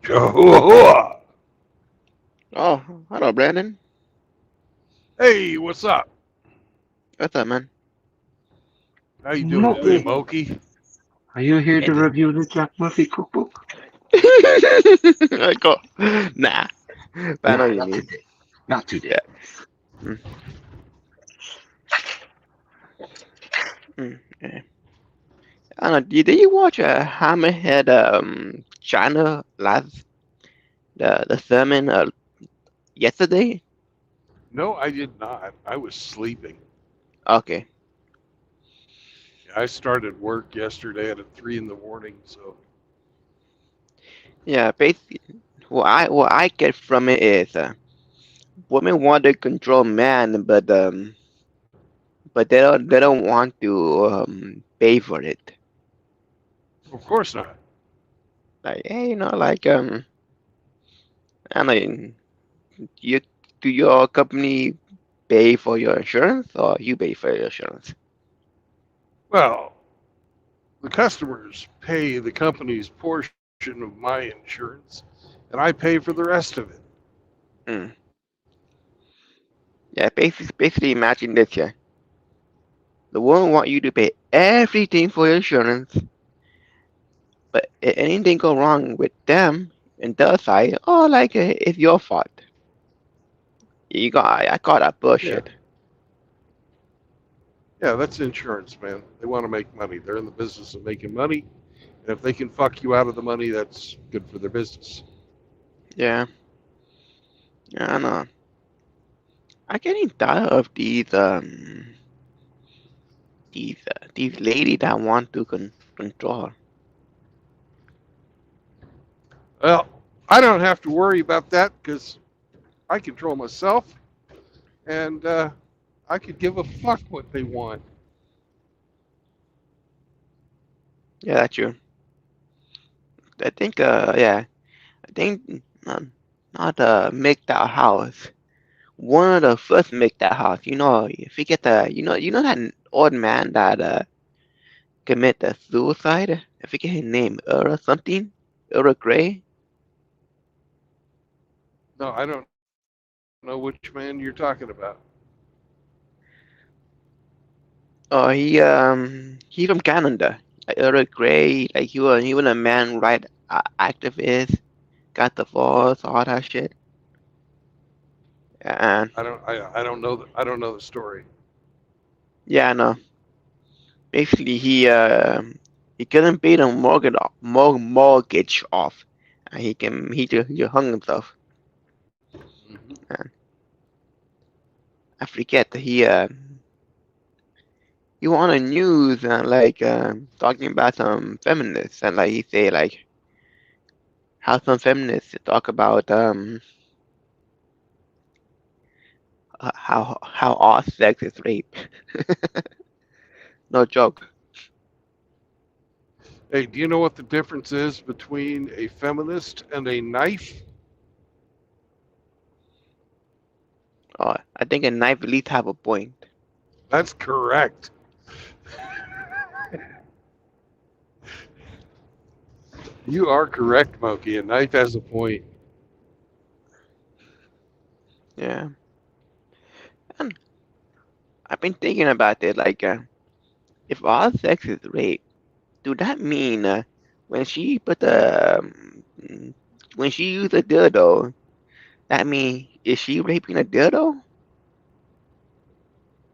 Jehovah. Oh, hello, Brandon. Hey, what's up? What's up, man? How you doing today, Murphy, Moki? are you here to Anything? review the Jack Murphy cookbook? I go, nah. But I know Nah, you not need. today. Not today. Yeah. Mm, yeah. I don't know. Did you watch Hammerhead China last the sermon yesterday? No, I did not. I was sleeping. Okay. I started work yesterday at 3 in the morning, so Yeah. Basically, what I get from it is women want to control man, but they don't want to pay for it. of course not. Like, hey, like I mean, you do your company pay for your insurance or you pay for your insurance? Well, the customers pay the company's portion of my insurance, and I pay for the rest of it. Mm. Yeah, basically imagine this here. The woman want you to pay everything for your insurance, but if anything go wrong with them and their side, oh, like it's your fault. I call that Yeah, bullshit. yeah, that's insurance, man. They want to make money. They're in the business of making money, and if they can fuck you out of the money, that's good for their business. Yeah, yeah, I know. I'm getting tired of these ladies that want to control. Well, I don't have to worry about that because I control myself, and I could give a fuck what they want. Yeah, that's true. I think yeah, I think not MGTOW house. One of the first MGTOW house. If you get you know that old man that commit the suicide. I forget his name. Earl something. Earl Grey. No, I don't know which man you're talking about. Oh, he from Canada. Like Earl Grey. Like he was a man right activist. Got divorced. All that shit. And I don't know the story. yeah, no. Basically, he couldn't pay the mortgage off. And he hung himself. Hmm. And I forget that he was on the news and like talking about some feminists and like he say like how some feminists talk about how all sex is rape. No joke. Hey, do you know what the difference is between a feminist and a knife? I think a knife at least have a point. That's correct. You are correct, Moki. A knife has a point. Yeah, and I've been thinking about it like if all sex is rape, do that mean when she put the when she used a dildo, that mean is she raping a dildo?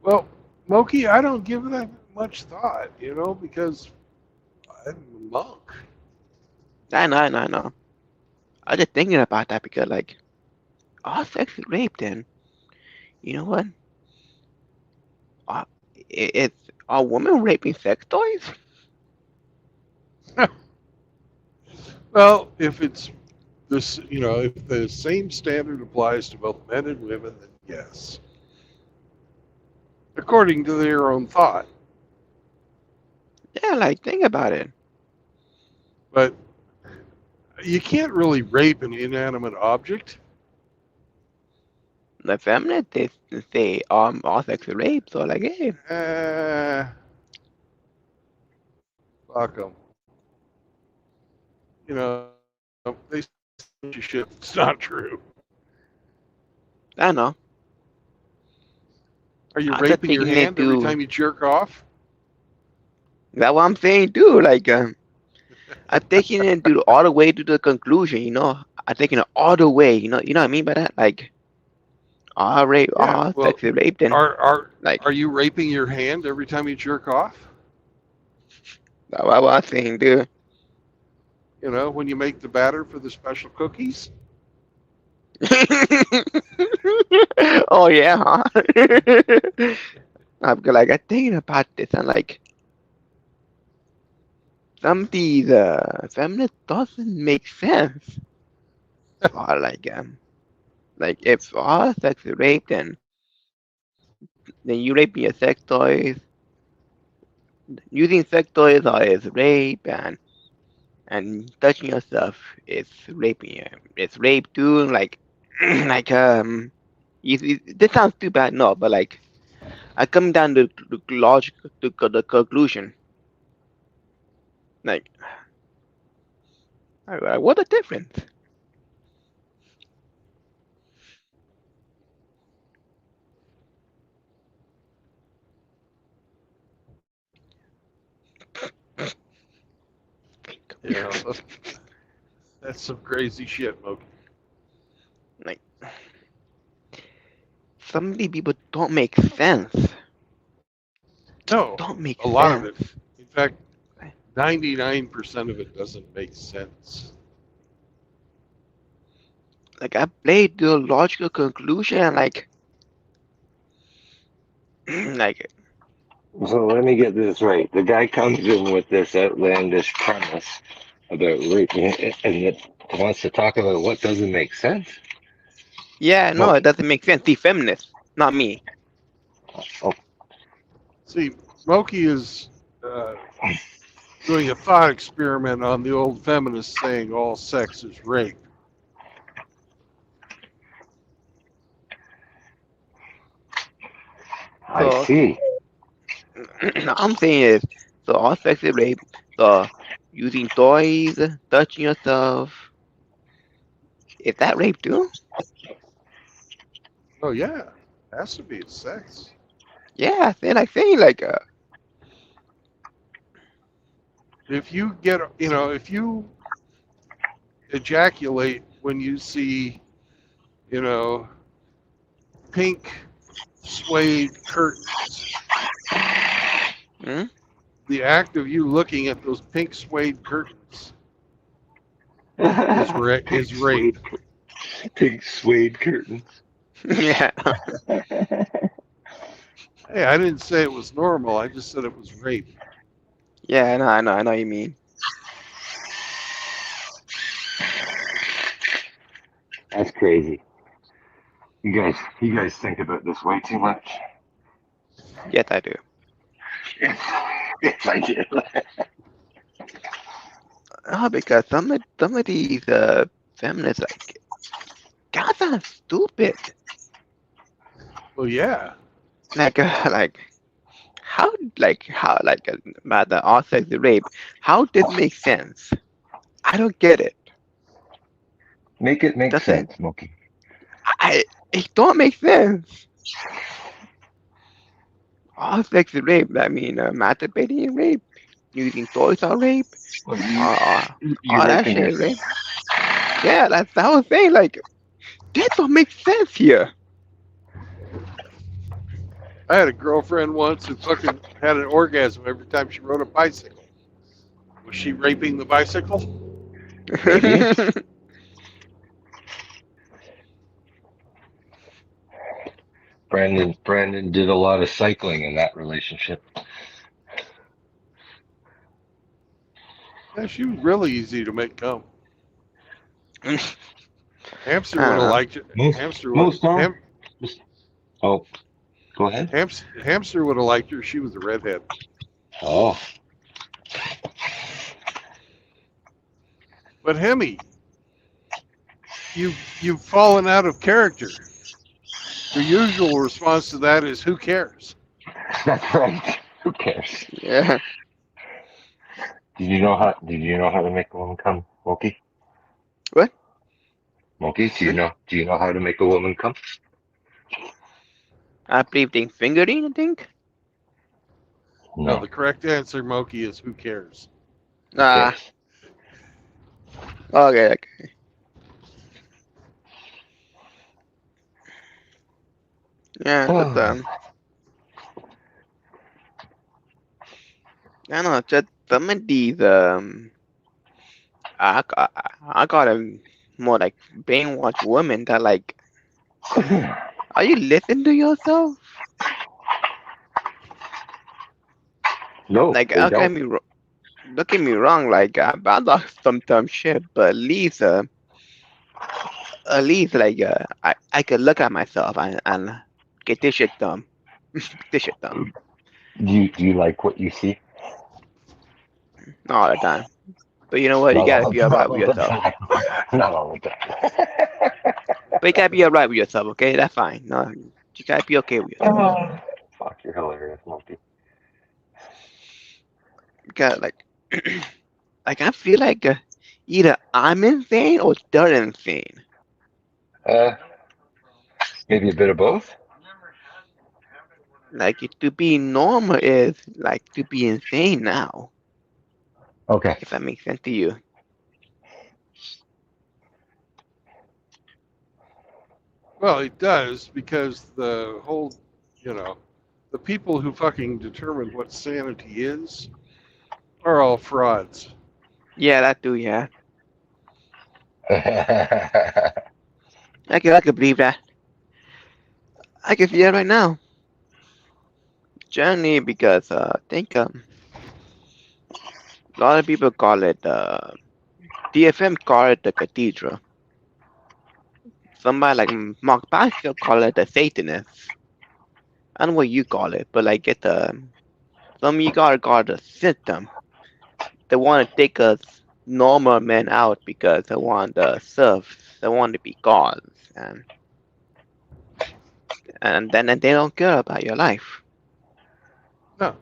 Well, Moki, I don't give that much thought, because I'm a monk. I know. I was just thinking about that because like all sex is rape. Then you know what? Uh, it's are women raping sex toys? Well, if it's this, if the same standard applies to both men and women, then yes, according to their own thought. Yeah, like think about it. But you can't really rape an inanimate object. The feminists they say all sex is rape. So like, hey, Fuck them. They say bunch of shit that's not true. I know. Are you I'm just raping your taking it hand every to. time you jerk off? That's what I'm saying, dude. Like, I'm taking it to all the way to the conclusion. You know, I'm taking it all the way. You know what I mean by that? Like, all rape, Yeah. all Well, sexual rape. Then, like, are you raping your hand every time you jerk off? that's what I'm saying, dude. You know, when you make the batter for the special cookies? Oh yeah, huh? I'm like, I'm thinking about this, and like, some of these feminist doesn't make sense. Or like if all sex is rape, then you raping your sex toys. Using sex toys is rape, and touching yourself is raping. It's rape too. Like, like this sounds too bad, no, but like, I come down to the logic to the conclusion. Like, what a difference. Yeah, that's some crazy shit, Moki. Like, some of these people don't make sense. No, Don't make a lot of sense. it. In fact, 99% of it doesn't make sense. Like, I played the logical conclusion, and like, like, So let me get this right. The guy comes in with this outlandish premise about rape, and it wants to talk about what doesn't make sense. yeah, no, it doesn't make sense. The feminist, not me. Oh, See, Moki is doing a thought experiment on the old feminists saying all sex is rape. I see. I'm saying is, so all sex is rape. So using toys, touching yourself, is that rape too? Oh yeah, has to be sex. Yeah, then I say like, If you get, if you ejaculate when you see, pink suede curtains, hmm? the act of you looking at those pink suede curtains is rape. Pink suede curtains. Yeah. Hey, I didn't say it was normal. I just said it was rape. Yeah, I know what you mean. That's crazy. You guys think about this way too much. Yes, I do. Yes, I do. Oh, because some of these feminists like, guys are stupid. Well, yeah. Like how about the all sex rape? How this makes sense? I don't get it. Make it make Doesn't sense, Mookie. it don't make sense. All sex is rape. I mean, masturbating is rape. Using toys are rape. Well, All that shit is rape. Yeah, that's what I was saying. Like, that don't make sense here. I had a girlfriend once who fucking had an orgasm every time she rode a bicycle. Was she raping the bicycle? Maybe. Brandon did a lot of cycling in that relationship. Yeah, she was really easy to make come. Hamster I would don't have know. liked it. Oh, go ahead. Hamster would have liked her. She was a redhead. Oh. But Hemi, you've fallen out of character. The usual response to that is, "Who cares?" That's right. Who cares? Yeah. Did you know how to make a woman come, Mookie? What? Monkey, do you know how to make a woman come? I believe they fingering, I think. No, No. the correct answer, Moki, is who cares? Ah, Okay. okay. Yeah, but I don't know, just some of these I got a more like brainwashed women that like, are you listening to yourself? No, Like, they okay, don't. don't get me wrong, like I love some dumb shit, but at least like I could look at myself and get this shit done. This shit done. Do you like what you see? Not all the time. But you know what? You Not gotta all, be not alright with all the yourself. time. Not all the time. But you gotta be alright with yourself, okay? That's fine. No, you gotta be okay with yourself. Fuck, you're hilarious, Monkey. You gotta like, like I feel like either I'm insane or they're insane. Uh, maybe a bit of both. Like to be normal is like to be insane now. Okay. If that makes sense to you. Well, it does, because the whole, the people who fucking determine what sanity is are all frauds. Yeah, that too. Yeah, I can believe that. I can see it right now. Generally, because I think a lot of people call it DFM call it the cathedral. Somebody like Mark Pascal call it the Satanist. I don't know what you call it, but like it some you gotta call it the system. They want to take us normal men out because they want to serve. They want to be gods, and then they don't care about your life. No.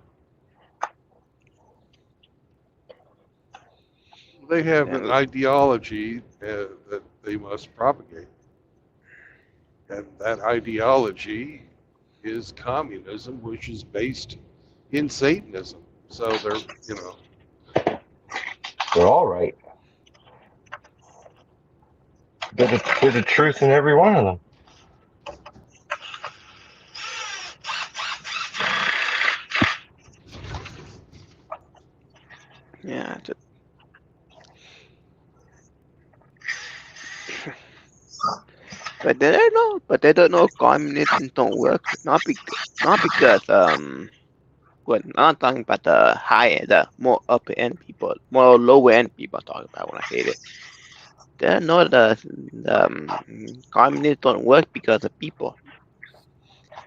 They have an And ideology that they must propagate. And that ideology is communism, which is based in Satanism. So They're all right. There's a truth in every one of them. yeah, but they don't know communism don't work. Not because well, I'm not talking about the more upper end people, more lower end people. I'm talking about when I say that. They know the communists don't work because of people.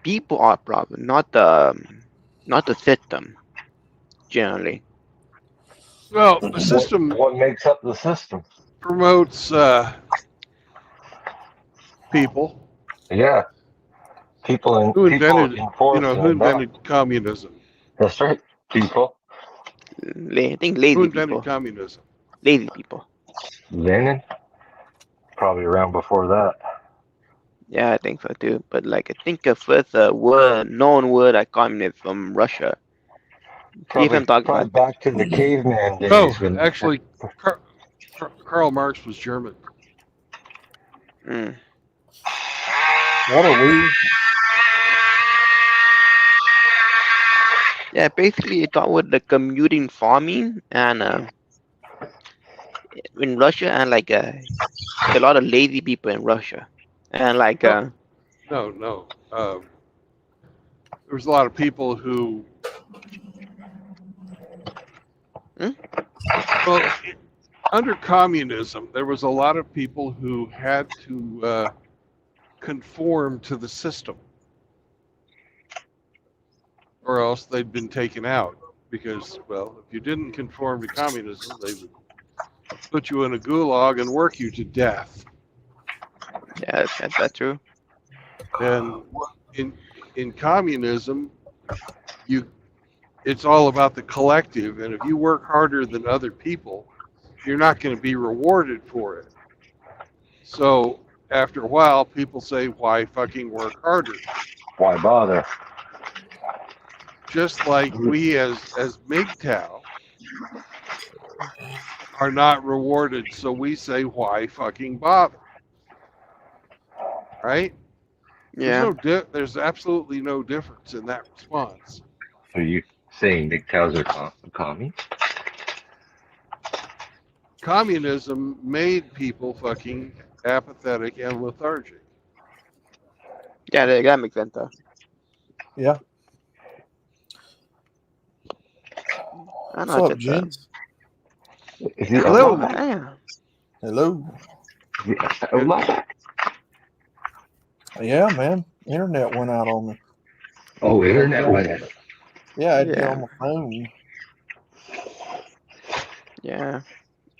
People are a problem, not the system generally. well, the What system what makes up the system? promotes people Yeah, who people invented, enforcing who it back. invented communism. That's right. People. I think Who lazy invented people, communism? lazy people. Lenin, probably around before that. Yeah, I think so too. But like I think the first known word like communist from Russia. See if I'm talking Probably about. back to the caveman days Oh, when. actually, Karl Marx was German. Mm. What are we? Yeah, basically it talk with the commuting farming and in Russia and like a lot of lazy people in Russia and like No. There was a lot of people who, hmm? well, under communism, there was a lot of people who had to conform to the system, or else they'd been taken out. Because, well, if you didn't conform to communism, they would put you in a gulag and work you to death. Yeah, that's true. And in communism, it's all about the collective, and if you work harder than other people, you're not going to be rewarded for it. So after a while, people say, why fucking work harder? Why bother? Just like we as MGTOW are not rewarded, so we say, why fucking bother? Right? Yeah. There's absolutely no difference in that response. So you saying MGTOWs are commies? Communism made people fucking apathetic and lethargic. Yeah, that makes sense though. Yeah. I What's know up, just gents? Is it Hello. alive? damn. Hello. Is it alive? Yeah, man. Internet went out on me. Oh, internet went out. Yeah, I had to get Yeah. on my phone. Yeah.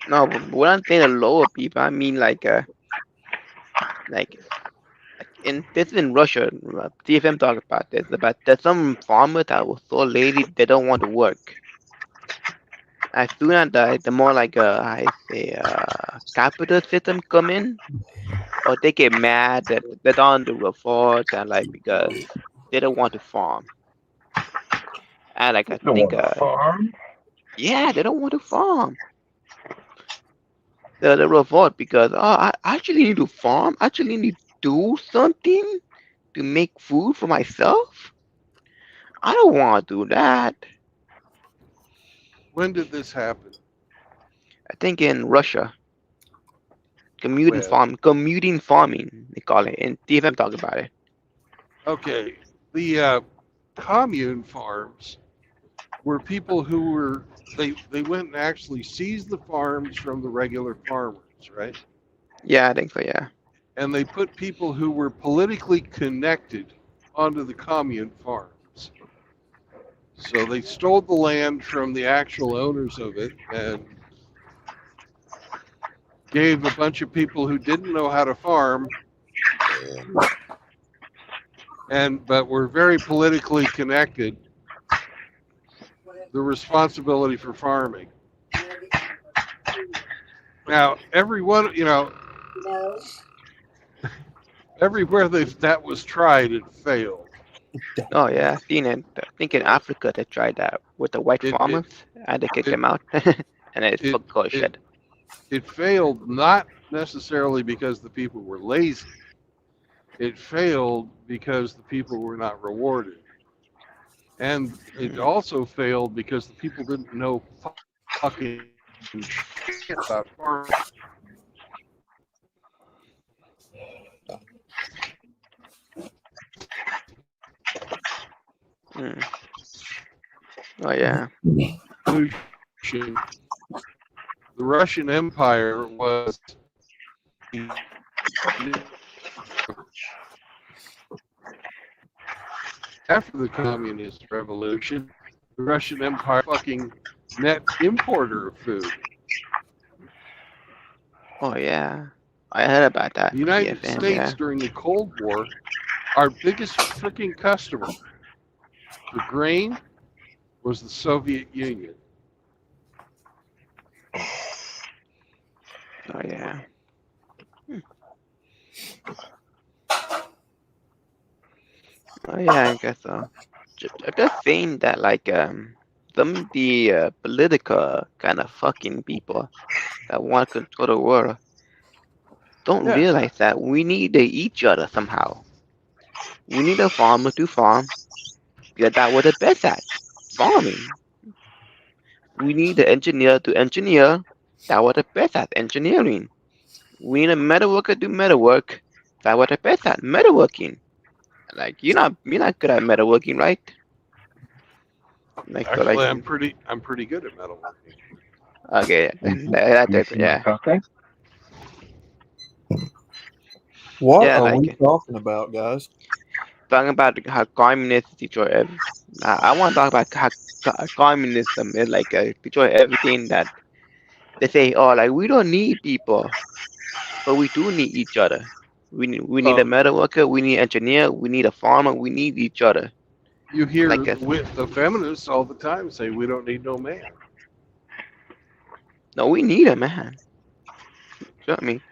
No, but when I'm saying the lower people, I mean like in this in Russia, TFM talked about this. About there's some farmers that were so lazy they don't want to work. As soon as the more like I say capital system come in, or they get mad that they don't do revolt and like because they don't want to farm. And like I Don't think want to farm. yeah, they don't want to farm. The revolt because I actually need to farm. I actually need to do something to make food for myself. I don't want to do that. When did this happen? I think in Russia, When? commuting farming, they call it. And TFM talk about it. Okay, the commune farms were people who were they went and actually seized the farms from the regular farmers, right? Yeah, I think so. Yeah. And they put people who were politically connected onto the commune farms. So they stole the land from the actual owners of it and gave a bunch of people who didn't know how to farm but were very politically connected the responsibility for farming. Now, everyone, No. everywhere that was tried, it failed. Oh yeah, I've seen it. I think in Africa they tried that with the white It farmers and they kicked it them out, and it's it fucking it, shit. it failed not necessarily because the people were lazy. It failed because the people were not rewarded. And it also failed because the people didn't know fucking shit about farming. Mm. Oh yeah. The Russian Empire was after the communist revolution, the Russian Empire fucking net importer of food. Oh yeah. I heard about that. The United TFM, States yeah. during the Cold War, our biggest freaking customer for grain was the Soviet Union. Oh yeah. Oh yeah, I guess so. I'm just saying that like some of the political kind of fucking people that want to control the world don't Yeah. realize that we need to each other somehow. We need a farmer to farm because that we're the best at farming. We need the engineer to engineer that we're the best at engineering. We need a metal worker to metal work that we're the best at metalworking. Like you're not good at metalworking, right? Like so Actually, like I'm pretty good at metalworking. okay, that's different, yeah. Okay. What Yeah, are like we talking about, guys? talking about how communists destroy everything. I want to talk about how communism is like destroy everything that they say. Oh, like we don't need people, but we do need each other. We need a metal worker. We need an engineer. We need a farmer. We need each other. You hear Like the feminists all the time say we don't need no man. no, we need a man. You know what I mean?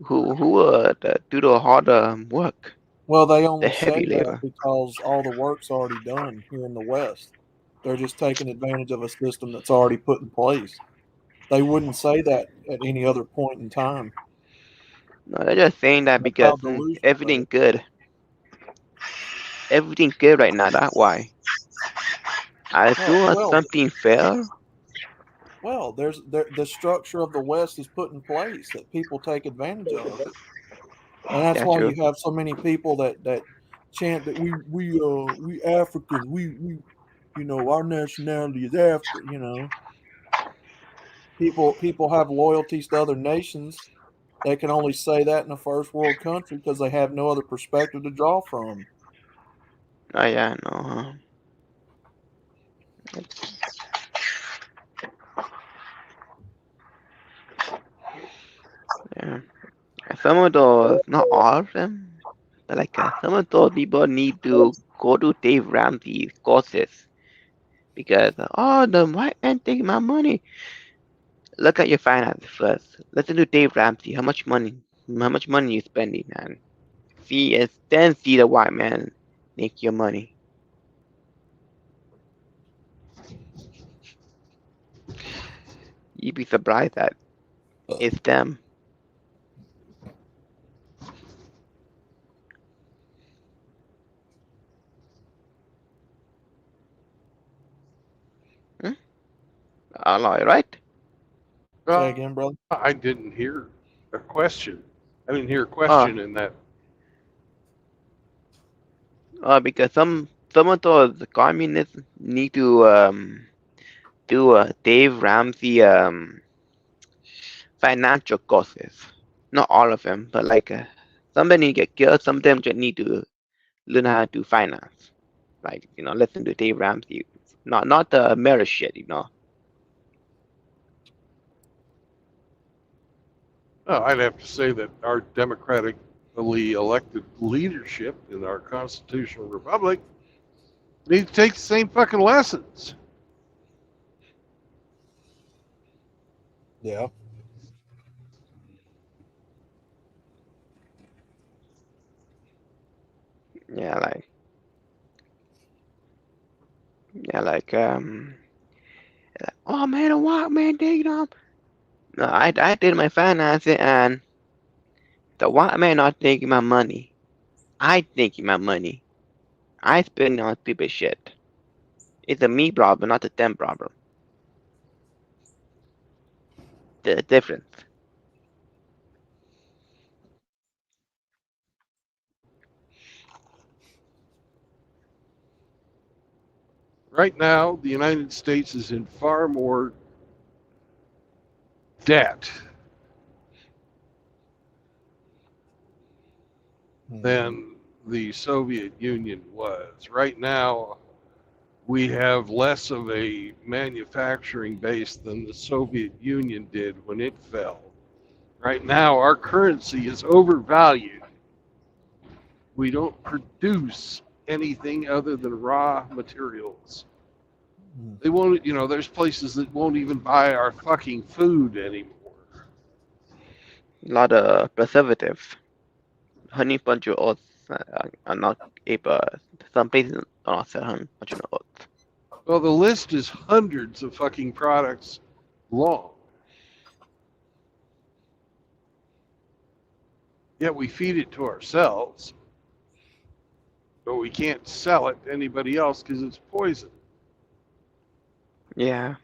who do the hard work, Well, they the only say heavy that labor. because all the work's already done here in the West. They're just taking advantage of a system that's already put in place. They wouldn't say that at any other point in time. No, they're just saying that That's because how delusional they everything good, everything good right now. That's why. As are. soon as something fail, Well, the structure of the West is put in place that people take advantage of, and that's that's why true. you have so many people that chant that we Africans we our nationality is Africa. People have loyalties to other nations. They can only say that in a first world country because they have no other perspective to draw from. Oh yeah, no. Yeah. Some of those, not all of them, but like some of those people need to go to Dave Ramsey's courses because the white man take my money. Look at your finances first. Listen to Dave Ramsey. How much money you spending, man? Then see the white man make your money. You'd be surprised that it's them. Hmm? All right? Say again, brother. I didn't hear a question. I didn't hear a Oh, question in that. because some of those communists need to do Dave Ramsey financial courses. Not all of them, but like some of them need to get killed. Some of them just need to learn how to finance. Like listen to Dave Ramsey. Not the mirror shit. I'd have to say that our democratically elected leadership in our constitutional republic need to take the same fucking lessons. Yeah. Yeah, oh man, a white man taking off. No, I did my finances and the white man not taking my money. I taking my money. I spend on stupid shit. It's a me problem, not a them problem. The difference. Right now, the United States is in far more debt than the Soviet Union was. Right now, we have less of a manufacturing base than the Soviet Union did when it fell. Right now, our currency is overvalued. We don't produce anything other than raw materials. They won't, there's places that won't even buy our fucking food anymore. A lot of preservatives. Honey bunch of oats are not able. Some places are not sell honey bunch of oats. Well, the list is hundreds of fucking products long. Yet we feed it to ourselves, but we can't sell it to anybody else because it's poison. Yeah.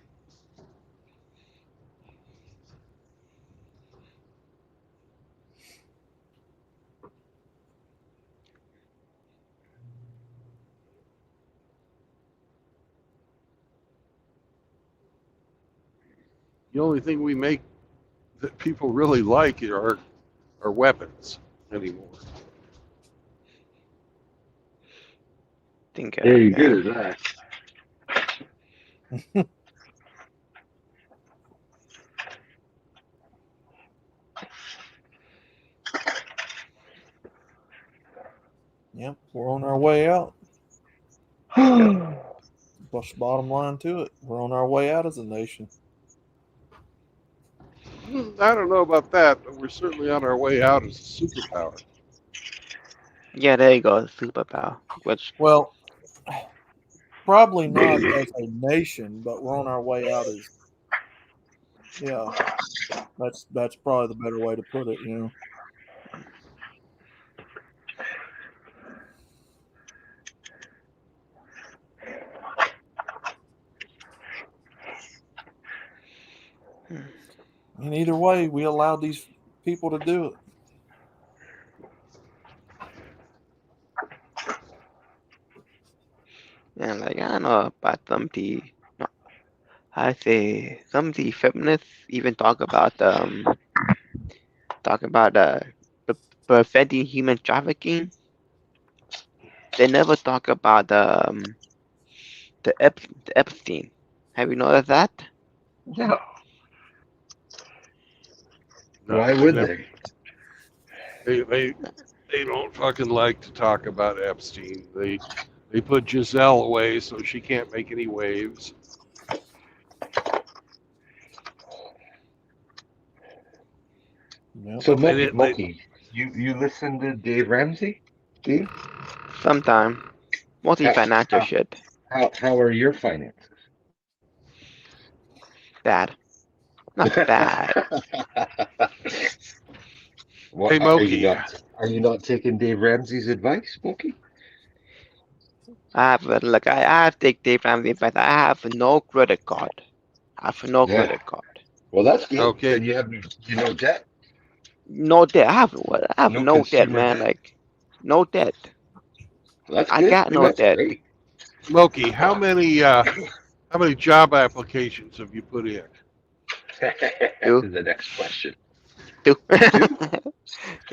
The only thing we make that people really like are weapons anymore. Think Very yeah. good at that. Yep, we're on our way out. Yep. What's the bottom line to it? We're on our way out as a nation. I don't know about that, but we're certainly on our way out as a superpower. Yeah, there you go, superpower. Which Well, probably not as a nation, but we're on our way out as yeah. That's probably the better way to put it. You know. And either way, we allowed these people to do it. yeah, like I don't know about some the no, I say some of the feminists even talk about preventing human trafficking. They never talk about the Epstein. Have you noticed that? No. No, Why they would never. they? They don't fucking like to talk about Epstein. They put Giselle away so she can't make any waves. Yep. So They Moki, didn't. They, Moki, you listen to Dave Ramsey? Do you? Sometime. Mostly How, financial how, shit. how are your finances? Bad. Not bad. hey, What Moki. are you not taking Dave Ramsey's advice, Moki? Look, I have take Dave Ramsey advice. I have no credit card. I have no Yeah. credit card. Well, that's good. Okay. Then you know debt, No debt. I have no no debt, consumer man. debt. Like no debt. Well, that's I good. got I mean, no that's debt. great. Moki, how many job applications have you put in? Two. The next question. Two. Two?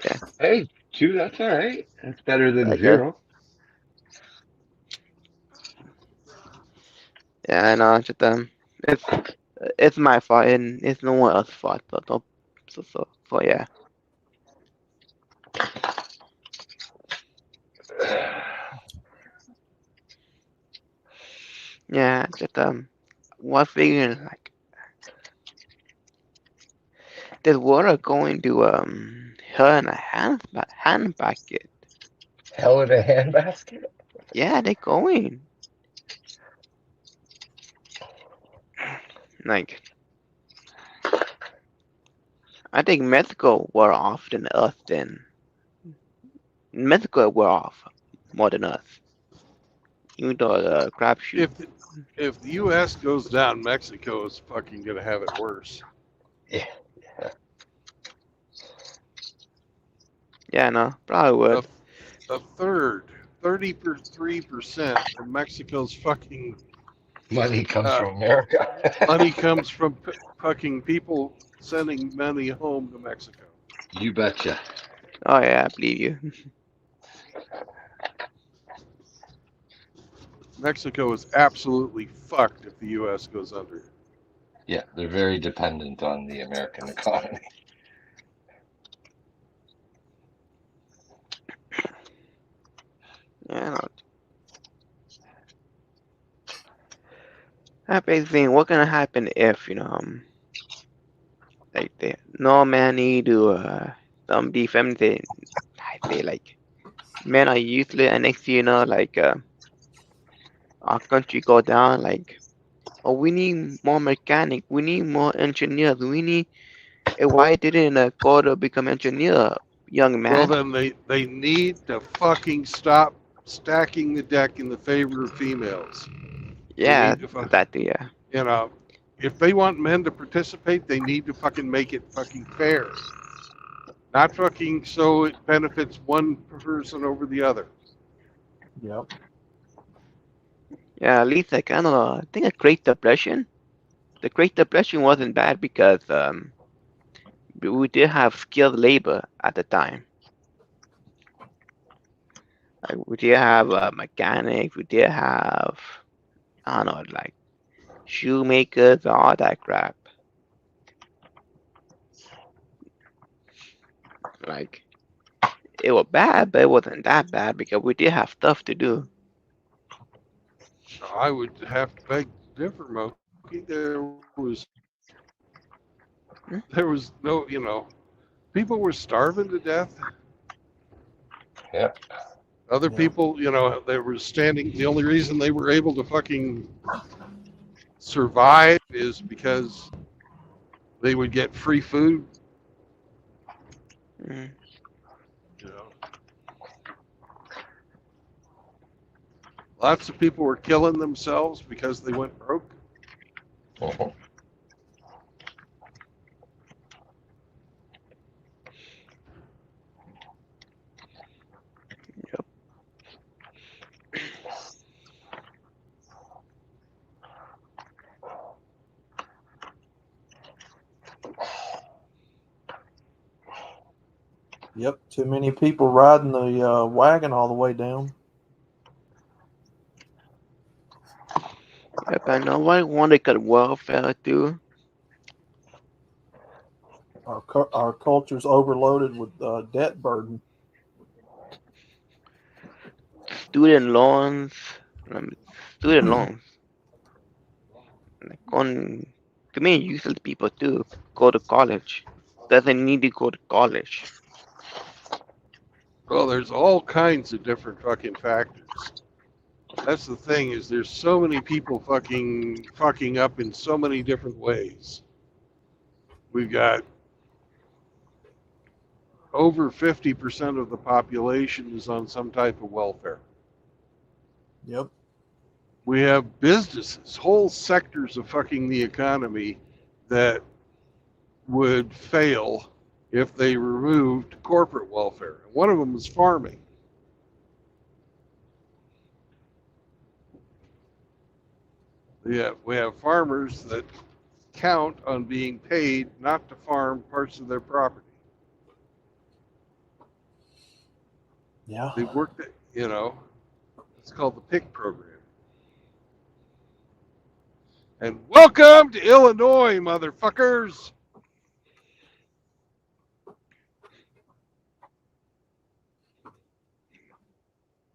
Yeah. Hey, two, that's all right. That's better than I guess. zero. Yeah, I know. Just it's it's my fault and it's no one else's fault. So yeah. Yeah. Just one figuring like this water going to her in a hand bucket. Hell in a handbasket? Yeah, they're going. Like I think Mexico were off than us. Then Mexico were off more than us. Even though the crapshoot. If the U.S. goes down, Mexico is fucking gonna have it worse. Yeah. Yeah, no, probably would. A third, 33% of Mexico's fucking Money comes from America. money comes from fucking people sending money home to Mexico. You betcha. Oh yeah, I believe you. Mexico is absolutely fucked if the U.S. goes under. Yeah, they're very dependent on the American economy. Yeah, no. That basically what gonna happen if like the no man need to some defeminate. I say like men are useless, and next thing you know like our country go down like. Oh, we need more mechanic. We need more engineers. We need. Why didn't go to become engineer, young Well, man? then they need to fucking stop stacking the deck in the favor of females. They Yeah, need to, exactly. Yeah. you know, if they want men to participate, they need to fucking make it fucking fair. Not fucking so it benefits one person over the other. Yep. Yeah, at least like I don't know. I think a Great Depression. The Great Depression wasn't bad because we did have skilled labor at the time. Like we did have mechanics. We did have I don't know like shoemakers and all that crap. Like it was bad, but it wasn't that bad because we did have stuff to do. I would have to beg to differ, Moki. There was There was no, people were starving to death. Yep. Other Yeah. people, they were standing. The only reason they were able to fucking survive is because they would get free food. Mm. Lots of people were killing themselves because they went broke. Mhm. Yep. Too many people riding the wagon all the way down. Yep, I know. I want to cut welfare too. Our culture's overloaded with debt burden. Student loans. Um, Student loans. Like on, to me, useless people too go to college. Doesn't need to go to college. Well, there's all kinds of different fucking factors. That's the thing, is there's so many people fucking up in so many different ways. We've got over 50% of the population is on some type of welfare. Yep. We have businesses, whole sectors of fucking the economy that would fail if they removed corporate welfare. One of them is farming. We have farmers that count on being paid not to farm parts of their property. Yeah. They work that, it's called the PIC program. And welcome to Illinois, motherfuckers.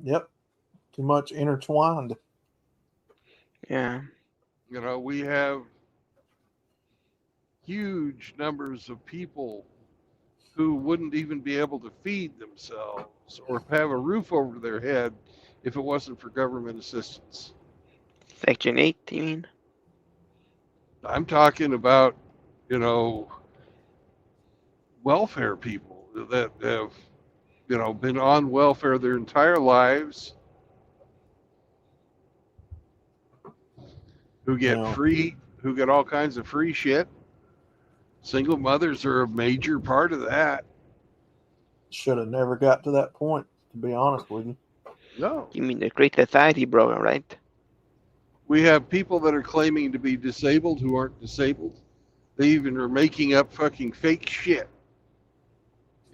Yep. Too much intertwined. Yeah. We have huge numbers of people who wouldn't even be able to feed themselves or have a roof over their head if it wasn't for government assistance. Section 8, you mean? I'm talking about, welfare people that have, been on welfare their entire lives, who get who get all kinds of free shit. Single mothers are a major part of that. Should have never got to that point, to be honest with you. No. You mean the Great Society program, right? We have people that are claiming to be disabled who aren't disabled. They even are making up fucking fake shit.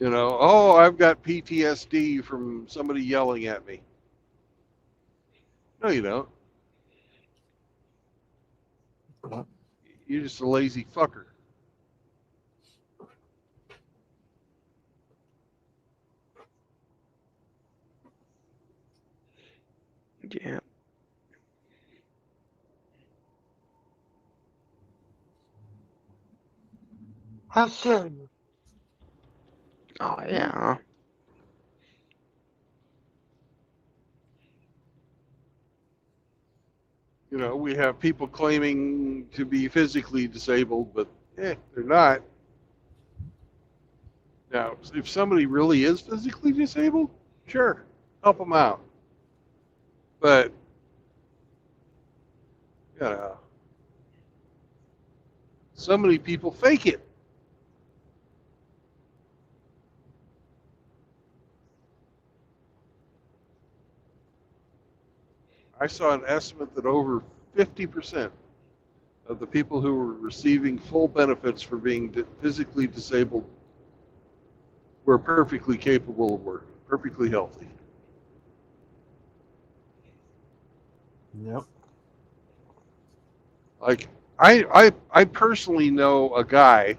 Oh, I've got PTSD from somebody yelling at me. No, you don't. You're just a lazy fucker. Yeah. How soon? Oh, yeah. We have people claiming to be physically disabled, but they're not. Now, if somebody really is physically disabled, sure, help them out. But, so many people fake it. I saw an estimate that over 50% of the people who were receiving full benefits for being physically disabled were perfectly capable of working, perfectly healthy. Yep. Like, I personally know a guy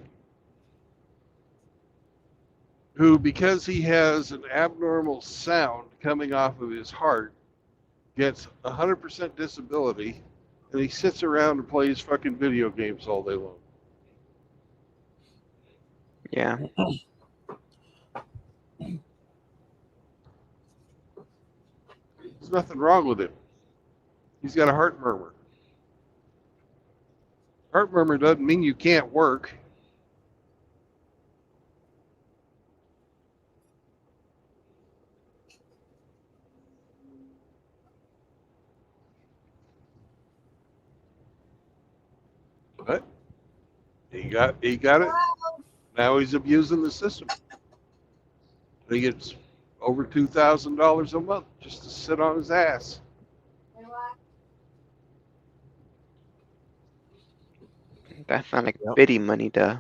who, because he has an abnormal sound coming off of his heart, gets 100% disability, and he sits around and plays fucking video games all day long. Yeah. There's nothing wrong with him. He's got a heart murmur. Heart murmur doesn't mean you can't work. But he got it. Now he's abusing the system. He gets over $2,000 a month just to sit on his ass. That's not like Yep. bitty money, though.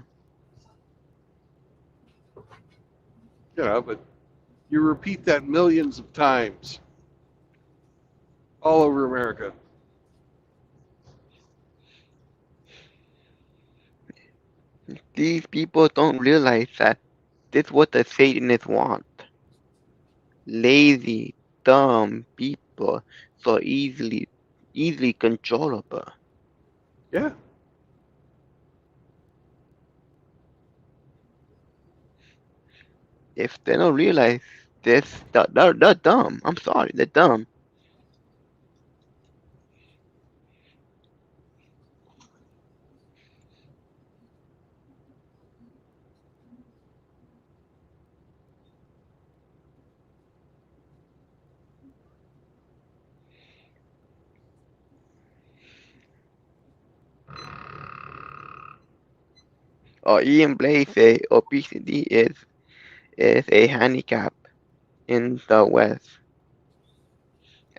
You know, but you repeat that millions of times all over America. These people don't realize that this is what the Satanists want. Lazy, dumb people, so easily controllable. Yeah. If they don't realize this, they're dumb. I'm sorry, they're dumb. Or Ian Blaze say obesity is a handicap in the West,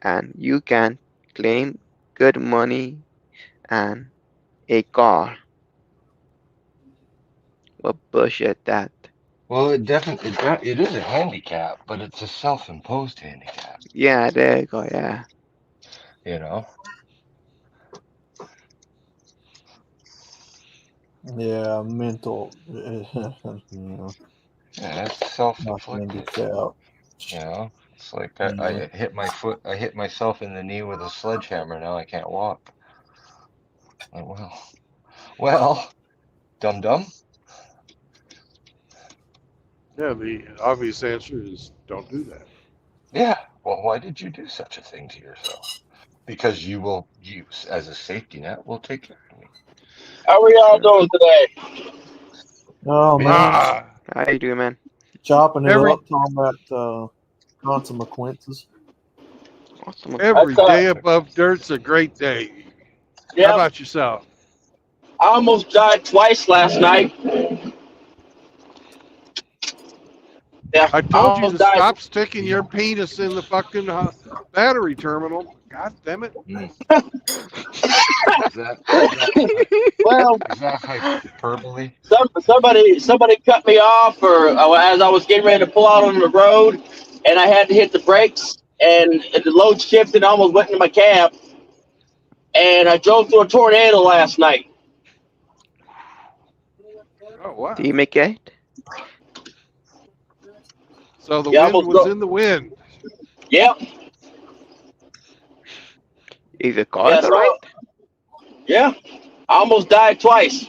and you can claim good money and a car. What bullshit that? Well, it definitely it is a handicap, but it's a self-imposed handicap. Yeah, there you go. Yeah. You know. Yeah, mental. You know, Yeah, it's not self-inflicted. handicap. You know, it's like Yeah. I hit my foot, I hit myself in the knee with a sledgehammer. Now I can't walk. Like, well, dum dum. Yeah, the obvious answer is don't do that. Yeah. Well, why did you do such a thing to yourself? Because you will use as a safety net will take care of me. How are y'all doing today? Oh Man, man, Ah, How you doing, man? chopping it every up, talking about consequences. Awesome. every day above dirt's a great day. How Yep. about yourself? I almost died twice last night. Yeah, I I told you to almost died. stop sticking your penis in the fucking battery terminal. God damn it. is Well, is that hyperbole? somebody cut me off, or as I was getting ready to pull out on the road, and I had to hit the brakes, and the load shifted, and almost went into my cab, and I drove through a tornado last night. Oh, wow. Do you make it? So the Yeah, wind was in the wind. Yep. Is the car Yeah, all right? yeah. I almost died twice.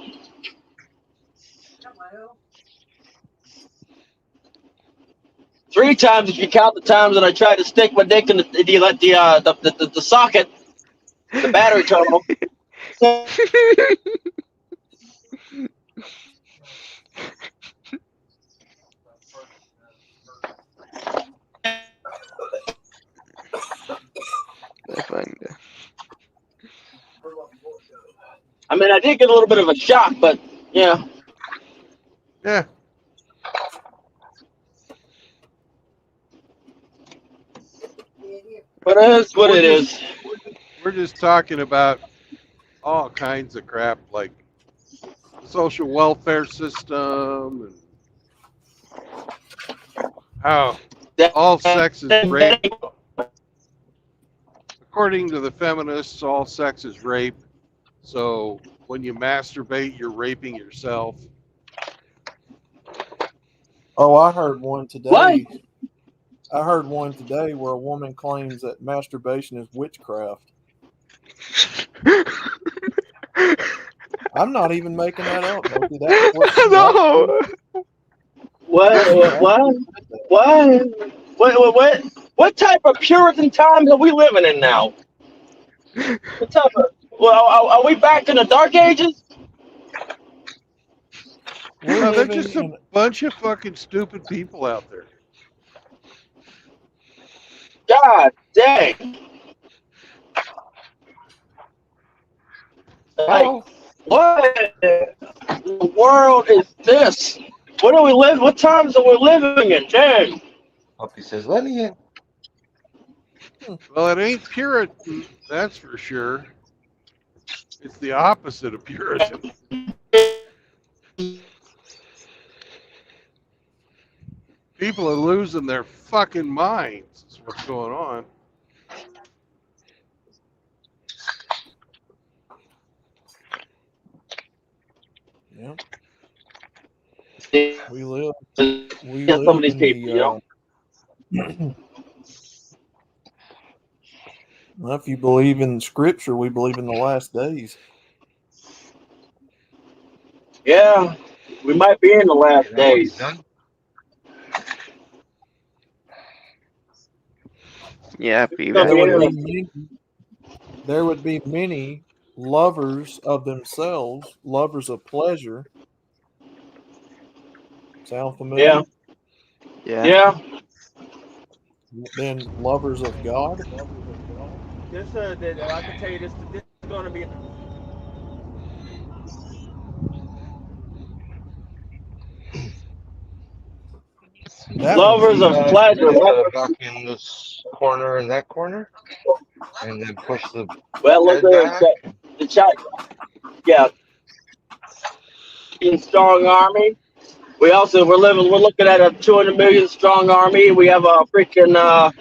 Three times if you count the times that I tried to stick my dick in the socket, the battery terminal. That's fine. I mean, I did get a little bit of a shock, but yeah. Yeah. But it is what it is. We're just talking about all kinds of crap like the social welfare system and how all sex is rape. According to the feminists, all sex is rape. So when you masturbate, you're raping yourself. Oh, I heard one today. What? I heard one today where a woman claims that masturbation is witchcraft. I'm not even making that up. Loki. That's what she No. What type of Puritan times are we living in now? What type of? Well, are we back in the Dark Ages? We're No, they're living just a in bunch of fucking stupid people out there. God dang! Like, Oh, what in the world is this? What do we live? What times are we living in? Dang! Puppy says, let me in. Well, it ain't Puritan, that's for sure. It's the opposite of Puritan. People are losing their fucking minds. Is what's going on. yeah. See, We live some of these in people, you know. well, if you believe in scripture, we believe in the last days. Yeah, we might be in the last That one's days. done. Yeah, It's gonna There be previously. would be interesting. many lovers of themselves, lovers of pleasure. Sound Yeah, familiar? Yeah. yeah. Then lovers of God. I can tell you this is going to be. That one's Lovers easy. of You pleasure. just gotta back in this corner and that corner, and then push the Well, look bed at back. the chat. Yeah, strong army. We're looking at a 200 million strong army. We have a freaking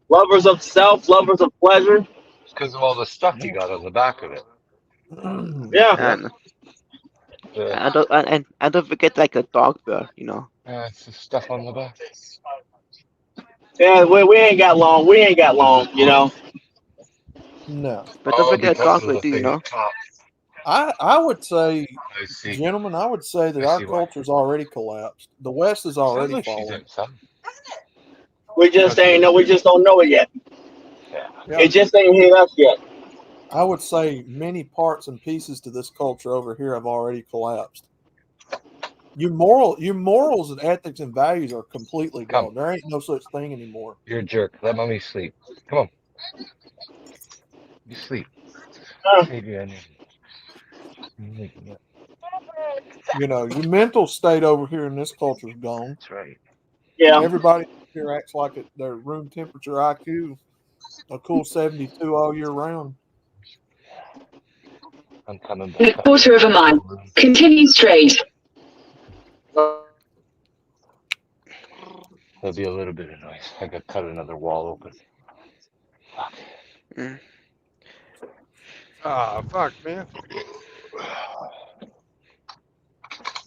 lovers of self, lovers of pleasure. It's because of all the stuff you got on the back of it. Yeah, Yeah. And The, and don't forget like a dog bear, you know. it's the stuff on the back. yeah. We ain't got long. We ain't got long. You know. No. But don't Oh, forget a because dog of bear the too, you thing know. up top. I would say, I see. gentlemen, I would say that I our see why. culture's already collapsed. The West is Sounds already like she's fallen. outside. We just Because of ain't the know. We just don't know it yet. yeah. Yeah. It just ain't hit us yet. I would say many parts and pieces to this culture over here have already collapsed. Your morals and ethics and values are completely Come. gone. There ain't no such thing anymore. You're a jerk. Let mommy sleep. Come on. You sleep. Huh. Save your energy. You're waking up. You know, your mental state over here in this culture is gone. That's right. Yeah. Everybody here acts like their room temperature IQ a cool 72 all year round. I'm coming In a back up quarter of a mile, continue straight. There'll be a little bit of noise. I got cut another wall open. Fuck. Mm. Ah, fuck, man.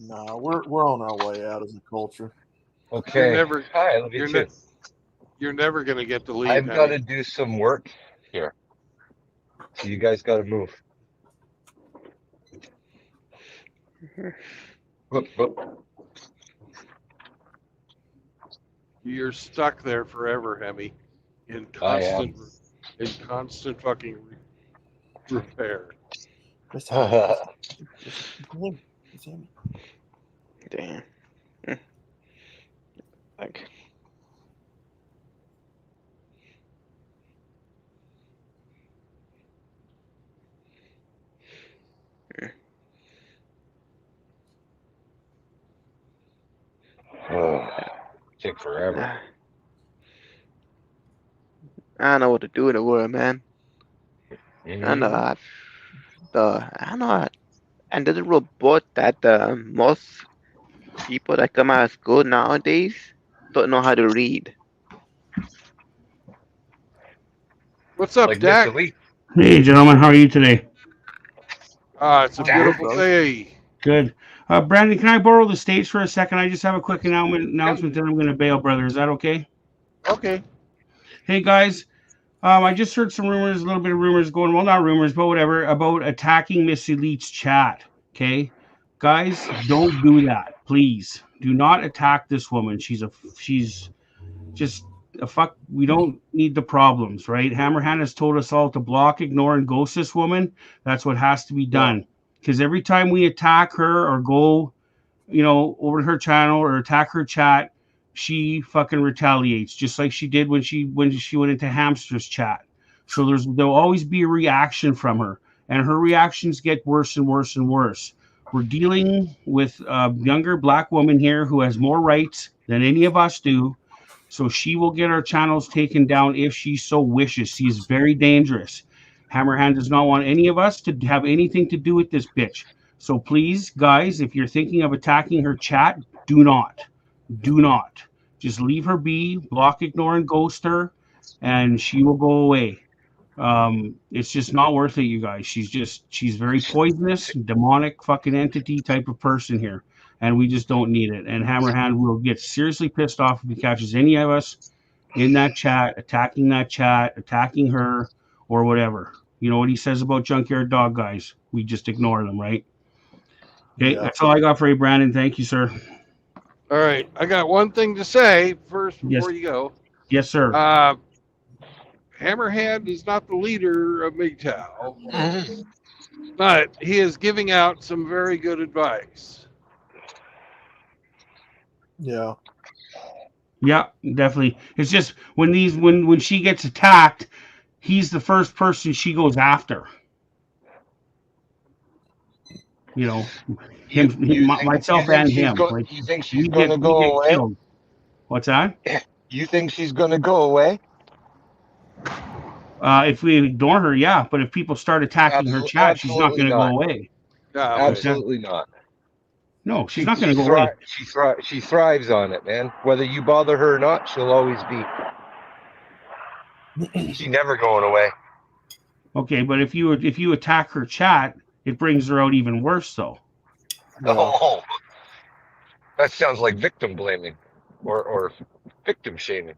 Nah, we're on our way out as a culture. Okay. You're never, Hi, I love you you're, too. you're never gonna get to leave. I've got to Henry. do some work here. So you guys got to move. Whoop, whoop. You're stuck there forever, Hemi, in I am. constant fucking repair. Damn. Like. Take forever. I don't know what to do with the world, man. I know. Mhm. I know. And there's a report that most people that come out of school nowadays don't know how to read. What's up, Like Dak? Mr. Lee. Hey, gentlemen, how are you today? Ah, it's a I'm good, beautiful brother. day. Good. Brandon, can I borrow the stage for a second? I just have a quick announcement that I'm going to bail, brother. Is that okay? Okay. Hey, guys. I just heard some rumors, a little bit of rumors going, well, not rumors, but whatever, about attacking Miss Elite's chat. Okay? Guys, don't do that, please. Do not attack this woman. She's just a fuck. We don't need the problems, right? Hammerhand has told us all to block, ignore, and ghost this woman. That's what has to be done. Because every time we attack her or go, over to her channel or attack her chat, she fucking retaliates, just like she did when she went into Hamster's chat. So there'll always be a reaction from her, and her reactions get worse and worse and worse. We're dealing with a younger black woman here who has more rights than any of us do. So she will get our channels taken down if she so wishes. She is very dangerous. Hammerhand does not want any of us to have anything to do with this bitch. So please, guys, if you're thinking of attacking her chat, do not. Do not. Just leave her be, block, ignore, and ghost her, and she will go away. It's just not worth it, you guys. She's very poisonous, demonic fucking entity type of person here, and we just don't need it. And Hammerhand will get seriously pissed off if he catches any of us in that chat, attacking her, or whatever. You know what he says about Junkyard Dog, guys? We just ignore them, right? Okay, that's all I got for you, Brandon. Thank you, sir. All right, I got one thing to say first Yes. before you go. Yes, sir. Hammerhand is not the leader of MGTOW, but he is giving out some very good advice. Yeah. Yeah, definitely. It's just when she gets attacked, he's the first person she goes after. Myself and him. You think she's going to go away? Killed. What's that? You think she's going to go away? If we ignore her, yeah. But if people start attacking her chat, she's not going to go away. Absolutely not. No, she's not going to go away. She thrives on it, man. Whether you bother her or not, she'll always be. She's never going away. Okay, but if you attack her chat, it brings her out even worse, though. Oh, that sounds like victim blaming, or victim shaming.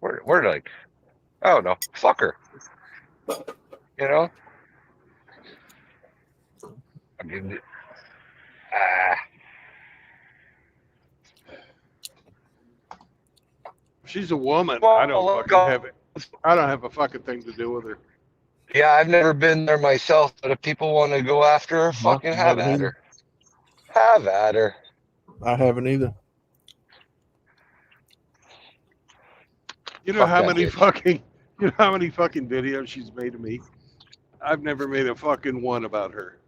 We're like, I don't know, fuck her. I mean, She's a woman. I don't have a fucking thing to do with her. Yeah, I've never been there myself, but if people want to go after her, fucking have at her. Have at her. I haven't either. You know how many fucking videos she's made of me? I've never made a fucking one about her.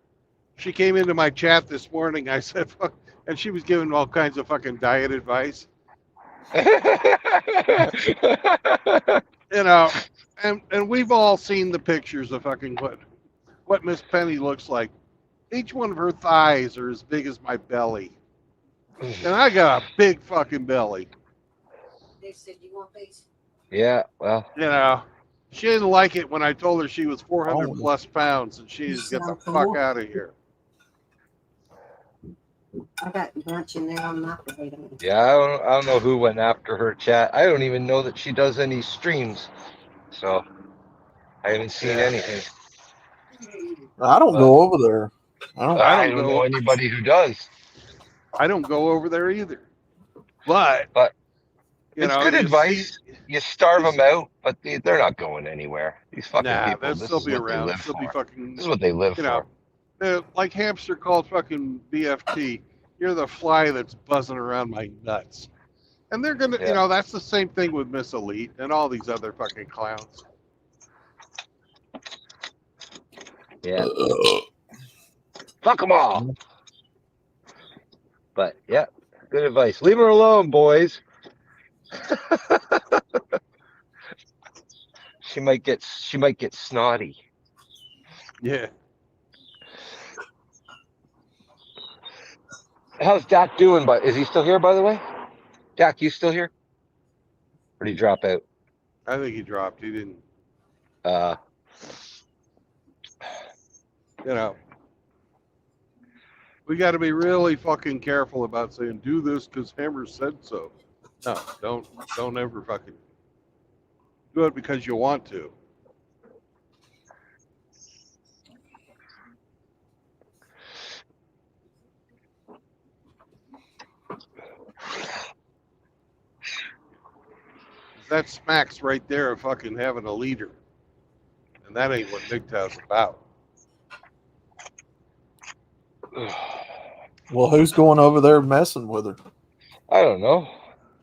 She came into my chat this morning. I said, fuck, and she was giving all kinds of fucking diet advice. And we've all seen the pictures of fucking what Miss Penny looks like. Each one of her thighs are as big as my belly. And I got a big fucking belly. They said, you want these? Yeah, well. She didn't like it when I told her she was 400 plus pounds and she needed to get the fuck out of here. I got lunch in there on my plate. Yeah, I don't know who went after her chat. I don't even know that she does any streams. So, I haven't seen anything. I don't go over there. I don't know anybody who does. I don't go over there either. But it's good advice. You starve them out, but they're not going anywhere. These fucking people. They'll still be around. This is what they live for. Like Hamster called fucking BFT. You're the fly that's buzzing around my nuts. And they're gonna, that's the same thing with Miss Elite and all these other fucking clowns. Yeah. Fuck them all. But yeah, good advice. Leave her alone, boys. She might get snotty. Yeah. How's Dak doing? But is he still here, by the way? Dak, you still here? Or did he drop out? I think he dropped. He didn't. We got to be really fucking careful about saying do this because Hammer said so. No, don't ever fucking do it because you want to. that smacks right there of fucking having a leader, and that ain't what MGTOW's about. Well, who's going over there messing with her? I don't know.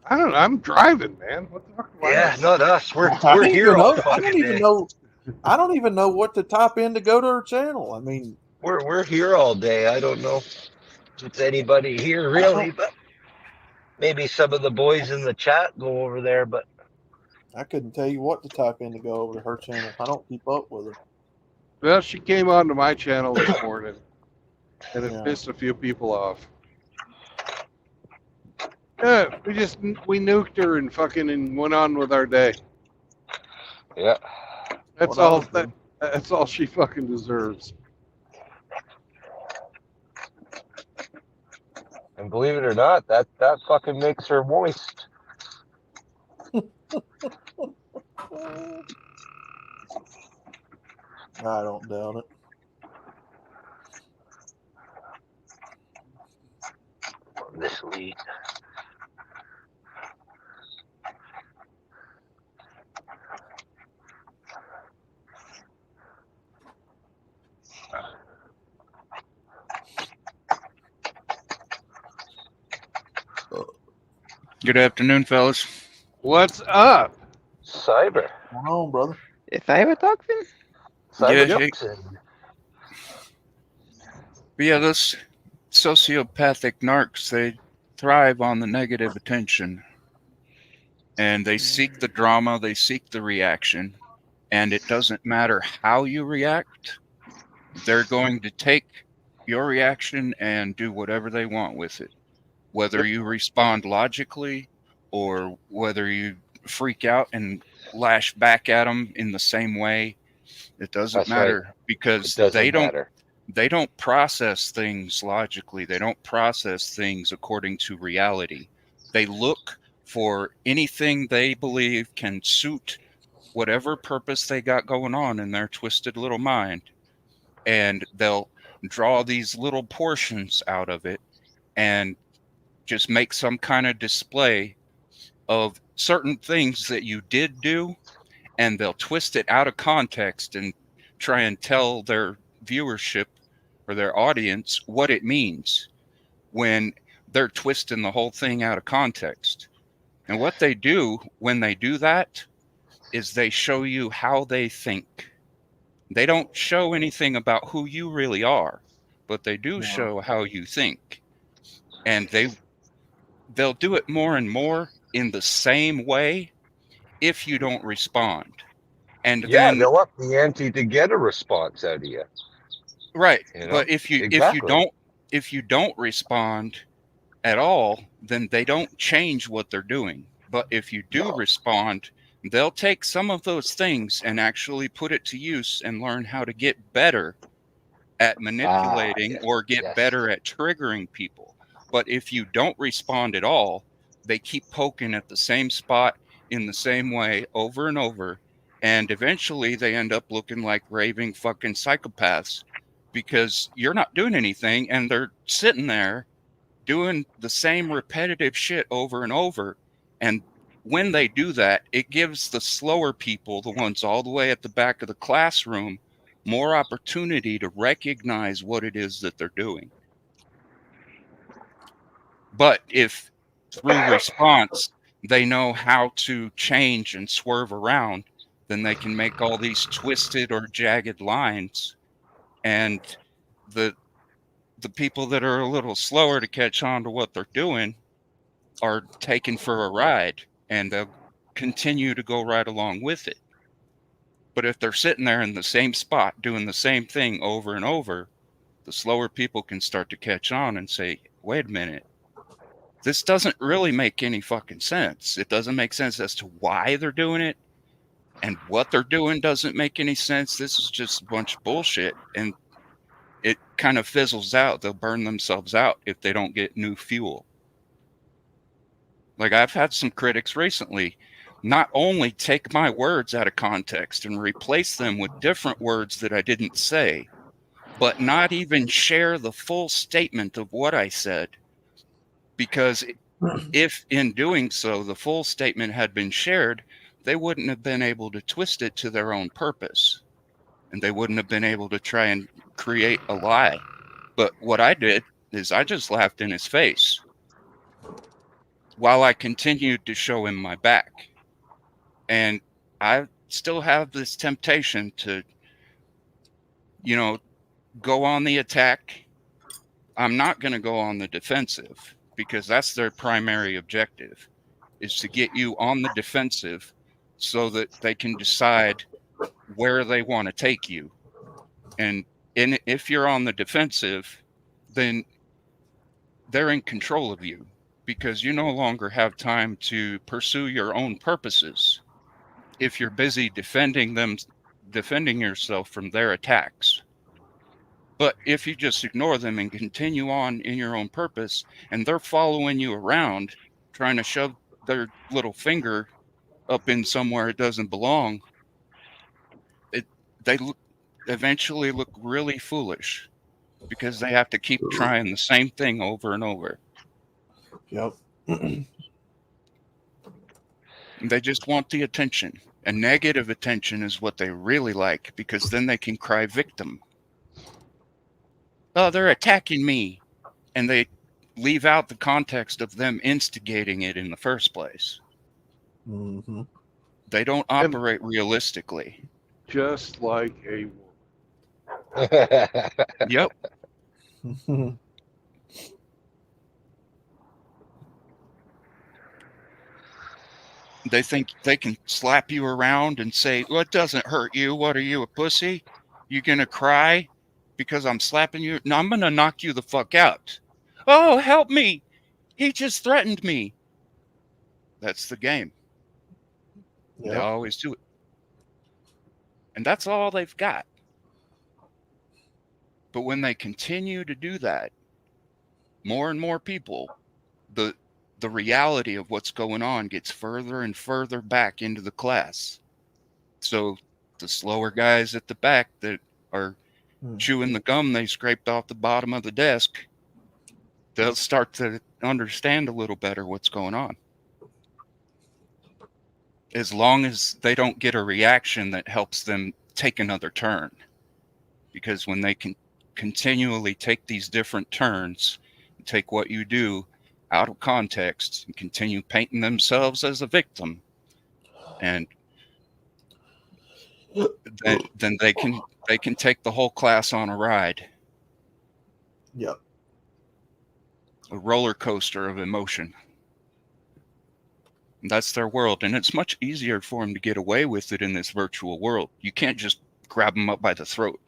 I don't know. I'm driving, man. What the fuck? Yeah, not us. We're I here don't all even know. I don't fucking even day. know. I don't even know what to type in to go to her channel. I mean, We're here all day. I don't know if it's anybody here really, but maybe some of the boys in the chat go over there. But I couldn't tell you what to type in to go over to her channel. I don't keep up with her. Well, she came onto my channel this morning, and it Yeah. pissed a few people off. Yeah, we nuked her and fucking and went on with our day. yeah, That's Well, all. that was good. That's all she fucking deserves. and believe it or not, that fucking makes her moist. I don't doubt it. This lead. Good afternoon, fellas. What's up? Cyber. Come on, brother. Is Cyber talking? Cyber Yeah, Jackson. yeah, those sociopathic narcs, they thrive on the negative attention. And they seek the drama, they seek the reaction. And it doesn't matter how you react, they're going to take your reaction and do whatever they want with it. Whether you respond logically or whether you freak out and lash back at them in the same way, it doesn't That's matter right. because It doesn't they don't matter. they don't process things logically. They don't process things according to reality. They look for anything they believe can suit whatever purpose they got going on in their twisted little mind. And they'll draw these little portions out of it and just make some kind of display of certain things that you did do, and they'll twist it out of context and try and tell their viewership or their audience what it means when they're twisting the whole thing out of context. And what they do when they do that is they show you how they think. They don't show anything about who you really are, but they do show how you think. And they'll do it more and more in the same way if you don't respond. And Yeah, then they'll up the ante to get a response out of you. right, You know? but if you don't respond at all, then they don't change what they're doing. But if you do respond, they'll take some of those things and actually put it to use and learn how to get better at manipulating or get better at triggering people. But if you don't respond at all, they keep poking at the same spot in the same way over and over. And eventually they end up looking like raving fucking psychopaths because you're not doing anything and they're sitting there doing the same repetitive shit over and over. And when they do that, it gives the slower people, the ones all the way at the back of the classroom, more opportunity to recognize what it is that they're doing. But if through response they know how to change and swerve around, then they can make all these twisted or jagged lines, and the people that are a little slower to catch on to what they're doing are taken for a ride, and they'll continue to go right along with it. But if they're sitting there in the same spot doing the same thing over and over, the slower people can start to catch on and say, wait a minute, this doesn't really make any fucking sense. It doesn't make sense as to why they're doing it, and what they're doing doesn't make any sense. This is just a bunch of bullshit, and it kind of fizzles out. They'll burn themselves out if they don't get new fuel. Like, I've had some critics recently not only take my words out of context and replace them with different words that I didn't say, but not even share the full statement of what I said. Because if in doing so, the full statement had been shared, they wouldn't have been able to twist it to their own purpose, and they wouldn't have been able to try and create a lie. But what I did is I just laughed in his face while I continued to show him my back. And I still have this temptation to, go on the attack. I'm not going to go on the defensive, because that's their primary objective, is to get you on the defensive so that they can decide where they want to take you. And if you're on the defensive, then they're in control of you, because you no longer have time to pursue your own purposes if you're busy defending yourself from their attacks. But if you just ignore them and continue on in your own purpose, and they're following you around, trying to shove their little finger up in somewhere it doesn't belong, they eventually look really foolish, because they have to keep trying the same thing over and over. Yep. They just want the attention, and negative attention is what they really like, because then they can cry victim. Oh, they're attacking me. And they leave out the context of them instigating it in the first place. Mm-hmm. They don't operate realistically. Just like a woman. Yep. They think they can slap you around and say, well, it doesn't hurt you. What are you, a pussy? You gonna cry because I'm slapping you? No, I'm gonna knock you the fuck out. Oh, help me. He just threatened me. That's the game. Yep. They always do it. And that's all they've got. But when they continue to do that, more and more people, the reality of what's going on gets further and further back into the class. So the slower guys at the back that are chewing the gum they scraped off the bottom of the desk, they'll start to understand a little better what's going on. As long as they don't get a reaction that helps them take another turn. Because when they can continually take these different turns, take what you do out of context and continue painting themselves as a victim, and then they can take the whole class on a ride. Yep. A roller coaster of emotion. And that's their world, and it's much easier for them to get away with it in this virtual world. You can't just grab them up by the throat.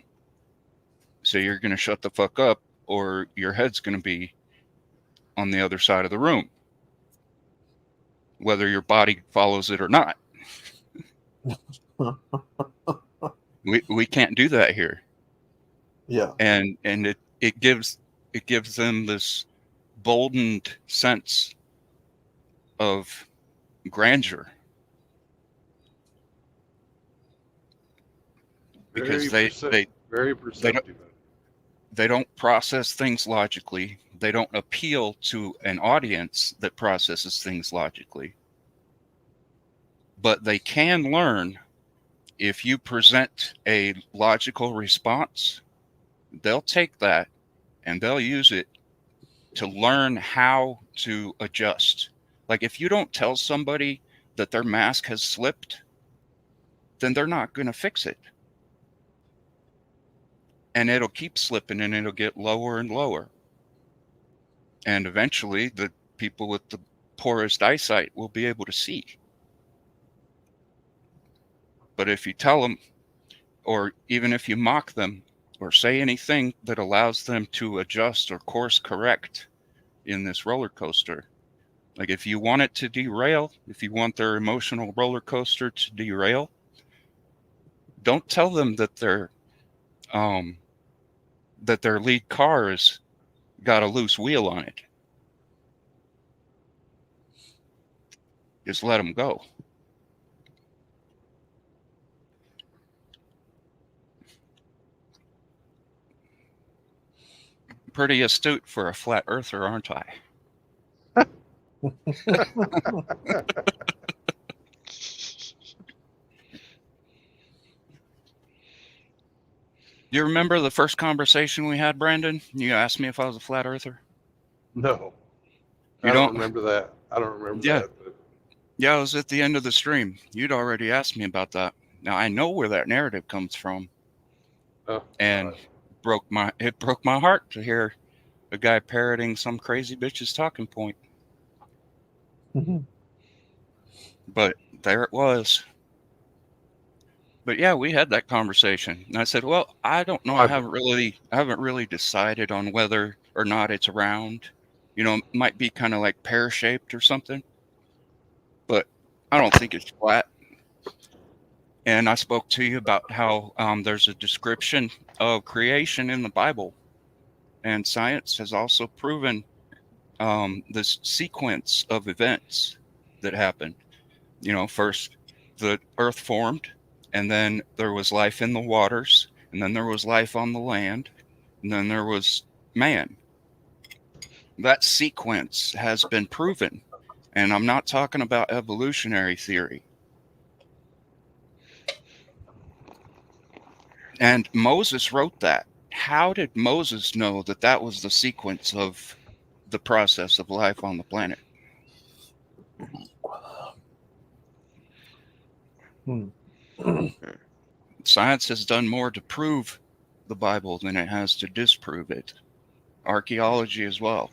So you're going to shut the fuck up, or your head's going to be on the other side of the room, whether your body follows it or not. We can't do that here. Yeah. And it gives them this boldened sense of grandeur, because very perceptive. They don't process things logically. They don't appeal to an audience that processes things logically. But they can learn. If you present a logical response, they'll take that and they'll use it to learn how to adjust. Like, if you don't tell somebody that their mask has slipped, then they're not going to fix it. And it'll keep slipping, and it'll get lower and lower. And eventually, the people with the poorest eyesight will be able to see. But if you tell them, or even if you mock them, or say anything that allows them to adjust or course correct in this roller coaster, like if you want it to derail, if you want their emotional roller coaster to derail, don't tell them that their lead car has got a loose wheel on it. Just let them go. Pretty astute for a flat earther, aren't I? You remember the first conversation we had, Brandon? You asked me if I was a flat earther. No, You I don't don't? remember that. I don't remember Yeah. that. But Yeah, it was at the end of the stream. You'd already asked me about that. Now I know where that narrative comes from, and it broke my heart to hear a guy parroting some crazy bitch's talking point. But there it was. But yeah, we had that conversation, and I said, "Well, I don't know. I haven't really decided on whether or not it's round. You know, it might be kind of like pear-shaped or something, but I don't think it's flat." And I spoke to you about how there's a description of creation in the Bible, and science has also proven this sequence of events that happened. You know, first the earth formed, and then there was life in the waters, and then there was life on the land, and then there was man. That sequence has been proven, and I'm not talking about evolutionary theory. And Moses wrote that. How did Moses know that that was the sequence of the process of life on the planet? Science has done more to prove the Bible than it has to disprove it. Archaeology as well.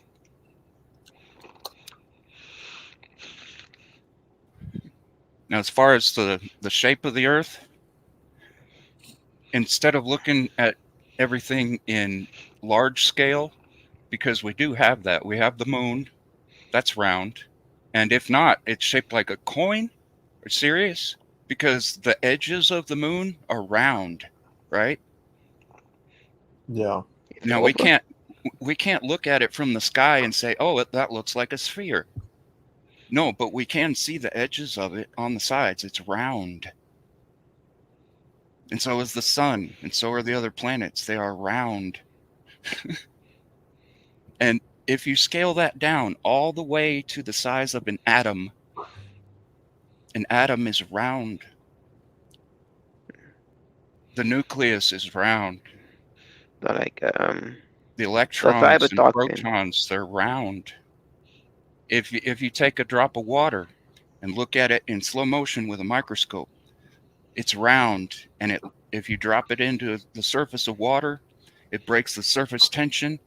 Now, as far as the shape of the earth, instead of looking at everything in large scale, because we do have that, we have the moon, that's round. And if not, it's shaped like a coin. Are you serious? Because the edges of the moon are round, right? Yeah. Now we can't look at it from the sky and say, "Oh, that looks like a sphere." No, but we can see the edges of it on the sides. It's round. And so is the sun, and so are the other planets. They are round. And if you scale that down all the way to the size of an atom is round. The nucleus is round. So like The electrons and cybertalk then. protons, they're round. If you take a drop of water and look at it in slow motion with a microscope, it's round, and if you drop it into the surface of water, it breaks the surface tension,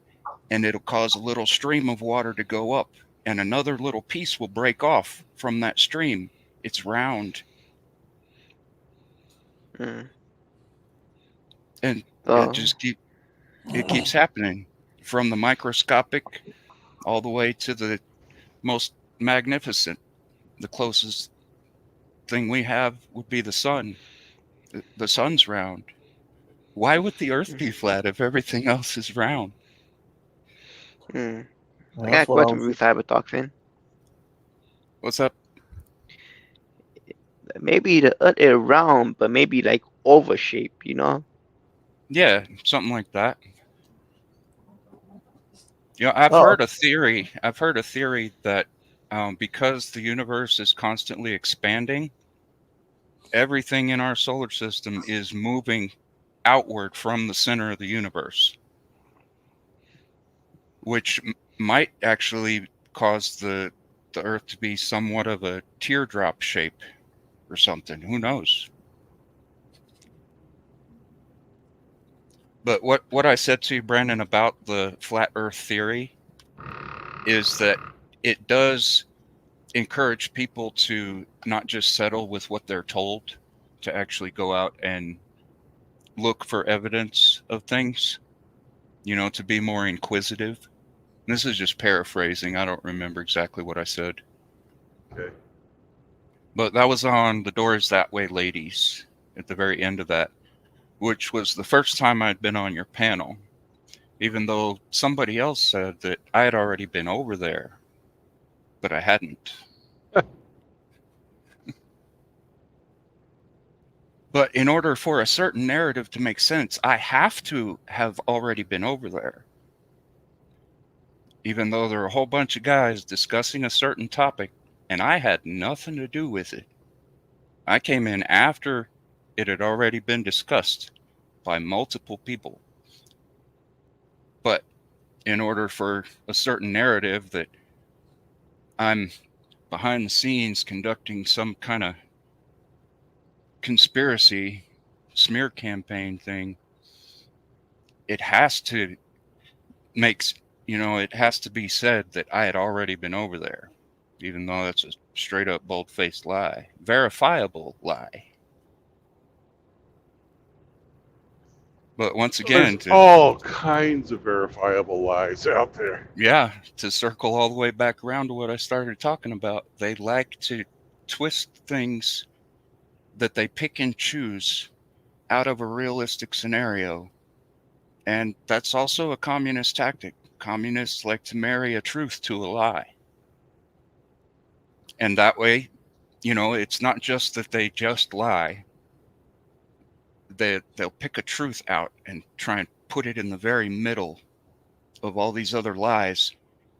and it'll cause a little stream of water to go up, and another little piece will break off from that stream. It's round. And it keeps happening from the microscopic all the way to the most magnificent. The closest thing we have would be the sun. The sun's round. Why would the earth be flat if everything else is round? I got a question for you, cybertalk then. What's up? Maybe the earth is round, but maybe like oval shape, you know? Yeah, something like that. You know, I've heard a theory that because the universe is constantly expanding, everything in our solar system is moving outward from the center of the universe, which might actually cause the Earth to be somewhat of a teardrop shape or something. Who knows? But what I said to you, Brandon, about the flat Earth theory is that it does encourage people to not just settle with what they're told, to actually go out and look for evidence of things, you know, to be more inquisitive. This is just paraphrasing. I don't remember exactly what I said. Okay. But that was on The Doors That Way Ladies at the very end of that, which was the first time I'd been on your panel, even though somebody else said that I had already been over there, but I hadn't. But in order for a certain narrative to make sense, I have to have already been over there. Even though there are a whole bunch of guys discussing a certain topic, and I had nothing to do with it. I came in after it had already been discussed, by multiple people. But in order for a certain narrative that I'm behind the scenes conducting some kind of conspiracy smear campaign thing, it has to it has to be said that I had already been over there, even though that's a straight up bold-faced lie, verifiable lie. But once again, There's all kinds of verifiable lies out there. Yeah, to circle all the way back around to what I started talking about, they like to twist things that they pick and choose out of a realistic scenario. And that's also a communist tactic. Communists like to marry a truth to a lie. And that way, it's not just that they just lie. They'll pick a truth out and try and put it in the very middle of all these other lies.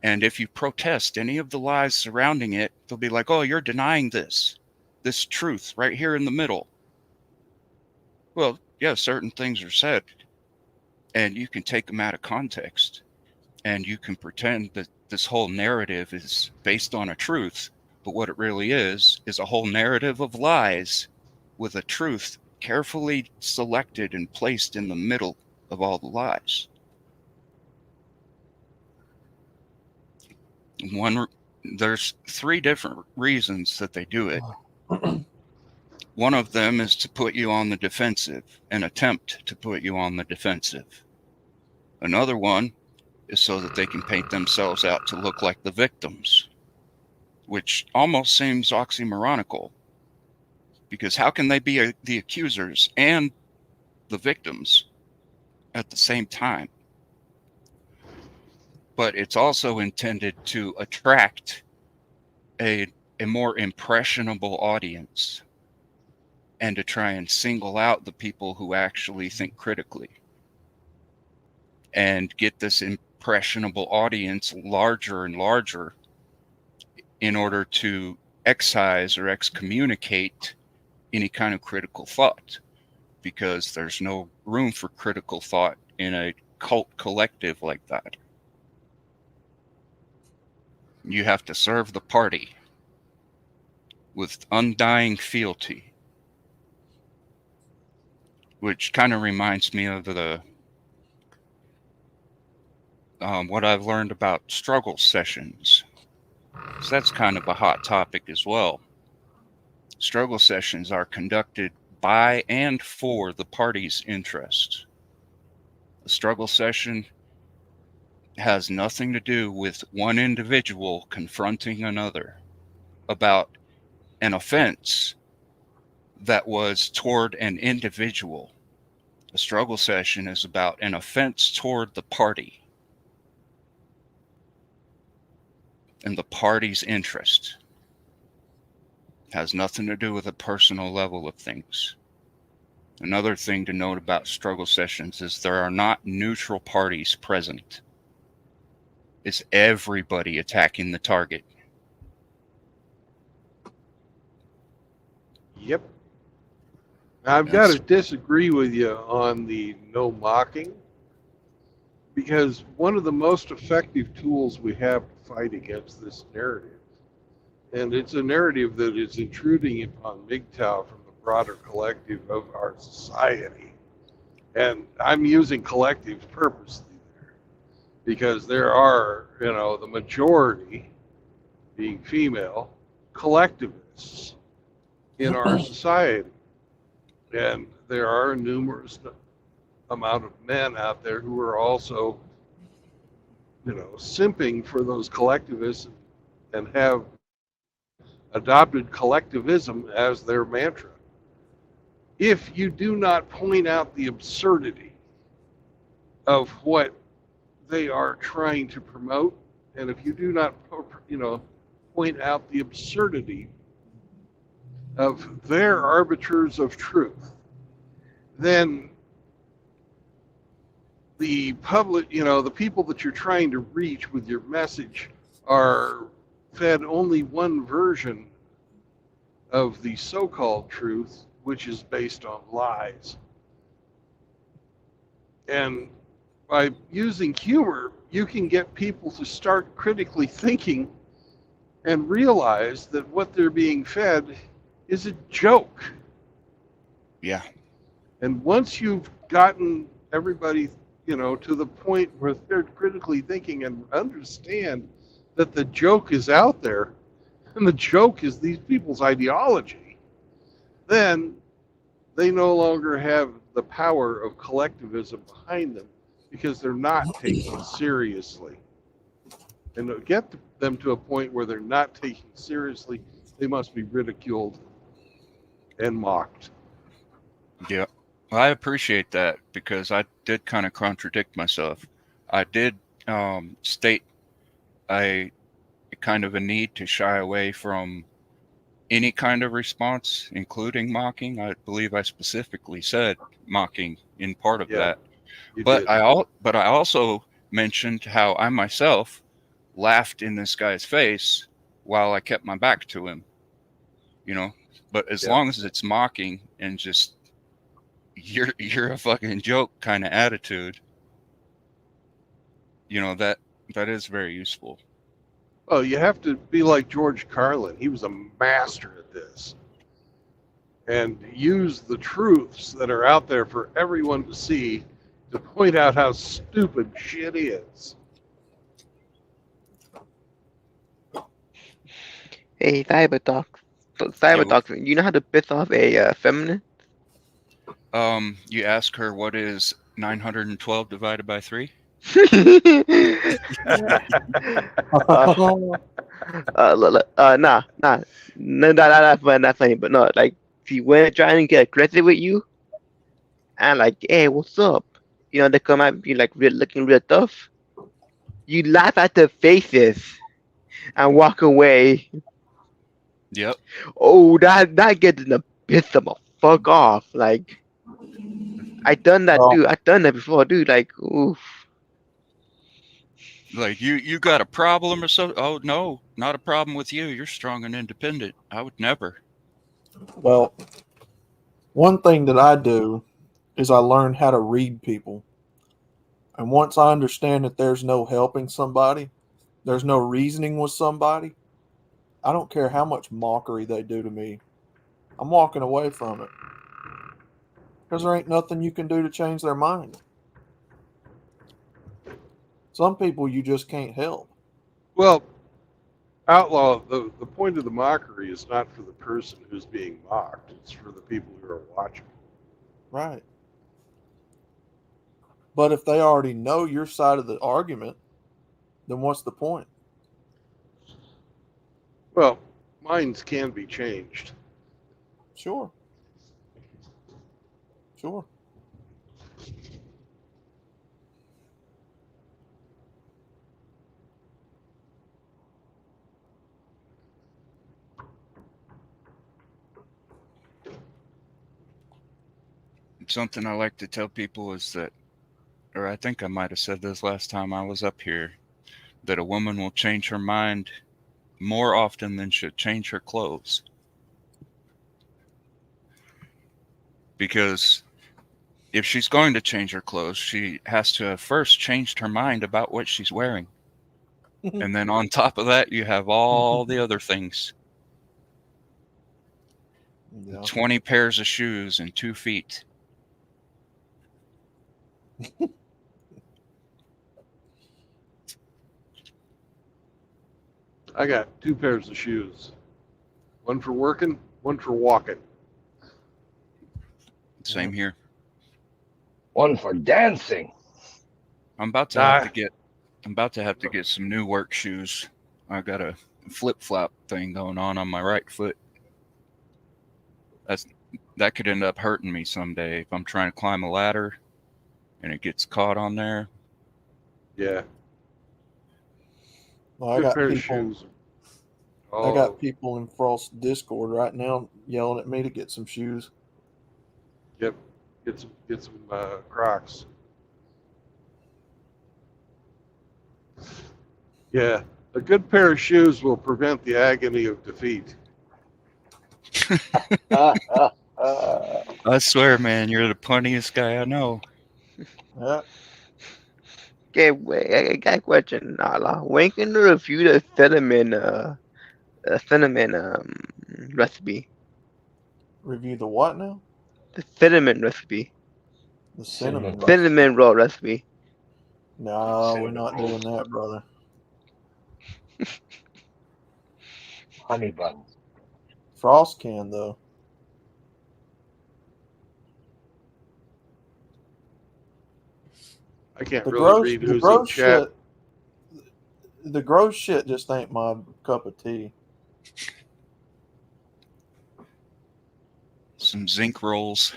And if you protest any of the lies surrounding it, they'll be like, oh, you're denying this truth right here in the middle. Well, yeah, certain things are said, and you can take them out of context, and you can pretend that this whole narrative is based on a truth, but what it really is a whole narrative of lies with a truth carefully selected and placed in the middle of all the lies. There's 3 different reasons that they do it. One of them is to put you on the defensive, an attempt to put you on the defensive. Another one is so that they can paint themselves out to look like the victims, which almost seems oxymoronical, because how can they be the accusers and the victims at the same time? But it's also intended to attract a more impressionable audience and to try and single out the people who actually think critically and get this impressionable audience larger and larger in order to excise or excommunicate any kind of critical thought, because there's no room for critical thought in a cult collective like that. You have to serve the party with undying fealty, which kind of reminds me of the what I've learned about struggle sessions. So that's kind of a hot topic as well. Struggle sessions are conducted by and for the party's interest. A struggle session has nothing to do with one individual confronting another about an offense that was toward an individual. A struggle session is about an offense toward the party and the party's interest. It has nothing to do with a personal level of things. Another thing to note about struggle sessions is there are not neutral parties present. It's everybody attacking the target. Yep. I've got to disagree with you on the no mocking, because one of the most effective tools we have to fight against this narrative, and it's a narrative that is intruding upon MGTOW from the broader collective of our society, and I'm using collective purposely there, because there are, the majority, being female, collectivists in our society. And there are a numerous amount of men out there who are also, simping for those collectivists and have adopted collectivism as their mantra. If you do not point out the absurdity of what they are trying to promote, and if you do not, point out the absurdity of their arbiters of truth, then the public, the people that you're trying to reach with your message are fed only one version of the so-called truth, which is based on lies. And by using humor, you can get people to start critically thinking and realize that what they're being fed is a joke. Yeah. And once you've gotten everybody, to the point where they're critically thinking and understand that the joke is out there and the joke is these people's ideology, then they no longer have the power of collectivism behind them because they're not taken seriously. And to get them to a point where they're not taken seriously, they must be ridiculed and mocked. Yeah. Well, I appreciate that because I did kind of contradict myself. I did state a kind of a need to shy away from any kind of response, including mocking. I believe I specifically said mocking in part of that. But did. I also mentioned how I myself laughed in this guy's face while I kept my back to him. But as long as it's mocking and just you're a fucking joke kind of attitude, that is very useful. Oh, you have to be like George Carlin. He was a master at this. And use the truths that are out there for everyone to see to point out how stupid shit is. Hey, Cybertalk. Cybertalk, you know how to piss off a feminist? You ask her what is 912 divided by 3? Nah, not funny, but no, like, if you were trying to get aggressive with you, and like, hey, what's up? They come at you like looking real tough. You laugh at their faces and walk away. Yep. Oh, that gets them to piss them a fuck off. Like, I done that, dude. I done that before, dude. Like, oof. Like, you got a problem or something? Oh, no, not a problem with you. You're strong and independent. I would never. Well, one thing that I do is I learn how to read people. And once I understand that there's no helping somebody, there's no reasoning with somebody, I don't care how much mockery they do to me. I'm walking away from it. Because there ain't nothing you can do to change their mind. Some people you just can't help. Well, Outlaw, the point of the mockery is not for the person who's being mocked. It's for the people who are watching. Right. But if they already know your side of the argument, then what's the point? Well, minds can be changed. Sure. Sure. Something I like to tell people is that, or I think I might have said this last time I was up here, that a woman will change her mind more often than she'll change her clothes. Because if she's going to change her clothes, she has to have first changed her mind about what she's wearing. And then on top of that, you have all the other things. Yeah. 20 pairs of shoes and 2 feet. I got 2 pairs of shoes. One for working, one for walking. Same here. One for dancing. I'm about to have to get some new work shoes. I got a flip-flop thing going on my right foot. That could end up hurting me someday if I'm trying to climb a ladder and it gets caught on there. Yeah. Well, I got people in Frost's Discord right now yelling at me to get some shoes. Yep. Get some Crocs. Yeah. A good pair of shoes will prevent the agony of defeat. I swear, man, you're the punniest guy I know. Yeah. Okay, wait, I got a question, Nala. When can you review the cinnamon recipe? Review the what now? The cinnamon recipe. The Cinnamon cinnamon. roll. Cinnamon roll recipe. No, we're Cinnamon not rolls. doing that, brother. Honey buns. Frost can though. I can't The really gross, read the who's in gross chat. shit. The gross shit just ain't my cup of tea. Some zinc rolls.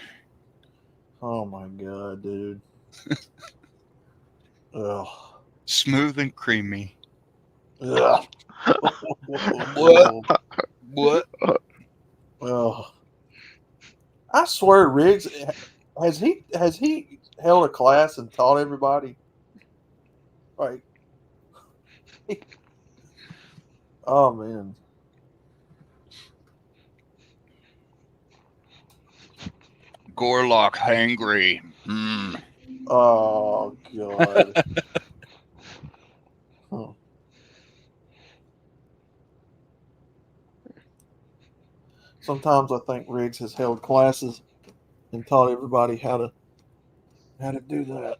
Oh my god, dude. Ugh. Smooth and creamy. Ugh. What? What? Ugh. I swear, Riggs, has he held a class and taught everybody? Like, oh man. Gorlock hangry. Hmm. Oh god. Huh. Sometimes I think Riggs has held classes and taught everybody how to do that.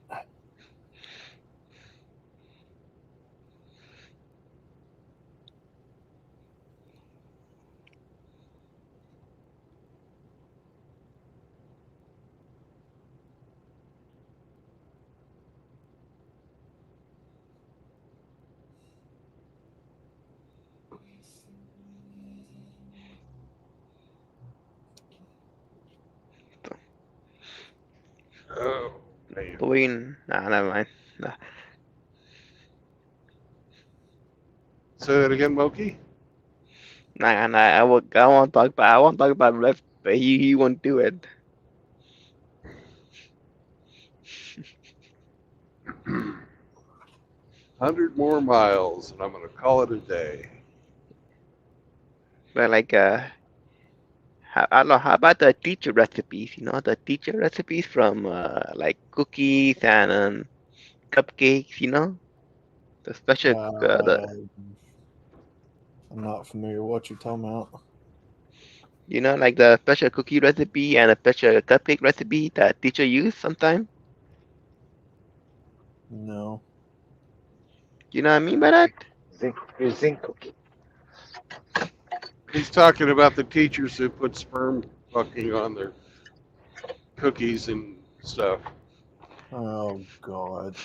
Oh, man. Nah, never mind. Nah. Say that again, Moki? Nah, I won't talk about ref, but he won't do it. 100 more miles, and I'm going to call it a day. But like I don't know, how about the teacher recipes? You know, the teacher recipes from like cookies and cupcakes. You know, the special I'm not familiar with what you're talking about. you know, like the special cookie recipe and a special cupcake recipe that teacher use sometime. No. You know what I mean by that? Zinc cookie. He's talking about the teachers who put sperm fucking on their cookies and stuff. Oh god.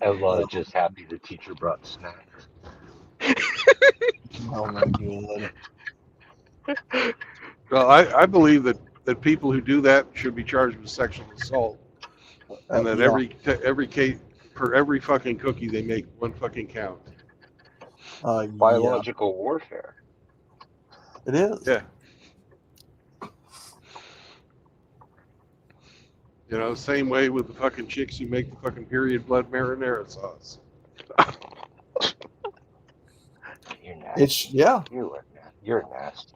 Outlaw is just happy the teacher brought snacks. Oh my god. Well, I believe that people who do that should be charged with sexual assault, and that Yeah. every case for every fucking cookie they make, one fucking count. Yeah. Biological warfare. It is. Yeah. You know, same way with the fucking chicks who make the fucking period blood marinara sauce. You're nasty. It's yeah. You're nasty.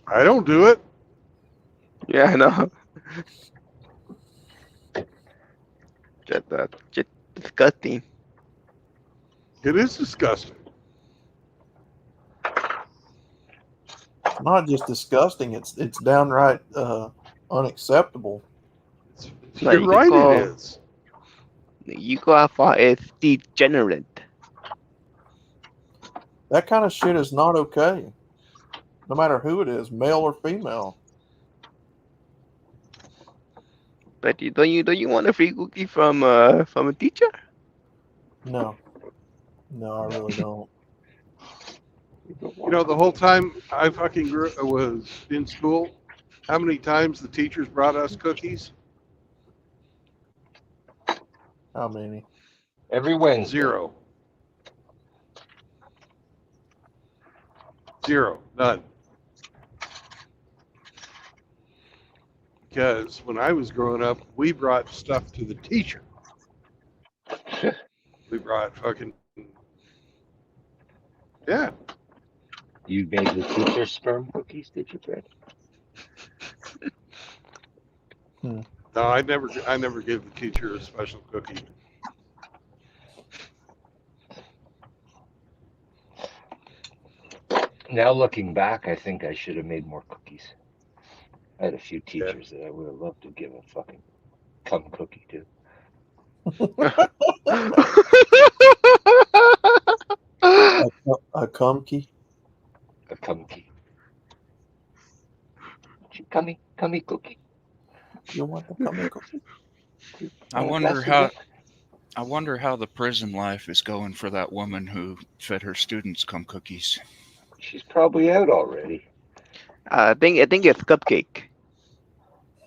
I don't do it. Yeah, I know. Just disgusting. It is disgusting. It's not just disgusting. It's downright unacceptable. You're right. It is. You go as far as degenerate. That kind of shit is not okay. No matter who it is, male or female. But don't you want a free cookie from a teacher? No, I really don't. You know, the whole time I fucking was in school, how many times the teachers brought us cookies? How many? Every Wednesday. Zero. None. Because when I was growing up, we brought stuff to the teacher. We brought fucking... Yeah. You made the teacher sperm cookies, did you, Fred? No, I never gave the teacher a special cookie. Now looking back, I think I should have made more cookies. I had a few Yeah. teachers that I would have loved to give a fucking cum cookie to. A cumkey. A cumkey. Cummy cookie. You want the cummy cookie? I Want a wonder glass of how. milk? I wonder how the prison life is going for that woman who fed her students cum cookies. She's probably out already. I think it's cupcake.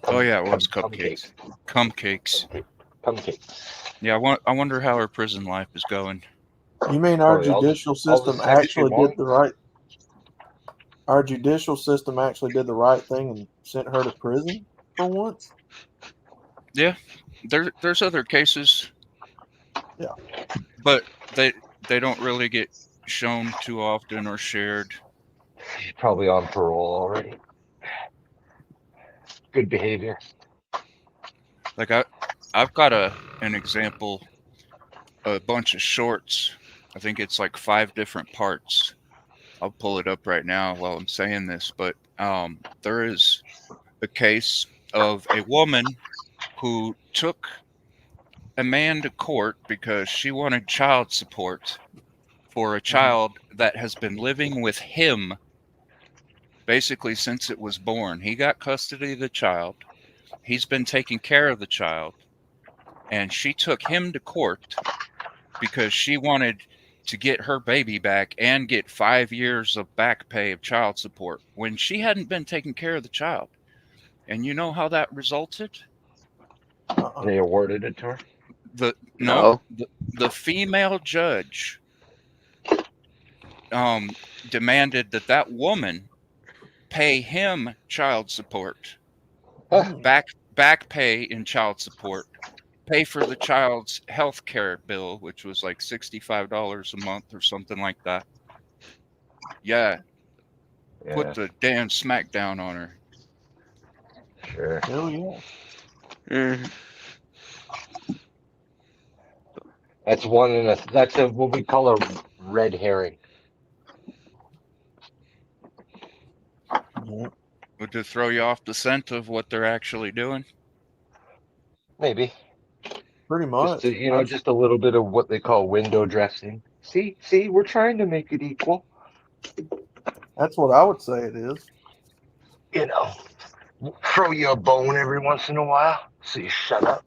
Oh yeah, it was cupcakes. Cupcakes. Cupcakes. Yeah, I wonder how her prison life is going. You mean our Probably all judicial the system sex she actually did wants. the right? Our judicial system actually did the right thing and sent her to prison for once. Yeah, there's other cases. Yeah, but they don't really get shown too often or shared. She's probably on parole already. Good behavior. Like I've got an example, a bunch of shorts. I think it's like 5 different parts. I'll pull it up right now while I'm saying this, but there is a case of a woman who took a man to court because she wanted child support for a child that has been living with him basically since it was born. He got custody of the child. He's been taking care of the child. And she took him to court because she wanted to get her baby back and get 5 years of back pay of child support when she hadn't been taking care of the child. And you know how that resulted? They awarded it to her? The female judge demanded that woman pay him child support, back pay in child support, pay for the child's health care bill, which was like $65 a month or something like that. Yeah. Put the damn smackdown on her. Sure. Hell yeah. That's that's what we call a red herring. Yeah. Would it throw you off the scent of what they're actually doing? Maybe. Pretty much. Just a little bit of what they call window dressing. See, we're trying to make it equal. That's what I would say it is. Throw you a bone every once in a while, so you shut up.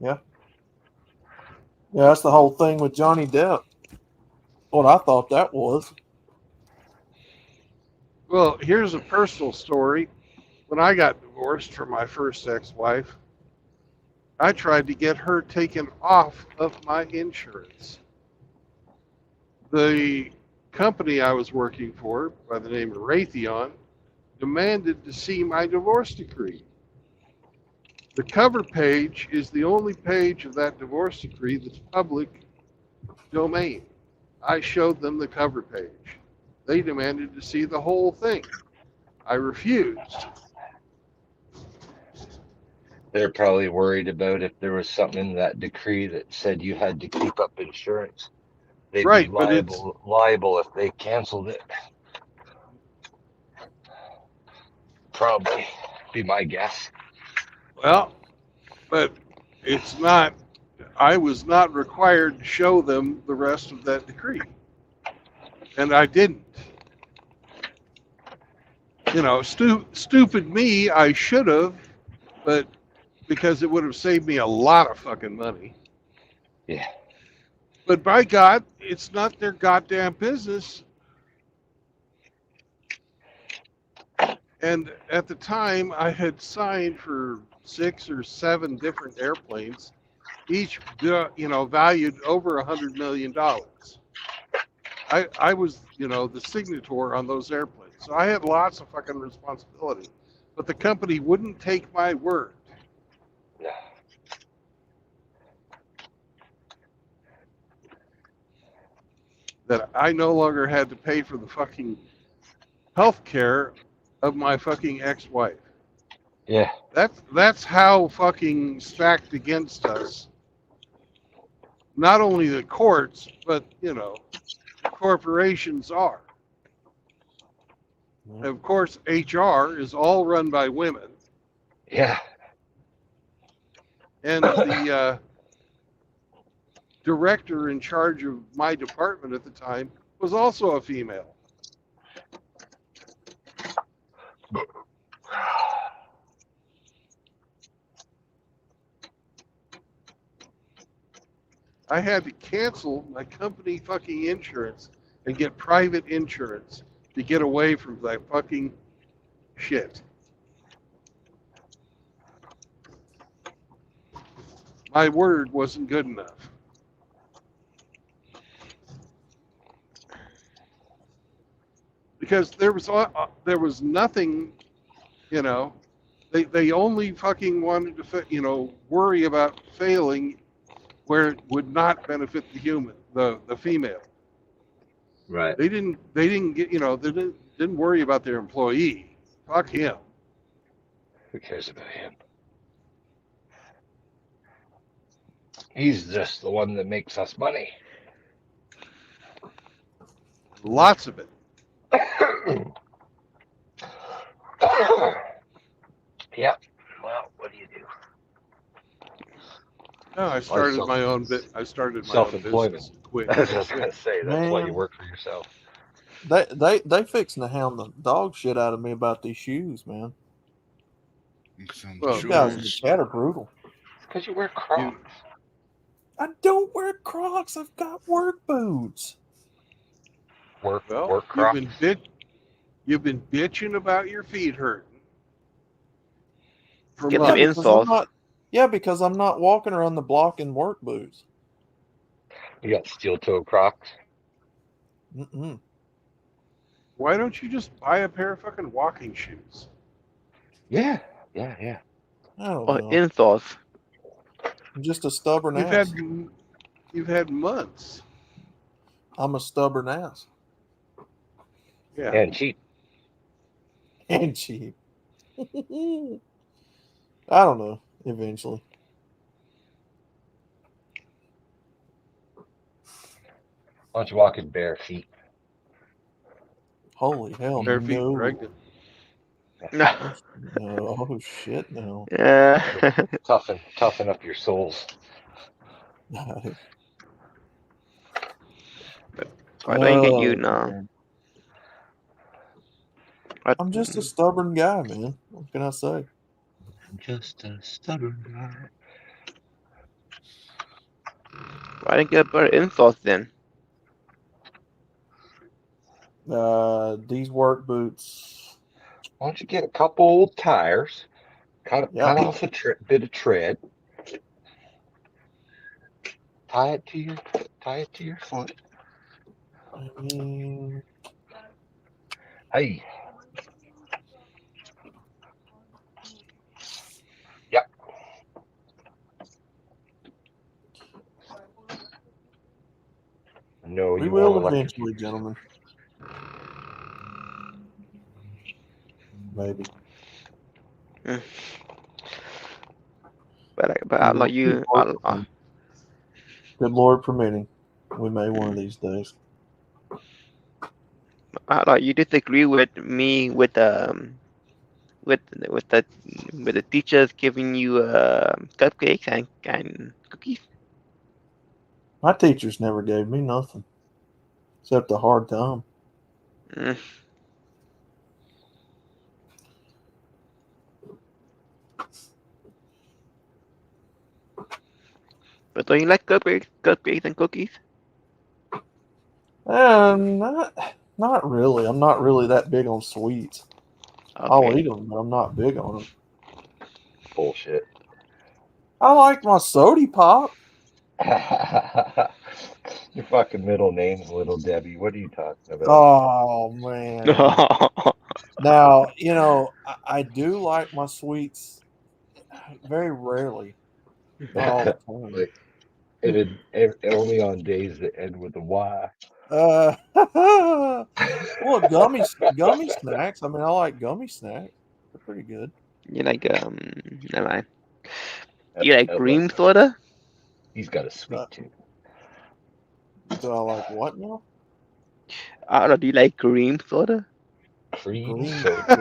Yeah. Yeah, that's the whole thing with Johnny Depp. What I thought that was. Well, here's a personal story. When I got divorced from my first ex-wife, I tried to get her taken off of my insurance. The company I was working for, by the name of Raytheon, demanded to see my divorce decree. The cover page is the only page of that divorce decree that's public domain. I showed them the cover page. They demanded to see the whole thing. I refused. They're probably worried about if there was something in that decree that said you had to keep up insurance. They'd Right, be but it's liable if they canceled it. Probably be my guess. well, but it's not. I was not required to show them the rest of that decree, and I didn't. Stupid me. I should have, but because it would have saved me a lot of fucking money. Yeah. But by God, it's not their goddamn business. And at the time, I had signed for 6 or 7 different airplanes, each valued over $100 million. I was the signator on those airplanes, so I had lots of fucking responsibility. But the company wouldn't take my word. That I no longer had to pay for the fucking health care of my fucking ex-wife. Yeah. That's how fucking stacked against us. Not only the courts, but the corporations are. And of course, HR is all run by women, Yeah. and the director in charge of my department at the time was also a female. I had to cancel my company fucking insurance and get private insurance to get away from that fucking shit. My word wasn't good enough. Because there was nothing, they only fucking wanted to worry about failing where it would not benefit the human, the female. Right. They didn't get, they didn't worry about their employee. Fuck him. Who cares about him? He's just the one that makes us money. Lots of it. Yeah. Well, what do you do? No, I started my own bit. I started my own Self-employment. business. Quit. I was just gonna say that's why you Man. work for yourself. They fixing to hound the dog shit out of me about these shoes, man. Well, You guys in the chat are brutal. Because you wear Crocs. I don't wear Crocs. I've got work boots. Work Well, Crocs. you've been bitching about your feet hurting for Get some months. insoles. Because I'm not walking around the block in work boots. You got steel-toe Crocs. Mm-mm. Why don't you just buy a pair of fucking walking shoes? Yeah. I don't Or know. insoles. I'm just a stubborn ass. You've had months. I'm a stubborn ass. Yeah. And cheap. And cheap. I don't know. Eventually. Why don't you walk in bare feet? Holy hell, Bare feet no. pregnant. No. No. Oh shit, no. Yeah. Toughen up your soles. Why don't you get you now? Man. I'm just a stubborn guy, man. What can I say? I'm just a stubborn guy. Why don't you get better insoles then? These work boots. Why don't you get a couple old tires, cut off a bit of tread, tie it to your foot. I mean, hey. Yep. No, we you will want eventually, gentlemen. Maybe. But like you, good Lord permitting, we may one of these days. like you disagree with me with the teachers giving you cupcakes and cookies. My teachers never gave me nothing except a hard time. But don't you like cupcakes and cookies? Not really. I'm not really that big on sweets. Okay. I'll eat them, but I'm not big on them. Bullshit. I like my soda pop. Your fucking middle name's Little Debbie. What are you talking about? Oh man. Now, I do like my sweets very rarely. Not all the time. Only on days that end with a Y. Well, gummy snacks. I mean, I like gummy snacks. They're pretty good. You like never mind. You like cream soda? He's got a sweet tooth. Do I like what now? I don't know. Do you like cream soda? Cream Green, soda.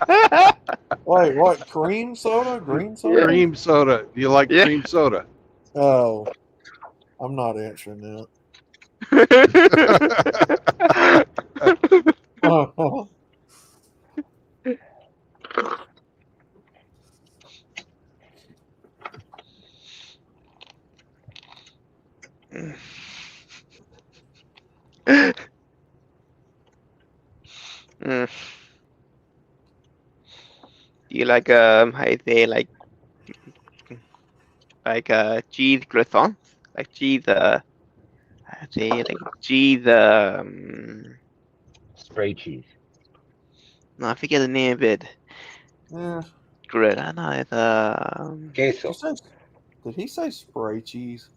green. Wait, what? Cream soda? Green soda? Yeah. Cream soda. Do you like Yeah. cream soda? Oh, I'm not answering that. Mm. Do you like how you say like cheese croissants? Like cheese I say like cheese Spray cheese. no, I forget the name of it. Yeah. Great. I know it's Queso. Did he say spray cheese?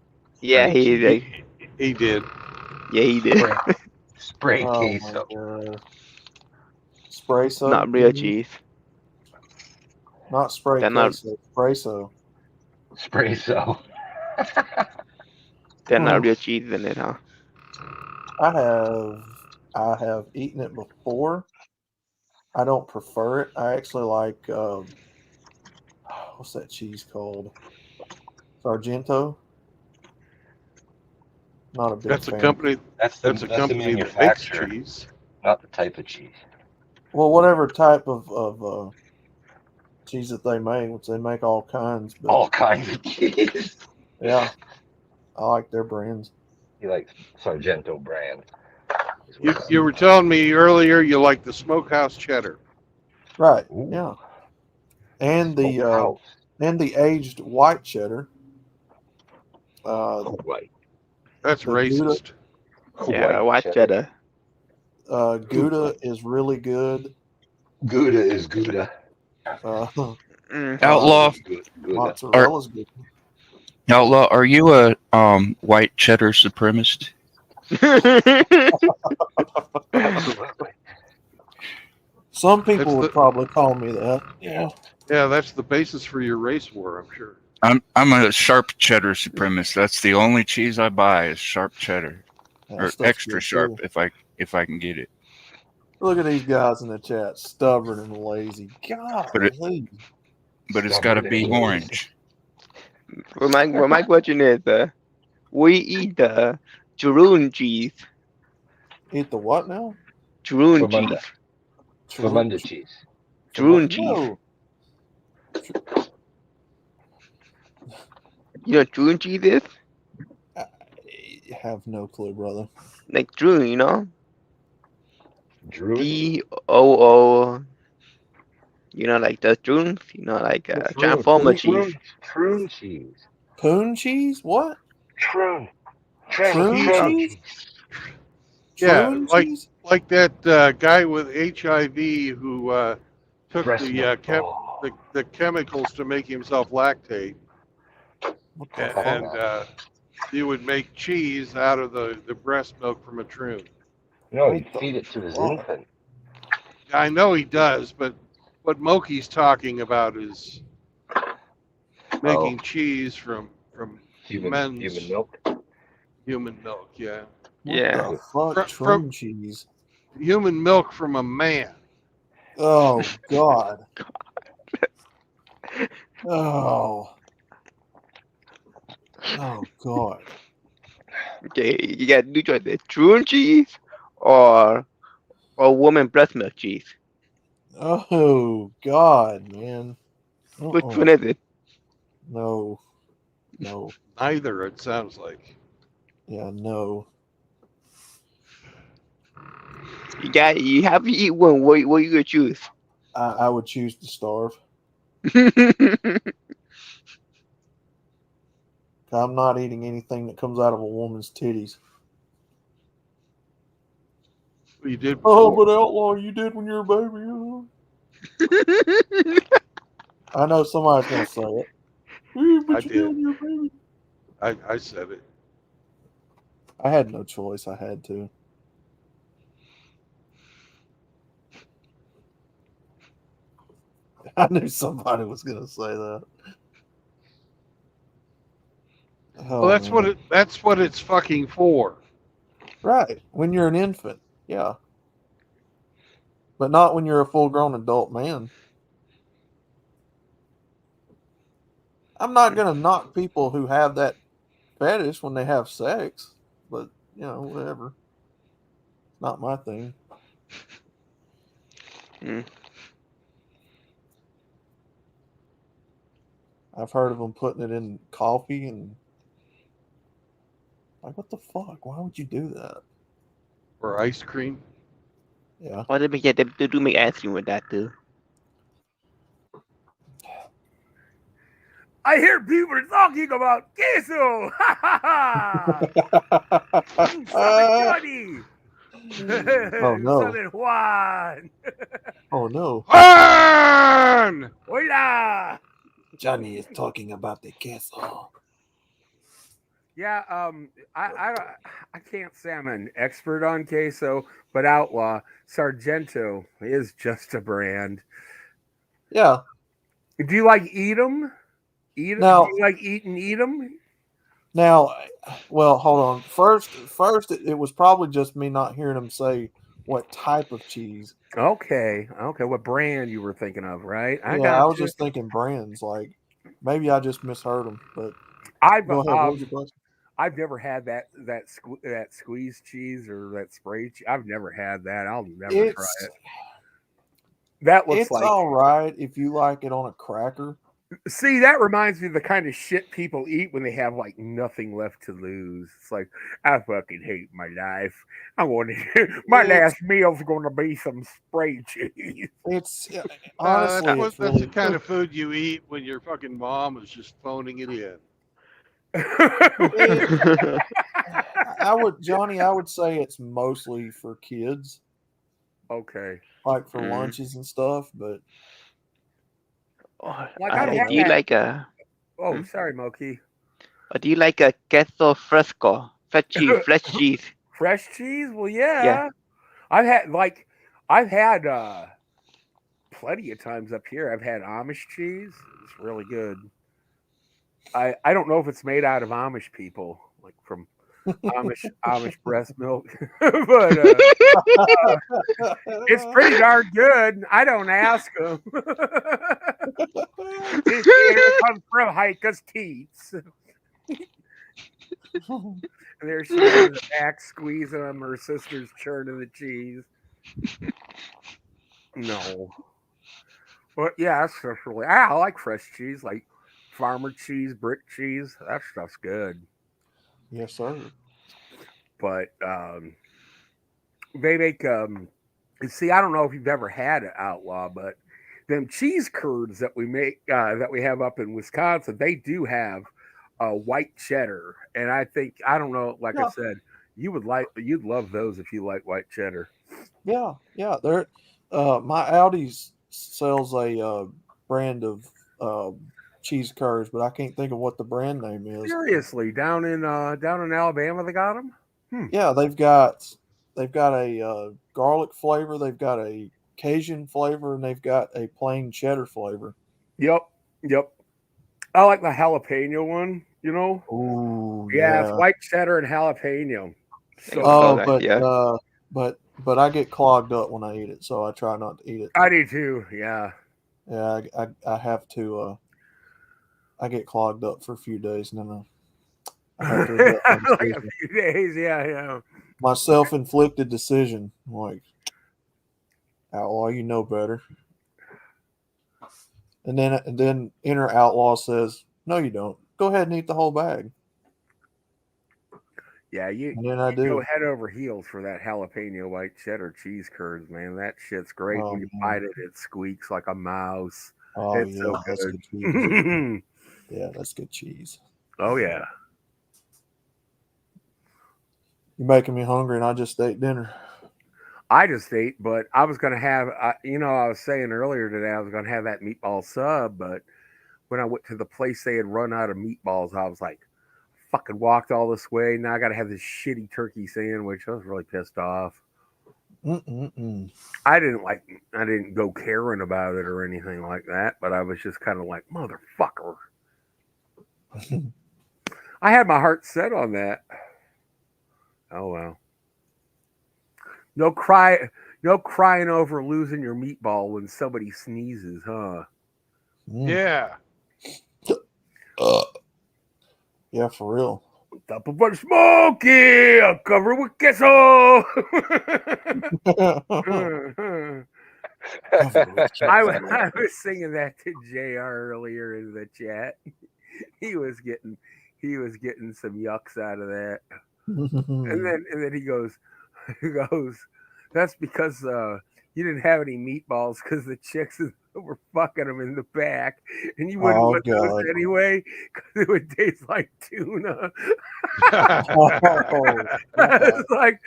yeah, Spray he cheese. like He did. yeah, he did. Spray Oh queso. my god. Spray so? Not real cheese. Not spray They're not queso. Spray so. Spray so. they're not real cheese in it, huh? I have eaten it before. I don't prefer it. I actually like what's that cheese called? Sargento. Not a big That's a fan. company. That's That's a the company that makes manufacturer, cheese. not the type of cheese. Well, whatever type of cheese that they make, which they make all kinds. But All kinds of cheese. yeah, I like their brands. He likes Sargento brand. You were telling me earlier you like the smokehouse cheddar. Right. Ooh. Yeah. And the Smokehouse. aged white cheddar. White. That's the Gouda, racist. Yeah, white cheddar. Gouda is really good. Gouda is Gouda. Outlaw, Mozzarella's good. Outlaw, are you a white cheddar supremacist? Absolutely. Some people That's would the- probably call me that. Yeah. Yeah, that's the basis for your race war, I'm sure. I'm a sharp cheddar supremacist. That's the only cheese I buy is sharp cheddar, That or stuff's extra good, sharp too. if I can get it. Look at these guys in the chat, stubborn and lazy. God, But it's got to be orange. Well, my question is, we eat the Jeroen cheese. Eat the what now? Jeroen cheese. Famunda cheese. Jeroen cheese. No. You know what Jeroen cheese is? I have no clue, brother. Like Jeroen, you know? Druid? DOO. You know, like the Jeroen, you know, like Transformer cheese. Troon cheese. Poon cheese? What? Troon. Troon cheese? Yeah, Troon like cheese? like that guy with HIV who took Breast milk. the chemicals to make himself lactate, What the fuck? and he would make cheese out of the breast milk from a troon. No, he'd feed it to his infant. I know he does, but what Moki's talking about is making cheese from human milk. Human milk, yeah. Yeah. What the fuck? Troon cheese. Human milk from a man. Oh, God. Oh. Oh, God. Okay, you got to do choice: Jeroen cheese or woman breast milk cheese. Oh, God, man. Which one is it? No. No. Neither, it sounds like. Yeah, no. You have to eat one. What you gonna choose? I would choose to starve. I'm not eating anything that comes out of a woman's titties. You did. Oh, but Outlaw, you did when you were a baby. I know somebody's gonna say it. But I you did. when you were a baby. I said it. I had no choice. I had to. I knew somebody was going to say that. Oh, Well, that's man. that's what it's fucking for. Right. When you're an infant, yeah. But not when you're a full-grown adult man. I'm not going to knock people who have that fetish when they have sex, but, whatever. It's not my thing. I've heard of them putting it in coffee and like, what the fuck? Why would you do that? Or ice cream. Yeah. Oh, they do make ice cream with that too. I hear people talking about queso. Ha ha ha! Johnny. Oh no. Southern Juan. Oh no. Juan! Hola. Johnny is talking about the queso. Yeah, I can't say I'm an expert on queso, but Outlaw Sargento is just a brand. Yeah. Do you like eat them? Now, do you like eat them? Now, well, hold on. First, it was probably just me not hearing him say what type of cheese. Okay. What brand you were thinking of, right? I Yeah, got I was you. just thinking brands. Like maybe I just misheard him. But I've go ahead. What was your question? I've never had that squeeze cheese or that spray cheese. I've never had that. I'll never try it. That looks It's like all right if you like it on a cracker. See, that reminds me of the kind of shit people eat when they have like nothing left to lose. It's like, I fucking hate my life. I want my last meal's going to be some spray cheese. It's honestly, that's the kind of food you eat when your fucking mom is just phoning it in. I would say it's mostly for kids. Okay. Like for lunches and stuff, but do you like a? Oh, sorry, Moki. Or do you like a queso fresco? Fresh cheese. Fresh cheese? Well, yeah. I've had plenty of times up here. I've had Amish cheese. It's really good. I don't know if it's made out of Amish people, like from Amish breast milk, but it's pretty darn good. I don't ask them. Here comes from Heike's teats. And there she is in the back squeezing them. Her sister's churning the cheese. No. But yeah, that's stuff's really. I like fresh cheese, like farmer cheese, brick cheese. That stuff's good. Yes, sir. But they make see, I don't know if you've ever had an Outlaw, but them cheese curds that we make that we have up in Wisconsin, they do have white cheddar, and I don't know, like I said, you'd love those if you like white cheddar. Yeah. They're my Aldi's sells a brand of cheese curds, but I can't think of what the brand name is. Seriously, down in Alabama, they got them. Yeah, they've got a garlic flavor, they've got a Cajun flavor, and they've got a plain cheddar flavor. Yep. I like the jalapeno one. You know. Ooh, yeah, it's white cheddar and jalapeno. So, but I get clogged up when I eat it, so I try not to eat it. I do too. Yeah. Yeah, I have to. I get clogged up for a few days, and then I have to regret my like a few days. Yeah. My self-inflicted decision. I'm like, Outlaw, you know better. And then inner Outlaw says, "No, you don't. Go ahead and eat the whole bag." Yeah, you go head over heels for that jalapeno white cheddar cheese curds, man. That shit's great. Oh, when you man. bite it, it squeaks like a mouse. Oh, it's yeah, so that's good. good cheese. Yeah, that's good cheese. Oh yeah. You're making me hungry, and I just ate dinner. I just ate, but I was gonna have. I was saying earlier today I was gonna have that meatball sub, but when I went to the place, they had run out of meatballs. I was like, fucking walked all this way. Now I got to have this shitty turkey sandwich. I was really pissed off. I didn't go caring about it or anything like that, but I was just kind of like, motherfucker. I had my heart set on that. Oh well. No crying over losing your meatball when somebody sneezes, huh? Yeah. Yeah, for real. Top of a smoky, I'll cover it with queso. I was singing that to JR earlier in the chat. He was getting some yucks out of that. And then he goes, that's because you didn't have any meatballs because the chicks were fucking them in the back, and you wouldn't want those anyway because it would taste like tuna. It's like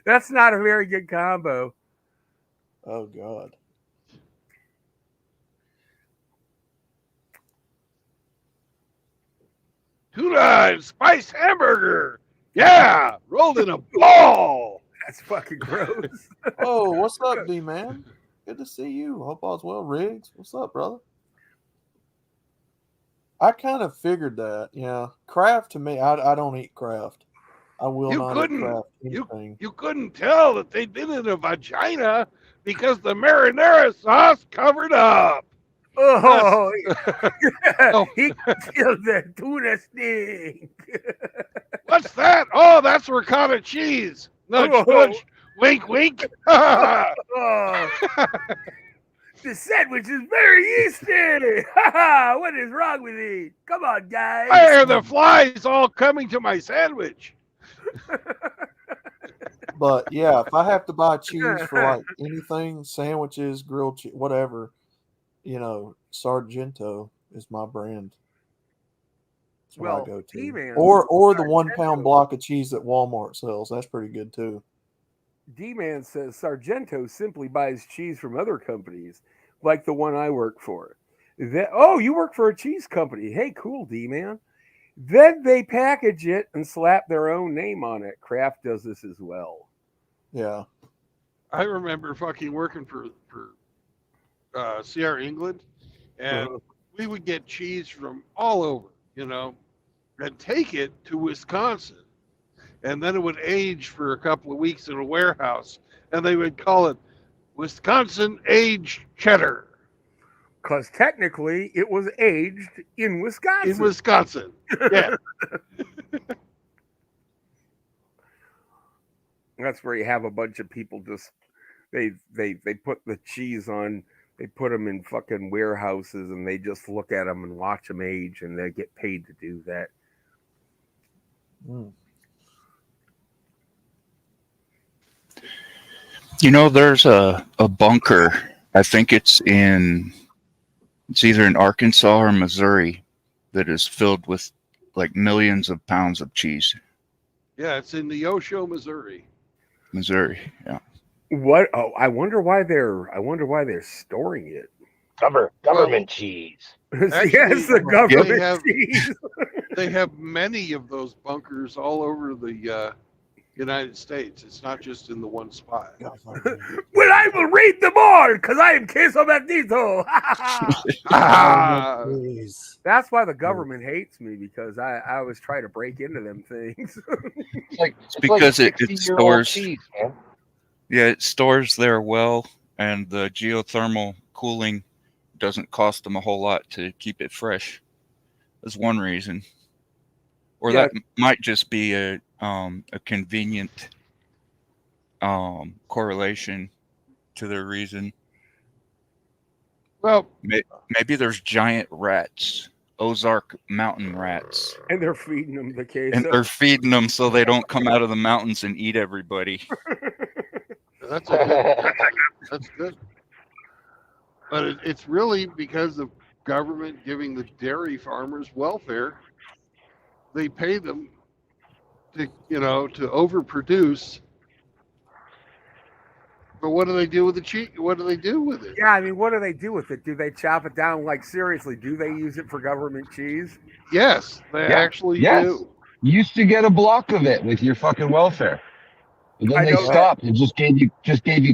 that's not a very good combo. Oh God. Tuna and spice hamburger. Yeah, rolled in a ball. That's fucking gross. Oh, what's up, D man? Good to see you. Hope all's well, Riggs. What's up, brother? I kind of figured that. Yeah, Kraft to me, I don't eat Kraft. I will not eat Kraft anything. You couldn't tell that they'd been in a vagina because the marinara sauce covered up. Oh, he killed the tuna stink. What's that? Oh, that's ricotta cheese. Nudge, nudge, wink, wink. Oh. The sandwich is very yeasty. What is wrong with it? Come on, guys. Why are the flies all coming to my sandwich? But yeah, if I have to buy cheese for like anything, sandwiches, grilled cheese, whatever, Sargento is my brand. That's what I go to. Or the 1 pound block of cheese that Walmart sells. That's pretty good too. D-Man says Sargento simply buys cheese from other companies, like the one I work for. You work for a cheese company. Hey, cool, D-Man. Then they package it and slap their own name on it. Kraft does this as well. Yeah. I remember fucking working for CR England, and we would get cheese from all over, and take it to Wisconsin. And then it would age for a couple of weeks in a warehouse, and they would call it Wisconsin aged cheddar. Because technically it was aged in Wisconsin. In Wisconsin, yeah. That's where you have a bunch of people just they put the cheese on. They put them in fucking warehouses, and they just look at them and watch them age, and they get paid to do that. There's a bunker. I think it's either in Arkansas or Missouri that is filled with like millions of pounds of cheese. Yeah, it's in Neosho, Missouri. Missouri, yeah. What? Oh, I wonder why they're storing it. Government cheese. Actually, yes, the government cheese. They have many of those bunkers all over the United States. It's not just in the one spot. Well, I will raid them all because I am queso bendito. That's why the government hates me, because I always try to break into them things. It's because it stores. Cheese, yeah, it stores there well, and the geothermal cooling doesn't cost them a whole lot to keep it fresh. That's one reason. Or that might just be a convenient correlation to their reason. Well, maybe there's giant rats, Ozark mountain rats, and they're feeding them the queso. And they're feeding them so they don't come out of the mountains and eat everybody. That's good. But it's really because of government giving the dairy farmers welfare. They pay them to overproduce. But what do they do with the cheese? What do they do with it? Yeah, I mean, what do they do with it? Do they chop it down? Like, seriously, do they use it for government cheese? Yes, they actually do. You used to get a block of it with your fucking welfare. And then they stopped and just gave you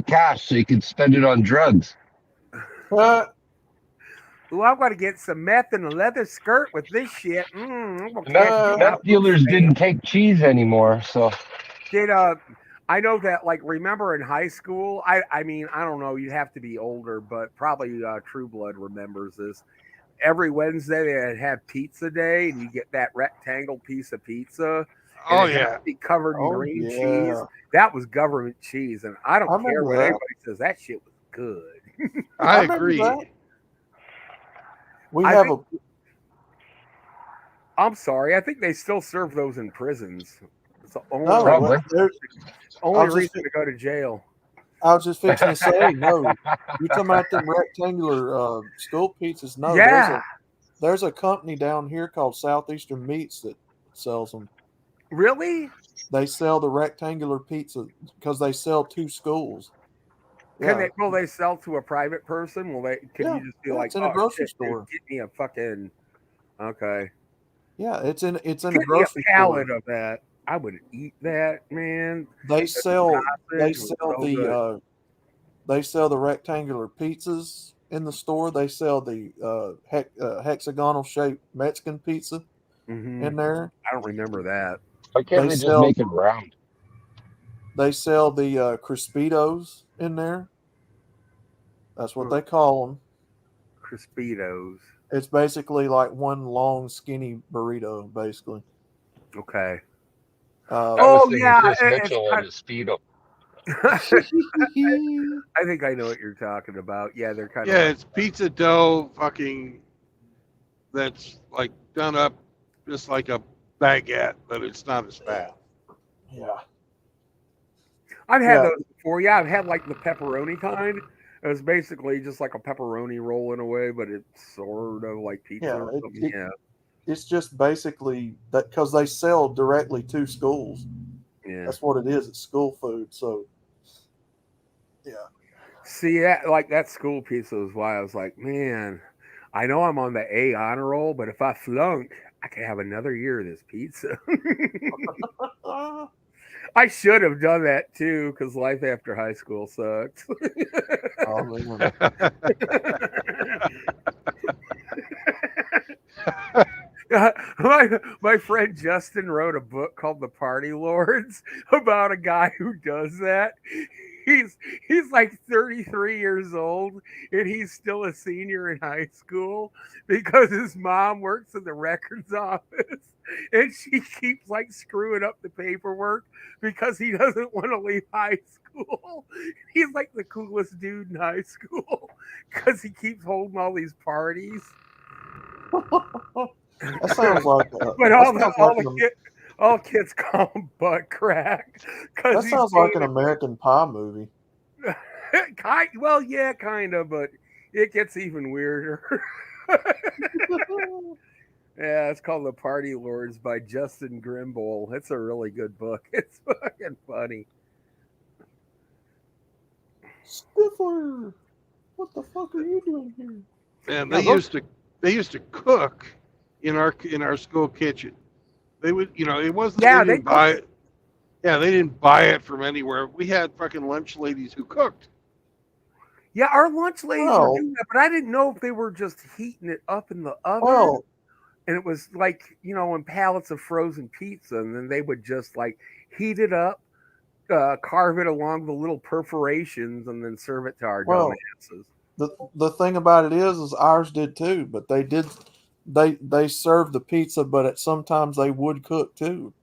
cash so you could spend it on drugs. Ooh, I'm going to get some meth in a leather skirt with this shit. I'm gonna Meth dealers didn't take cheese anymore, so. Did I know that, like, remember in high school? I mean, I don't know. You'd have to be older, but probably True Blood remembers this. Every Wednesday they'd have pizza day, and you get that rectangle piece of pizza. And Oh it had yeah, to be covered in Oh, green yeah. cheese. That was government cheese, and I don't I care remember what that. anybody says. That shit was good. I remember agree. that. We I have think- I'm sorry. I think they still serve those in prisons. It's the only No, Probably. only was reason just- to go to jail. I was just fixing to say, no. You talking about them rectangular school pizzas? No, Yeah. there's a company down here called Southeastern Meats that sells them. Really? They sell the rectangular pizza because they sell to schools. Will they sell to a private person? Will they? Can Yeah, you just be yeah, like, it's in a oh grocery shit, dude, store. get me a fucking okay. Yeah, it's in a Get me grocery a pallet store. of that. I would eat that, man. They That sell sausage was so good. they sell the rectangular pizzas in the store. They sell the hexagonal shaped Mexican pizza in there. I don't remember that. Why can't they just make it round? They sell the Crispitos in there. That's what they call them. Crispitos. It's basically like one long, skinny burrito, basically. Okay. I was thinking Chris it's Mitchell and his Speedo. I think I know what you're talking about. Yeah, they're kind of Yeah, it's pizza dough, fucking. That's like done up just like a baguette, but it's not as fat. Yeah. I've had those before. Yeah, I've had like the pepperoni kind. It was basically just like a pepperoni roll in a way, but it's sort of like pizza. Yeah, or something. it's just basically that because they sell directly to schools. Yeah, that's what it is. It's school food. So, yeah. See that like that school pizza was why I was like, man, I know I'm on the A honor roll, but if I flunk, I could have another year of this pizza. I should have done that too, because life after high school sucked. Oh, man. My friend Justin wrote a book called The Party Lords about a guy who does that. He's like 33 years old and he's still a senior in high school because his mom works in the records office and she keeps like screwing up the paperwork because he doesn't want to leave high school. He's like the coolest dude in high school because he keeps holding all these parties. That sounds like but all kids call him butt crack. That sounds like an American Pie movie. Well, yeah, kind of, but it gets even weirder. Yeah, it's called The Party Lords by Justin Grimble. It's a really good book. It's fucking funny. Stifler, what the fuck are you doing here? And they used to cook in our school kitchen. They would, it wasn't. Yeah, they didn't buy it. Yeah, they didn't buy it from anywhere. We had fucking lunch ladies who cooked. Yeah, our lunch ladies were doing that, but I didn't know if they were just heating it up in the oven. Well, and it was like, in pallets of frozen pizza, and then they would just like heat it up, carve it along the little perforations, and then serve it to our dumbasses. The thing about it is ours did too, but they served the pizza, but sometimes they would cook too.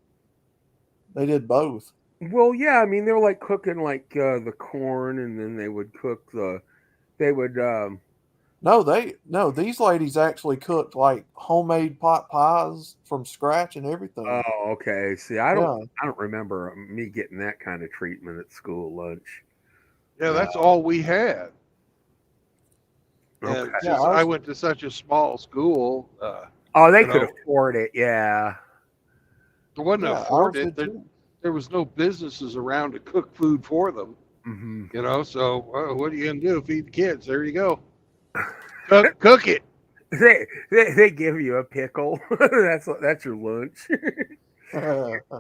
They did both. Well, yeah, I mean they were like cooking like the corn, and then they would cook No, these ladies actually cooked like homemade pot pies from scratch and everything. Oh, okay. See, I don't remember me getting that kind of treatment at school lunch. Yeah, that's all we had. Okay. I went to such a small school. They could afford it. Yeah. There wasn't afford it. There was no businesses around to cook food for them. Mm-hmm. So what are you gonna do? Feed the kids? There you go. Cook it. They give you a pickle. that's your lunch.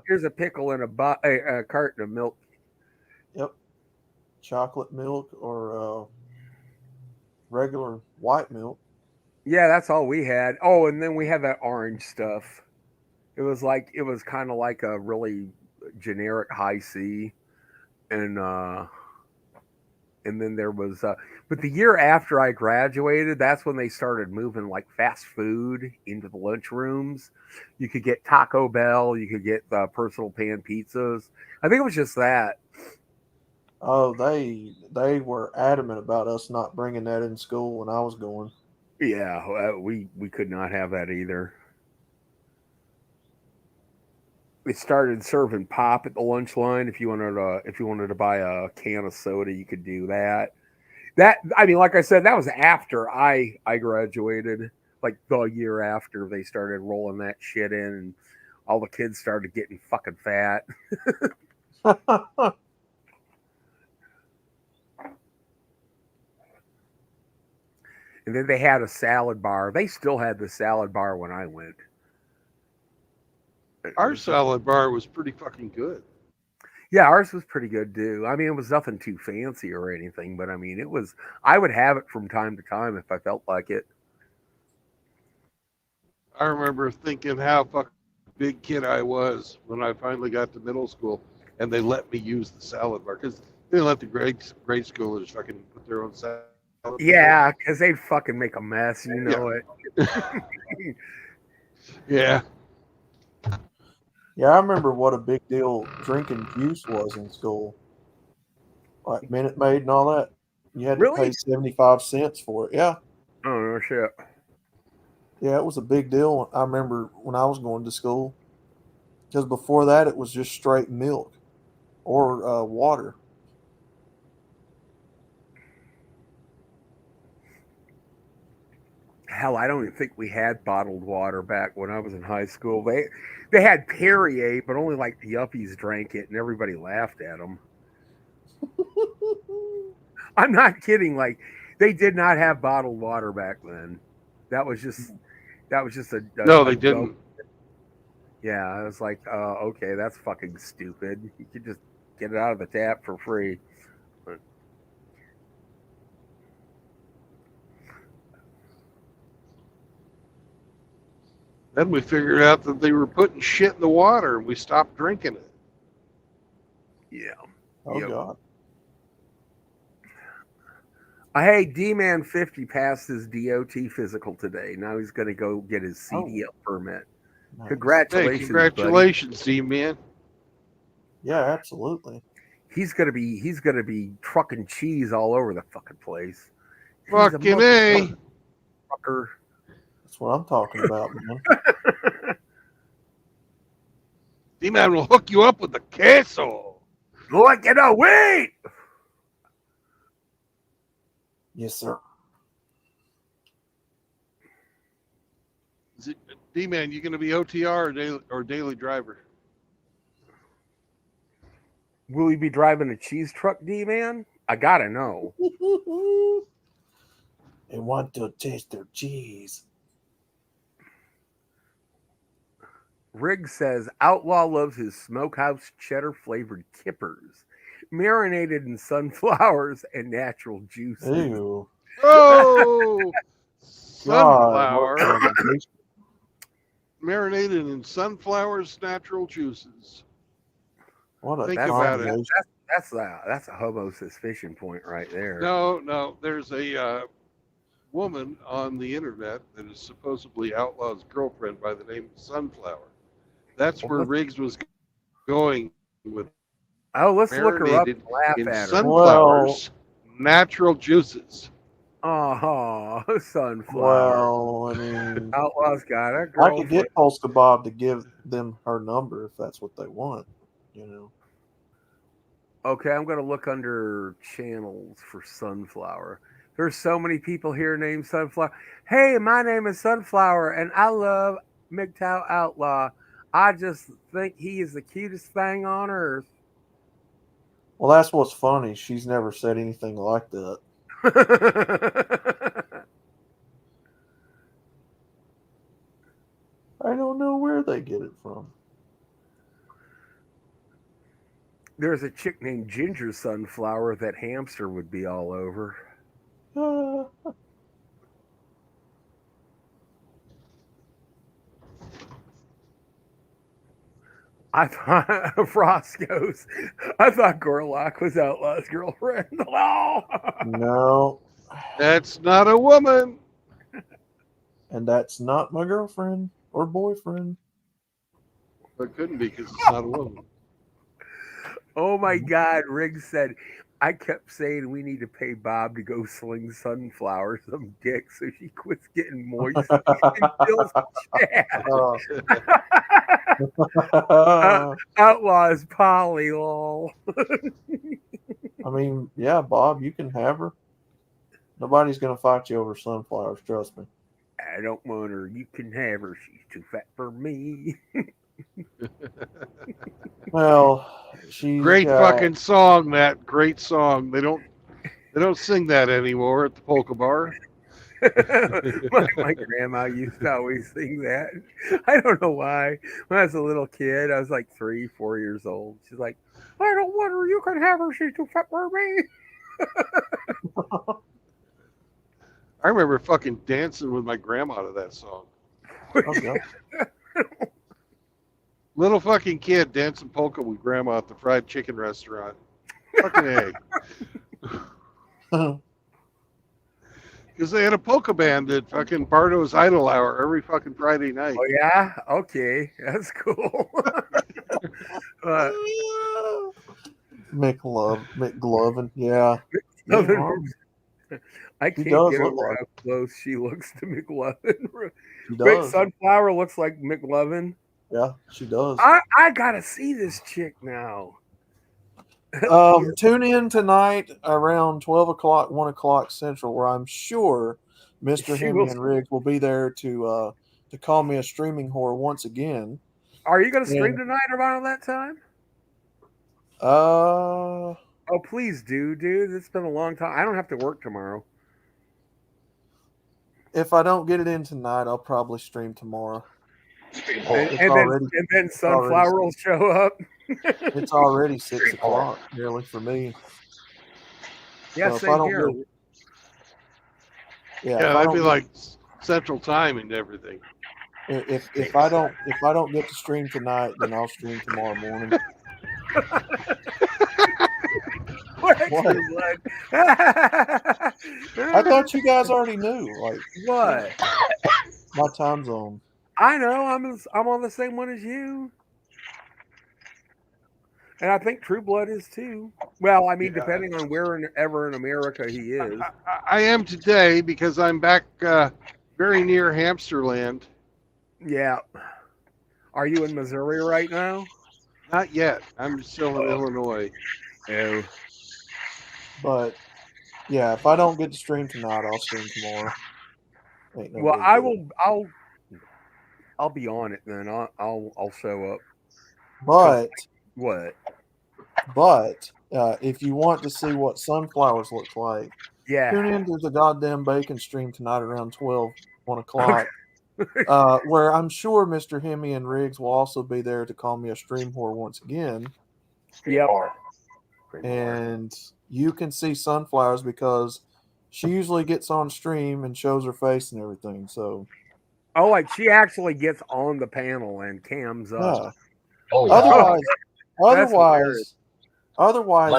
Here's a pickle and a carton of milk. Yep. Chocolate milk or regular white milk. Yeah, that's all we had. Oh, and then we had that orange stuff. It was kind of like a really generic high C, and and then there was but the year after I graduated, that's when they started moving like fast food into the lunchrooms. You could get Taco Bell, you could get personal pan pizzas. I think it was just that. Oh, they were adamant about us not bringing that in school when I was going. Yeah, we could not have that either. They started serving pop at the lunch line. If you wanted to buy a can of soda, you could do that. That, I mean, like I said, that was after I graduated. Like the year after they started rolling that shit in, and all the kids started getting fucking fat. And then they had a salad bar. They still had the salad bar when I went. Our salad bar was pretty fucking good. Yeah, ours was pretty good too. I mean, it was nothing too fancy or anything, but I mean, it was. I would have it from time to time if I felt like it. I remember thinking how fucking big kid I was when I finally got to middle school, and they let me use the salad bar because they didn't let the grade schoolers fucking put their own salad. Yeah, because they'd fucking make a mess, you know it. Yeah. Yeah, I remember what a big deal drinking juice was in school. Like Minute Maid and all that. You had to Really? pay 75 cents for it. Yeah. Oh no shit. Yeah, it was a big deal. I remember when I was going to school. Because before that, it was just straight milk or water. Hell, I don't even think we had bottled water back when I was in high school. They had Perrier, but only like the yuppies drank it, and everybody laughed at them. I'm not kidding. Like they did not have bottled water back then. That was just No, a they joke. didn't. Yeah, I was like, okay, that's fucking stupid. You could just get it out of the tap for free. But Then we figured out that they were putting shit in the water, and we stopped drinking it. yeah. Oh, Yep. God. Hey, D-Man 50 passed his DOT physical today. Now he's going to go get his CDL permit. Nice. Congratulations, Hey, congratulations, D-Man. Yeah, absolutely. He's gonna be trucking cheese all over the fucking place. He's Fucking A. Fucker. That's what I'm talking about, man. D-Man will hook you up with the queso. Look at the wait. Yes, sir. D-Man, you going to be OTR or daily driver? Will he be driving a cheese truck, D-Man? I gotta know. They want to taste their cheese. Riggs says Outlaw loves his smokehouse cheddar flavored kippers, marinated in sunflowers and natural juices. Ew. Oh, sunflower. God, Marinated in sunflowers, natural juices. what a Think about it. That's a hobo suspicion point right there. No. There's a woman on the internet that is supposedly Outlaw's girlfriend by the name of Sunflower. That's where Riggs was going with. Oh, let's look her up and laugh in at her. sunflowers, natural juices. Oh, sunflower. Well, I mean, Outlaw's got a I girlfriend. could get Polska Bob to give them her number if that's what they want, you know. Okay, I'm gonna look under channels for Sunflower. There's so many people here named Sunflower. Hey, my name is Sunflower, and I love MGTOW Outlaw. I just think he is the cutest thing on earth. Well, that's what's funny. She's never said anything like that. I don't know where they get it from. There's a chick named Ginger Sunflower that Hamster would be all over. I thought Frost goes. I thought Gorlock was Outlaw's girlfriend. Oh! No, That's not a woman. and that's not my girlfriend or boyfriend. It couldn't be because it's not a woman. Oh my God! Riggs said, I kept saying we need to pay Bob to go sling Sunflower some dick so she quits getting moist and feels sad. Outlaws Polly, lol. I mean, yeah, Bob, you can have her. Nobody's gonna fight you over sunflowers. Trust me. I don't want her. You can have her. She's too fat for me. Well, she's Great fucking song, that great song. They don't sing that anymore at the polka bar. my grandma used to always sing that. I don't know why. When I was a little kid, I was like 3, 4 years old. She's like, I don't want her. You can have her. She's too fat for me. I remember fucking dancing with my grandma to that song. Little fucking kid dancing polka with grandma at the fried chicken restaurant. Fucking egg. Because they had a polka band at fucking Bardo's Idol Hour every fucking Friday night. Oh yeah, okay, that's cool. McLovin, yeah. I can't get over how close she looks to McLovin. Great Sunflower looks like McLovin. Yeah, she does. I gotta see this chick now. Tune in tonight around 12 o'clock, 1 o'clock Central, where I'm sure Mr. Hemi and Riggs will be there to call me a streaming whore once again. Are you going to stream tonight around that time? Oh, please do, dude. It's been a long time. I don't have to work tomorrow. If I don't get it in tonight, I'll probably stream tomorrow. And then Sunflower will show up. It's already 6 o'clock, nearly for me. Yeah, so same here. That'd be like Central Time and everything. If I don't get to stream tonight, then I'll stream tomorrow morning. What? I thought you guys already knew. Like what? My time zone. I know. I'm on the same one as you. And I think True Blood is too. Well, I mean, depending on wherever in America he is. I am today because I'm back very near Hamsterland. Yeah. Are you in Missouri right now? Not yet. I'm still in Illinois. Oh. But yeah, if I don't get to stream tonight, I'll stream tomorrow. Well, I'll be on it then. I'll show up. But what? But if you want to see what sunflowers look like, tune into the goddamn bacon stream tonight around 12, 1 o'clock. Where I'm sure Mr. Hemi and Riggs will also be there to call me a stream whore once again. Yep. And you can see sunflowers because she usually gets on stream and shows her face and everything. So, like she gets on the panel and cams up. Yeah. Oh, yeah. Otherwise,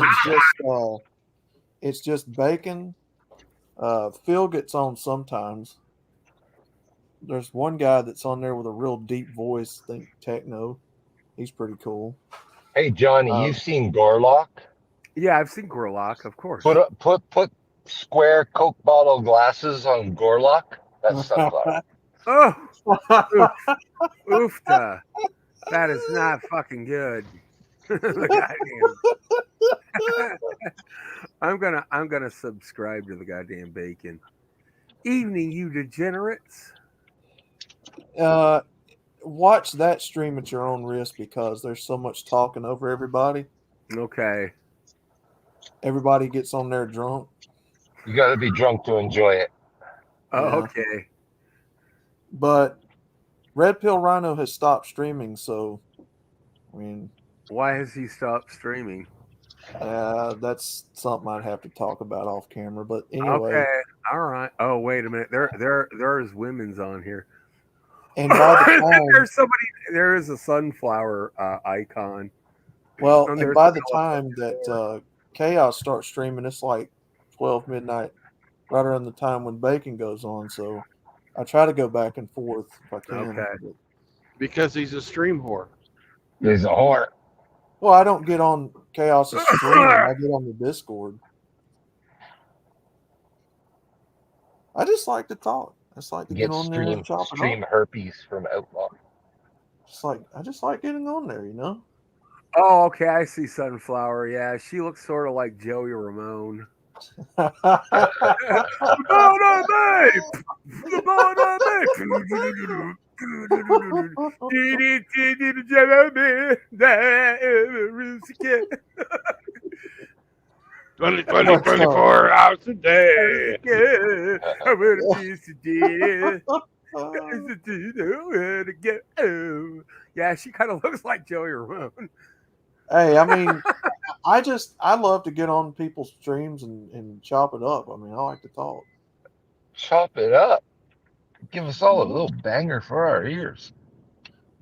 it's just bacon. Phil gets on sometimes. There's one guy that's on there with a real deep voice, think techno. He's pretty cool. Hey Johnny, you've seen Gorlock? Yeah, I've seen Gorlock, of course. Put square Coke bottle glasses on Gorlock. That's sunflower. Oofta. That is not fucking good. I'm gonna subscribe to the goddamn bacon. Evening, you degenerates. Watch that stream at your own risk because there's so much talking over everybody. Okay. Everybody gets on there drunk. You got to be drunk to enjoy it. Oh, okay. But Red Pill Rhino has stopped streaming, so I mean, Why has he stopped streaming? That's something I'd have to talk about off camera. But anyway, Okay, all right. Oh, wait a minute. There's women's on here. and by the time There's somebody. There is a sunflower icon. well, And and there's by the the time that Chaos starts streaming, it's like 12 midnight, right around the time when Bacon goes on. So I try to go back and forth if I can. Okay. But, Because he's a stream whore. He's a whore. well, I don't get on Chaos's stream. I get on the Discord. I just like to talk. I just like to get Get on there and chop it stream up. herpes from Outlaw. I just like getting on there, you know. Oh, okay. I see sunflower. Yeah, she looks sort of like Joey Ramone. The Bona Babe! The Bona Babe! 24 hours a day. I'm gonna be today. Yeah, she kind of looks like Joey Ramone. Hey, I mean, I love to get on people's streams and chop it up. I mean, I like to talk. Chop it up. Give us all a little banger for our ears.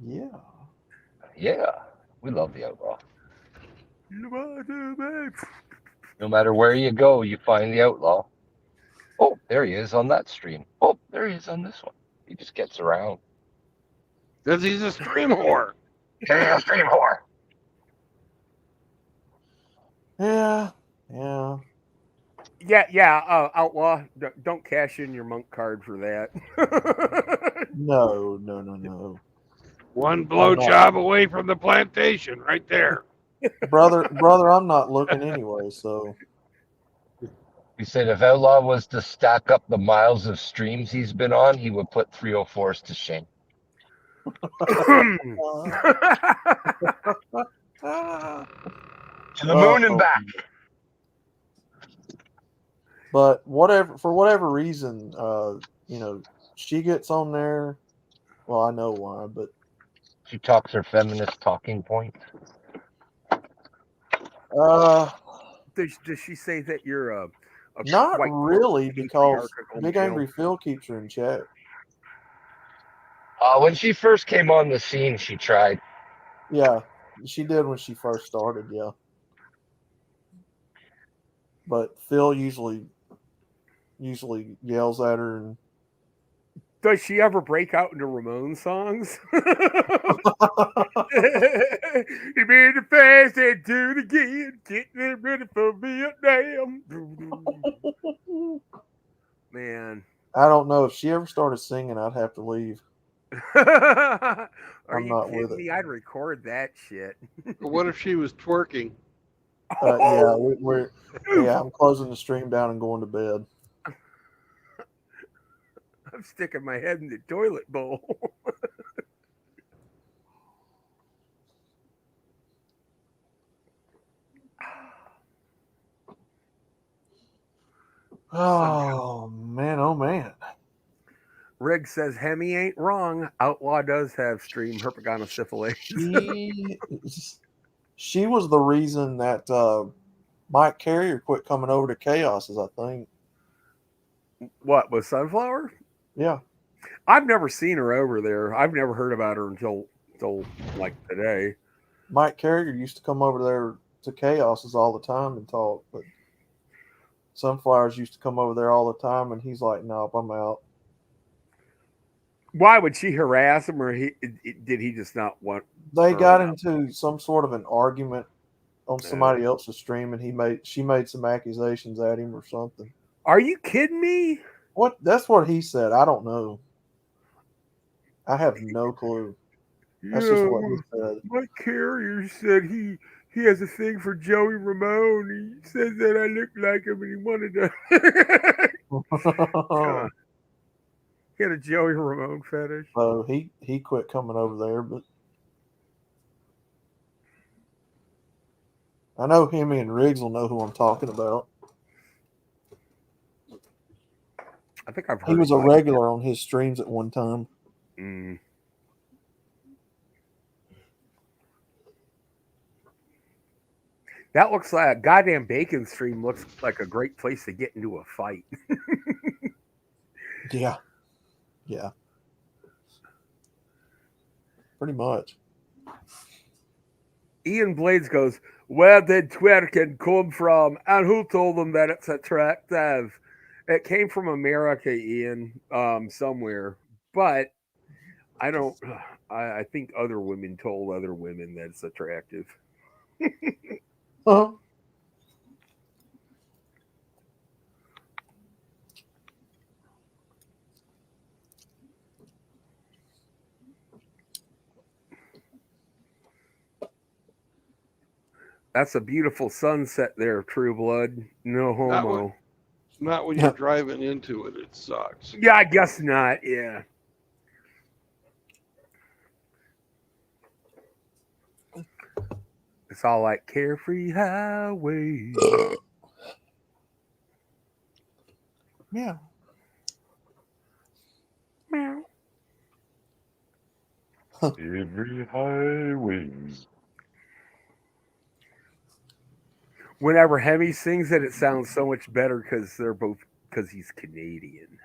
Yeah. Yeah. We love the Outlaw. No matter where you go, you find the Outlaw. Oh, there he is on that stream. Oh, there he is on this one. He just gets around. Because he's a stream whore. He's a stream whore. Yeah. Outlaw, don't cash in your monk card for that. No. One blowjob away from the plantation, right there. brother, I'm not looking anyway. So He said if Outlaw was to stack up the miles of streams he's been on, he would put 304s to shame. To the moon and back. But for whatever reason, she gets on there. Well, I know why, but she talks her feminist talking points. Does she say that you're a not white really, because Big male? Angry Phil keeps her in check. When she first came on the scene, she tried. Yeah, she did when she first started. Yeah, but Phil usually yells at her. And does she ever break out into Ramon songs? You made it fast and do it again, getting it ready for Vietnam. Man, I don't know, if she ever started singing, I'd have to leave. Are I'm you not kidding with it. me? I'd record that shit. But what if she was twerking? I'm closing the stream down and going to bed. I'm sticking my head in the toilet bowl. Oh man. Rig says Hemi ain't wrong. Outlaw does have stream herpetogonosyphilis. She was the reason that Mike Carrier quit coming over to Chaos's, I think. What, was Sunflower? Yeah. I've never seen her over there. I've never heard about her until like today. Mike Carrier used to come over there to Chaos's all the time and talk, but Sunflowers used to come over there all the time, and he's like, "Nope, I'm out." Why would she harass him, or did he just not want? They got into some sort of an argument on somebody else's stream, and she made some accusations at him or something. Are you kidding me? What? That's what he said. I don't know. I have no clue. That's just what he said. Mike Carrier said he has a thing for Joey Ramone. He says that I look like him, and he wanted to. He had a Joey Ramone fetish. So he quit coming over there, but I know him and Riggs will know who I'm talking about. I think I've heard. He was a regular on his streams at one time. That looks like a goddamn bacon stream. Looks like a great place to get into a fight. Yeah. Yeah. Pretty much. Ian Blades goes, "Where did twerking come from? And who told them that it's attractive?" It came from America, Ian, somewhere. But I don't. I think other women told other women that it's attractive. Huh? That's a beautiful sunset there, True Blood. No homo. Not when you're driving into it. It sucks. Yeah, I guess not. Yeah. It's all like carefree highway. Yeah. Meow. Every highway. Whenever Hemi sings it, it sounds so much better because he's Canadian.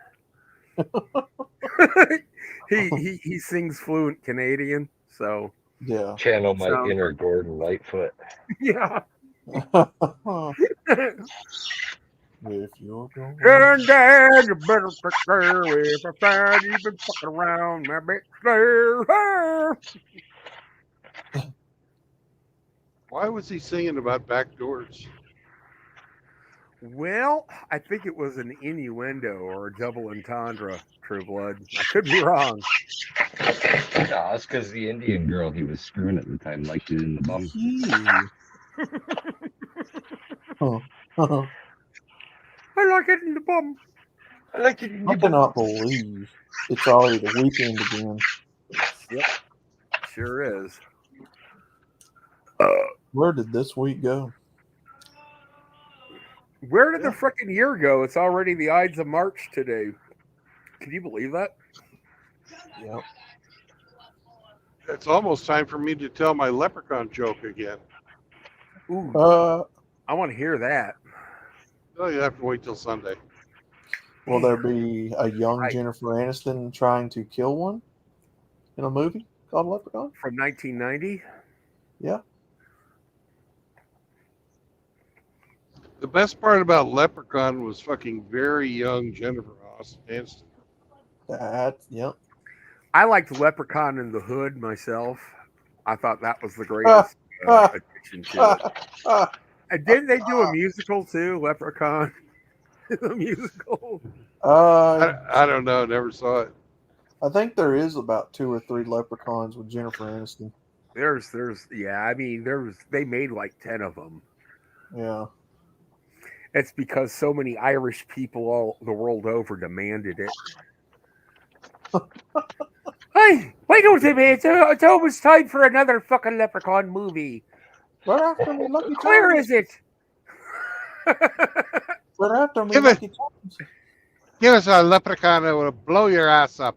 he sings fluent Canadian, so yeah. Channel my inner Gordon Lightfoot. Yeah. If you're going and Dad, you better take care if I find you've been fucking around my big stairs. Why was he singing about back doors? Well, I think it was an innuendo or a double entendre, True Blood. I could be wrong. No, that's because the Indian girl he was screwing at the time liked it in the bum. I like it in the bum. I like it in the I cannot believe it's already the weekend again. Yep. Sure is. Where did this week go? Where did the frickin' year go? It's already the Ides of March today. Can you believe that? Yep. It's almost time for me to tell my leprechaun joke again. Ooh. I want to hear that. Oh, you have to wait till Sunday. Will there be a young Jennifer Aniston trying to kill one in a movie called Leprechaun? From 1990? Yeah. The best part about Leprechaun was fucking very young Jennifer Aniston. Yep. I liked Leprechaun in the Hood myself. I thought that was the greatest addition to it. And didn't they do a musical too, Leprechaun? The musical. I don't know. Never saw it. I think there is about 2 or 3 Leprechauns with Jennifer Aniston. They made like 10 of them. Yeah. It's because so many Irish people all the world over demanded it. Hey, why don't they, man? It's almost time for another fucking Leprechaun movie. Right after me, Lucky Charms. Where is it? Right after me, Give Lucky it. Charms. Give us a leprechaun that will blow your ass up.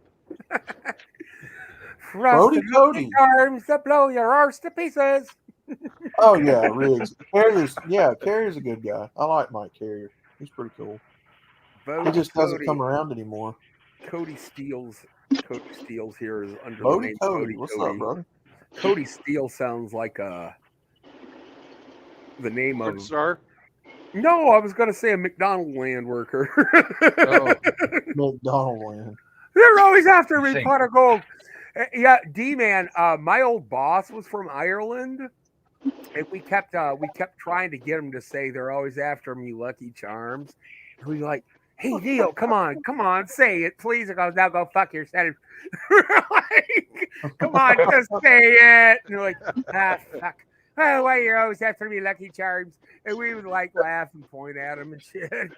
Brody Cody. Charms that blow your arse to pieces. Oh yeah, Riggs. Carrier's a good guy. I like Mike Carrier. He's pretty cool. He just doesn't come around anymore. Cody Steele's here is under Bodie the name Cody. Cody. What's Cody. up, brother? Cody Steele sounds like the name of. Star? No, I was going to say a McDonald land worker. McDonald land. They're always after me, pot of gold. Yeah, D-Man, my old boss was from Ireland, and we kept trying to get him to say they're always after me, Lucky Charms. And we were like, hey, Neil, come on, say it, please. He goes, now go fuck yourself. Like, come on, just say it. And we're like, fuck. Oh, why you're always after me, Lucky Charms? And we would like laugh and point at him and shit. And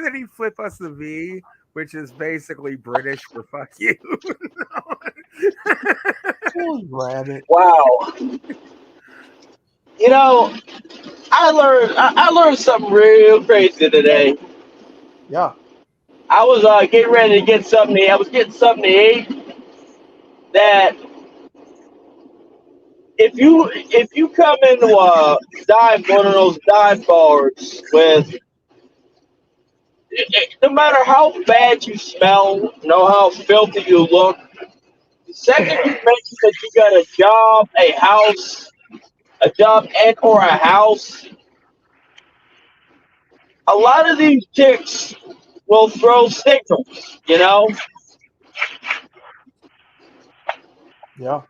then he'd flip us the V, which is basically British for fuck you. Rabbit. Wow. You know, I learned something real crazy today. Yeah. I was getting ready to get something to eat. I was getting something to eat that if you come into a one of those dive bars with no matter how bad you smell, know how filthy you look, the second you mention that you got a job, a job and or a house, a lot of these chicks will throw signals, you know? Yeah.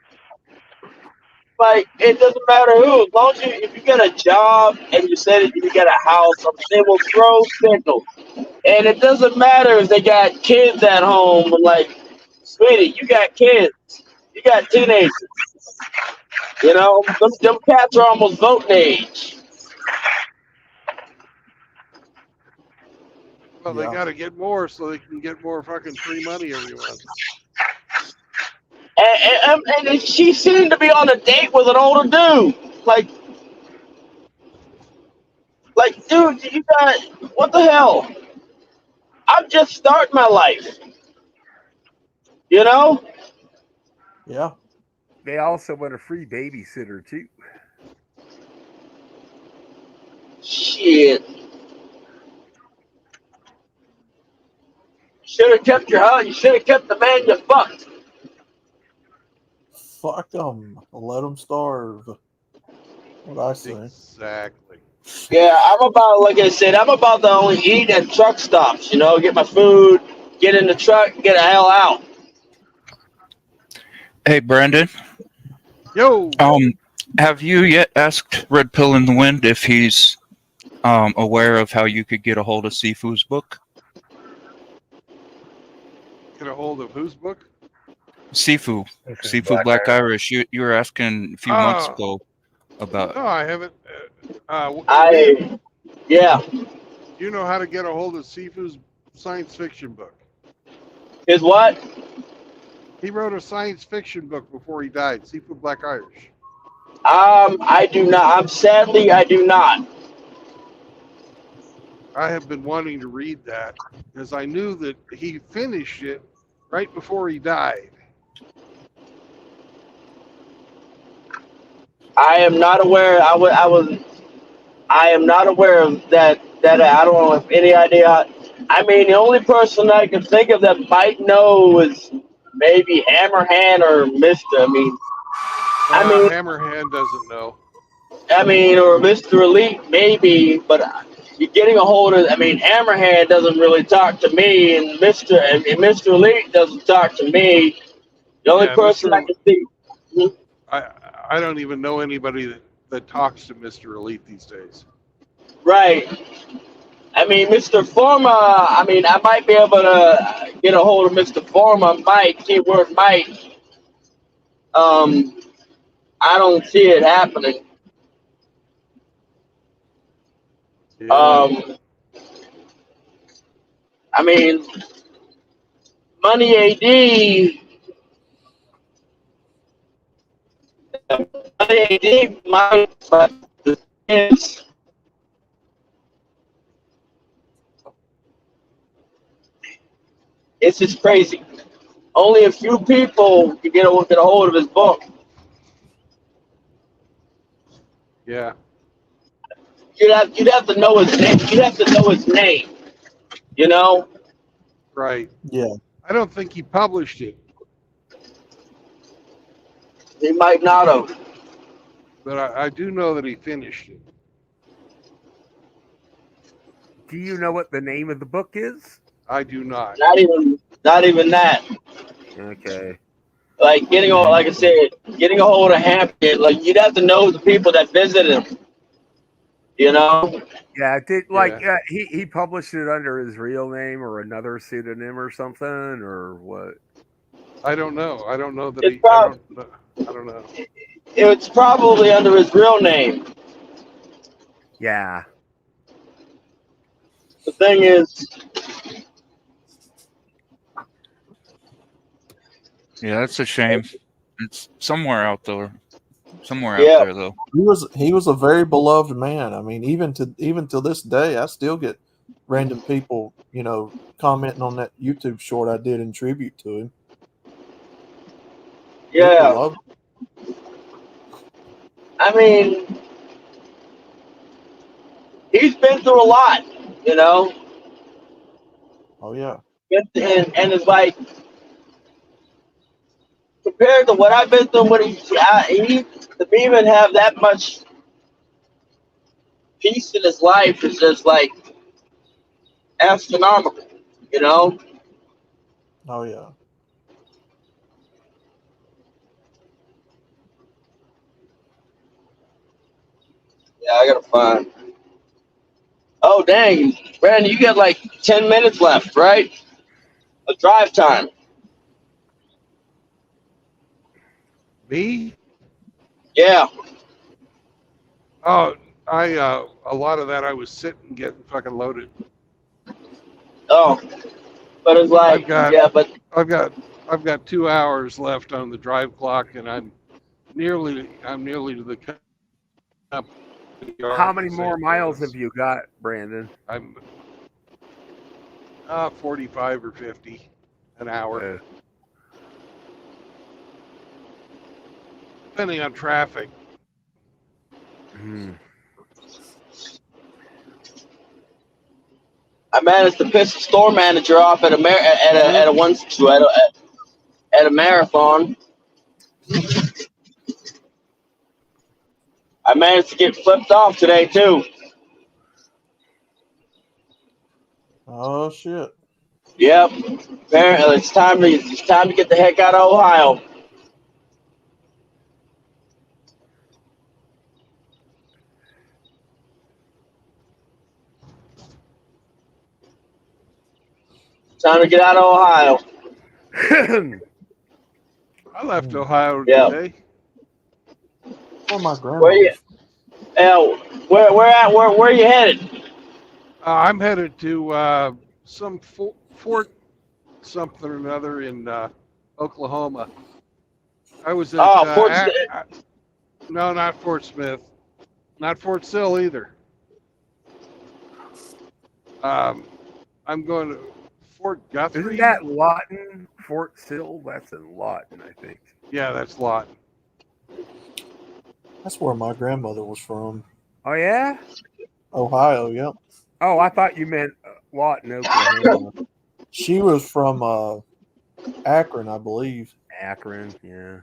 Like, it doesn't matter who, as long as if you get a job and you said you get a house, they will throw signals. And it doesn't matter if they got kids at home, like, sweetie, you got kids, you got teenagers. You know, them cats are almost voting age. Well, they got to get more so they can get more fucking free money every month. And she seemed to be on a date with an older dude. Like, dude, you got, what the hell? I'm just starting my life. You know? Yeah. They also want a free babysitter too. Shit. Should have kept your house. You should have kept the man you fucked. Fuck them. Let them starve. What I say. Exactly. Yeah, like I said, I'm about to only eat at truck stops, you know, get my food, get in the truck, get the hell out. Hey, Brandon. Yo. Have you yet asked Red Pill in the Wind if he's aware of how you could get a hold of Sifu's book? Get a hold of whose book? Sifu Black Irish. You were asking a few months ago about. No, I haven't. Yeah. You know how to get a hold of Sifu's science fiction book? His what? He wrote a science fiction book before he died. Sifu Black Irish. I do not. I do not. I have been wanting to read that because I knew that he finished it right before he died. I am not aware. I am not aware of that. I don't have any idea. I mean, the only person I can think of that might know is maybe Hammerhand or Mister. I mean, Hammerhand doesn't know. Or Mr. Elite, maybe, but you're getting a hold of. Hammerhand doesn't really talk to me, and Mr. Elite doesn't talk to me. The only person I can see. I don't even know anybody that talks to Mr. Elite these days. Right. Mr. Forma, I might be able to get a hold of Mr. Forma, keyword Mike. I don't see it happening. Yeah. Money AD. Money AD might, it's just crazy. Only a few people can get a hold of his book. Yeah. You'd have to know his name. You'd have to know his name. You know? Right. Yeah. I don't think he published it. He might not have. But I do know that he finished it. Do you know what the name of the book is? I do not. Not even that. Okay. Like like I said, getting a hold of Hampton, like you'd have to know the people that visited him. You know? Yeah, he published it under his real name or another pseudonym or something, or what? I don't know. I don't know that I don't know. It's probably under his real name. Yeah. The thing is, Yeah, that's a shame. It's somewhere out there. Somewhere out there, though. He was a very beloved man. Even to this day, I still get random people, commenting on that YouTube short I did in tribute to him. Yeah. I mean, he's been through a lot, you know. Oh yeah. And it's like compared to what I've been through, he to even have that much peace in his life is just like astronomical, you know. Oh yeah. Yeah, I gotta find. Oh dang, Brandon, you got like 10 minutes left, right? A drive time. Me? Yeah. Oh, a lot of that I was sitting getting fucking loaded. Oh, but it's like, I've got 2 hours left on the drive clock, and I'm nearly to the company yard How in many more St. miles have Louis. you got, Brandon? I'm 45 or 50 an hour, depending on traffic. I managed to piss the store manager off at a marathon. I managed to get flipped off today too. Oh shit. Yep. Apparently, it's time to get the heck out of Ohio. Time to get out of Ohio. I left Ohio Yeah. today. Where my Where you? grandmother's. Where are you headed? I'm headed to some fort something or another in Oklahoma. I was at no, not Fort Smith, not Fort Sill either. I'm going to Fort Guthrie. Isn't that Lawton? Fort Sill? That's in Lawton, I think. Yeah, that's Lawton. That's where my grandmother was from. Oh yeah? Ohio, yep. Oh, I thought you meant Lawton, Oklahoma. She was from Akron, I believe. Akron, yeah.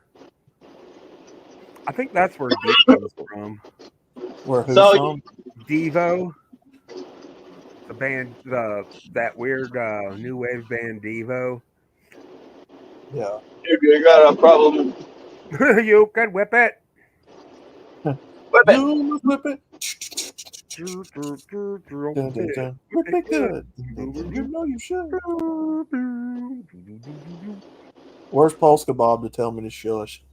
I think that's where Devo's from. Where who's from? Devo. The band, that weird new wave band Devo. Yeah. You got a problem. You can whip it. Whip it. You must whip it. Dun, dun, dun. Whip it good. You know you should. Where's Polska Bob to tell me to shush?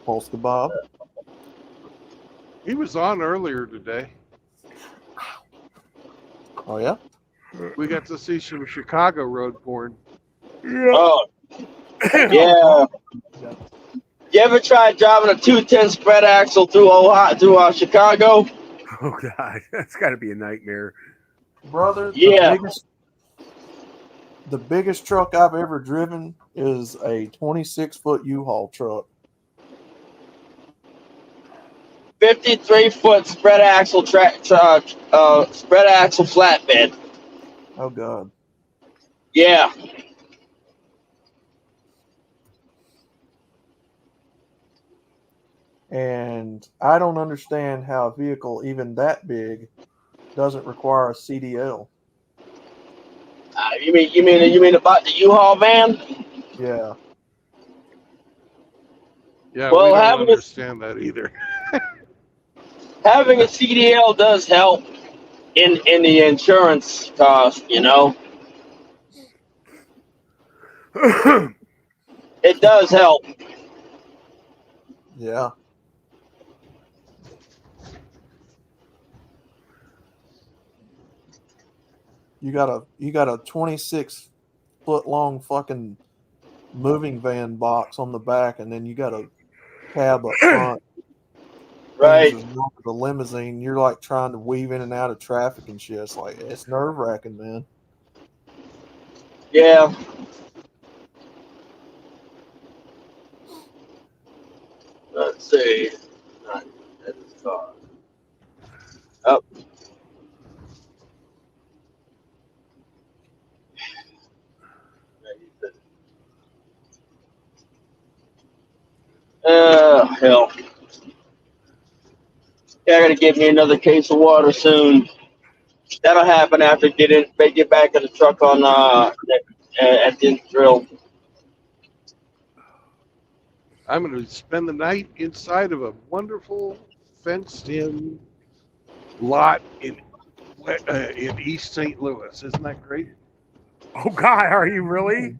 Polska Bob? He was on earlier today. Oh yeah? We got to see some Chicago road porn. Oh, yeah. You ever tried driving a 210 spread axle through Chicago? Oh God, that's got to be a nightmare, brother. Yeah. The biggest truck I've ever driven is a 26-foot U-Haul truck. 53-foot spread axle spread axle flatbed. Oh God. Yeah. And I don't understand how a vehicle even that big doesn't require a CDL. You mean about the U-Haul van? Yeah. Yeah, Well, we don't understand that either. Having a CDL does help in the insurance cost, you know. It does help. Yeah. You got a 26-foot long fucking moving van box on the back, and then you got a cab up front. Right. The limousine. You're like trying to weave in and out of traffic and shit. It's nerve-wracking, man. Yeah. Let's see. Not at this car. Oh. Hell. Yeah, I gotta get me another case of water soon. That'll happen after get back in the truck on at the drill. I'm going to spend the night inside of a wonderful fenced-in lot in East St. Louis. Isn't that great? Oh God, are you really?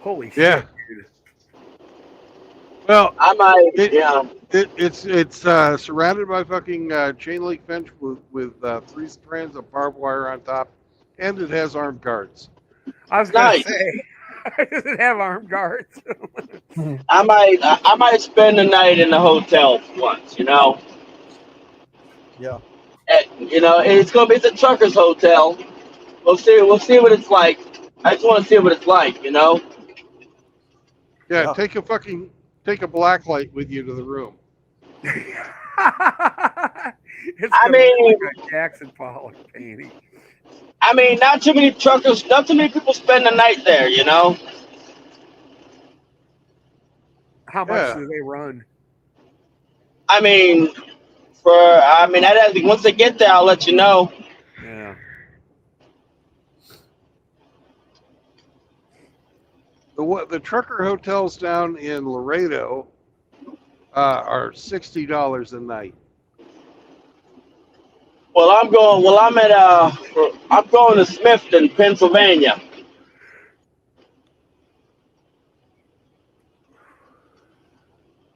Holy Yeah. shit, dude. Well, I might. It's surrounded by fucking chain link fence with 3 strands of barbed wire on top, and it has armed guards. I was gonna say, does it have armed guards? I might spend the night in the hotel once. You know. Yeah. It's a trucker's hotel. We'll see what it's like. I just want to see what it's like. You know. Yeah, take a black light with you to the room. It's I gonna mean, look like a Jackson Pollock painting. I mean, not too many people spend the night there. You know. How much do they run? I mean, once they get there, I'll let you know. Yeah. The trucker hotels down in Laredo are $60 a night. Well, I'm going to Smithton, Pennsylvania.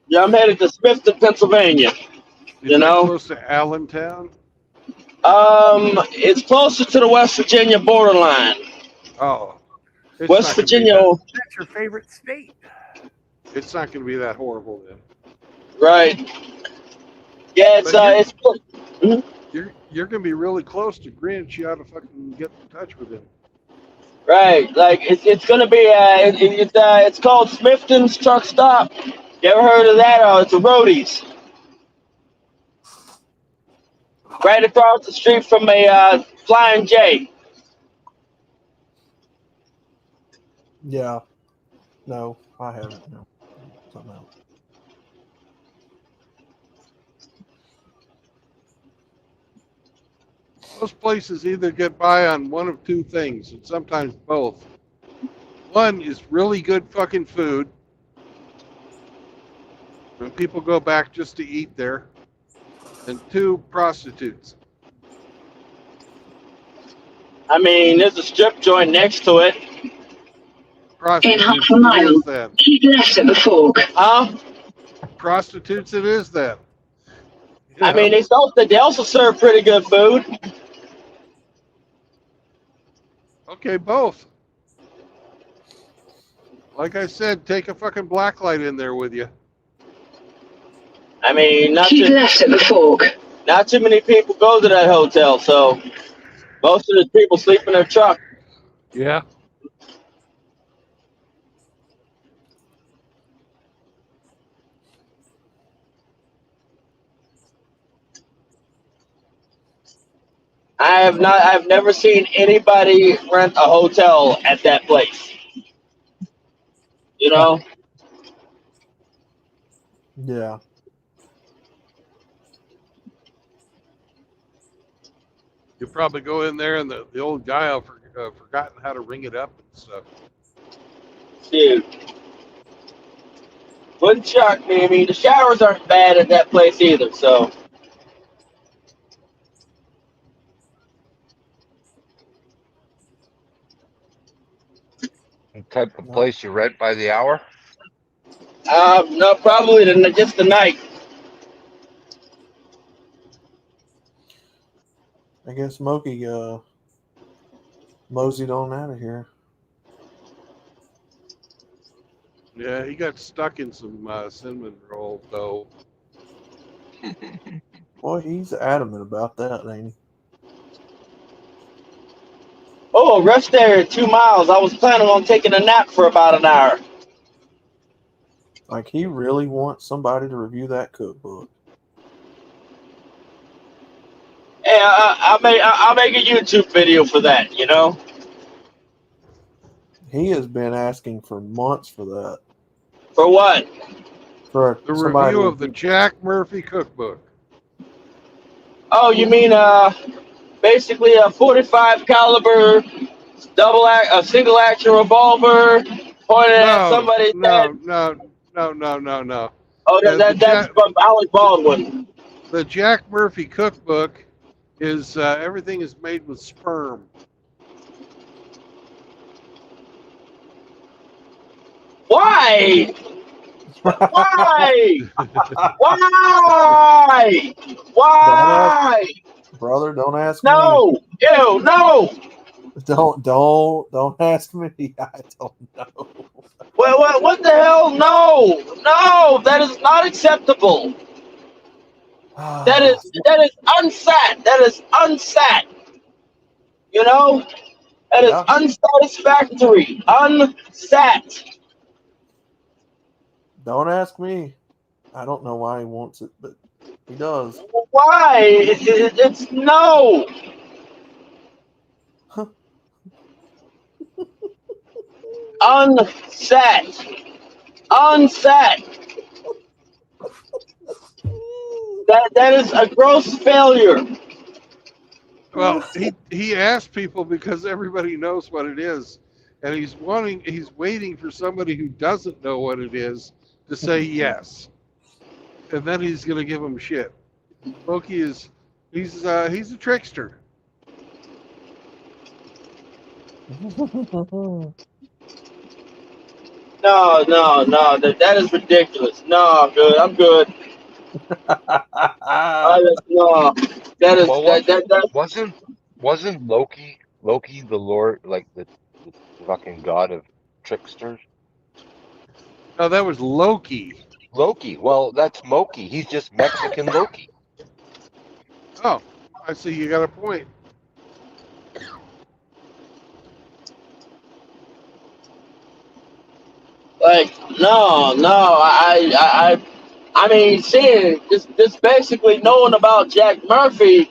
Yeah, I'm headed to Smithton, Pennsylvania. Is that close to Allentown? It's closer to the West Virginia borderline. Oh, West Virginia. That's your favorite state. It's not going to be that horrible then. Right. Yeah, You're going to be really close to Grinch. You ought to fucking get in touch with him. Right. Like it's going to be it's called Smithton's Truck Stop. You ever heard of that? Oh, it's a Roadies. Right across the street from a Flying J. Yeah. No, I haven't. No. Something else. Most places either get by on one of 2 things, and sometimes both. One is really good fucking food, and people go back just to eat there. And 2, prostitutes. I mean, there's a strip joint next to it. In half a mile, keep left at the fork. Huh? Prostitutes it is then. I mean, they also serve pretty good food. Okay, both. Like I said, take a fucking black light in there with you. I mean, keep left at the fork. Not too many people go to that hotel, so most of the people sleep in their truck. Yeah. I've never seen anybody rent a hotel at that place. You know? Yeah. You'll probably go in there and the old guy will forgotten how to ring it up and stuff. Dude. Wouldn't shock me. I mean, the showers aren't bad at that place either, so. What type of place you rent by the hour? No, probably just the night. I guess Smokey moseyed on out of here. Yeah, he got stuck in some cinnamon roll though. Boy, he's adamant about that, ain't he? Oh, rest area 2 miles. I was planning on taking a nap for about an hour. Like, he really wants somebody to review that cookbook. Hey, I'll make a YouTube video for that. You know. He has been asking for months for that. For what? For The somebody review to of the Jack Murphy cookbook. Oh, you mean basically a 45 caliber a single action revolver pointed at No, somebody's head? no. Oh, that's from Alec Baldwin. The Jack Murphy cookbook is everything is made with sperm. Why? Why? Why? Why? Brother, don't ask me. No. Ew, no. Don't ask me. I don't know. Well, what the hell? No. No, that is not acceptable. That is unsat. That is unsat. You know? That is unsatisfactory. Unsat. Don't ask me. I don't know why he wants it, but he does. Why? It's no. Unsat. Unsat. That is a gross failure. Well, he asked people because everybody knows what it is, and he's waiting for somebody who doesn't know what it is to say yes, and then he's going to give them shit. Loki he's a trickster. No, that is ridiculous. No, I'm good. I'm good. No, that is Well, wasn't Loki the Lord, like the fucking god of tricksters? No, that was Loki. Loki. Well, that's Moki. He's just Mexican Loki. Oh, I see. You got a point. like no. I mean, seeing this basically knowing about Jack Murphy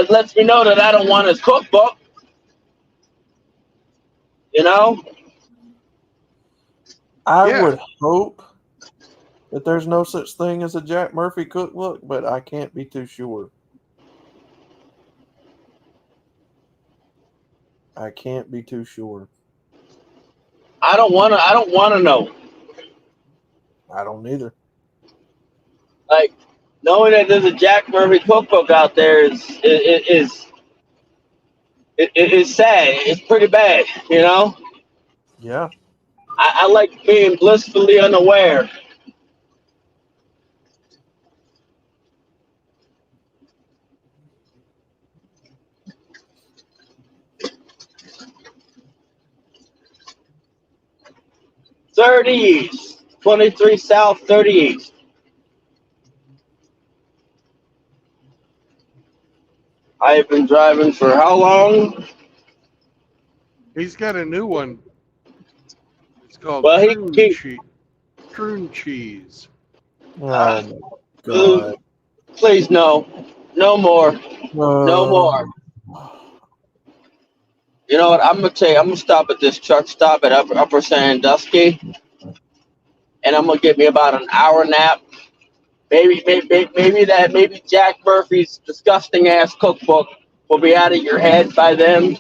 lets me know that I don't want his cookbook. You know. I would hope that there's no such thing as a Jack Murphy cookbook, but I can't be too sure. I can't be too sure. I don't want to know. I don't either. Like knowing that there's a Jack Murphy cookbook out there is sad. It's pretty bad, you know. Yeah. I like being blissfully unaware. $30 East, 23 South, 30 East. I have been driving for how long? He's got a new one. It's called Troon Cheese. Oh my God. Please no more. No more. You know what? I'm gonna stop at this truck stop at Upper Sandusky, and I'm gonna get me about an hour nap. Maybe Jack Murphy's disgusting ass cookbook will be out of your head by then.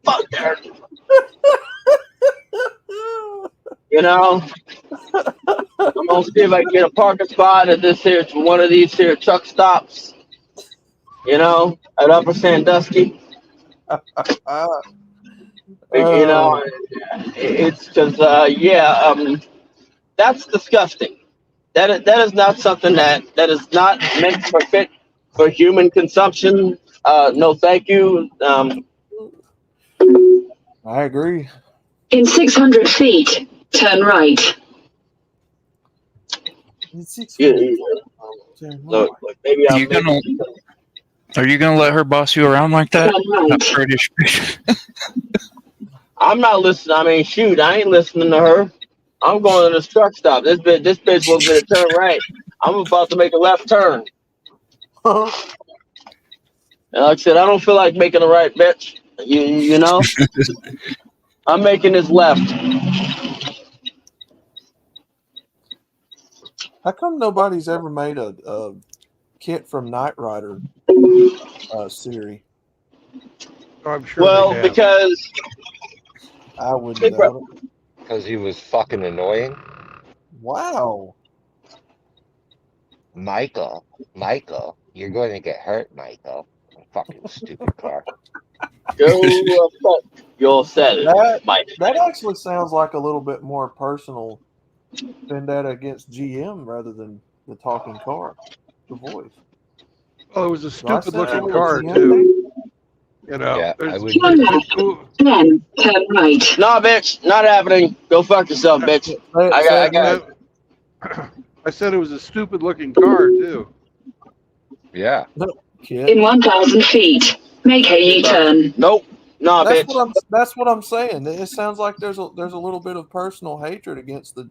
Fuck there. You know, I'm gonna see if I can get a parking spot at one of these here truck stops. You know, at Upper Sandusky. You know, it's because that's disgusting. That is not something that is not meant for fit for human consumption. No, thank you. I agree. In 600 feet, turn right. Look, maybe Are you gonna let her boss you around like that? That British. I'm not listening. I mean, shoot, I ain't listening to her. I'm going to this truck stop. This bitch wants me to turn right. I'm about to make a left turn. And like I said, I don't feel like making a right, bitch. You know? I'm making this left. How come nobody's ever made a Kit from Knight Rider series? I'm sure Well, they have. because I wouldn't doubt it. Because he was fucking annoying. Wow. Michael, you're going to get hurt, Michael. Fucking stupid car. go fuck yourself, Mike. That actually sounds like a little bit more personal vendetta against GM rather than the talking car, the voice. Oh, it was a Do I stupid sense a looking little car GM too. You know, Yeah, I there's would. it's cool. Then turn right. Nah, bitch, not happening. Go fuck yourself, bitch. I got. I said it was a stupid looking car too. Yeah. In 1,000 feet, make a U-turn. Nope. Nah, That's bitch. what I'm saying. It sounds like there's a little bit of personal hatred against the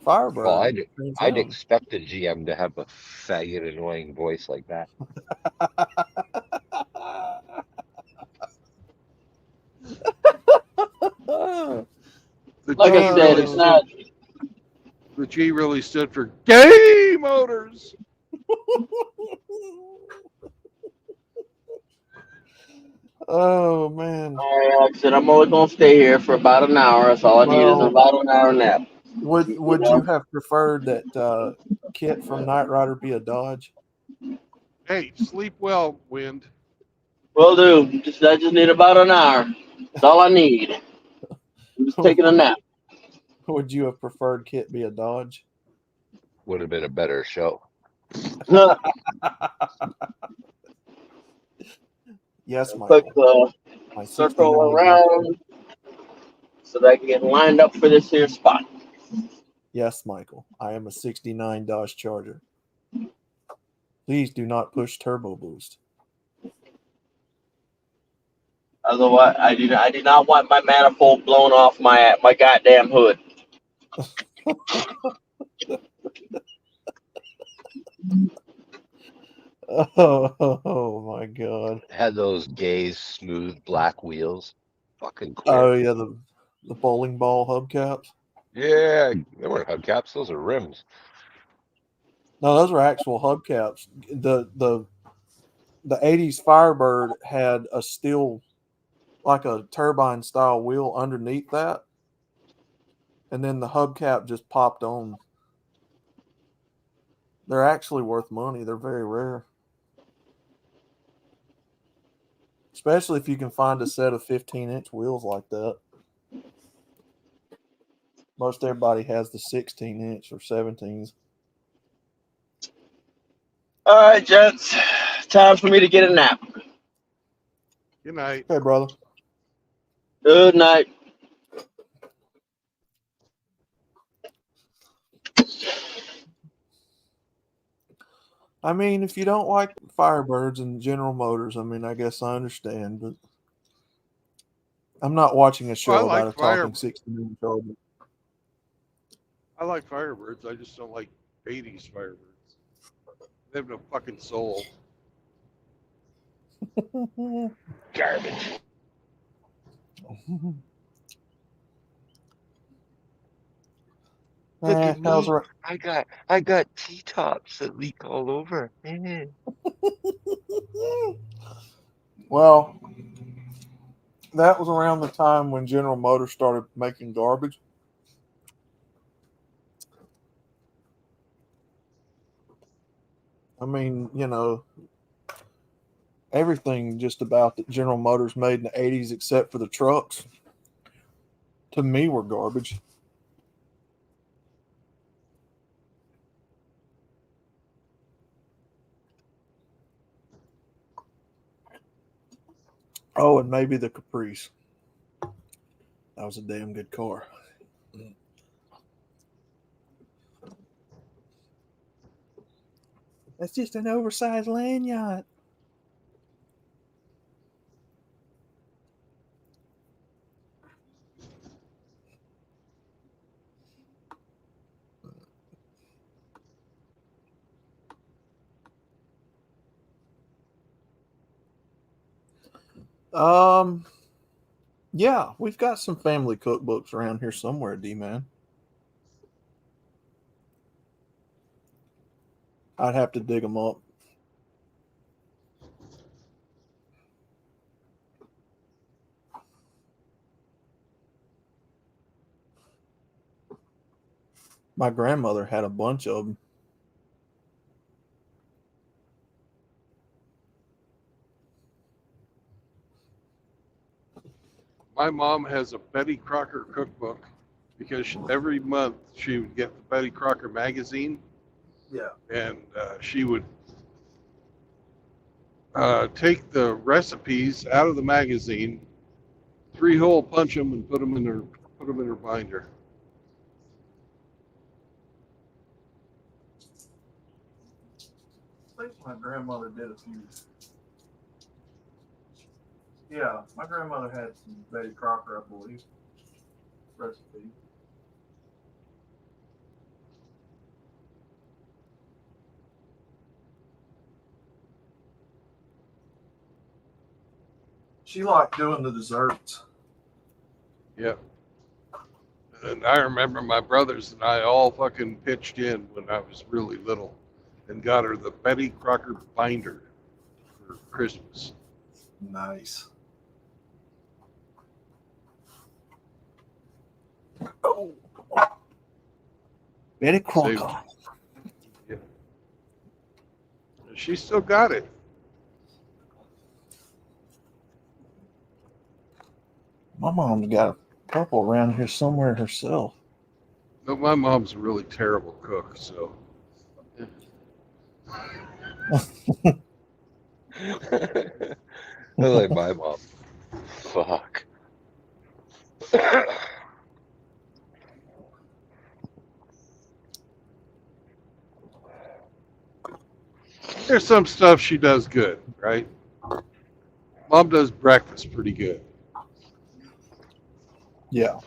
Firebird. Well, Trans I'd Am. expect a GM to have a faggot annoying voice like that. Like I said, it's not. The G really stood for gay motors. Oh man. Like I said, I'm only gonna stay here for about an hour. That's all I need is Well, about an hour nap. Would you have preferred that Kit from Knight Rider be a Dodge? Hey, sleep well, Wind. Will do. I just need about an hour. That's all I need. I'm just taking a nap. Would you have preferred Kit be a Dodge? Would have been a better show. Yes, Quick Michael. My circle 69 around so that I can get lined up for this here spot. Yes, Michael. I am a 69 Dodge Charger. Please do not push turbo boost. Otherwise, I do not want my manifold blown off my goddamn hood. Oh my god. Had those gays smooth black wheels. Fucking cool. Oh yeah, the bowling ball hubcaps. Yeah, they weren't hubcaps, those are rims. No, those were actual hubcaps. The 80s Firebird had a steel, like a turbine style wheel underneath that, and then the hubcap just popped on. They're actually worth money. They're very rare, especially if you can find a set of 15-inch wheels like that. Most everybody has the 16-inch or 17s. All right, gents. Time for me to get a nap. Good night. Okay, brother. Good night. I mean, if you don't like Firebirds and General Motors, I mean, I guess I understand, but I'm not watching a show Well, I like about a talking 16-inch Charger. I like Firebirds. I just don't like 80s Firebirds. They have no fucking soul. Garbage. Look at me. I got T-tops that leak all over. Well, that was around the time when General Motors started making garbage. I mean, you know, everything just about that General Motors made in the 80s except for the trucks, to me, were garbage. Oh, and maybe the Caprice. That was a damn good car. That's just an oversized land yacht. Yeah, we've got some family cookbooks around here somewhere, D-Man. I'd have to dig them up. My grandmother had a bunch of them. My mom has a Betty Crocker cookbook because every month she would get the Betty Crocker magazine. Yeah. And she would take the recipes out of the magazine, 3-hole punch them, and put them in her binder. I think my grandmother did a few. Yeah, my grandmother had some Betty Crocker, I believe, recipes. She liked doing the desserts. Yep. And I remember my brothers and I all fucking pitched in when I was really little and got her the Betty Crocker binder for Christmas. Nice. Oh. Betty Crocker. Yeah. She still got it. My mom's got a couple around here somewhere herself. But my mom's a really terrible cook, so. I like my mom. Fuck. There's some stuff she does good, right? Mom does breakfast pretty good. Yeah.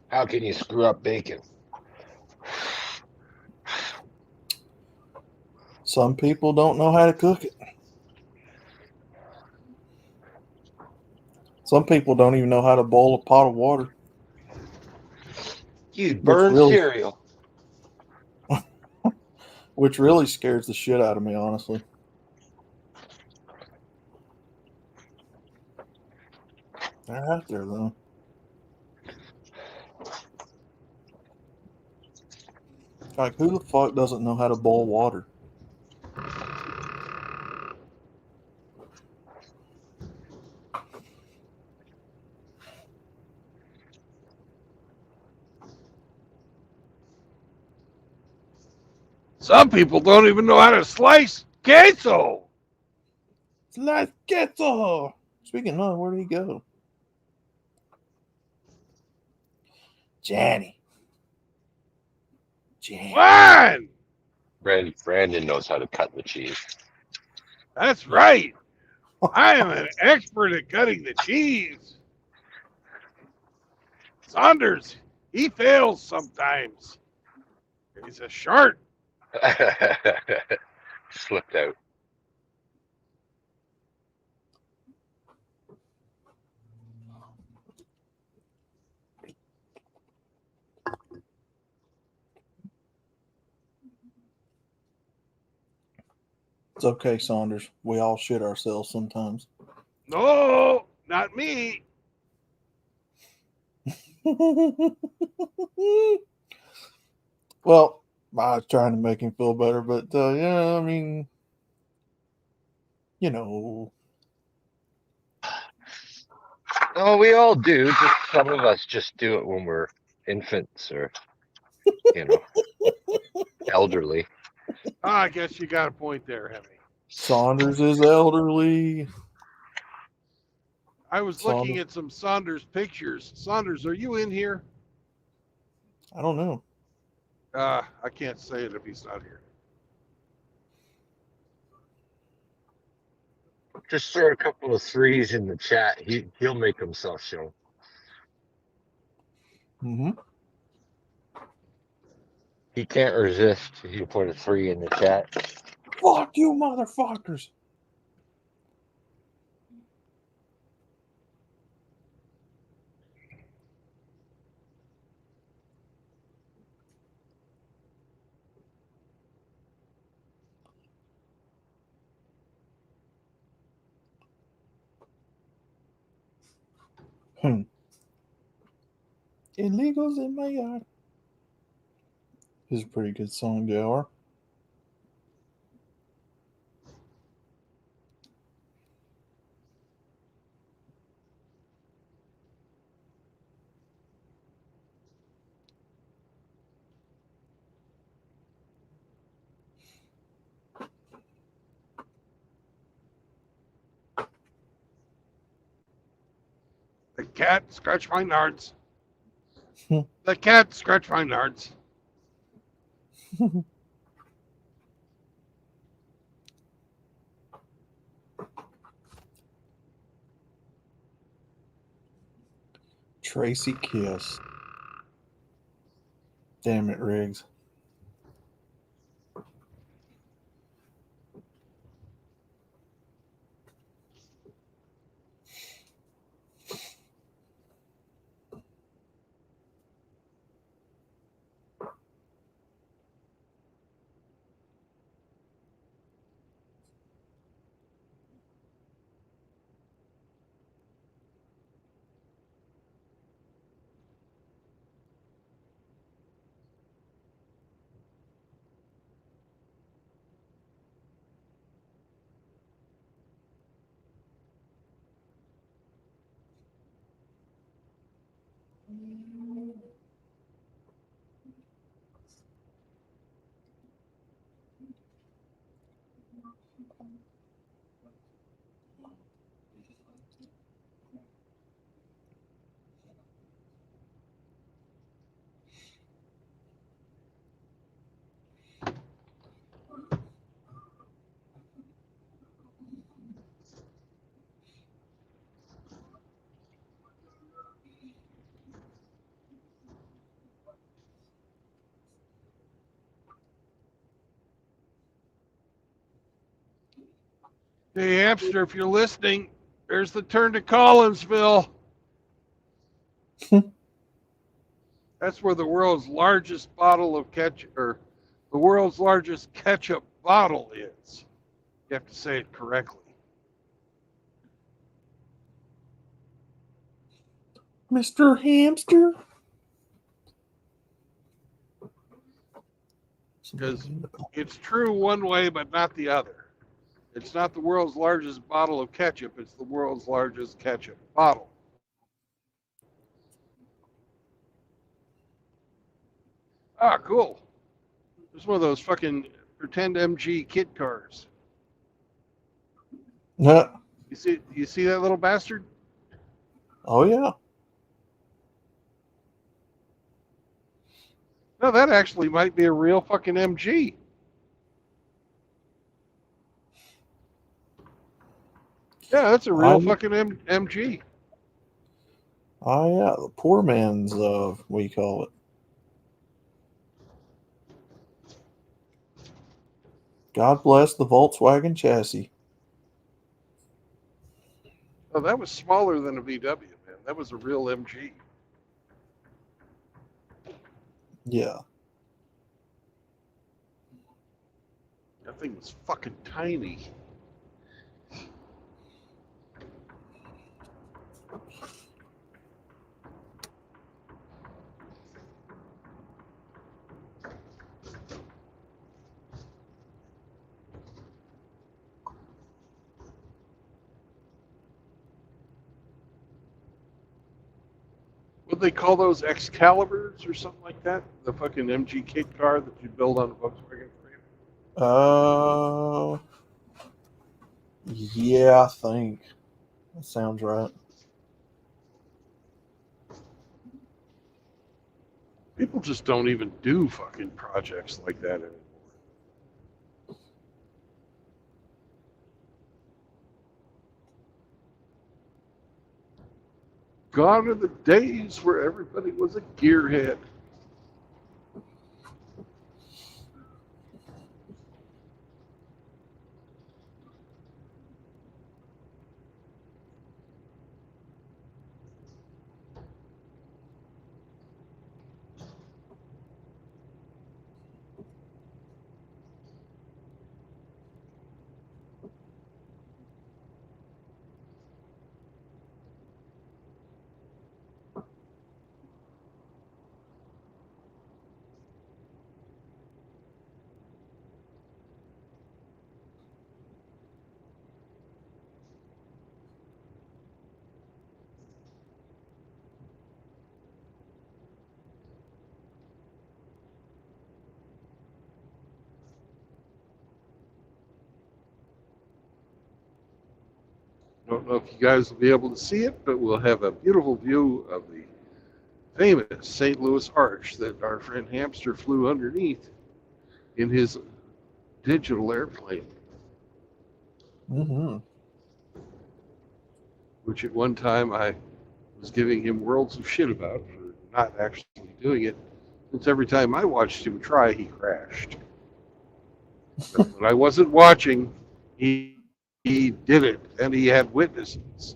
How can you screw up bacon? Some people don't know how to cook it. Some people don't even know how to boil a pot of water. You burn cereal. Which really scares the shit out of me, honestly. They're out there, though. Like, who the fuck doesn't know how to boil water? Some people don't even know how to slice queso. Slice queso. Speaking of, where did he go? Johnny. One. Brandon knows how to cut the cheese. That's right. I am an expert at cutting the cheese. Saunders, he fails sometimes. He's a shark. Slipped out. It's okay, Saunders. We all shit ourselves sometimes. No, not me. Well, I was trying to make him feel better, but yeah, I mean, you know. Oh, we all do. Just some of us just do it when we're infants or, elderly. Oh, I guess you got a point there, Hemi. Saunders is elderly. I was looking at some Saunders pictures. Saunders, are you in here? I don't know. I can't say it if he's not here. Just throw a couple of threes in the chat. He'll make himself show. Mm-hmm. He can't resist. He'll put a 3 in the chat. Fuck you, motherfuckers. Illegals in my yard. This is a pretty good song, JR. The cat scratch my nards. The cat scratch my nards. Tracy Kiss. Damn it, Riggs. Hey, hamster, if you're listening, there's the turn to Collinsville. That's where the world's largest bottle of ketchup, or the world's largest ketchup bottle is. You have to say it correctly. Mr. Hamster? Because it's true one way, but not the other. It's not the world's largest bottle of ketchup. It's the world's largest ketchup bottle. Ah, cool. There's one of those fucking pretend MG kit cars. Yeah. You see that little bastard? Oh, yeah. No, that actually might be a real fucking MG. Yeah, that's a real fucking MG. Oh, yeah. The poor man's, we call it. God bless the Volkswagen chassis. Oh, that was smaller than a VW, man. That was a real MG. Yeah. That thing was fucking tiny. What they call those Excaliburs or something like that? The fucking MG kit car that you build on a Volkswagen frame? Yeah, I think. That sounds right. People just don't even do fucking projects like that anymore. Gone are the days where everybody was a gearhead. Don't know if you guys will be able to see it, but we'll have a beautiful view of the famous St. Louis Arch that our friend Hamster flew underneath in his digital airplane, Mm-hmm. which at one time I was giving him worlds of shit about for not actually doing it, since every time I watched him try, he crashed. But when I wasn't watching, he did it, and he had witnesses.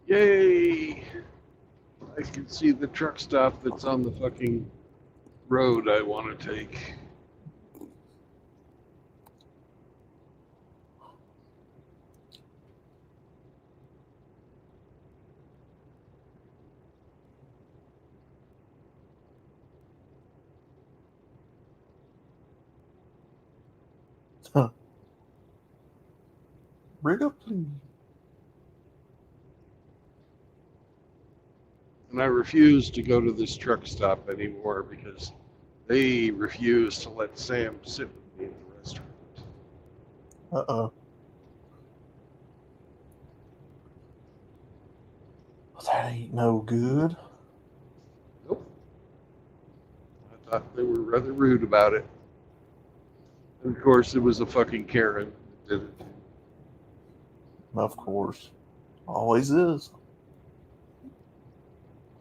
Yay! I can see the truck stop that's on the fucking road I want to take. Huh. Bring up, please. And I refuse to go to this truck stop anymore because they refuse to let Sam sit with me in the restaurant. Uh-oh. That ain't no good. Nope. I thought they were rather rude about it. And of course, it was a fucking Karen that did it. Of course. Always is.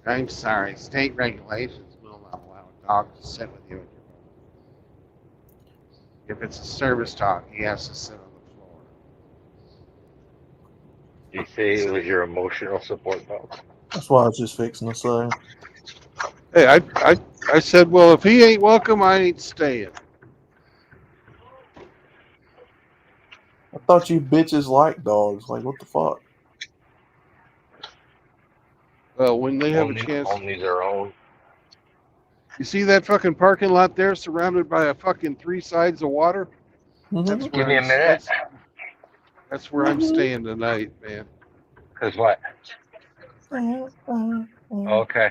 I'm sorry, state regulations will not allow a dog to sit with you at your home. If it's a service dog, he has to sit on the floor. You say it was your emotional support dog? That's what I was just fixing to say. Hey, I said, well, if he ain't welcome, I ain't staying. I thought you bitches like dogs. Like, what the fuck? Well, when they have a Only, chance. only their own. You see that fucking parking lot there surrounded by a fucking 3 sides of water? That's where Give me a minute. That's where I'm staying tonight, man. Cause what? Okay.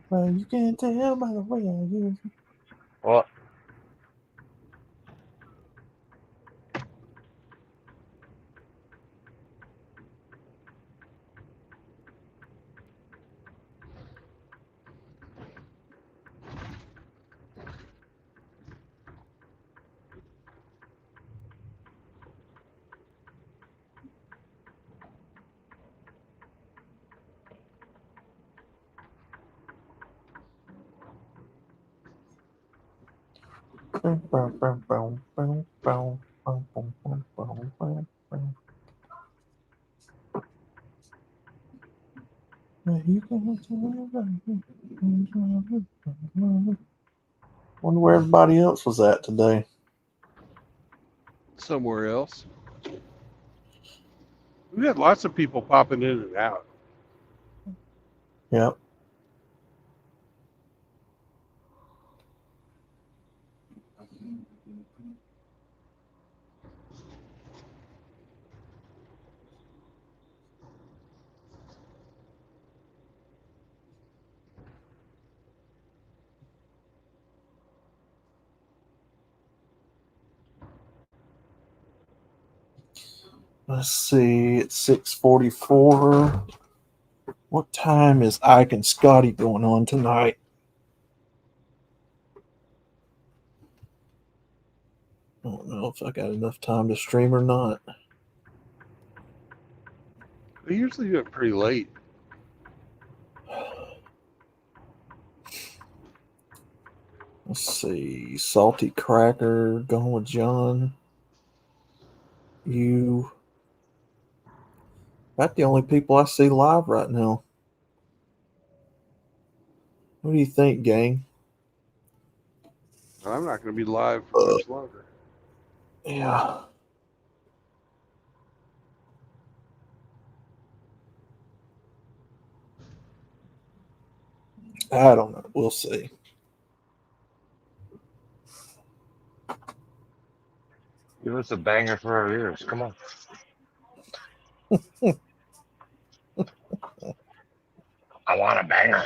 Well, you can tell by the way I use it. What? Wonder where everybody else was at today. Somewhere else. We've had lots of people popping in and out. Yep. Let's see, it's 6:44. What time is Ike and Scotty going on tonight? I don't know if I got enough time to stream or not. They usually do it pretty late. Let's see. Salty Cracker going with John. You. About the only people I see live right now. What do you think, gang? I'm not going to be live for much longer. Yeah. I don't know. We'll see. Give us a banger for our ears. Come on. I want a banger.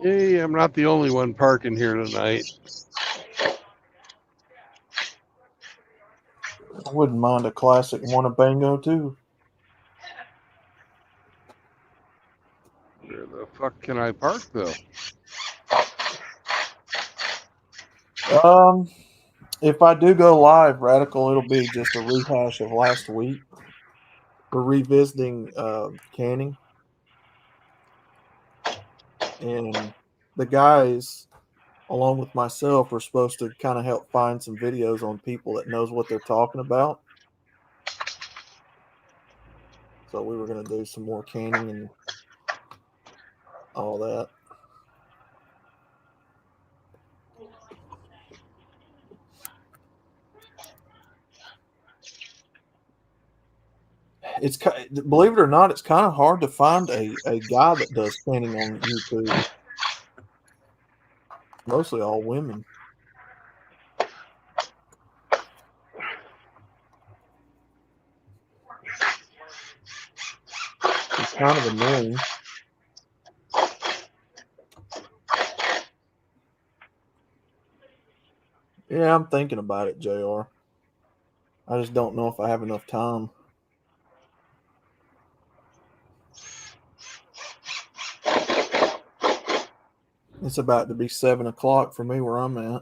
Hey, I'm not the only one parking here tonight. I wouldn't mind a classic Winnebago too. Where the fuck can I park though? If I do go live, Radical, it'll be just a rehash of last week. We're revisiting canning, and the guys, along with myself, are supposed to kind of help find some videos on people that knows what they're talking about. So we were going to do some more canning and all that. It's, believe it or not, it's kind of hard to find a guy that does canning on YouTube. Mostly all women. It's kind of annoying. Yeah, I'm thinking about it, JR. I just don't know if I have enough time. It's about to be 7 o'clock for me where I'm at.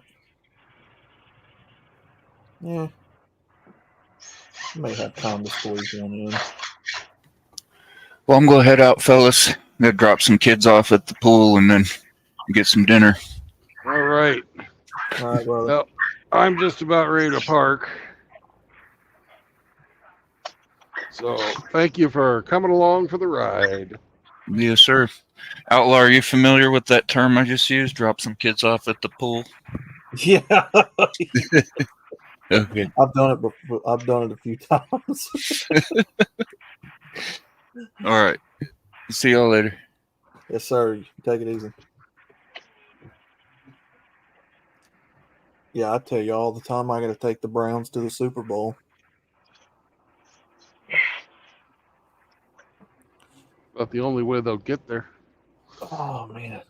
Yeah. I may have time to squeeze one in. Well, I'm going to head out, fellas. I'm going to drop some kids off at the pool and then get some dinner. All right. All right, brother. Well, I'm just about ready to park. So thank you for coming along for the ride. Yes, sir. Outlaw, are you familiar with that term I just used? Drop some kids off at the pool? Yeah. Okay. I've done it before. I've done it a few times. All right. See y'all later. Yes, sir. Take it easy. Yeah, I tell you all the time I got to take the Browns to the Super Bowl. About the only way they'll get there. Oh, man.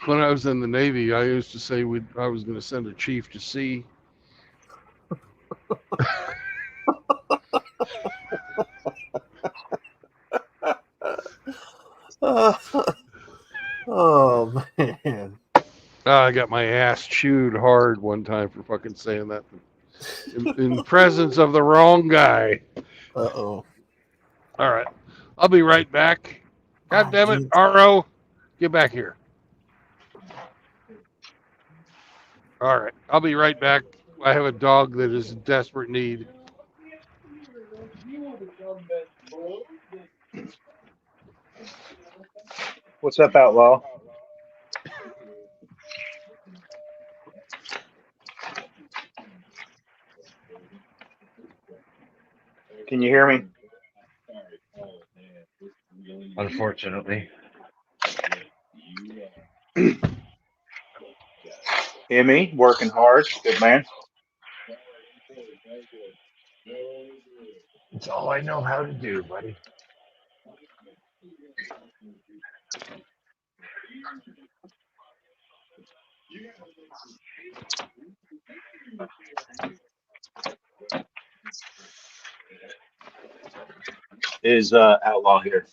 When I was in the Navy, I used to say I was going to send a chief to sea. Oh, man. I got my ass chewed hard one time for fucking saying that in presence of the wrong guy. Uh-oh. All right. I'll be right back. God damn it, geez. RO. Get back here. All right. I'll be right back. I have a dog that is in desperate need. What's up, Outlaw? Can you hear me? Unfortunately. Hear me? Working hard. Good man. It's all I know how to do, buddy. Is Outlaw here?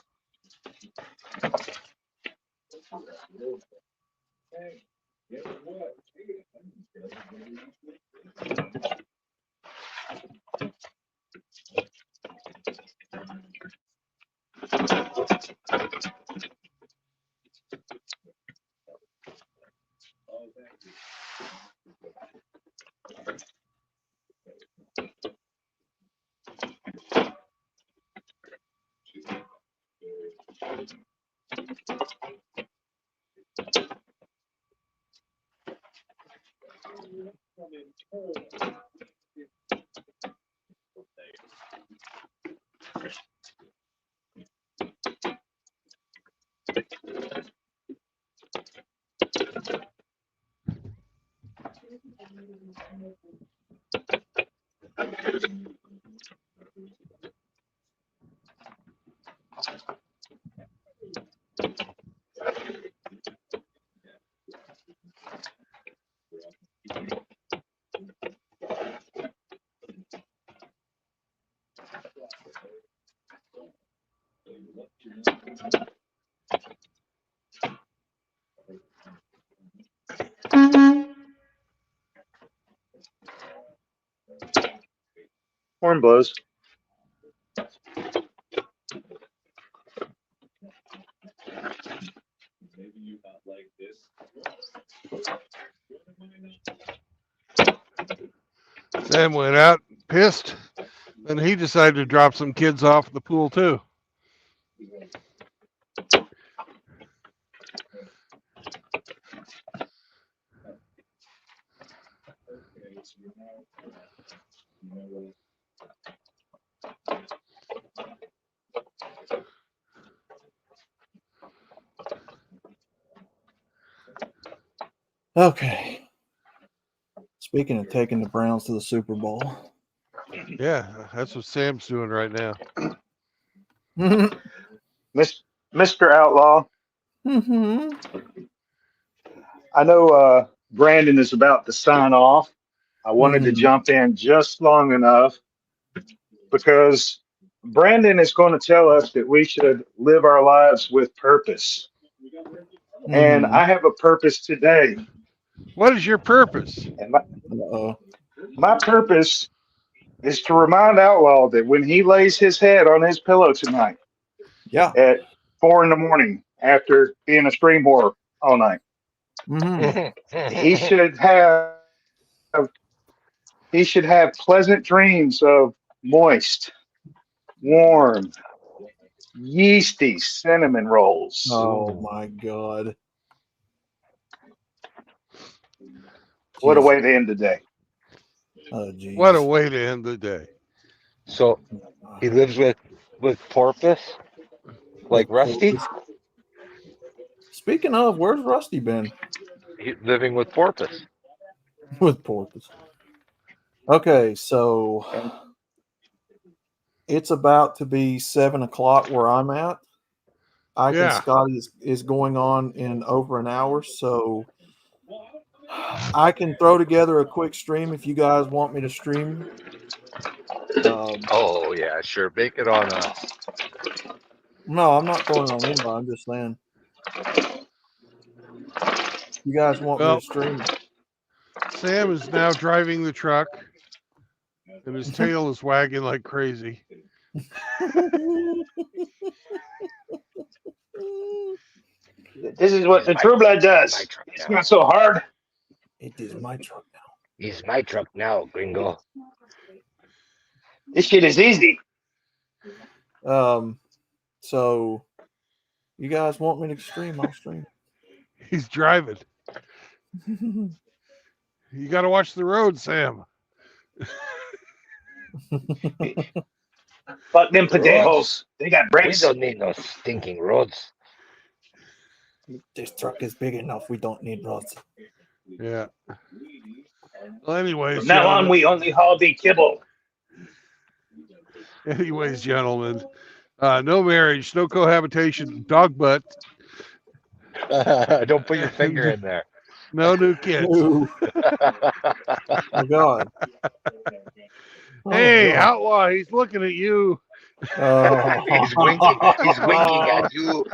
Horn blows. Sam went out pissed, and he decided to drop some kids off at the pool too. Okay. Speaking of taking the Browns to the Super Bowl. Yeah, that's what Sam's doing right now. Mr. Outlaw, I know Brandon is about to sign off. I wanted to jump in just long enough because Brandon is going to tell us that we should live our lives with purpose. And I have a purpose today. What is your purpose? And my purpose is to remind Outlaw that when he lays his head on his pillow tonight, at 4 a.m. after being a stream whore all night, he should have pleasant dreams of moist, warm, yeasty cinnamon rolls. Oh my God. What a way to end the day. Oh, geez. What a way to end the day. So he lives with porpoise, like Rusty. Speaking of, where's Rusty been? He's living with porpoise. With porpoise. Okay, so it's about to be 7 o'clock where I'm at. Ike and Scotty is going on in over an hour, so I can throw together a quick stream if you guys want me to stream. Oh yeah, sure. Make it on us. No, I'm not throwing it on anybody. I'm just saying. You guys want me to stream? Sam is now driving the truck, and his tail is wagging like crazy. This is what the True Blood does. It's not so hard. It is my truck now. It's my truck now, gringo. This shit is easy. So you guys want me to stream? I'll stream. He's driving. You got to watch the road, Sam. Fuck them potatoes. They got brakes. We don't need no stinking roads. This truck is big enough. We don't need roads. Yeah. Well, anyways, from now on, we only haul the kibble. Anyways, gentlemen, no marriage, no cohabitation, dog butt. Don't put your finger in there. No new kids. Oh God. Hey, Outlaw, he's looking at you. He's winking at you.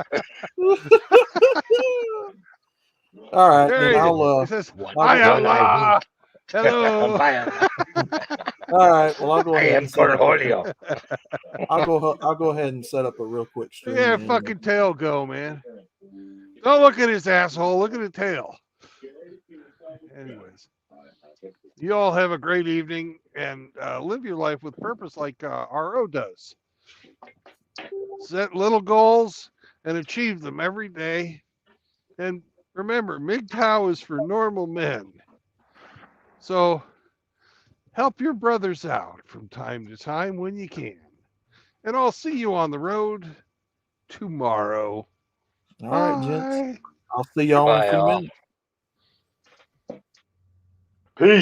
All right, There then he I'll says, hi, Outlaw. Hello. All right, well I'll go ahead. I am Cornholio. I'll go ahead and set up a real quick stream. Yeah, fucking tail go, man. Don't look at his asshole. Look at the tail. Anyways, you all have a great evening and live your life with purpose like RO does. Set little goals and achieve them every day. And remember, MGTOW is for normal men. So help your brothers out from time to time when you can. And I'll see you on the road tomorrow. All right, gents. Bye. I'll see y'all in a Bye, few all. minutes.